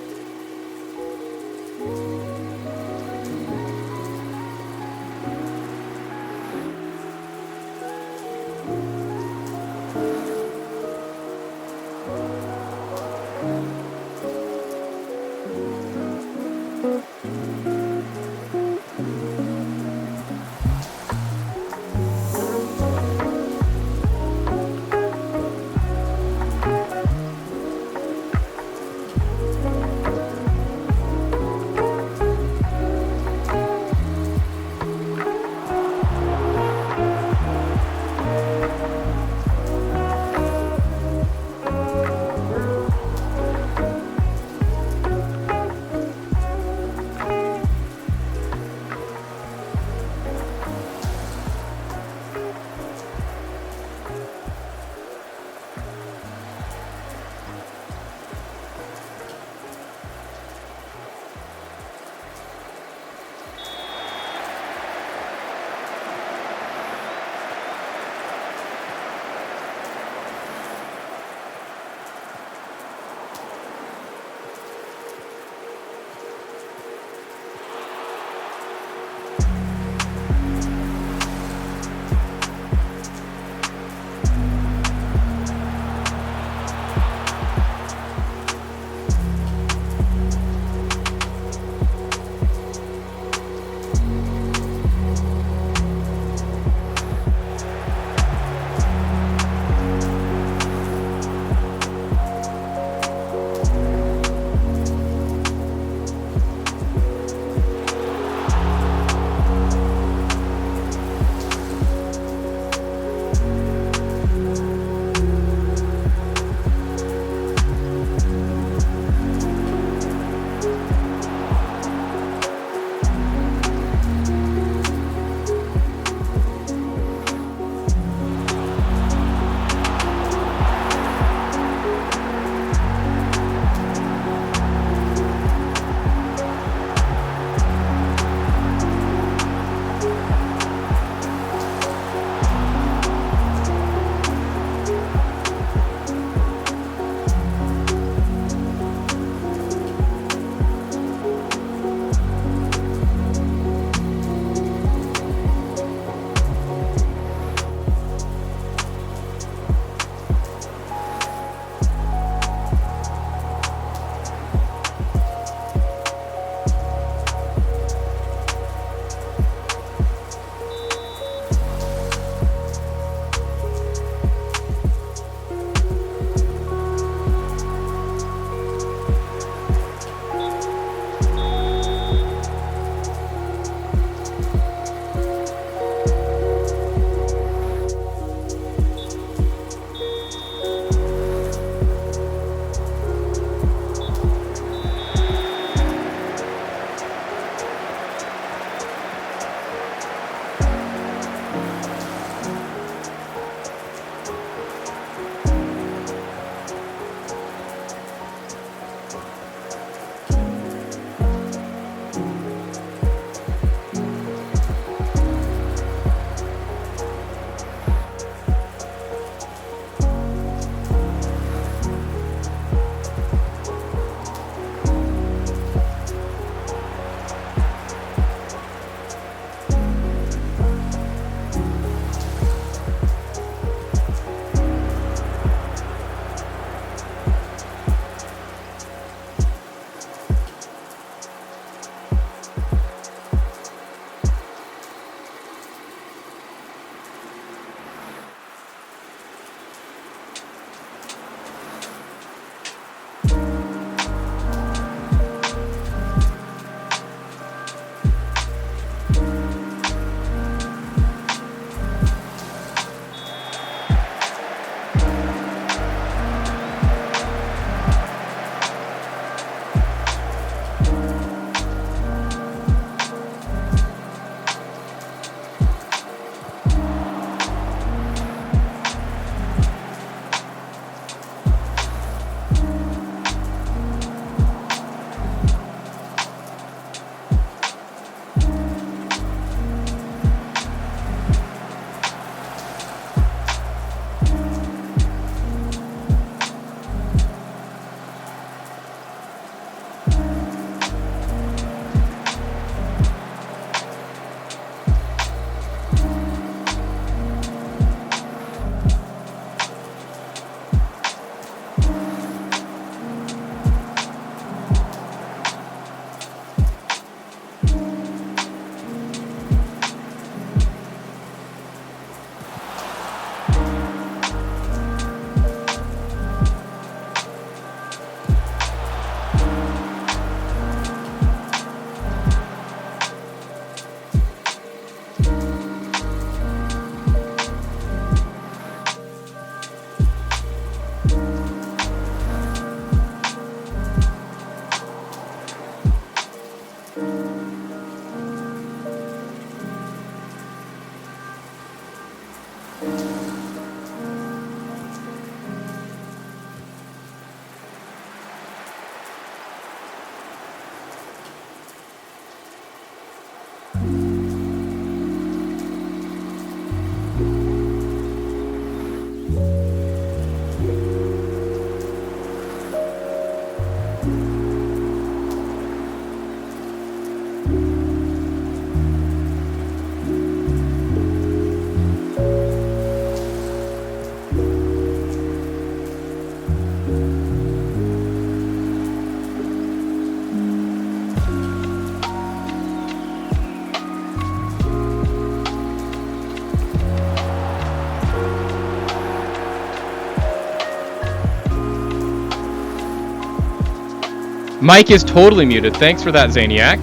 Mike is totally muted. Thanks for that, Zaniac.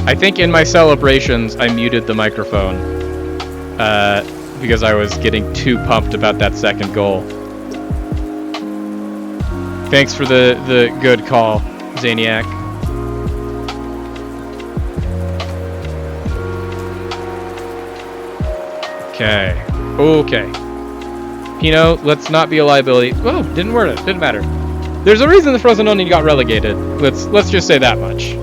I think in my celebrations, I muted the microphone because I was getting too pumped about that second goal. Thanks for the good call, Zaniac. Okay. Pino, let's not be a liability. Oh, didn't work. Didn't matter. There's a reason the Frosinone got relegated. Let's just say that much.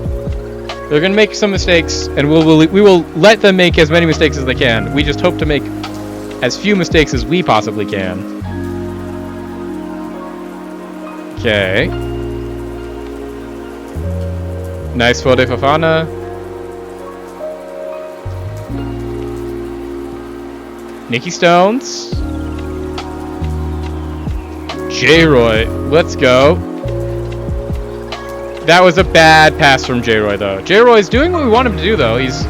They're gonna make some mistakes, and we will let them make as many mistakes as they can. We just hope to make as few mistakes as we possibly can. Okay. Nice for Fofana. Nicky Stones. J-Roy, let's go. That was a bad pass from J-Roy, though. J-Roy's doing what we want him to do, though. He's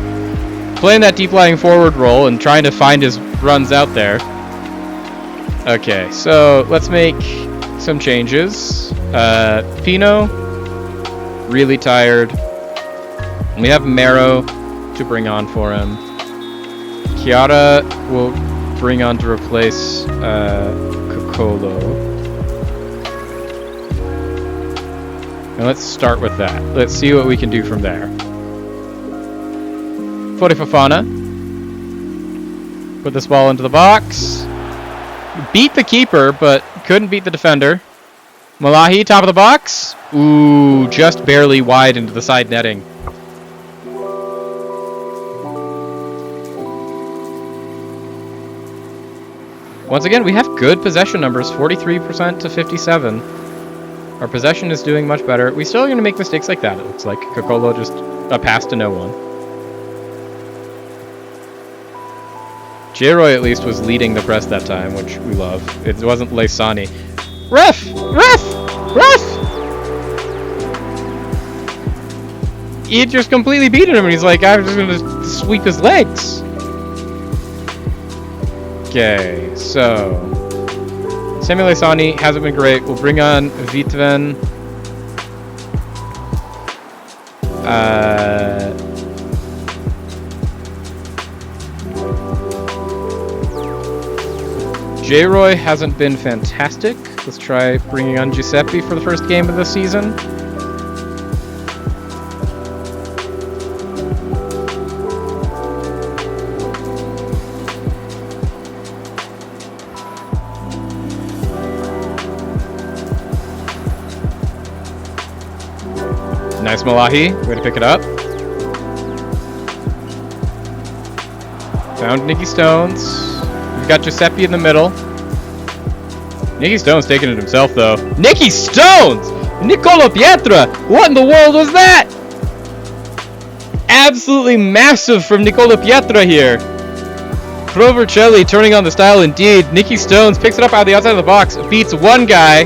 playing that deep-lying forward role and trying to find his runs out there. Okay, so let's make some changes. Pino, really tired. We have Marrow to bring on for him. Chiara will bring on to replace Kokolo. And let's start with that. Let's see what we can do from there. Fofana. Put this ball into the box. Beat the keeper, but couldn't beat the defender. Malahi, top of the box. Ooh, just barely wide into the side netting. Once again, we have good possession numbers, 43% to 57. Our possession is doing much better. We still are going to make mistakes like that. It looks like Kokolo just a pass to no one. J-Roy at least was leading the press that time, which we love. It wasn't Leisani. Ref! He just completely beaten him, and he's like, I'm just going to sweep his legs. Okay, so Samuel Leisani hasn't been great. We'll bring on Vitven. J-Roy hasn't been fantastic. Let's try bringing on Giuseppe for the first game of the season. Nice Malahi, way to pick it up. Found Nicky Stones. We've got Giuseppe in the middle. Nicky Stones taking it himself, though. Nicky Stones! Nicolo Pietra! What in the world was that? Absolutely massive from Nicolo Pietra here. Provercelli turning on the style indeed. Nicky Stones picks it up out of the outside of the box, beats one guy.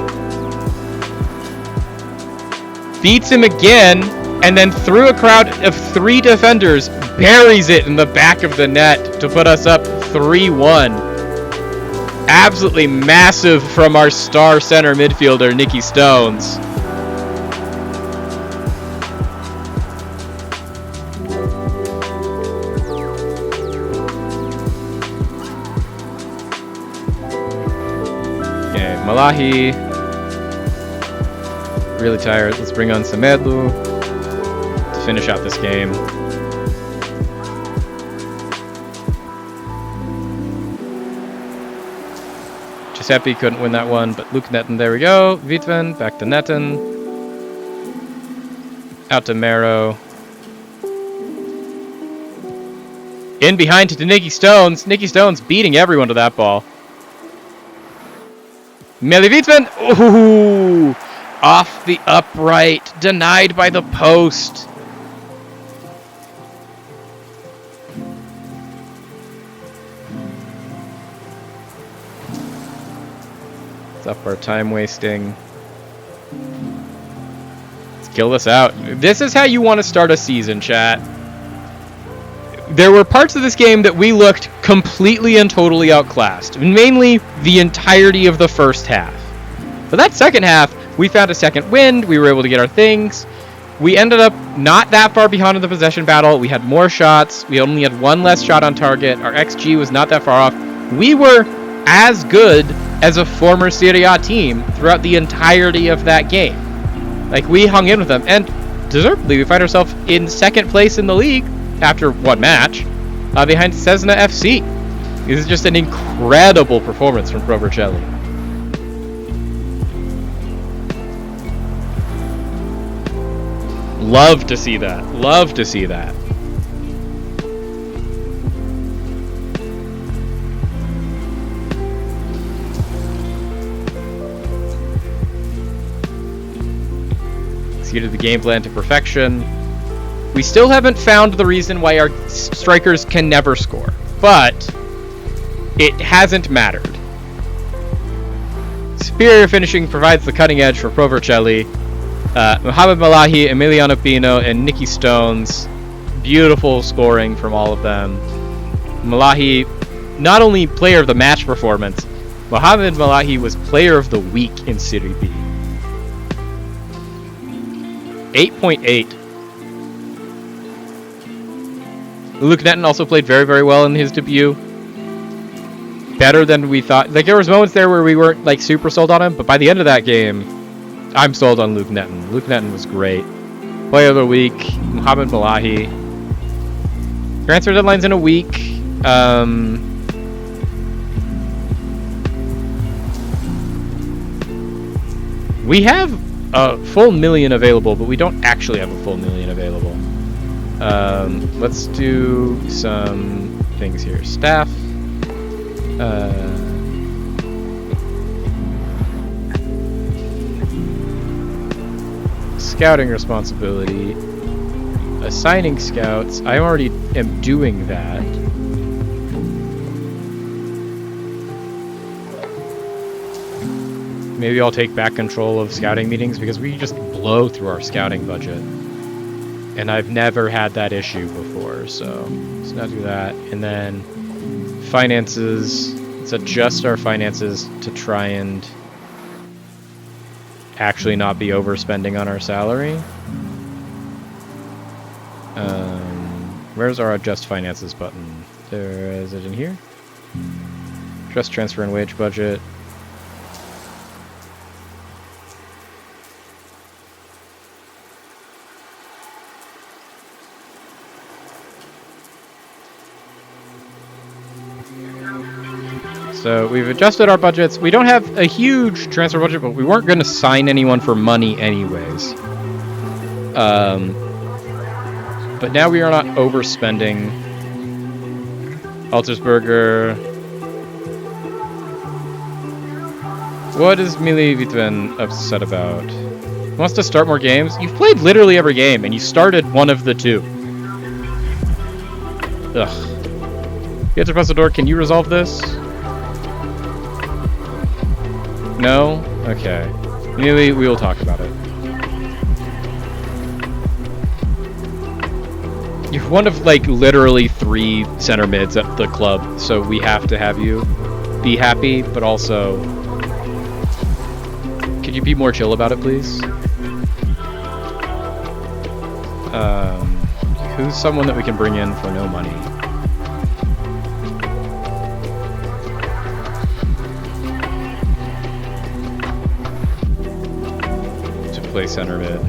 Beats him again, and then through a crowd of 3 defenders, buries it in the back of the net to put us up 3-1. Absolutely massive from our star center midfielder, Nicky Stones. Okay, Malahi. Really tired. Let's bring on Semedo to finish out this game. Giuseppe couldn't win that one, but Luke Netten, there we go. Vitven, back to Netten. Out to Marrow. In behind to Nicky Stones. Nicky Stones beating everyone to that ball. Meli Vitven. Ooh! Off the upright. Denied by the post. It's up our time wasting. Let's kill this out. This is how you want to start a season, chat. There were parts of this game that we looked completely and totally outclassed. Mainly the entirety of the first half. But that second half, we found a second wind. We were able to get our things. We ended up not that far behind in the possession battle. We had more shots. We only had one less shot on target. Our XG was not that far off. We were as good as a former Serie A team throughout the entirety of that game. Like, we hung in with them. And deservedly, we find ourselves in second place in the league after one match, behind Cesena FC. This is just an incredible performance from Pro Vercelli. Love to see that. Love to see that. Executed the game plan to perfection. We still haven't found the reason why our strikers can never score, but it hasn't mattered. Superior finishing provides the cutting edge for Pro Vercelli. Mohamed Malahi, Emiliano Pino, and Nicky Stones. Beautiful scoring from all of them. Malahi, not only player of the match performance, Mohamed Malahi was player of the week in Serie B. 8.8. Luke Netton also played very, very well in his debut. Better than we thought. Like, there was moments there where we weren't, like, super sold on him, but by the end of that game, I'm sold on Luke Netton. Luke Netton was great. Player of the week, Mohamed Malahi. Transfer deadline's in a week. We have a full million available, but we don't actually have a full million available. Let's do some things here. Staff. Scouting responsibility. Assigning scouts. I already am doing that. Maybe I'll take back control of scouting meetings because we just blow through our scouting budget. And I've never had that issue before, so let's not do that. And then finances. Let's adjust our finances to try and actually not be overspending on our salary. Where's our adjust finances button? There is it in here? Adjust transfer and wage budget. So we've adjusted our budgets. We don't have a huge transfer budget, but we weren't going to sign anyone for money anyways. But now we are not overspending. Altersberger. What is Mili Vitven upset about? He wants to start more games? You've played literally every game, and you started one of the two. Ugh. Pietro Passador, can you resolve this? No? Okay. Maybe we will talk about it. You're one of, like, literally 3 center mids at the club, so we have to have you be happy, but also... Could you be more chill about it, please? Who's someone that we can bring in for no money? Play center mid.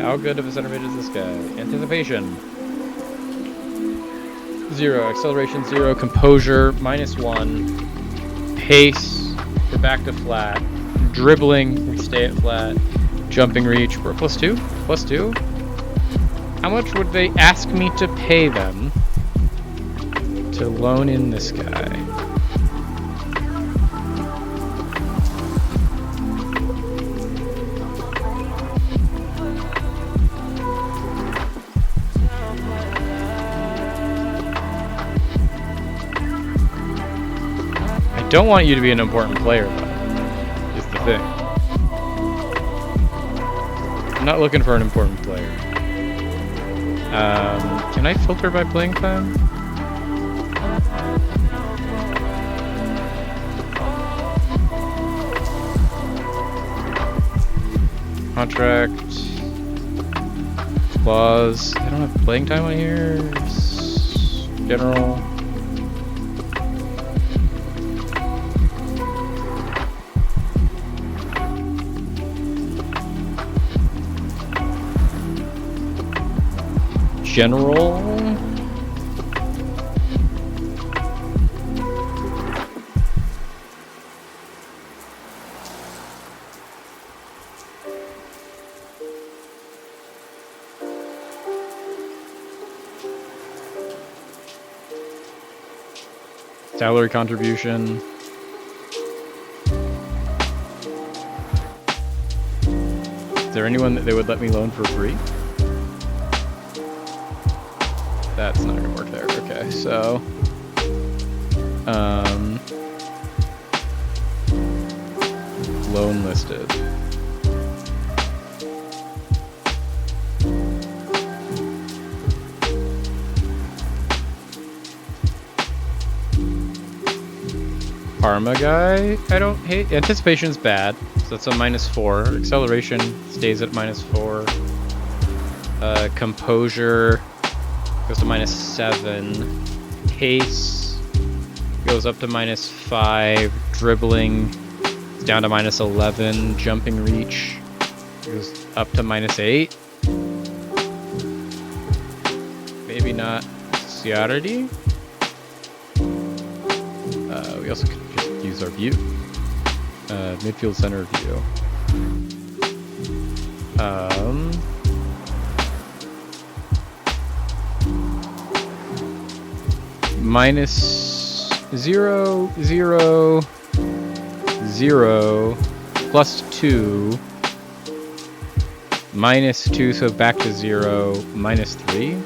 How good of a center mid is this guy? Anticipation. 0. Acceleration 0. Composure -1. Pace. Get back to flat. Dribbling, we stay at flat. Jumping reach, we're +2. +2. How much would they ask me to pay them to loan in this guy? I don't want you to be an important player, though, is the thing. I'm not looking for an important player. Can I filter by playing time? Contract. Clause. I don't have playing time on here. General. General. Salary contribution. Is there anyone that they would let me loan for free? That's not gonna work there. Okay, so loan listed. Parma guy, I don't hate. Anticipation's bad, so that's a -4. Acceleration stays at -4. Composure goes to -7. Pace goes up to -5. Dribbling is down to -11. Jumping reach goes up to -8. Maybe not Ciardi. We also could just use our view. Midfield center view. -0, 0, 0, +2, -2, so back to 0, -3.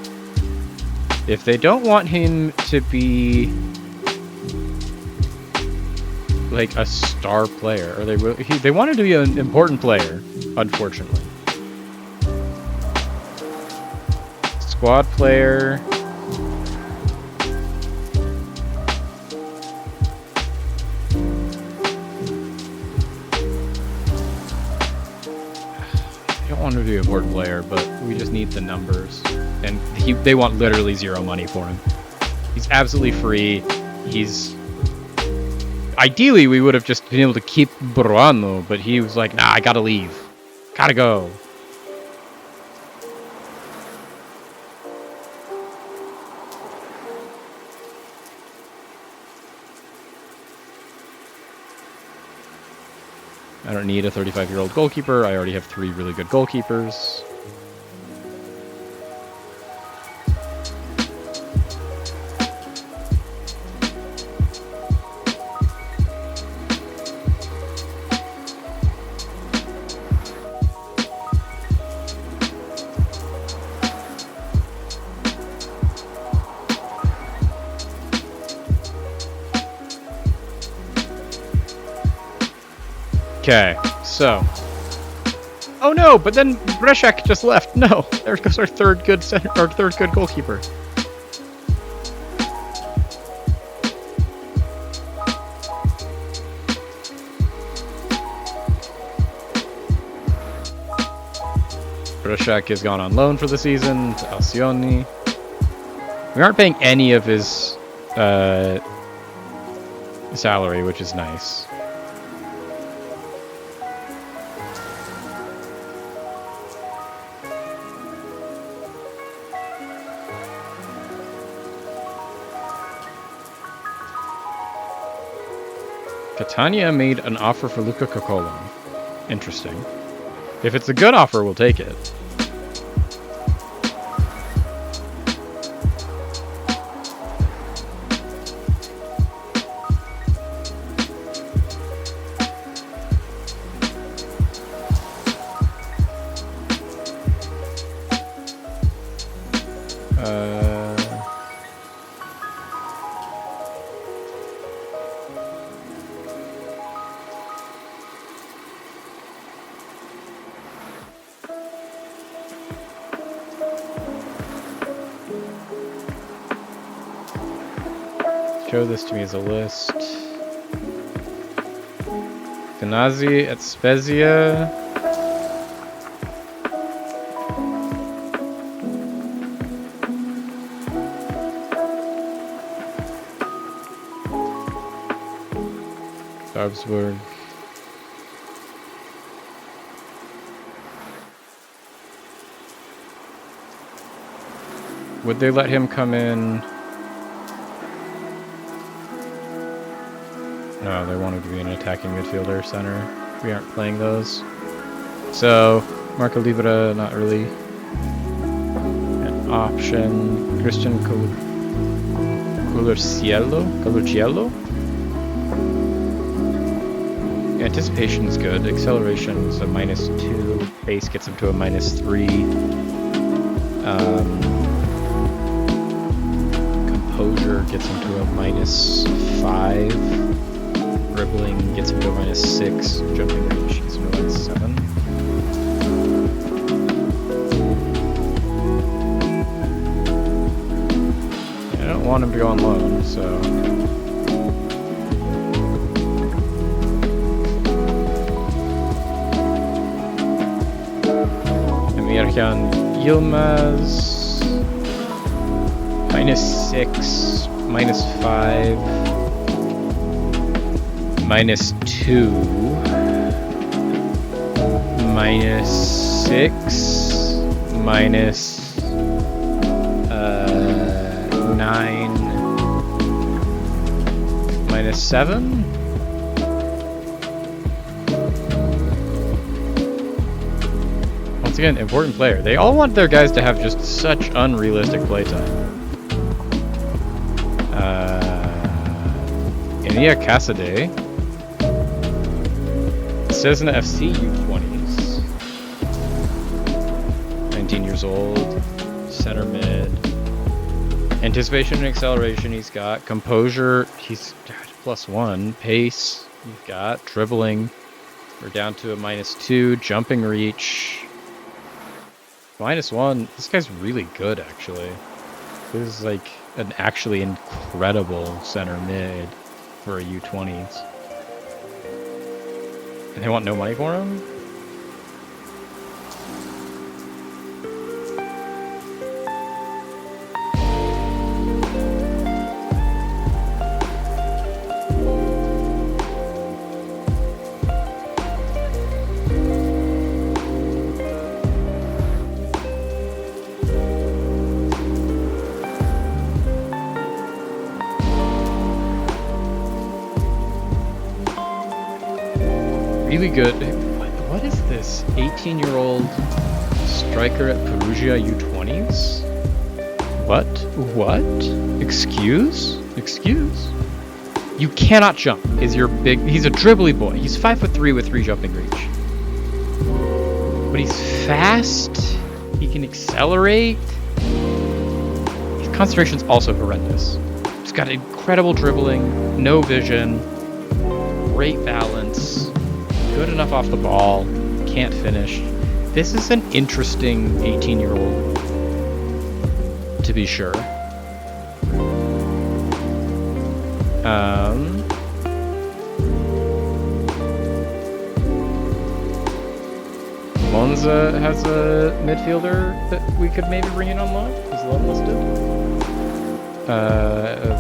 If they don't want him to be like a star player, or they wanted to be an important player, unfortunately. Squad player. I don't want him to be an important player, but we just need the numbers, and they want literally 0 money for him. He's absolutely free. Ideally, we would have just been able to keep Buruano, but he was like, nah, I gotta leave. Gotta go. I don't need a 35-year-old goalkeeper. I already have 3 really good goalkeepers. Okay, so. Oh no, but then Breszak just left. No, there goes our third good goalkeeper. Breszak has gone on loan for the season to Alcioni. We aren't paying any of his salary, which is nice. Catania made an offer for Luca Coccolo. Interesting. If it's a good offer, we'll take it. Show this to me as a list. Ganazi at Spezia. Salzburg. Would they let him come in? No, they wanted to be an attacking midfielder center. We aren't playing those. So, Marco Libera, not really an option. Christian Colorciello? Anticipation is good. Acceleration is a -2. Pace gets him to a -3. Composure gets him to a -5. Dribbling gets him to a -6. Jumping range gets him to a -7. I don't want him to go on loan, so. Emirhan Yilmaz, -6, -5, -2, -6, -9, -7. Once again, important player. They all want their guys to have just such unrealistic playtime. Enia Cassidy. Cesna FC U20s. 19 years old. Center mid. Anticipation and acceleration he's got. Composure, he's +1. Pace, you've got. Dribbling, we're down to a -2. Jumping reach, -1. This guy's really good, actually. This is like an actually incredible center mid for a U20s. And they want no money for him? Really good. What is this? 18-year-old striker at Perugia U20s? What? Excuse? You cannot jump. He's a dribbly boy. He's 5'3" with 3 jumping reach. But he's fast. He can accelerate. His concentration's also horrendous. He's got incredible dribbling, no vision, great balance. Good enough off the ball, can't finish. This is an interesting 18-year-old, to be sure. Monza has a midfielder that we could maybe bring in on loan. Is loan listed?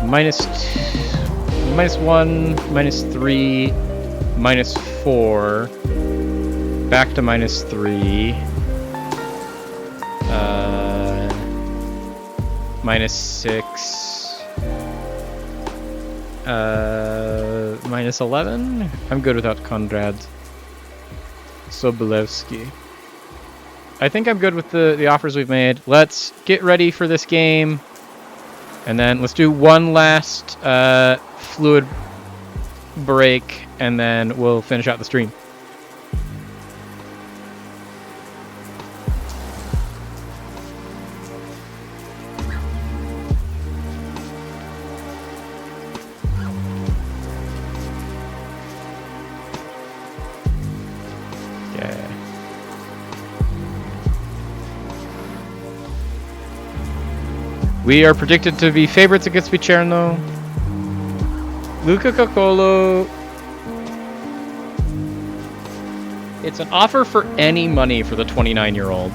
-1, -3. -4, back to -3, -6, -11. I'm good without Conrad. Sobolewski. I think I'm good with the offers we've made. Let's get ready for this game. And then let's do one last fluid break, and then we'll finish out the stream. We are predicted to be favorites against Vicerno. Luca Coccolo. It's an offer for any money for the 29-year-old,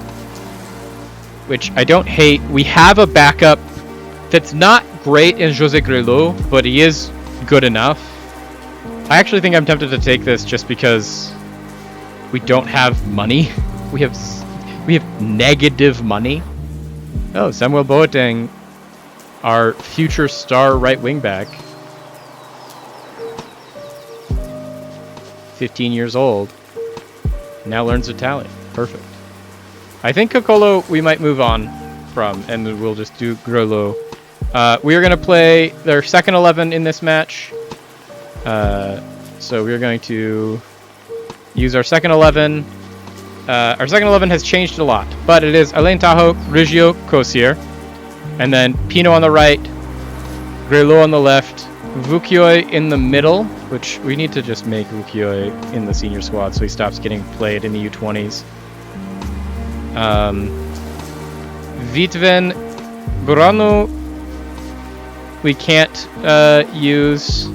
which I don't hate. We have a backup that's not great in Jose Grelot, but he is good enough. I actually think I'm tempted to take this just because we don't have money. We have negative money. Oh, Samuel Boateng, our future star right wing back. 15 years old. Now learns Italian. Perfect. I think Coccolo we might move on from, and we'll just do Grelot. We are going to play their second 11 in this match. So we're going to use our second 11. Our second 11 has changed a lot, but it is Alain Tahoe, Riggio, Kosier, and then Pino on the right, Grelot on the left, Vukioi in the middle, which we need to just make Vukioi in the senior squad so he stops getting played in the U20s. Vitven, Burano, we can't use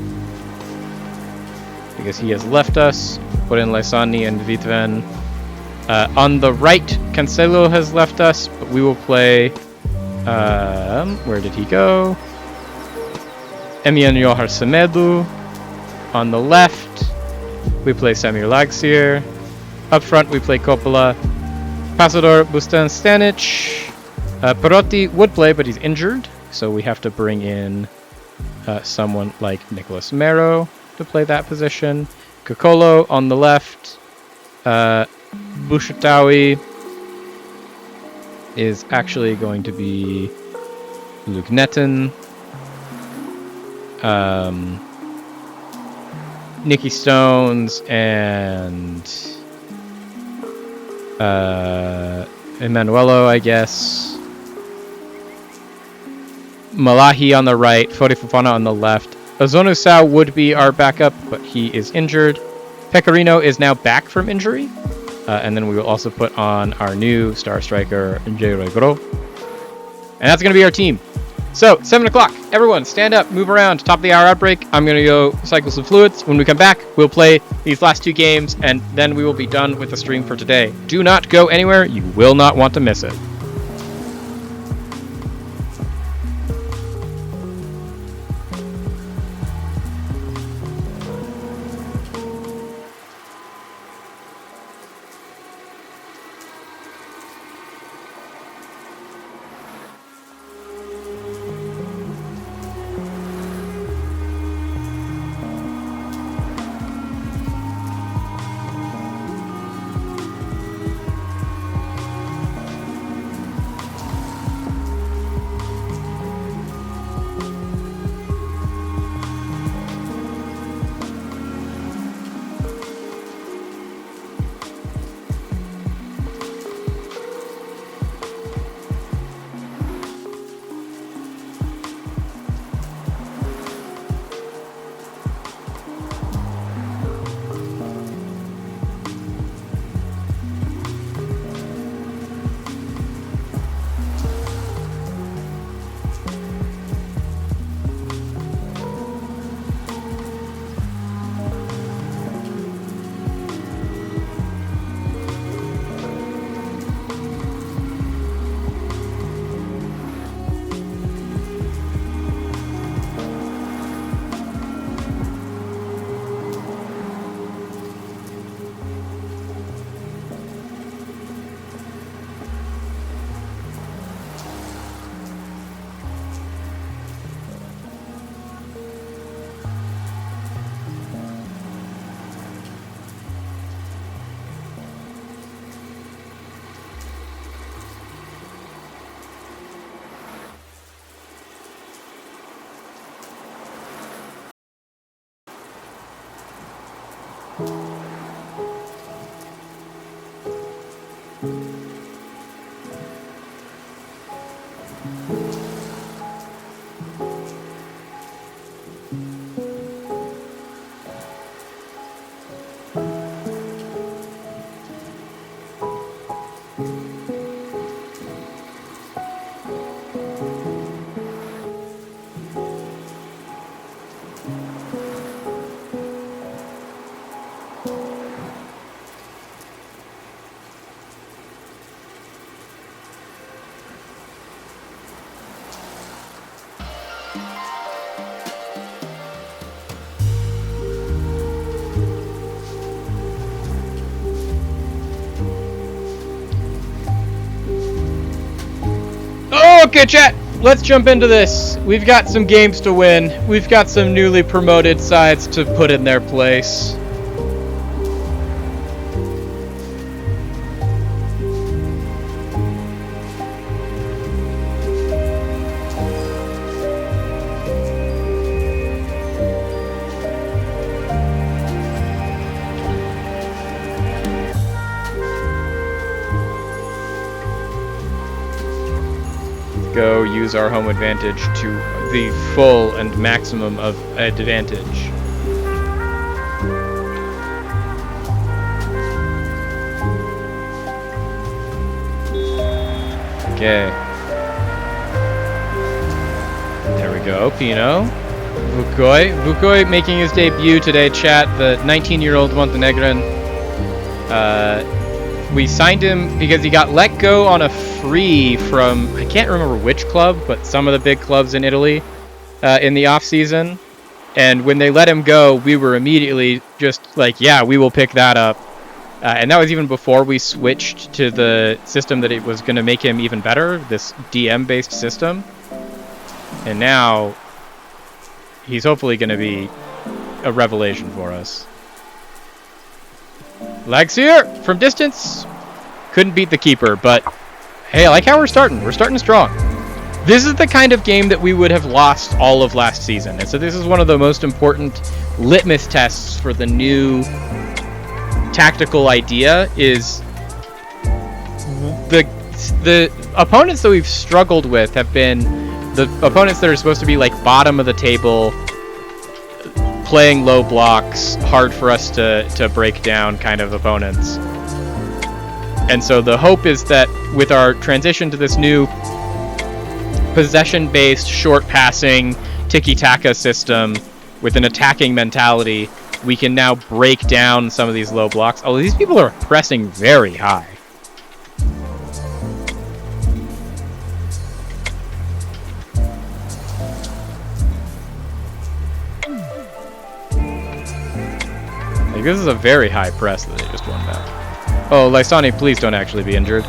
because he has left us. Put in Lysani and Vitven. On the right, Cancelo has left us, but we will play... where did he go? Emiliano Semedo. On the left, we play Samir Lagsier. Up front, we play Coppola. Pasador, Bustan Stanic. Perotti would play, but he's injured, so we have to bring in someone like Nicolas Mero to play that position. Coccolo on the left. Bushatawi is actually going to be Luke Netton. Nicky Stones and Emanuelo, I guess. Malahi on the right, Fode Fofana on the left. Ozonu Sao would be our backup, but he is injured. Pecorino is now back from injury. And then we will also put on our new star striker, J. Gro. And that's going to be our team. So, 7 o'clock. Everyone, stand up, move around. Top of the hour outbreak. I'm going to go cycle some fluids. When we come back, we'll play these last two games, and then we will be done with the stream for today. Do not go anywhere. You will not want to miss it. Okay, chat, let's jump into this. We've got some games to win. We've got some newly promoted sides to put in their place. Go use our home advantage to the full and maximum of advantage. Okay. There we go, Pino. Vukoy making his debut today, chat, the 19-year-old Montenegrin. We signed him because he got let go on a free from, I can't remember which club, but some of the big clubs in Italy in the off-season. And when they let him go, we were immediately just like, yeah, we will pick that up. And that was even before we switched to the system that it was going to make him even better, this DM-based system. And now he's hopefully going to be a revelation for us. Lagsier from distance. Couldn't beat the keeper, but hey, I like how we're starting. We're starting strong. This is the kind of game that we would have lost all of last season. And so this is one of the most important litmus tests for the new tactical idea is the opponents that we've struggled with have been the opponents that are supposed to be like bottom of the table, playing low blocks, hard for us to break down kind of opponents. And so the hope is that with our transition to this new possession-based, short-passing, tiki-taka system with an attacking mentality, we can now break down some of these low blocks. Although these people are pressing very high. Like, this is a very high press that they just won back. Oh, Lysani, please don't actually be injured.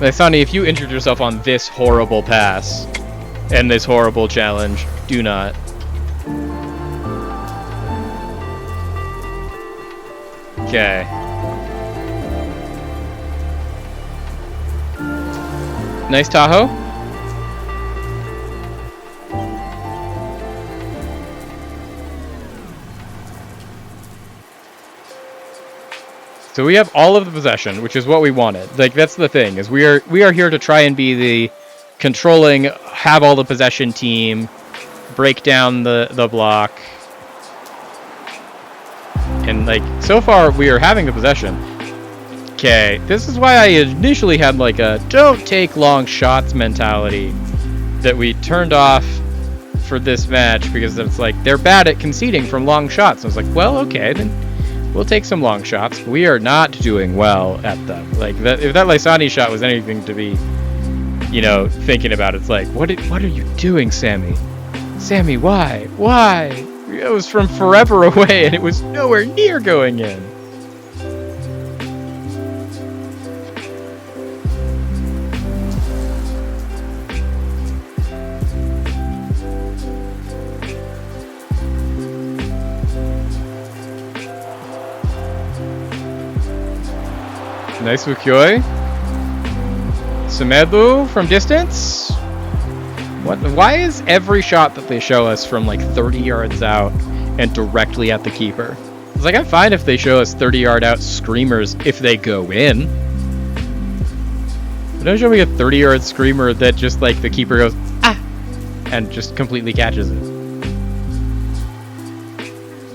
Lysani, if you injured yourself on this horrible pass and this horrible challenge, do not. Okay. Nice Tahoe. So we have all of the possession, which is what we wanted. Like, that's the thing, is we are here to try and be the controlling, have all the possession team, break down the block. And, like, so far we are having the possession. Okay, this is why I initially had, like, a don't take long shots mentality that we turned off for this match, because it's like, they're bad at conceding from long shots. I was like, well, okay, then we'll take some long shots. We are not doing well at them. Like, that, if that Lysani shot was anything to be, you know, thinking about, it's like, what are you doing, Sammy? Sammy, why? Why? It was from forever away, and it was nowhere near going in. Nice Wukyoi. Semedo from distance. What? Why is every shot that they show us from like 30 yards out and directly at the keeper? It's like, I'm fine if they show us 30-yard out screamers if they go in. But don't show me a 30-yard screamer that just like the keeper goes, ah, and just completely catches it.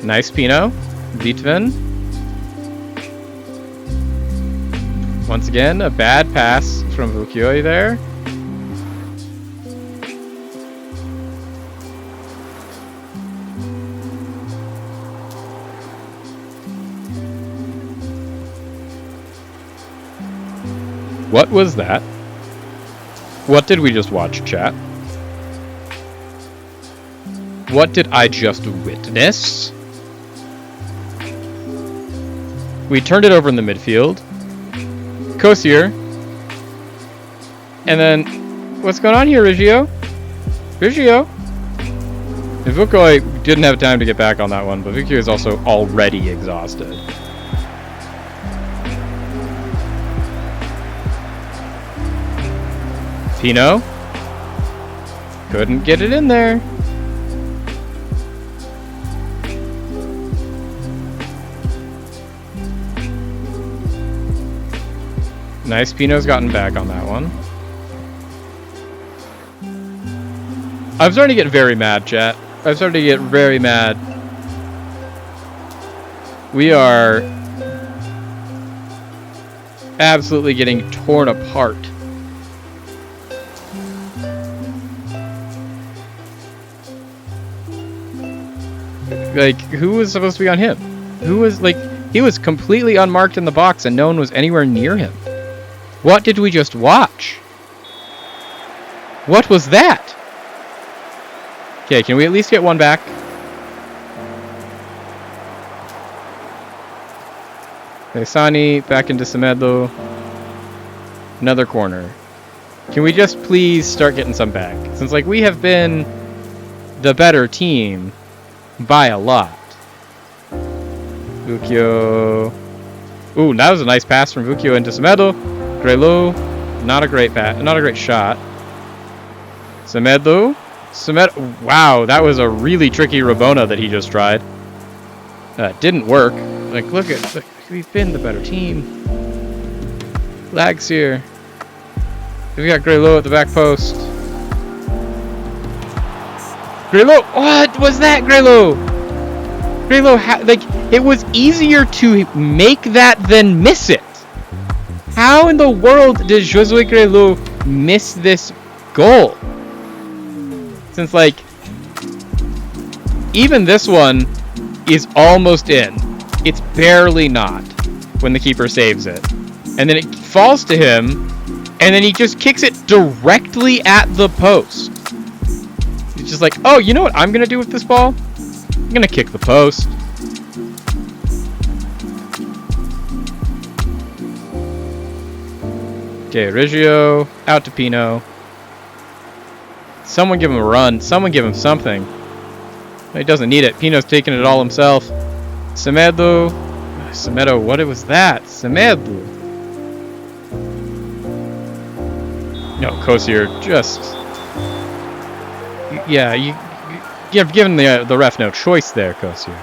Nice Pino. Vitvin. Once again, a bad pass from Vukyoi there. What was that? What did we just watch, chat? What did I just witness? We turned it over in the midfield. Kosier. And then, what's going on here, Riggio? Riggio? And Vukoi didn't have time to get back on that one, but Vukio is also already exhausted. Pino? Couldn't get it in there. Nice, Pino's gotten back on that one. I'm starting to get very mad, chat. I'm starting to get very mad. We are absolutely getting torn apart. Like, who was supposed to be on him? Who was, like, he was completely unmarked in the box and no one was anywhere near him. What did we just watch? What was that? Okay, can we at least get one back? Okay, Sani back into Semedo. Another corner. Can we just please start getting some back? Since, like, we have been the better team by a lot. Vukio. Ooh, that was a nice pass from Vukio into Semedo. Grelo, not a great not a great shot. Semedo. Wow, that was a really tricky Rabona that he just tried. Didn't work. Like, look, we've been the better team. Lags here. We got Grelo at the back post. Grelo, what was that, Grelo? Grelo, like, it was easier to make that than miss it. How in the world did Josue Grelo miss this goal? Since, like, even this one is almost in. It's barely not when the keeper saves it. And then it falls to him, and then he just kicks it directly at the post. He's just like, oh, you know what I'm going to do with this ball? I'm going to kick the post. Okay, Riggio, out to Pino. Someone give him a run. Someone give him something. He doesn't need it. Pino's taking it all himself. Semedo. Semedo, what was that? Semedo. No, Kosier just... Yeah, you've given the ref no choice there, Kosier.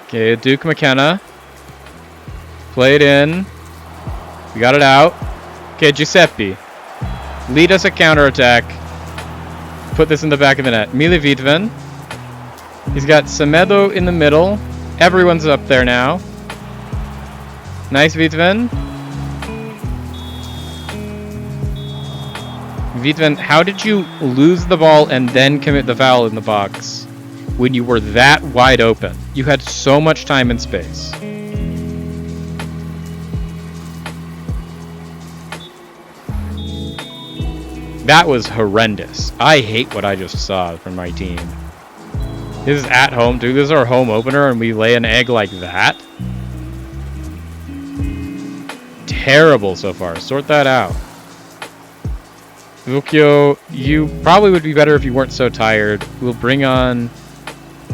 Okay, Duke McKenna. Play it in. We got it out. Okay, Giuseppe. Lead us a counterattack. Put this in the back of the net. Mile Vidven. He's got Semedo in the middle. Everyone's up there now. Nice, Vidven. Vidven, how did you lose the ball and then commit the foul in the box when you were that wide open? You had so much time and space. That was horrendous. I hate what I just saw from my team. This is at home, dude. This is our home opener and we lay an egg like that? Terrible so far. Sort that out. Vukio, you probably would be better if you weren't so tired. We'll bring on...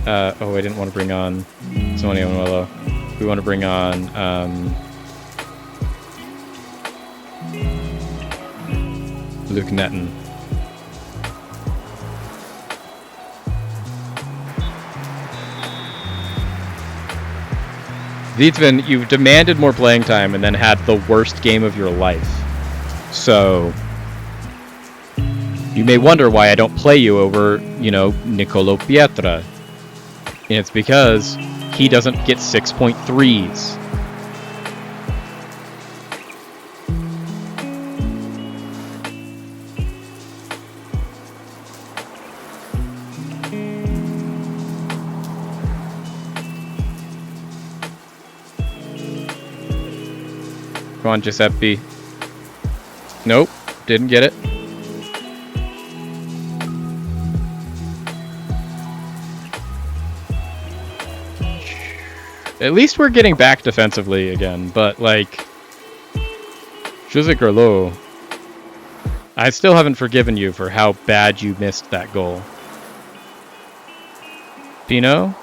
oh, I didn't want to bring on Sonny Onuelo. We want to bring on... Luke Netton. Vidven, you demanded more playing time and then had the worst game of your life. So... you may wonder why I don't play you over, you know, Nicolo Pietra. And it's because he doesn't get 6.3s. Come on, Giuseppe. Nope, didn't get it. At least we're getting back defensively again, but like Jose Gerlo, I still haven't forgiven you for how bad you missed that goal. Pino?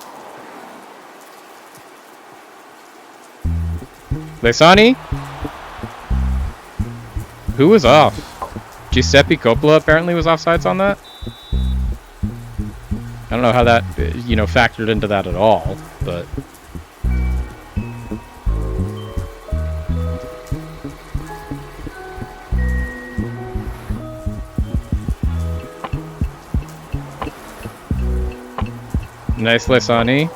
Lesani? Who was off? Giuseppe Coppola apparently was offsides on that. I don't know how that, you know, factored into that at all, but... Nice Lesani.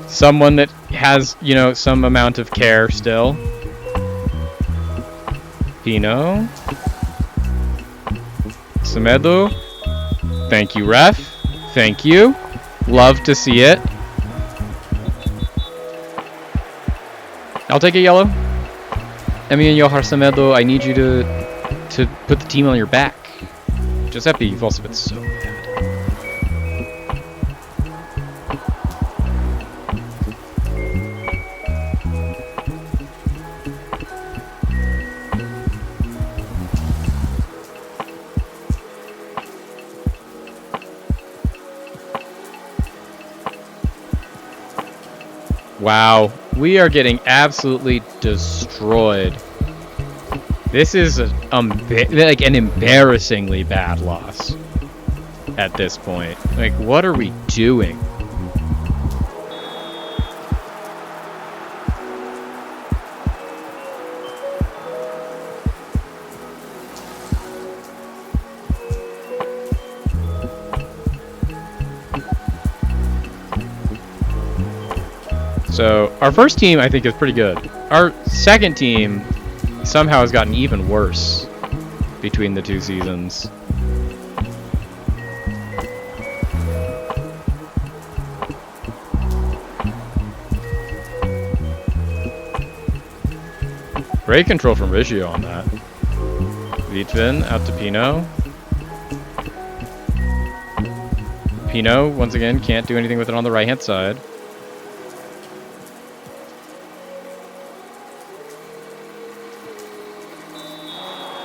Someone that has, you know, some amount of care still. Pino. Semedo. Thank you, ref. Thank you. Love to see it. I'll take a yellow. Emilio Semedo, I need you to put the team on your back. Giuseppe, you've also been so bad. Wow, we are getting absolutely destroyed. This is like an embarrassingly bad loss at this point. Like, what are we doing? So, our first team, I think, is pretty good. Our second team somehow has gotten even worse between the two seasons. Great control from Riggio on that. Vitvin out to Pino. Pino, once again, can't do anything with it on the right-hand side.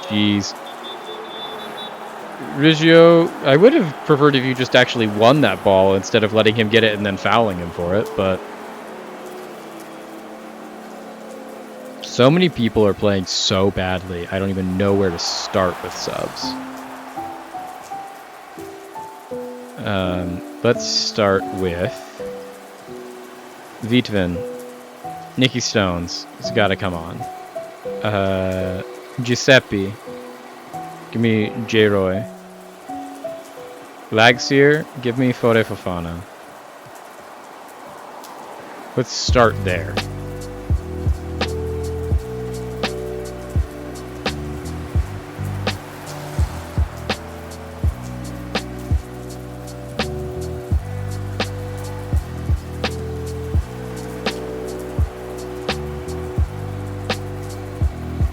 Jeez. Riggio, I would have preferred if you just actually won that ball instead of letting him get it and then fouling him for it, but... So many people are playing so badly, I don't even know where to start with subs. Let's start with... Vitvin. Nicky Stones. It's gotta come on. Giuseppe. Give me J-Roy. Lagsier, give me Fode Fofana. Let's start there.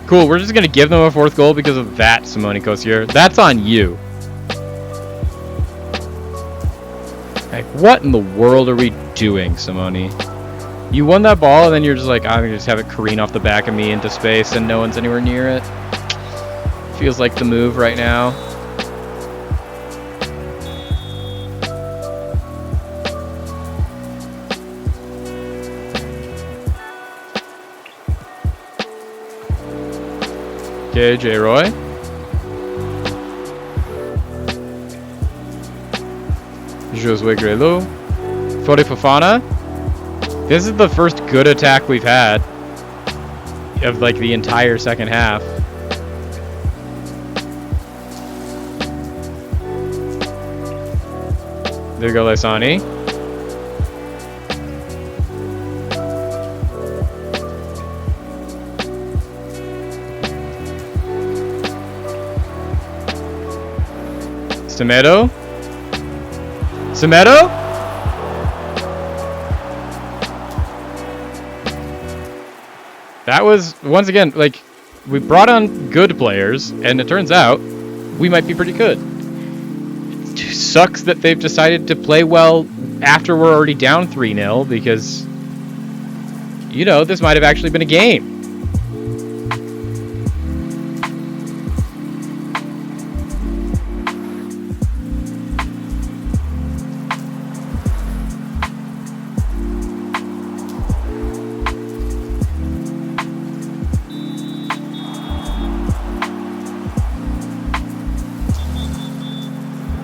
Cool, we're just gonna give them a fourth goal because of that, Simone Kosier. That's on you. Like, what in the world are we doing, Simone? You won that ball and then you're just like, I'm gonna just have it careen off the back of me into space and no one's anywhere near it. Feels like the move right now. Okay, J-Roy. Josue Grelu. Fode Fofana. This is the first good attack we've had of like the entire second half. There you go, Lesani. Semedo? Semedo? That was, once again, like, we brought on good players, and it turns out we might be pretty good. It just sucks that they've decided to play well after we're already down 3-0, because you know, this might have actually been a game.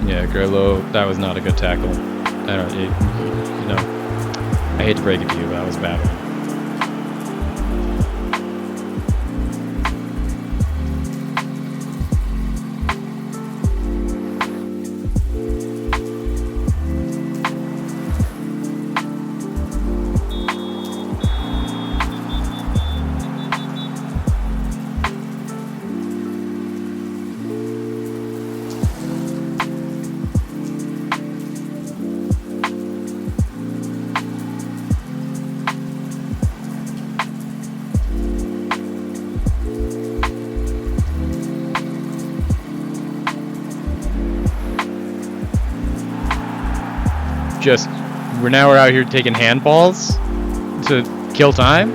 Yeah, Grillo, that was not a good tackle. I don't, you know, I hate to break it to you, but that was a bad one. Just, we're out here taking handballs to kill time.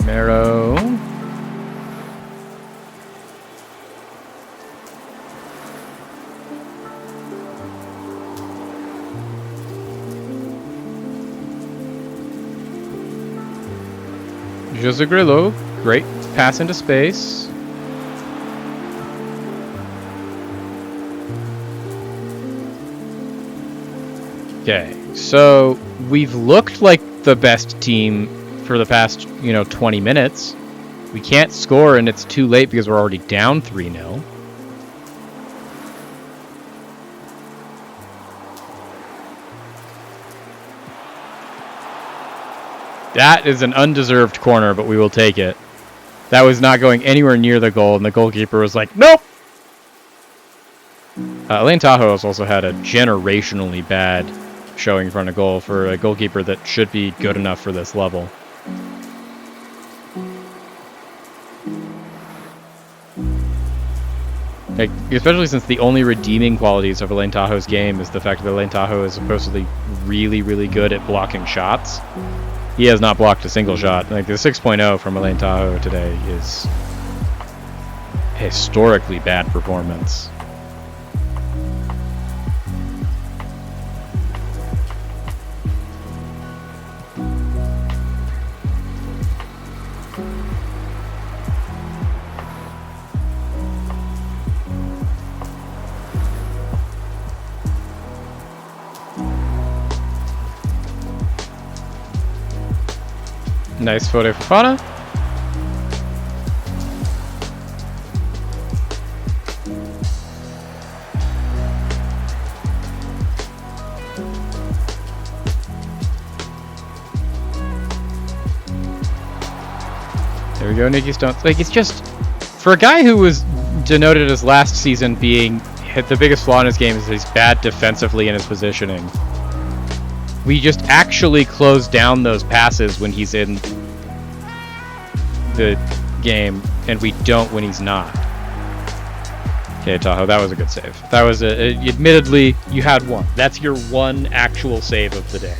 Marrow. Jose Grillo, great pass into space. Okay, so we've looked like the best team for the past, 20 minutes. We can't score, and it's too late because we're already down 3-0. That is an undeserved corner, but we will take it. That was not going anywhere near the goal, and the goalkeeper was like, nope! Elaine Tahoe has also had a generationally bad showing in front of goal for a goalkeeper that should be good enough for this level. Like, especially since the only redeeming qualities of Elaine Tahoe's game is the fact that Elaine Tahoe is supposedly really, really good at blocking shots. He has not blocked a single shot. Like, the 6.0 from Elaine Tahoe today is a historically bad performance. Nice photo for Fana. There we go, Nikki Stones. Like, it's just, for a guy who was denoted as last season being the biggest flaw in his game is he's bad defensively in his positioning. We just actually close down those passes when he's in the game, and we don't when he's not. Okay, Tahoe, that was a good save. That was admittedly, you had one. That's your one actual save of the day.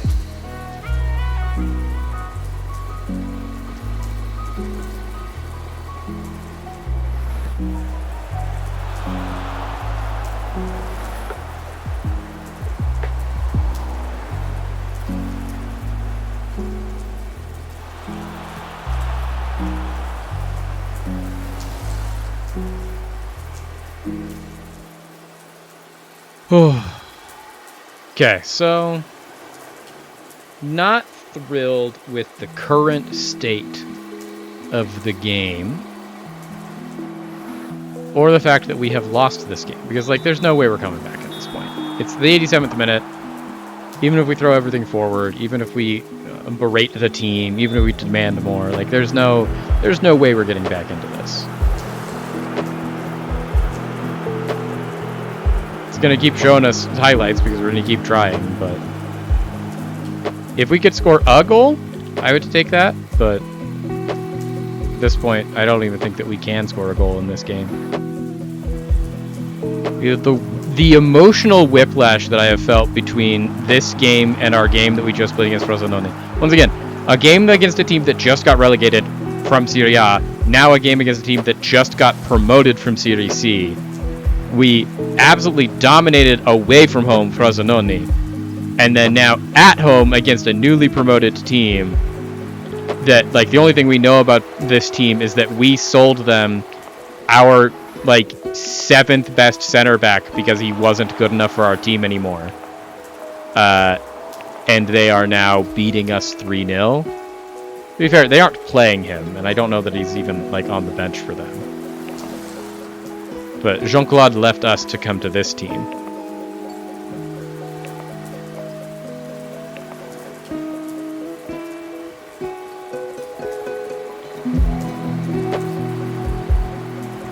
Okay, so not thrilled with the current state of the game or the fact that we have lost this game, because like there's no way we're coming back at this point. It's the 87th minute. Even if we throw everything forward, even if we berate the team, even if we demand more, like there's no way we're getting back into this. It's going to keep showing us highlights because we're going to keep trying, but if we could score a goal, I would take that, but at this point, I don't even think that we can score a goal in this game. The emotional whiplash that I have felt between this game and our game that we just played against Frosinone. Once again, a game against a team that just got relegated from Serie A, now a game against a team that just got promoted from Serie C. We absolutely dominated away from home Frosinone, and then now at home against a newly promoted team that, like, the only thing we know about this team is that we sold them our, like, 7th best center back because he wasn't good enough for our team anymore. And they are now beating us 3-0. To be fair, they aren't playing him, and I don't know that he's even, like, on the bench for them. But Jean-Claude left us to come to this team.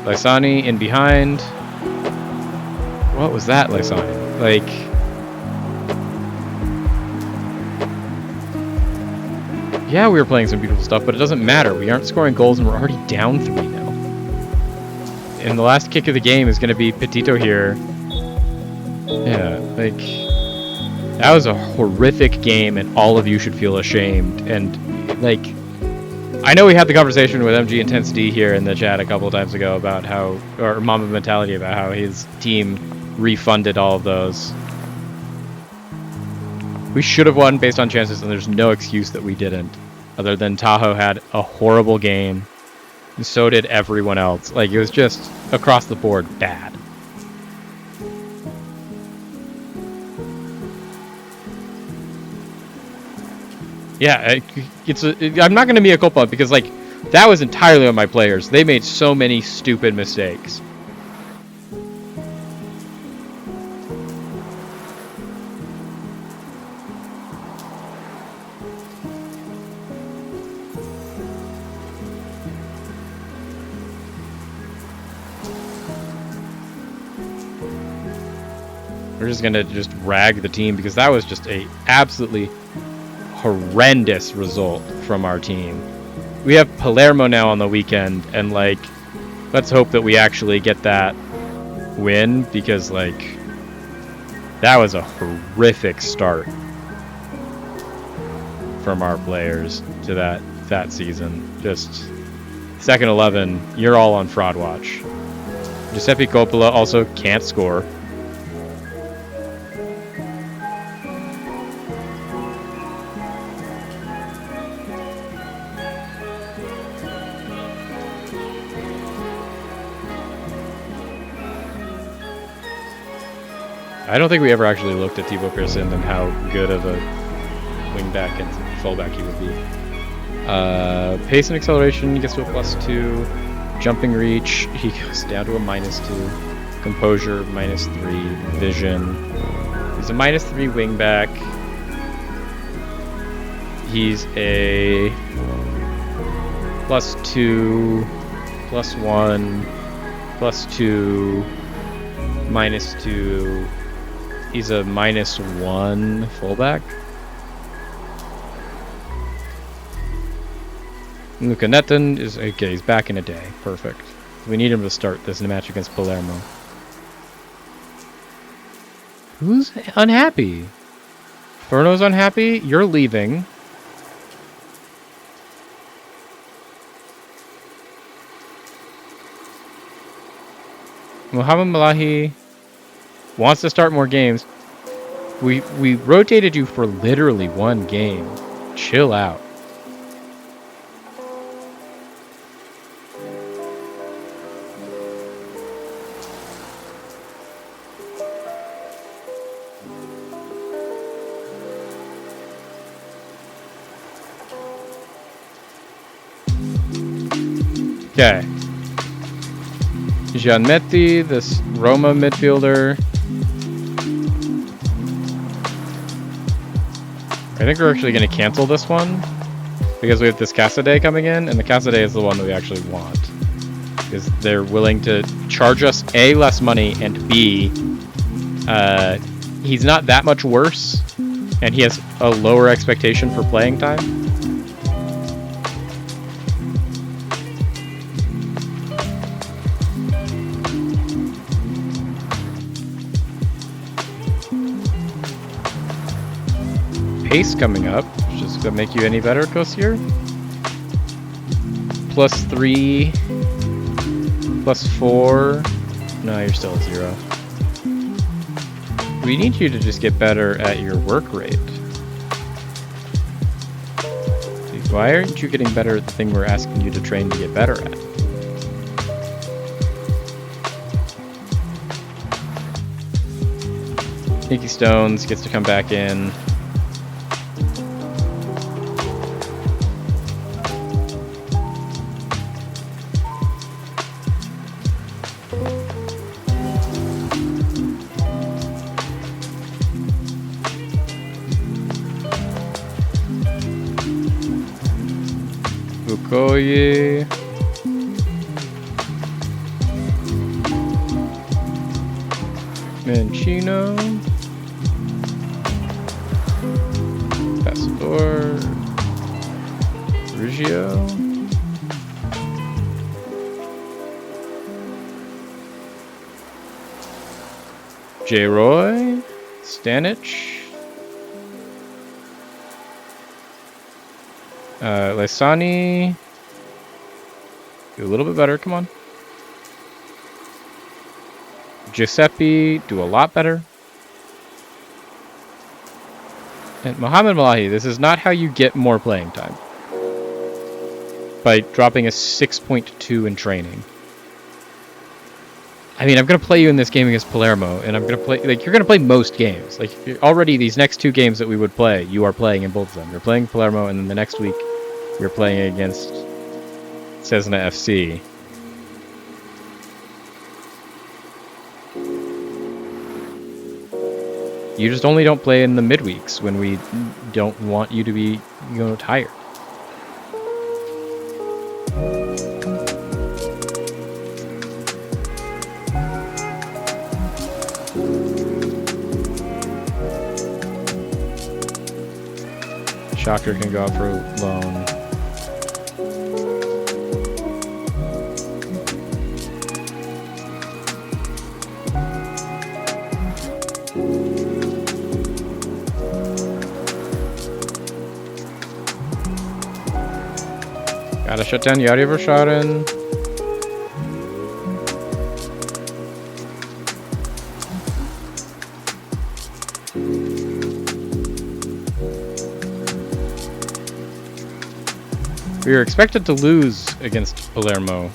Lysani in behind. What was that, Lysani? Like, yeah, we were playing some beautiful stuff, but it doesn't matter. We aren't scoring goals, and we're already down 3-0. And the last kick of the game is going to be Petito here. Yeah, like, that was a horrific game, and all of you should feel ashamed. And, like, I know we had the conversation with MG Intensity here in the chat a couple of times ago about how, or Mamba Mentality, about how his team refunded all of those. We should have won based on chances, and there's no excuse that we didn't, other than Tahoe had a horrible game, and so did everyone else. Like, it was just across the board bad. Yeah, I'm not going to be a culpa because, like, that was entirely on my players. They made so many stupid mistakes. We're just going to just rag the team because that was just a absolutely horrendous result from our team. We have Palermo now on the weekend, and, like, let's hope that we actually get that win because, like, that was a horrific start from our players to that season. Just second 11, you're all on fraud watch. Giuseppe Coppola also can't score. I don't think we ever actually looked at Thibaut Pearson and how good of a wingback and fullback he would be. Pace and acceleration, he gets to a +2. Jumping reach, he goes down to a -2. Composure, -3. Vision, he's a -3 wingback. He's a +2, +1, +2, -2. He's a -1 fullback. Luca Netton is okay. He's back in a day. Perfect. We need him to start this match against Palermo. Who's unhappy? Furno's unhappy. You're leaving. Mohamed Malahi wants to start more games. We rotated you for literally one game. Chill out. Okay. Gianmetti, this Roma midfielder. I think we're actually going to cancel this one because we have this Casade coming in, and the Casade is the one that we actually want because they're willing to charge us A, less money, and B, He's not that much worse, and he has a lower expectation for playing time. Pace coming up, which is gonna make you any better, Kosier. +3, +4. No, you're still at 0. We need you to just get better at your work rate. Why aren't you getting better at the thing we're asking you to train to get better at? Nicky Stones gets to come back in. Bukoye. Mancino. Passador. Ruggiero. J. Roy. Stanich. Lysani. Do a little bit better, come on. Giuseppe, do a lot better. And Mohamed Malahi, this is not how you get more playing time. By dropping a 6.2 in training. I mean, I'm going to play you in this game against Palermo, and I'm going to play, like, you're going to play most games. Like, already these next 2 games that we would play, you are playing in both of them. You're playing Palermo, and then the next week, you're playing against Cesena FC. You just only don't play in the midweeks when we don't want you to be, tired. Shocker can go out for loan. Gotta shut down Yari Verscharen. We were expected to lose against Palermo.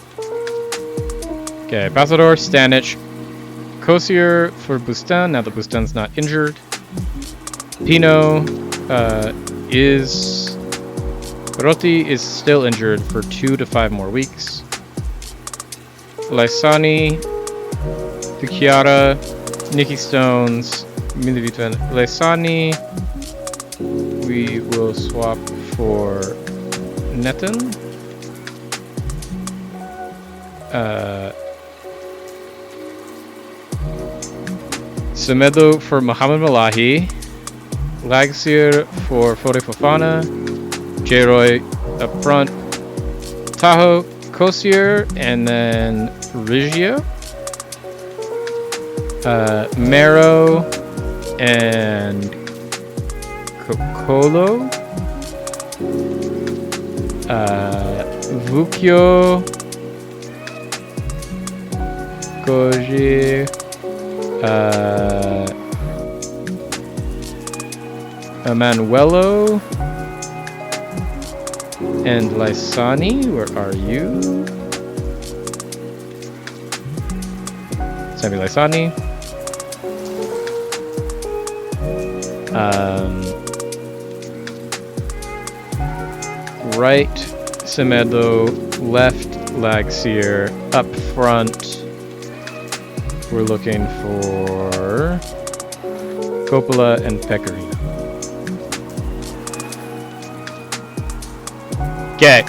Okay, Passador, Stanich, Kosier for Bustan, now that Bustan's not injured. Pino is... Rotti is still injured for 2 to 5 more weeks. Lysani, Puchiara, Nicky Stones, Milivitan. Lysani, we will swap for Netten. Semedo for Mohamed Malahi. Lagsir for Fode Fofana. J-Roy up front. Tahoe, Kosier, and then Riggio. Mero and Cocolo. Vucchio, Koji, Emanuelo, and Lysani. Where are you? Sammy Lysani. Right, Semedo, left, Lagsir, up front. We're looking for Coppola and Pecorino. Okay,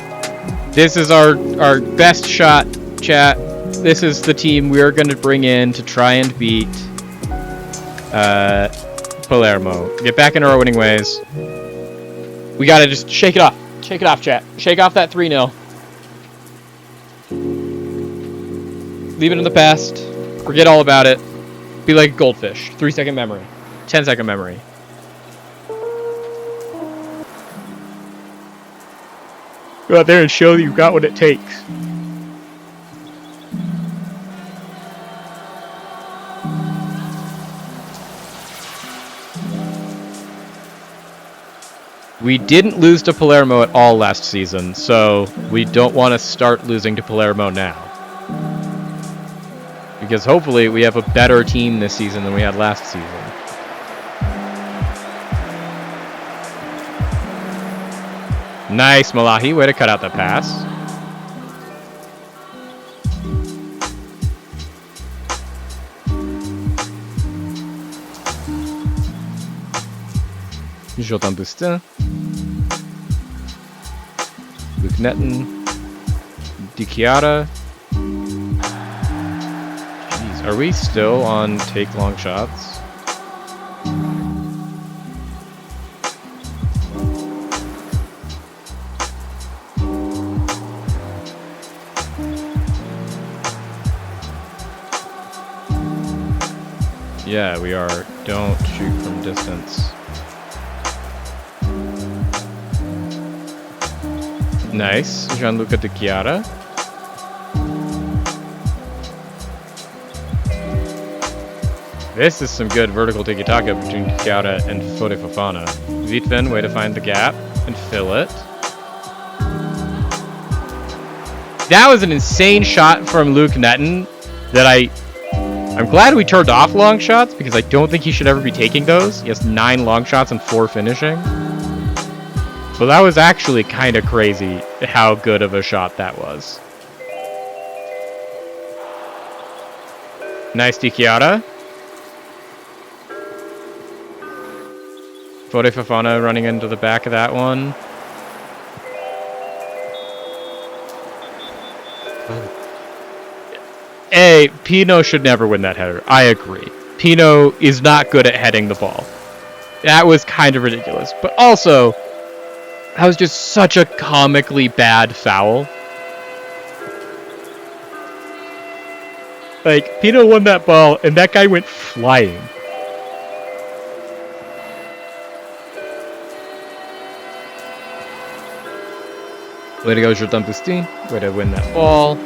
this is our best shot, chat. This is the team we are going to bring in to try and beat Palermo. Get back into our winning ways. We gotta just shake it off. Shake it off, chat. Shake off that 3-0. Leave it in the past. Forget all about it. Be like a goldfish. 3-second memory. 10-second memory. Go out there and show that you've got what it takes. We didn't lose to Palermo at all last season, so we don't want to start losing to Palermo now. Because hopefully we have a better team this season than we had last season. Nice, Malahi. Way to cut out that pass. Jordan Bustin. Luke Netton. Di Chiara. Jeez, are we still on take long shots? Yeah, we are. Don't shoot from distance. Nice. Gianluca Di Chiara. This is some good vertical tiki-taka between Di Chiara and Fode Fofana. Wittven, way to find the gap and fill it. That was an insane shot from Luke Netton that I'm glad we turned off long shots because I don't think he should ever be taking those. He has 9 long shots and 4 finishing. But that was actually kind of crazy how good of a shot that was. Nice Di Chiara. Fode Fofana running into the back of that one. Pino should never win that header. I agree. Pino is not good at heading the ball. That was kind of ridiculous. But also, that was just such a comically bad foul. Like, Pino won that ball, and that guy went flying. Way to go, Jordan Bustin. Way to win that ball.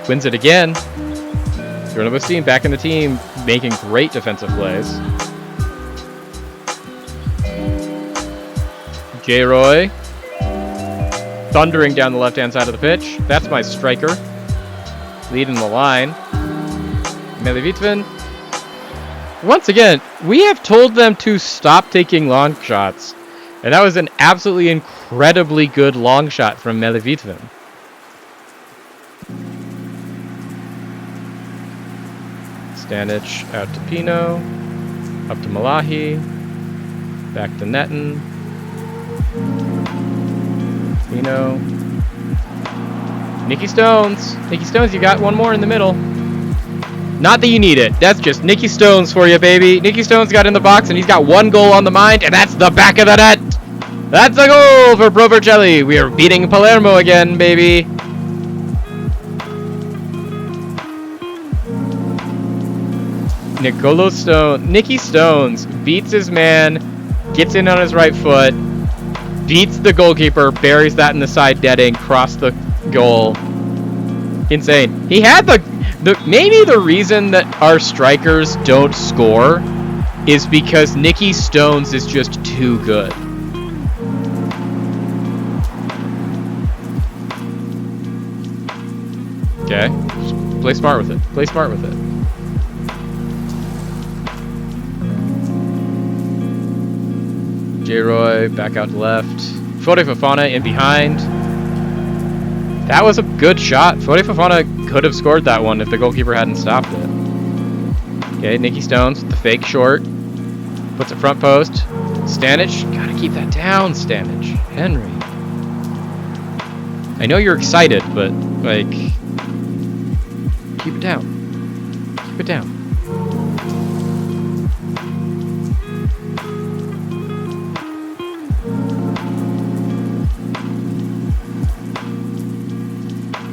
Wins it again. Jordan Bustin back in the team, making great defensive plays. J. Roy. Thundering down the left-hand side of the pitch. That's my striker. Leading the line. Meli Wittven. Once again, we have told them to stop taking long shots. And that was an absolutely incredibly good long shot from Meli Wittven. Stanic out to Pino. Up to Malahi. Back to Netton. Pino. Nicky Stones. Nicky Stones, you got one more in the middle. Not that you need it. That's just Nicky Stones for you, baby. Nicky Stones got in the box, and he's got one goal on the mind, and that's the back of the net. That's a goal for Pro Vercelli. We are beating Palermo again, baby. Nicky Stones beats his man, gets in on his right foot, beats the goalkeeper, buries that in the side netting, cross the goal. Insane. He had maybe the reason that our strikers don't score is because Nicky Stones is just too good. Okay. Just play smart with it. Play smart with it. J-Roy back out to left. Fode Fofana in behind. That was a good shot. Fode Fofana could have scored that one if the goalkeeper hadn't stopped it. Okay, Nicky Stones with the fake short. Puts it front post. Stanic. Gotta keep that down, Stanic. Henry. I know you're excited, but, like, keep it down. Keep it down.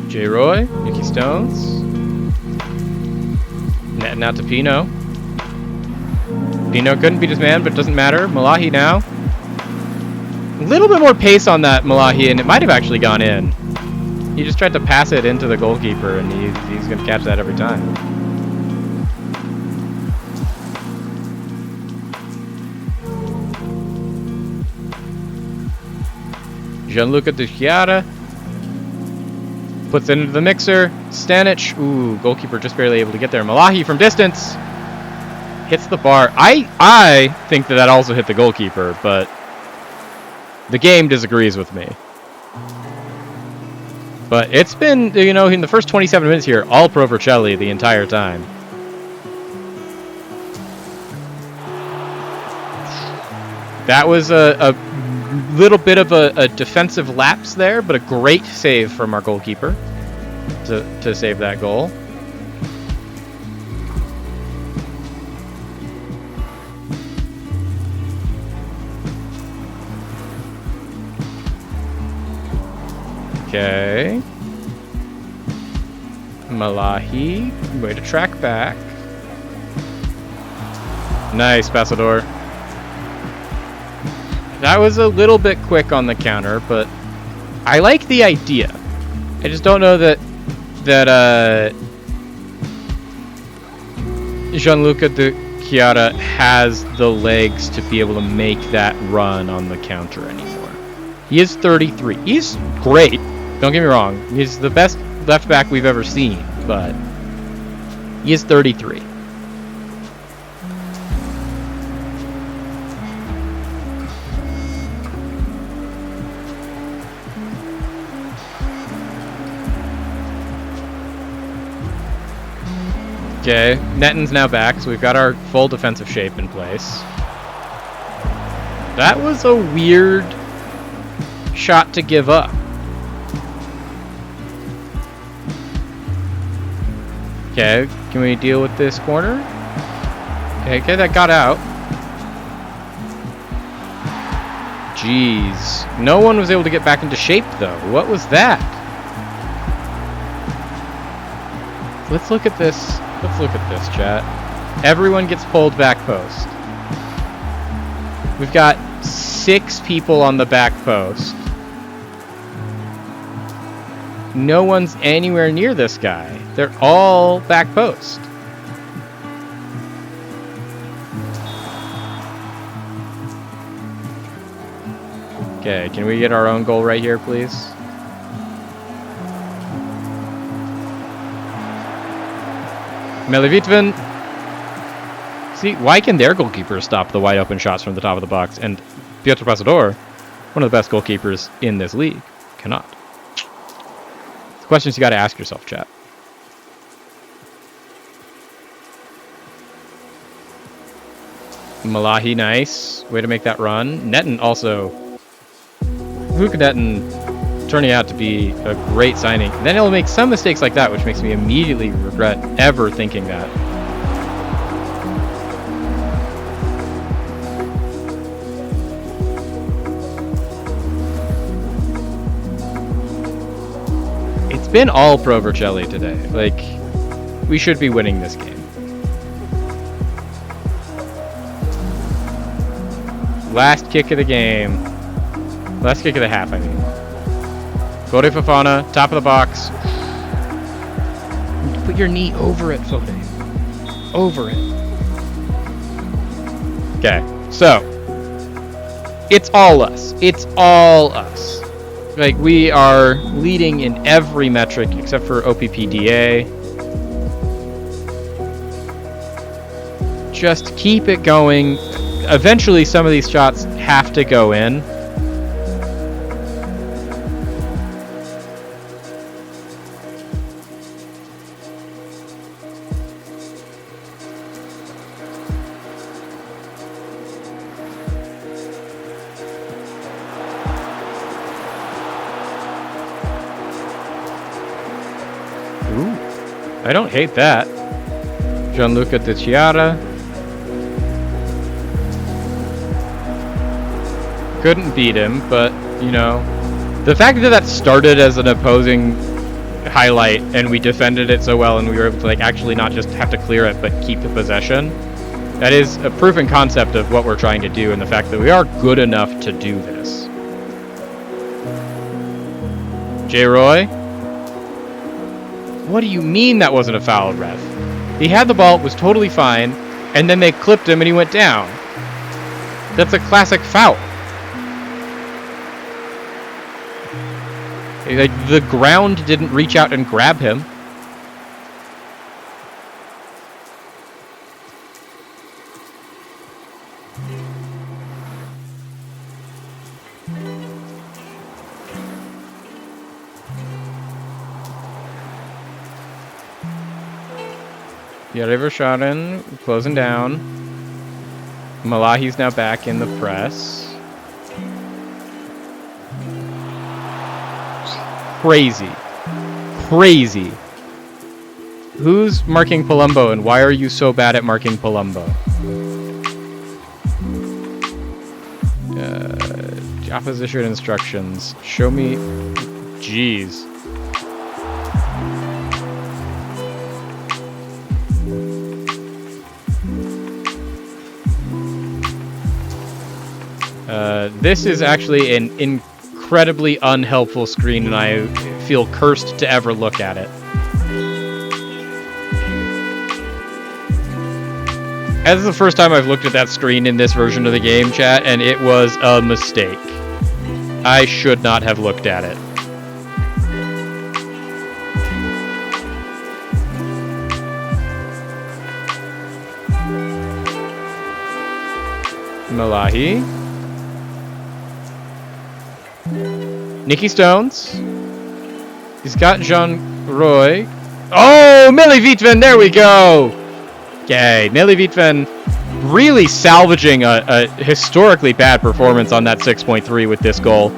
J. Roy, Nicky Stones. Netting out to Pino. Pino couldn't beat his man, but it doesn't matter. Malahi now. A little bit more pace on that Malahi, and it might have actually gone in. He just tried to pass it into the goalkeeper, and he's going to catch that every time. Gianluca De Chiara puts it into the mixer. Stanic, ooh, goalkeeper just barely able to get there. Malahi from distance hits the bar. I think that also hit the goalkeeper, but the game disagrees with me. But it's been, you know, in the first 27 minutes here, all Pro Vercelli the entire time. That was a little bit of a defensive lapse there, but a great save from our goalkeeper to save that goal. Okay. Malahi, way to track back. Nice, Pasador. That was a little bit quick on the counter, but I like the idea. I just don't know that Gianluca De Chiara has the legs to be able to make that run on the counter anymore. He is 33. He's great. Don't get me wrong. He's the best left back we've ever seen, but he is 33. Okay, Netton's now back, so we've got our full defensive shape in place. That was a weird shot to give up. Okay, can we deal with this corner? Okay, that got out. Jeez. No one was able to get back into shape, though. What was that? Let's look at this. Let's look at this, chat. Everyone gets pulled back post. We've got 6 people on the back post. No one's anywhere near this guy. They're all back post. Okay, can we get our own goal right here, please? Melivitven. See, why can their goalkeeper stop the wide open shots from the top of the box, and Pietro Pasador, one of the best goalkeepers in this league, cannot? It's questions you got to ask yourself, chat. Malahi, nice. Way to make that run. Netton also. Luka Netton turning out to be a great signing. Then he'll make some mistakes like that, which makes me immediately regret ever thinking that. It's been all Pro Vercelli today. Like, we should be winning this game. Last kick of the game. Last kick of the half, I mean. Fode Fofana, top of the box. Put your knee over it, Fode. Over it. Okay, so. It's all us. It's all us. Like, we are leading in every metric except for OPPDA. Just keep it going. Eventually, some of these shots have to go in. Ooh, I don't hate that. Gianluca De Chiara. Couldn't beat him, but, you know, the fact that that started as an opposing highlight and we defended it so well and we were able to like actually not just have to clear it but keep the possession, that is a proof and concept of what we're trying to do and the fact that we are good enough to do this. J. Roy? What do you mean that wasn't a foul, ref? He had the ball, was totally fine, and then they clipped him and he went down. That's a classic foul. Like, the ground didn't reach out and grab him. Yerevan closing down. Malahi's now back in the press. Crazy. Crazy. Who's marking Palumbo and why are you so bad at marking Palumbo? Opposition instructions. Show me. Jeez. This is actually an incredibly unhelpful screen, and I feel cursed to ever look at it. This is the first time I've looked at that screen in this version of the game, chat, and it was a mistake. I should not have looked at it. Malahi. Nicky Stones. He's got Jean Roy. Oh, Millie Vitven, there we go! Okay, Millie Vitven really salvaging a historically bad performance on that 6.3 with this goal.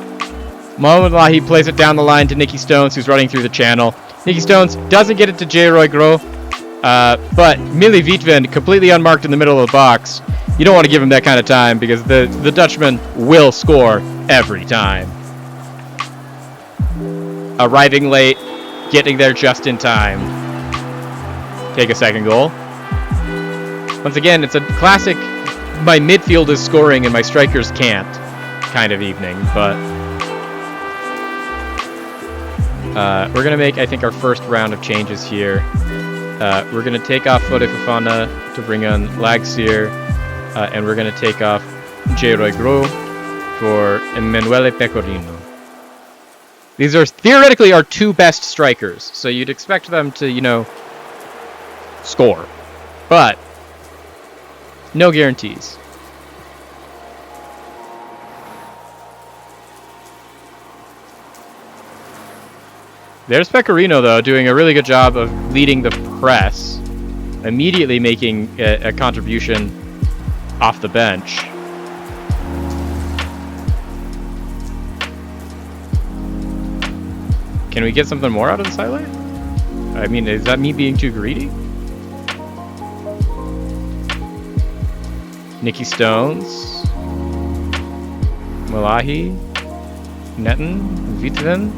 Mohamed Lahi plays it down the line to Nicky Stones, who's running through the channel. Nicky Stones doesn't get it to J. Roy Gros, but Millie Vitven completely unmarked in the middle of the box. You don't want to give him that kind of time because the Dutchman will score every time. Arriving late, getting there just in time. Take a second goal. Once again, it's a classic my midfield is scoring and my strikers can't kind of evening, but we're going to make, I think, our first round of changes here. We're going to take off Fode Fofana to bring on Lagsier, and we're going to take off J. Roy Gros for Emanuele Pecorino. These are theoretically our two best strikers, so you'd expect them to, you know, score. But no guarantees. There's Pecorino, though, doing a really good job of leading the press, immediately making a contribution off the bench. Can we get something more out of this highlight? I mean, is that me being too greedy? Nicky Stones. Malahi. Netten. Vitven.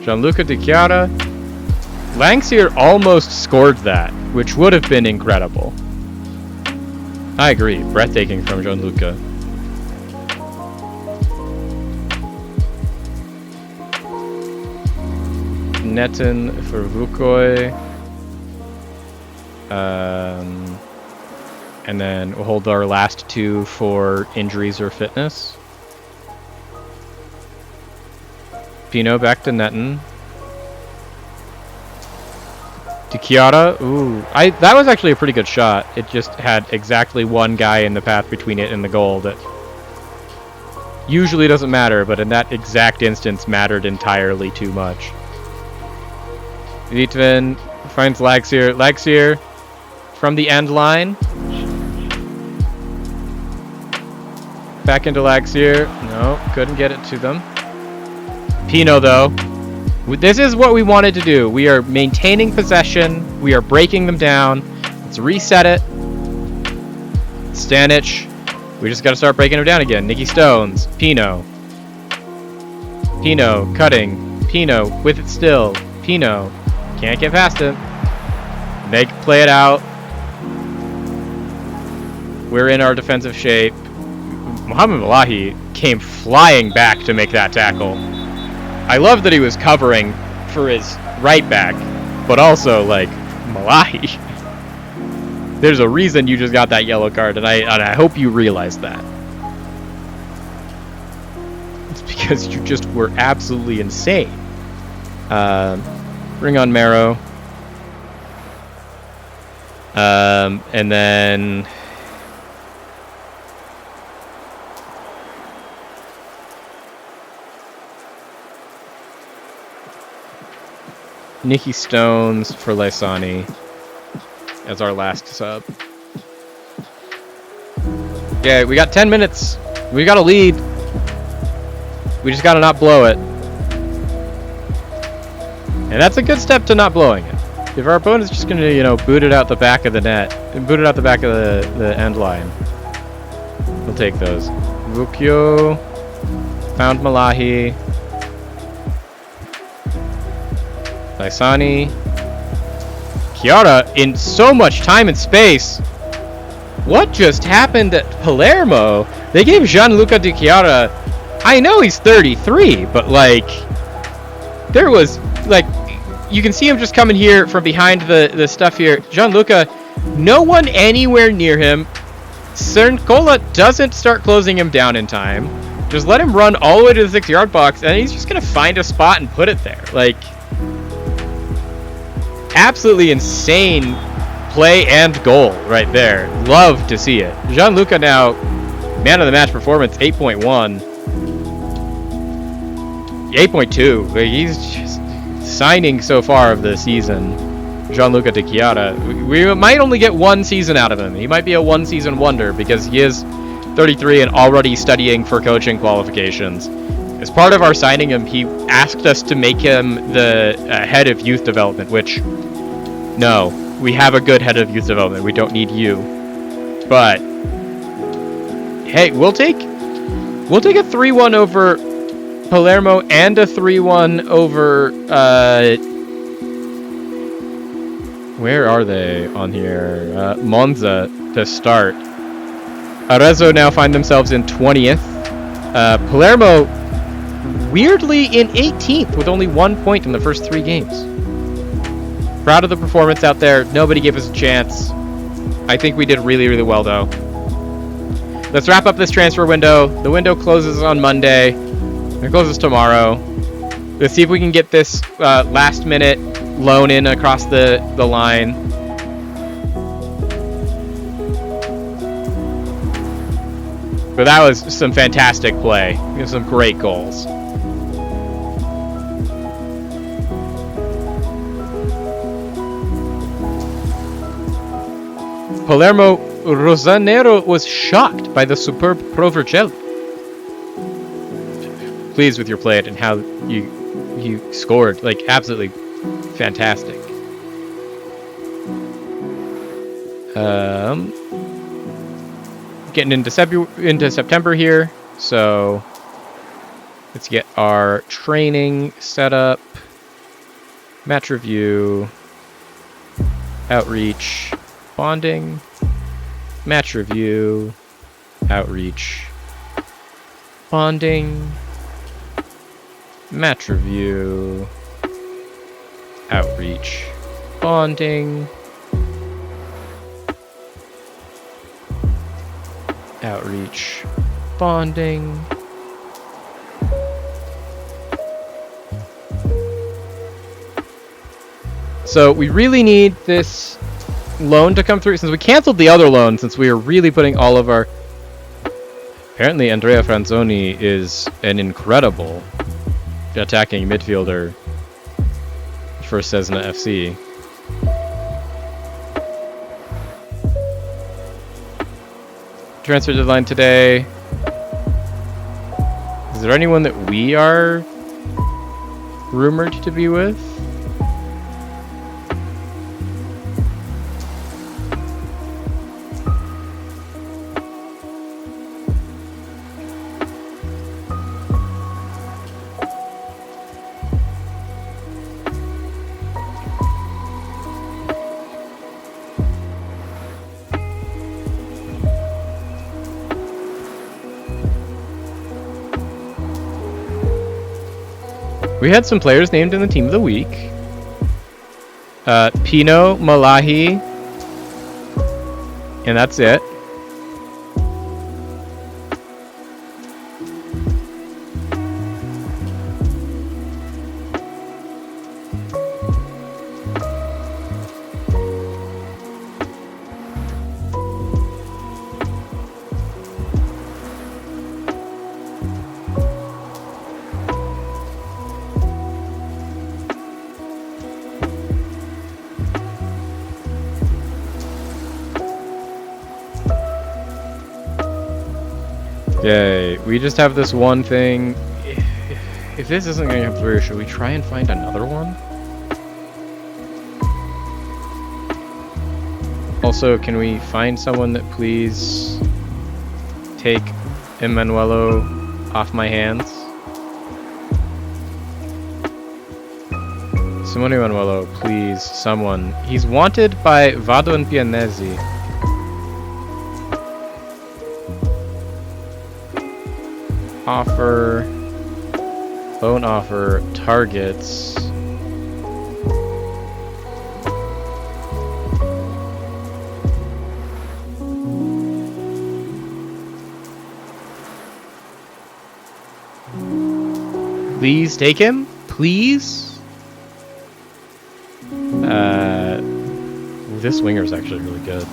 Gianluca De Chiara. Langsier almost scored that, which would have been incredible. I agree. Breathtaking from Gianluca. Netten for Vukoy. And then we'll hold our last two for injuries or fitness. Pino back to Netten. De Chiara, ooh. That was actually a pretty good shot. It just had exactly one guy in the path between it and the goal that usually doesn't matter, but in that exact instance mattered entirely too much. Vitven finds Lagsier. Lagsier from the end line. back into Laxier. No, couldn't get it to them. Pino, though. This is what we wanted to do. We are maintaining possession. We are breaking them down. Let's reset it. Stanic. We just got to start breaking them down again. Nikki Stones. Pino. Pino cutting. Pino with it still. Pino. Can't get past it. They play it out. We're in our defensive shape. Mohamed Malahi came flying back to make that tackle. I love that he was covering for his right back, but also, like, Malahi. There's a reason you just got that yellow card, and I hope you realize that. It's because you just were absolutely insane. Bring on Marrow. And then... Nikki Stones for Lysani as our last sub. Yeah, we got 10 minutes. We got a lead. We just gotta not blow it. And that's a good step to not blowing it. If our opponent's just gonna, you know, boot it out the back of the net, boot it out the back of the end line, we'll take those. Vukyo found Malahi. Lysani. Chiara in so much time and space. What just happened at Palermo? They gave Gianluca Di Chiara, I know he's 33, but like, there was, like, you can see him just coming here from behind the stuff here. Gianluca, no one anywhere near him. Cerncola doesn't start closing him down in time. Just let him run all the way to the 6-yard box, and he's just going to find a spot and put it there. Like, absolutely insane play and goal right there. Love to see it. Gianluca now, man of the match performance, 8.1. 8.2. He's just signing so far of the season. Gianluca Di Chiara. We might only get one season out of him. He might be a one-season wonder because he is 33 and already studying for coaching qualifications. As part of our signing him, he asked us to make him the head of youth development, which, no, we have a good head of youth development. We don't need you. But, hey, we'll take a 3-1 over Palermo and a 3-1 over, where are they on here? Monza to start. Arezzo now find themselves in 20th. Palermo weirdly in 18th with only 1 point in the first 3 games. Proud of the performance out there. Nobody gave us a chance. I think we did really, really well, though. Let's wrap up this transfer window. The window closes on Monday. It closes tomorrow. Let's see if we can get this last-minute loan in across the line. But that was some fantastic play. We have some great goals. Palermo Rosanero was shocked by the superb Pro Vercelli. Pleased with your play and how you scored. Like, absolutely fantastic. Getting into September here, so let's get our training set up. Match review. Outreach. Bonding, match review, outreach, bonding, match review, outreach, bonding, outreach, bonding. So we really need this loan to come through, since we canceled the other loan, since we are really putting all of our... Apparently Andrea Franzoni is an incredible attacking midfielder for Cesna FC. Transfer deadline today. Is there anyone that we are rumored to be with? We had some players named in the team of the week. Pino Malahi. And that's it. Okay, we just have this one thing. If this isn't going to come through, should we try and find another one? Also, can we find someone that please take Emanuelo off my hands? Simone Emanuelo, please, someone. He's wanted by Vado and Pianesi. Offer, phone offer, targets. Please take him, please. This winger is actually really good.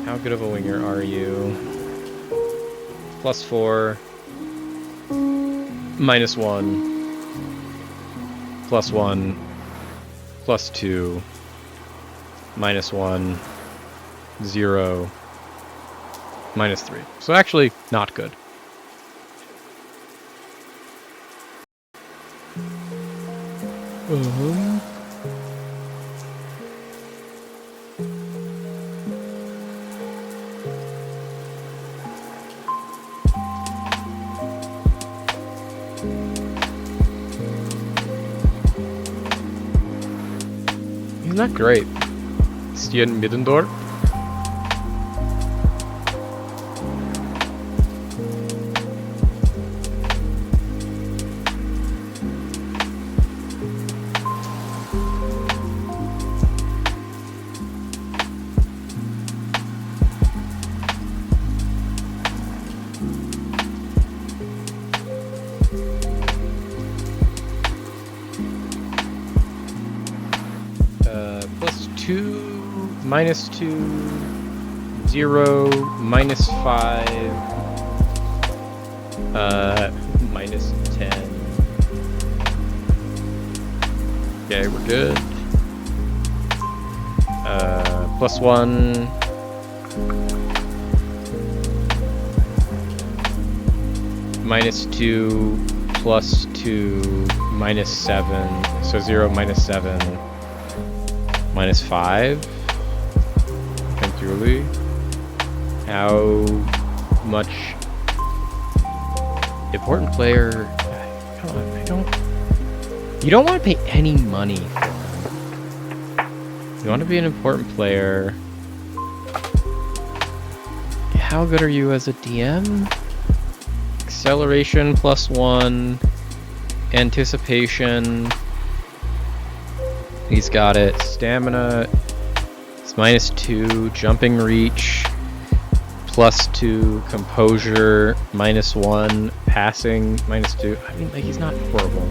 How good of a winger are you? +4, -1, +1, +2, -1, 0, -3. So actually, not good. He's not great. Stian Middendorf. +2, -2, 0, -5, -10. Okay, we're good. +1. -2, +2, -7. So 0, -7. -5. Canturli. How much important player? Come on, I don't. You don't want to pay any money for him. You want to be an important player. How good are you as a DM? Acceleration +1. Anticipation. He's got it. Stamina. It's -2. Jumping reach. +2. Composure. -1. Passing. -2. I mean, like, he's not horrible.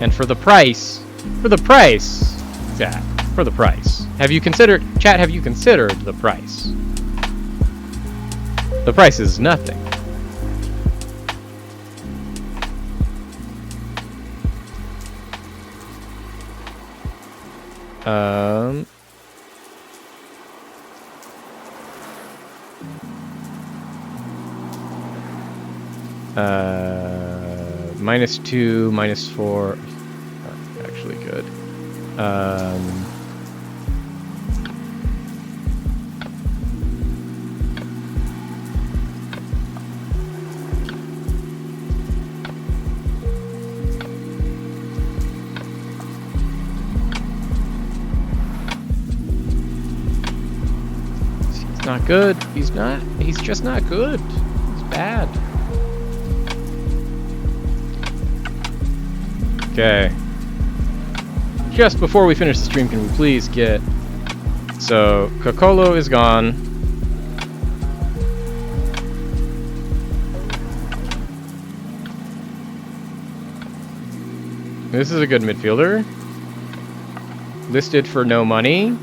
And for the price. Yeah, for the price. Have you considered, chat, have you considered the price? The price is nothing. -2, -4. Actually good. He's not good. He's just not good. He's bad. Okay. Just before we finish the stream, can we please get... So, Kokolo is gone. This is a good midfielder. Listed for no money.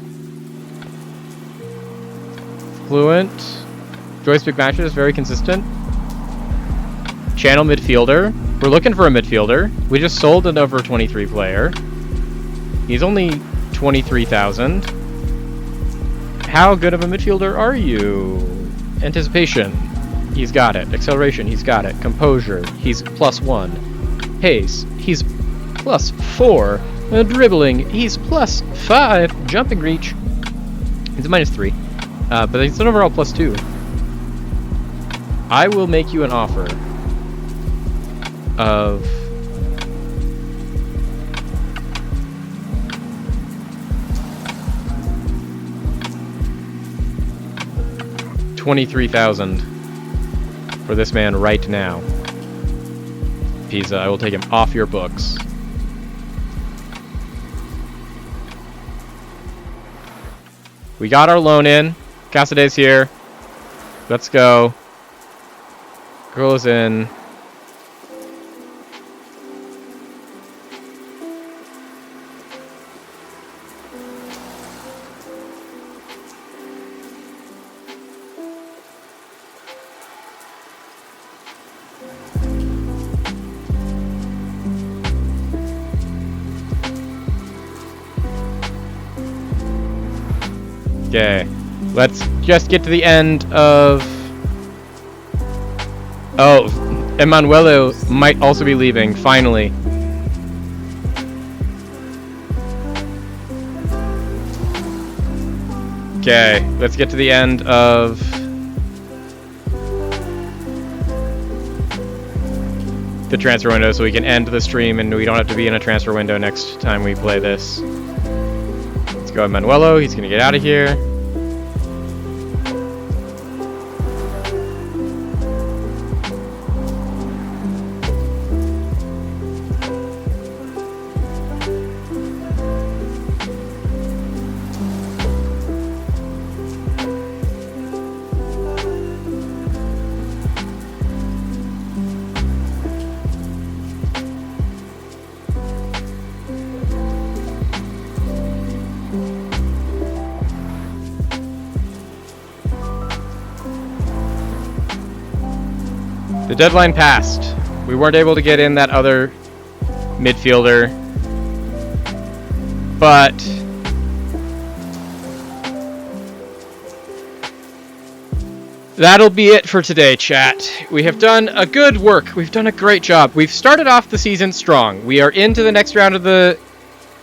Fluent. Joyce big matches, very consistent. Channel midfielder. We're looking for a midfielder. We just sold an over 23 player. He's only 23,000. How good of a midfielder are you? Anticipation. He's got it. Acceleration. He's got it. Composure. He's +1. Pace. He's +4. Dribbling. He's +5. Jumping reach. He's a -3. But he's an overall +2. I will make you an offer of 23,000 for this man right now. Pisa, I will take him off your books. We got our loan in. Casaday's here. Let's go. Girl is in. Okay, let's just get to the end of... Oh, Emanuelo might also be leaving, finally. Okay, let's get to the end of... the transfer window so we can end the stream and we don't have to be in a transfer window next time we play this. Let's go Emanuelo, he's gonna get out of here. The deadline passed. We weren't able to get in that other midfielder. But that'll be it for today, chat. We have done a good work. We've done a great job. We've started off the season strong. We are into the next round of the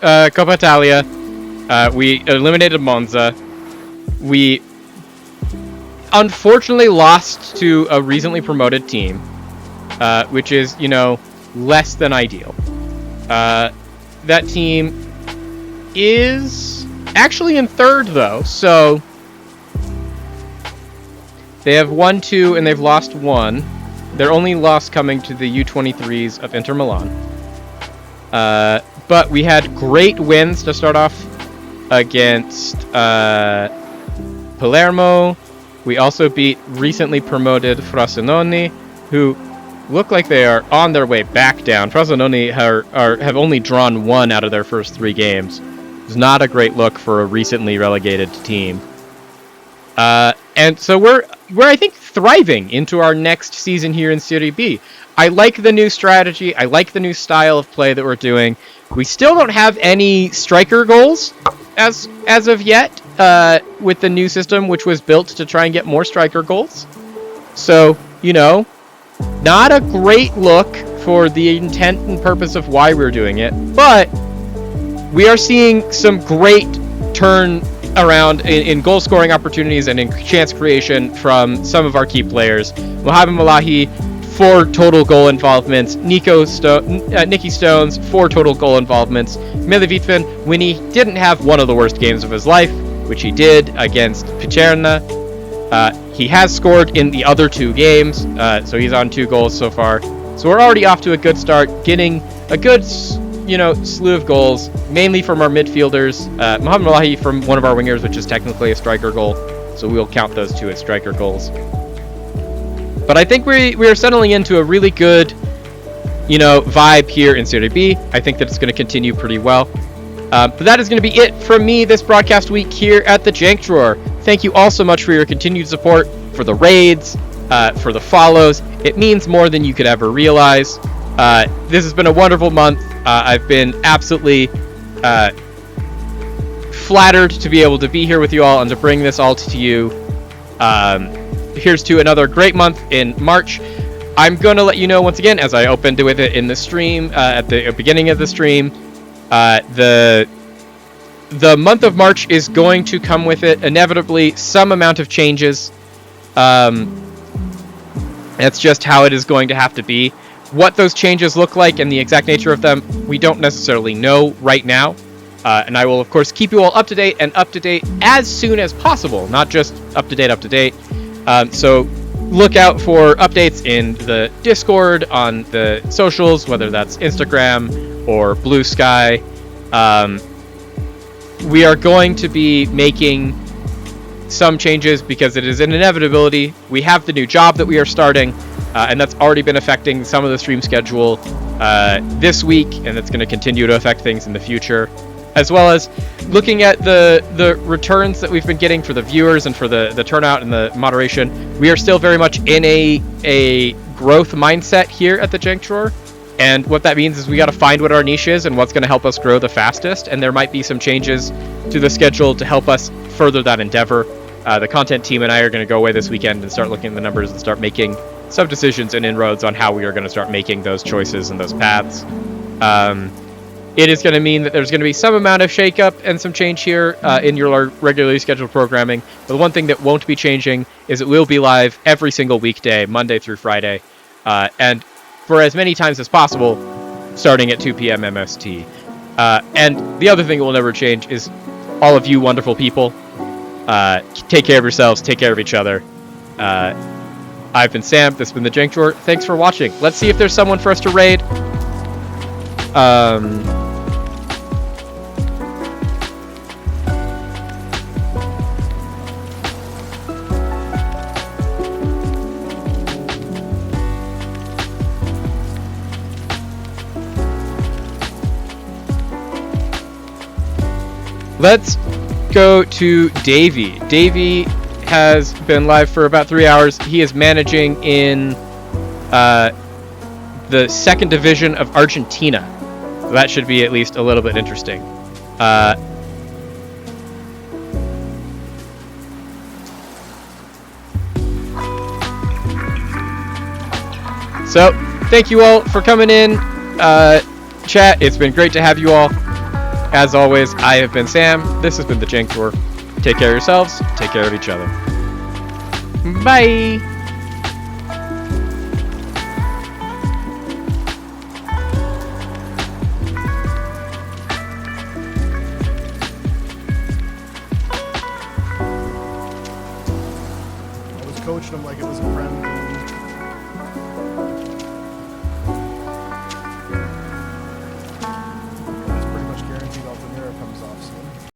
Coppa Italia. We eliminated Monza. We unfortunately lost to a recently promoted team, which is, you know, less than ideal. That team is actually in third, though, so they have won 2 and they've lost 1. Their only loss coming to the U23s of Inter Milan. But we had great wins to start off against Palermo. We also beat recently promoted Frosinone, who look like they are on their way back down. Frosinone have only drawn 1 out of their first 3 games. It's not a great look for a recently relegated team. And so we're I think thriving into our next season here in Serie B. I like the new strategy. I like the new style of play that we're doing. We still don't have any striker goals as of yet with the new system, which was built to try and get more striker goals. So, you know, Not a great look for the intent and purpose of why we're doing it, but we are seeing some great turn around in goal scoring opportunities and in chance creation from some of our key players. Mohamed Malahi, 4 total goal involvements. Nicky Stones, 4 total goal involvements. Mile Vitvin, when he didn't have one of the worst games of his life, which he did against Picerna, he has scored in the other 2 games, so he's on 2 goals so far. So we're already off to a good start, getting a good slew of goals, mainly from our midfielders. Mohamed Malahi from one of our wingers, which is technically a striker goal, so we'll count those 2 as striker goals. But I think we are settling into a really good, vibe here in Serie B. I think that it's going to continue pretty well. But that is going to be it from me this broadcast week here at the Jank Drawer. Thank you all so much for your continued support, for the raids, for the follows. It means more than you could ever realize. This has been a wonderful month. I've been absolutely flattered to be able to be here with you all and to bring this all to you. Here's to another great month in March. I'm going to let you know once again, as I opened with it in the stream, at the beginning of the stream, the month of March is going to come with it inevitably some amount of changes. That's just how it is going to have to be. What those changes look like and the exact nature of them, we don't necessarily know right now. And I will, of course, keep you all up to date as soon as possible, not just up to date. So look out for updates in the Discord, on the socials, whether that's Instagram or Blue Sky. We are going to be making some changes because it is an inevitability. We have the new job that we are starting, and that's already been affecting some of the stream schedule this week, and that's going to continue to affect things in the future, as well as looking at the returns that we've been getting for the viewers and for the turnout and the moderation. We are still very much in a growth mindset here at the Jank Drawer, and what that means is we got to find what our niche is and what's going to help us grow the fastest, and there might be some changes to the schedule to help us further that endeavor. The content team and I are going to go away this weekend and start looking at the numbers and start making some decisions and inroads on how we are going to start making those choices and those paths. It is going to mean that there's going to be some amount of shakeup and some change here in your regularly scheduled programming. But the one thing that won't be changing is it will be live every single weekday, Monday through Friday, and for as many times as possible, starting at 2 p.m. MST. And the other thing that will never change is all of you wonderful people. Take care of yourselves, take care of each other. I've been Sam, this has been the Jank Drawer. Thanks for watching. Let's see if there's someone for us to raid. Let's go to Davey. Davey has been live for about 3 hours. He is managing in the second division of Argentina. So that should be at least a little bit interesting. So, thank you all for coming in. Chat, it's been great to have you all. As always, I have been Sam. This has been the Jank Drawer. Take care of yourselves. Take care of each other. Bye! I was coaching him like it was a friend.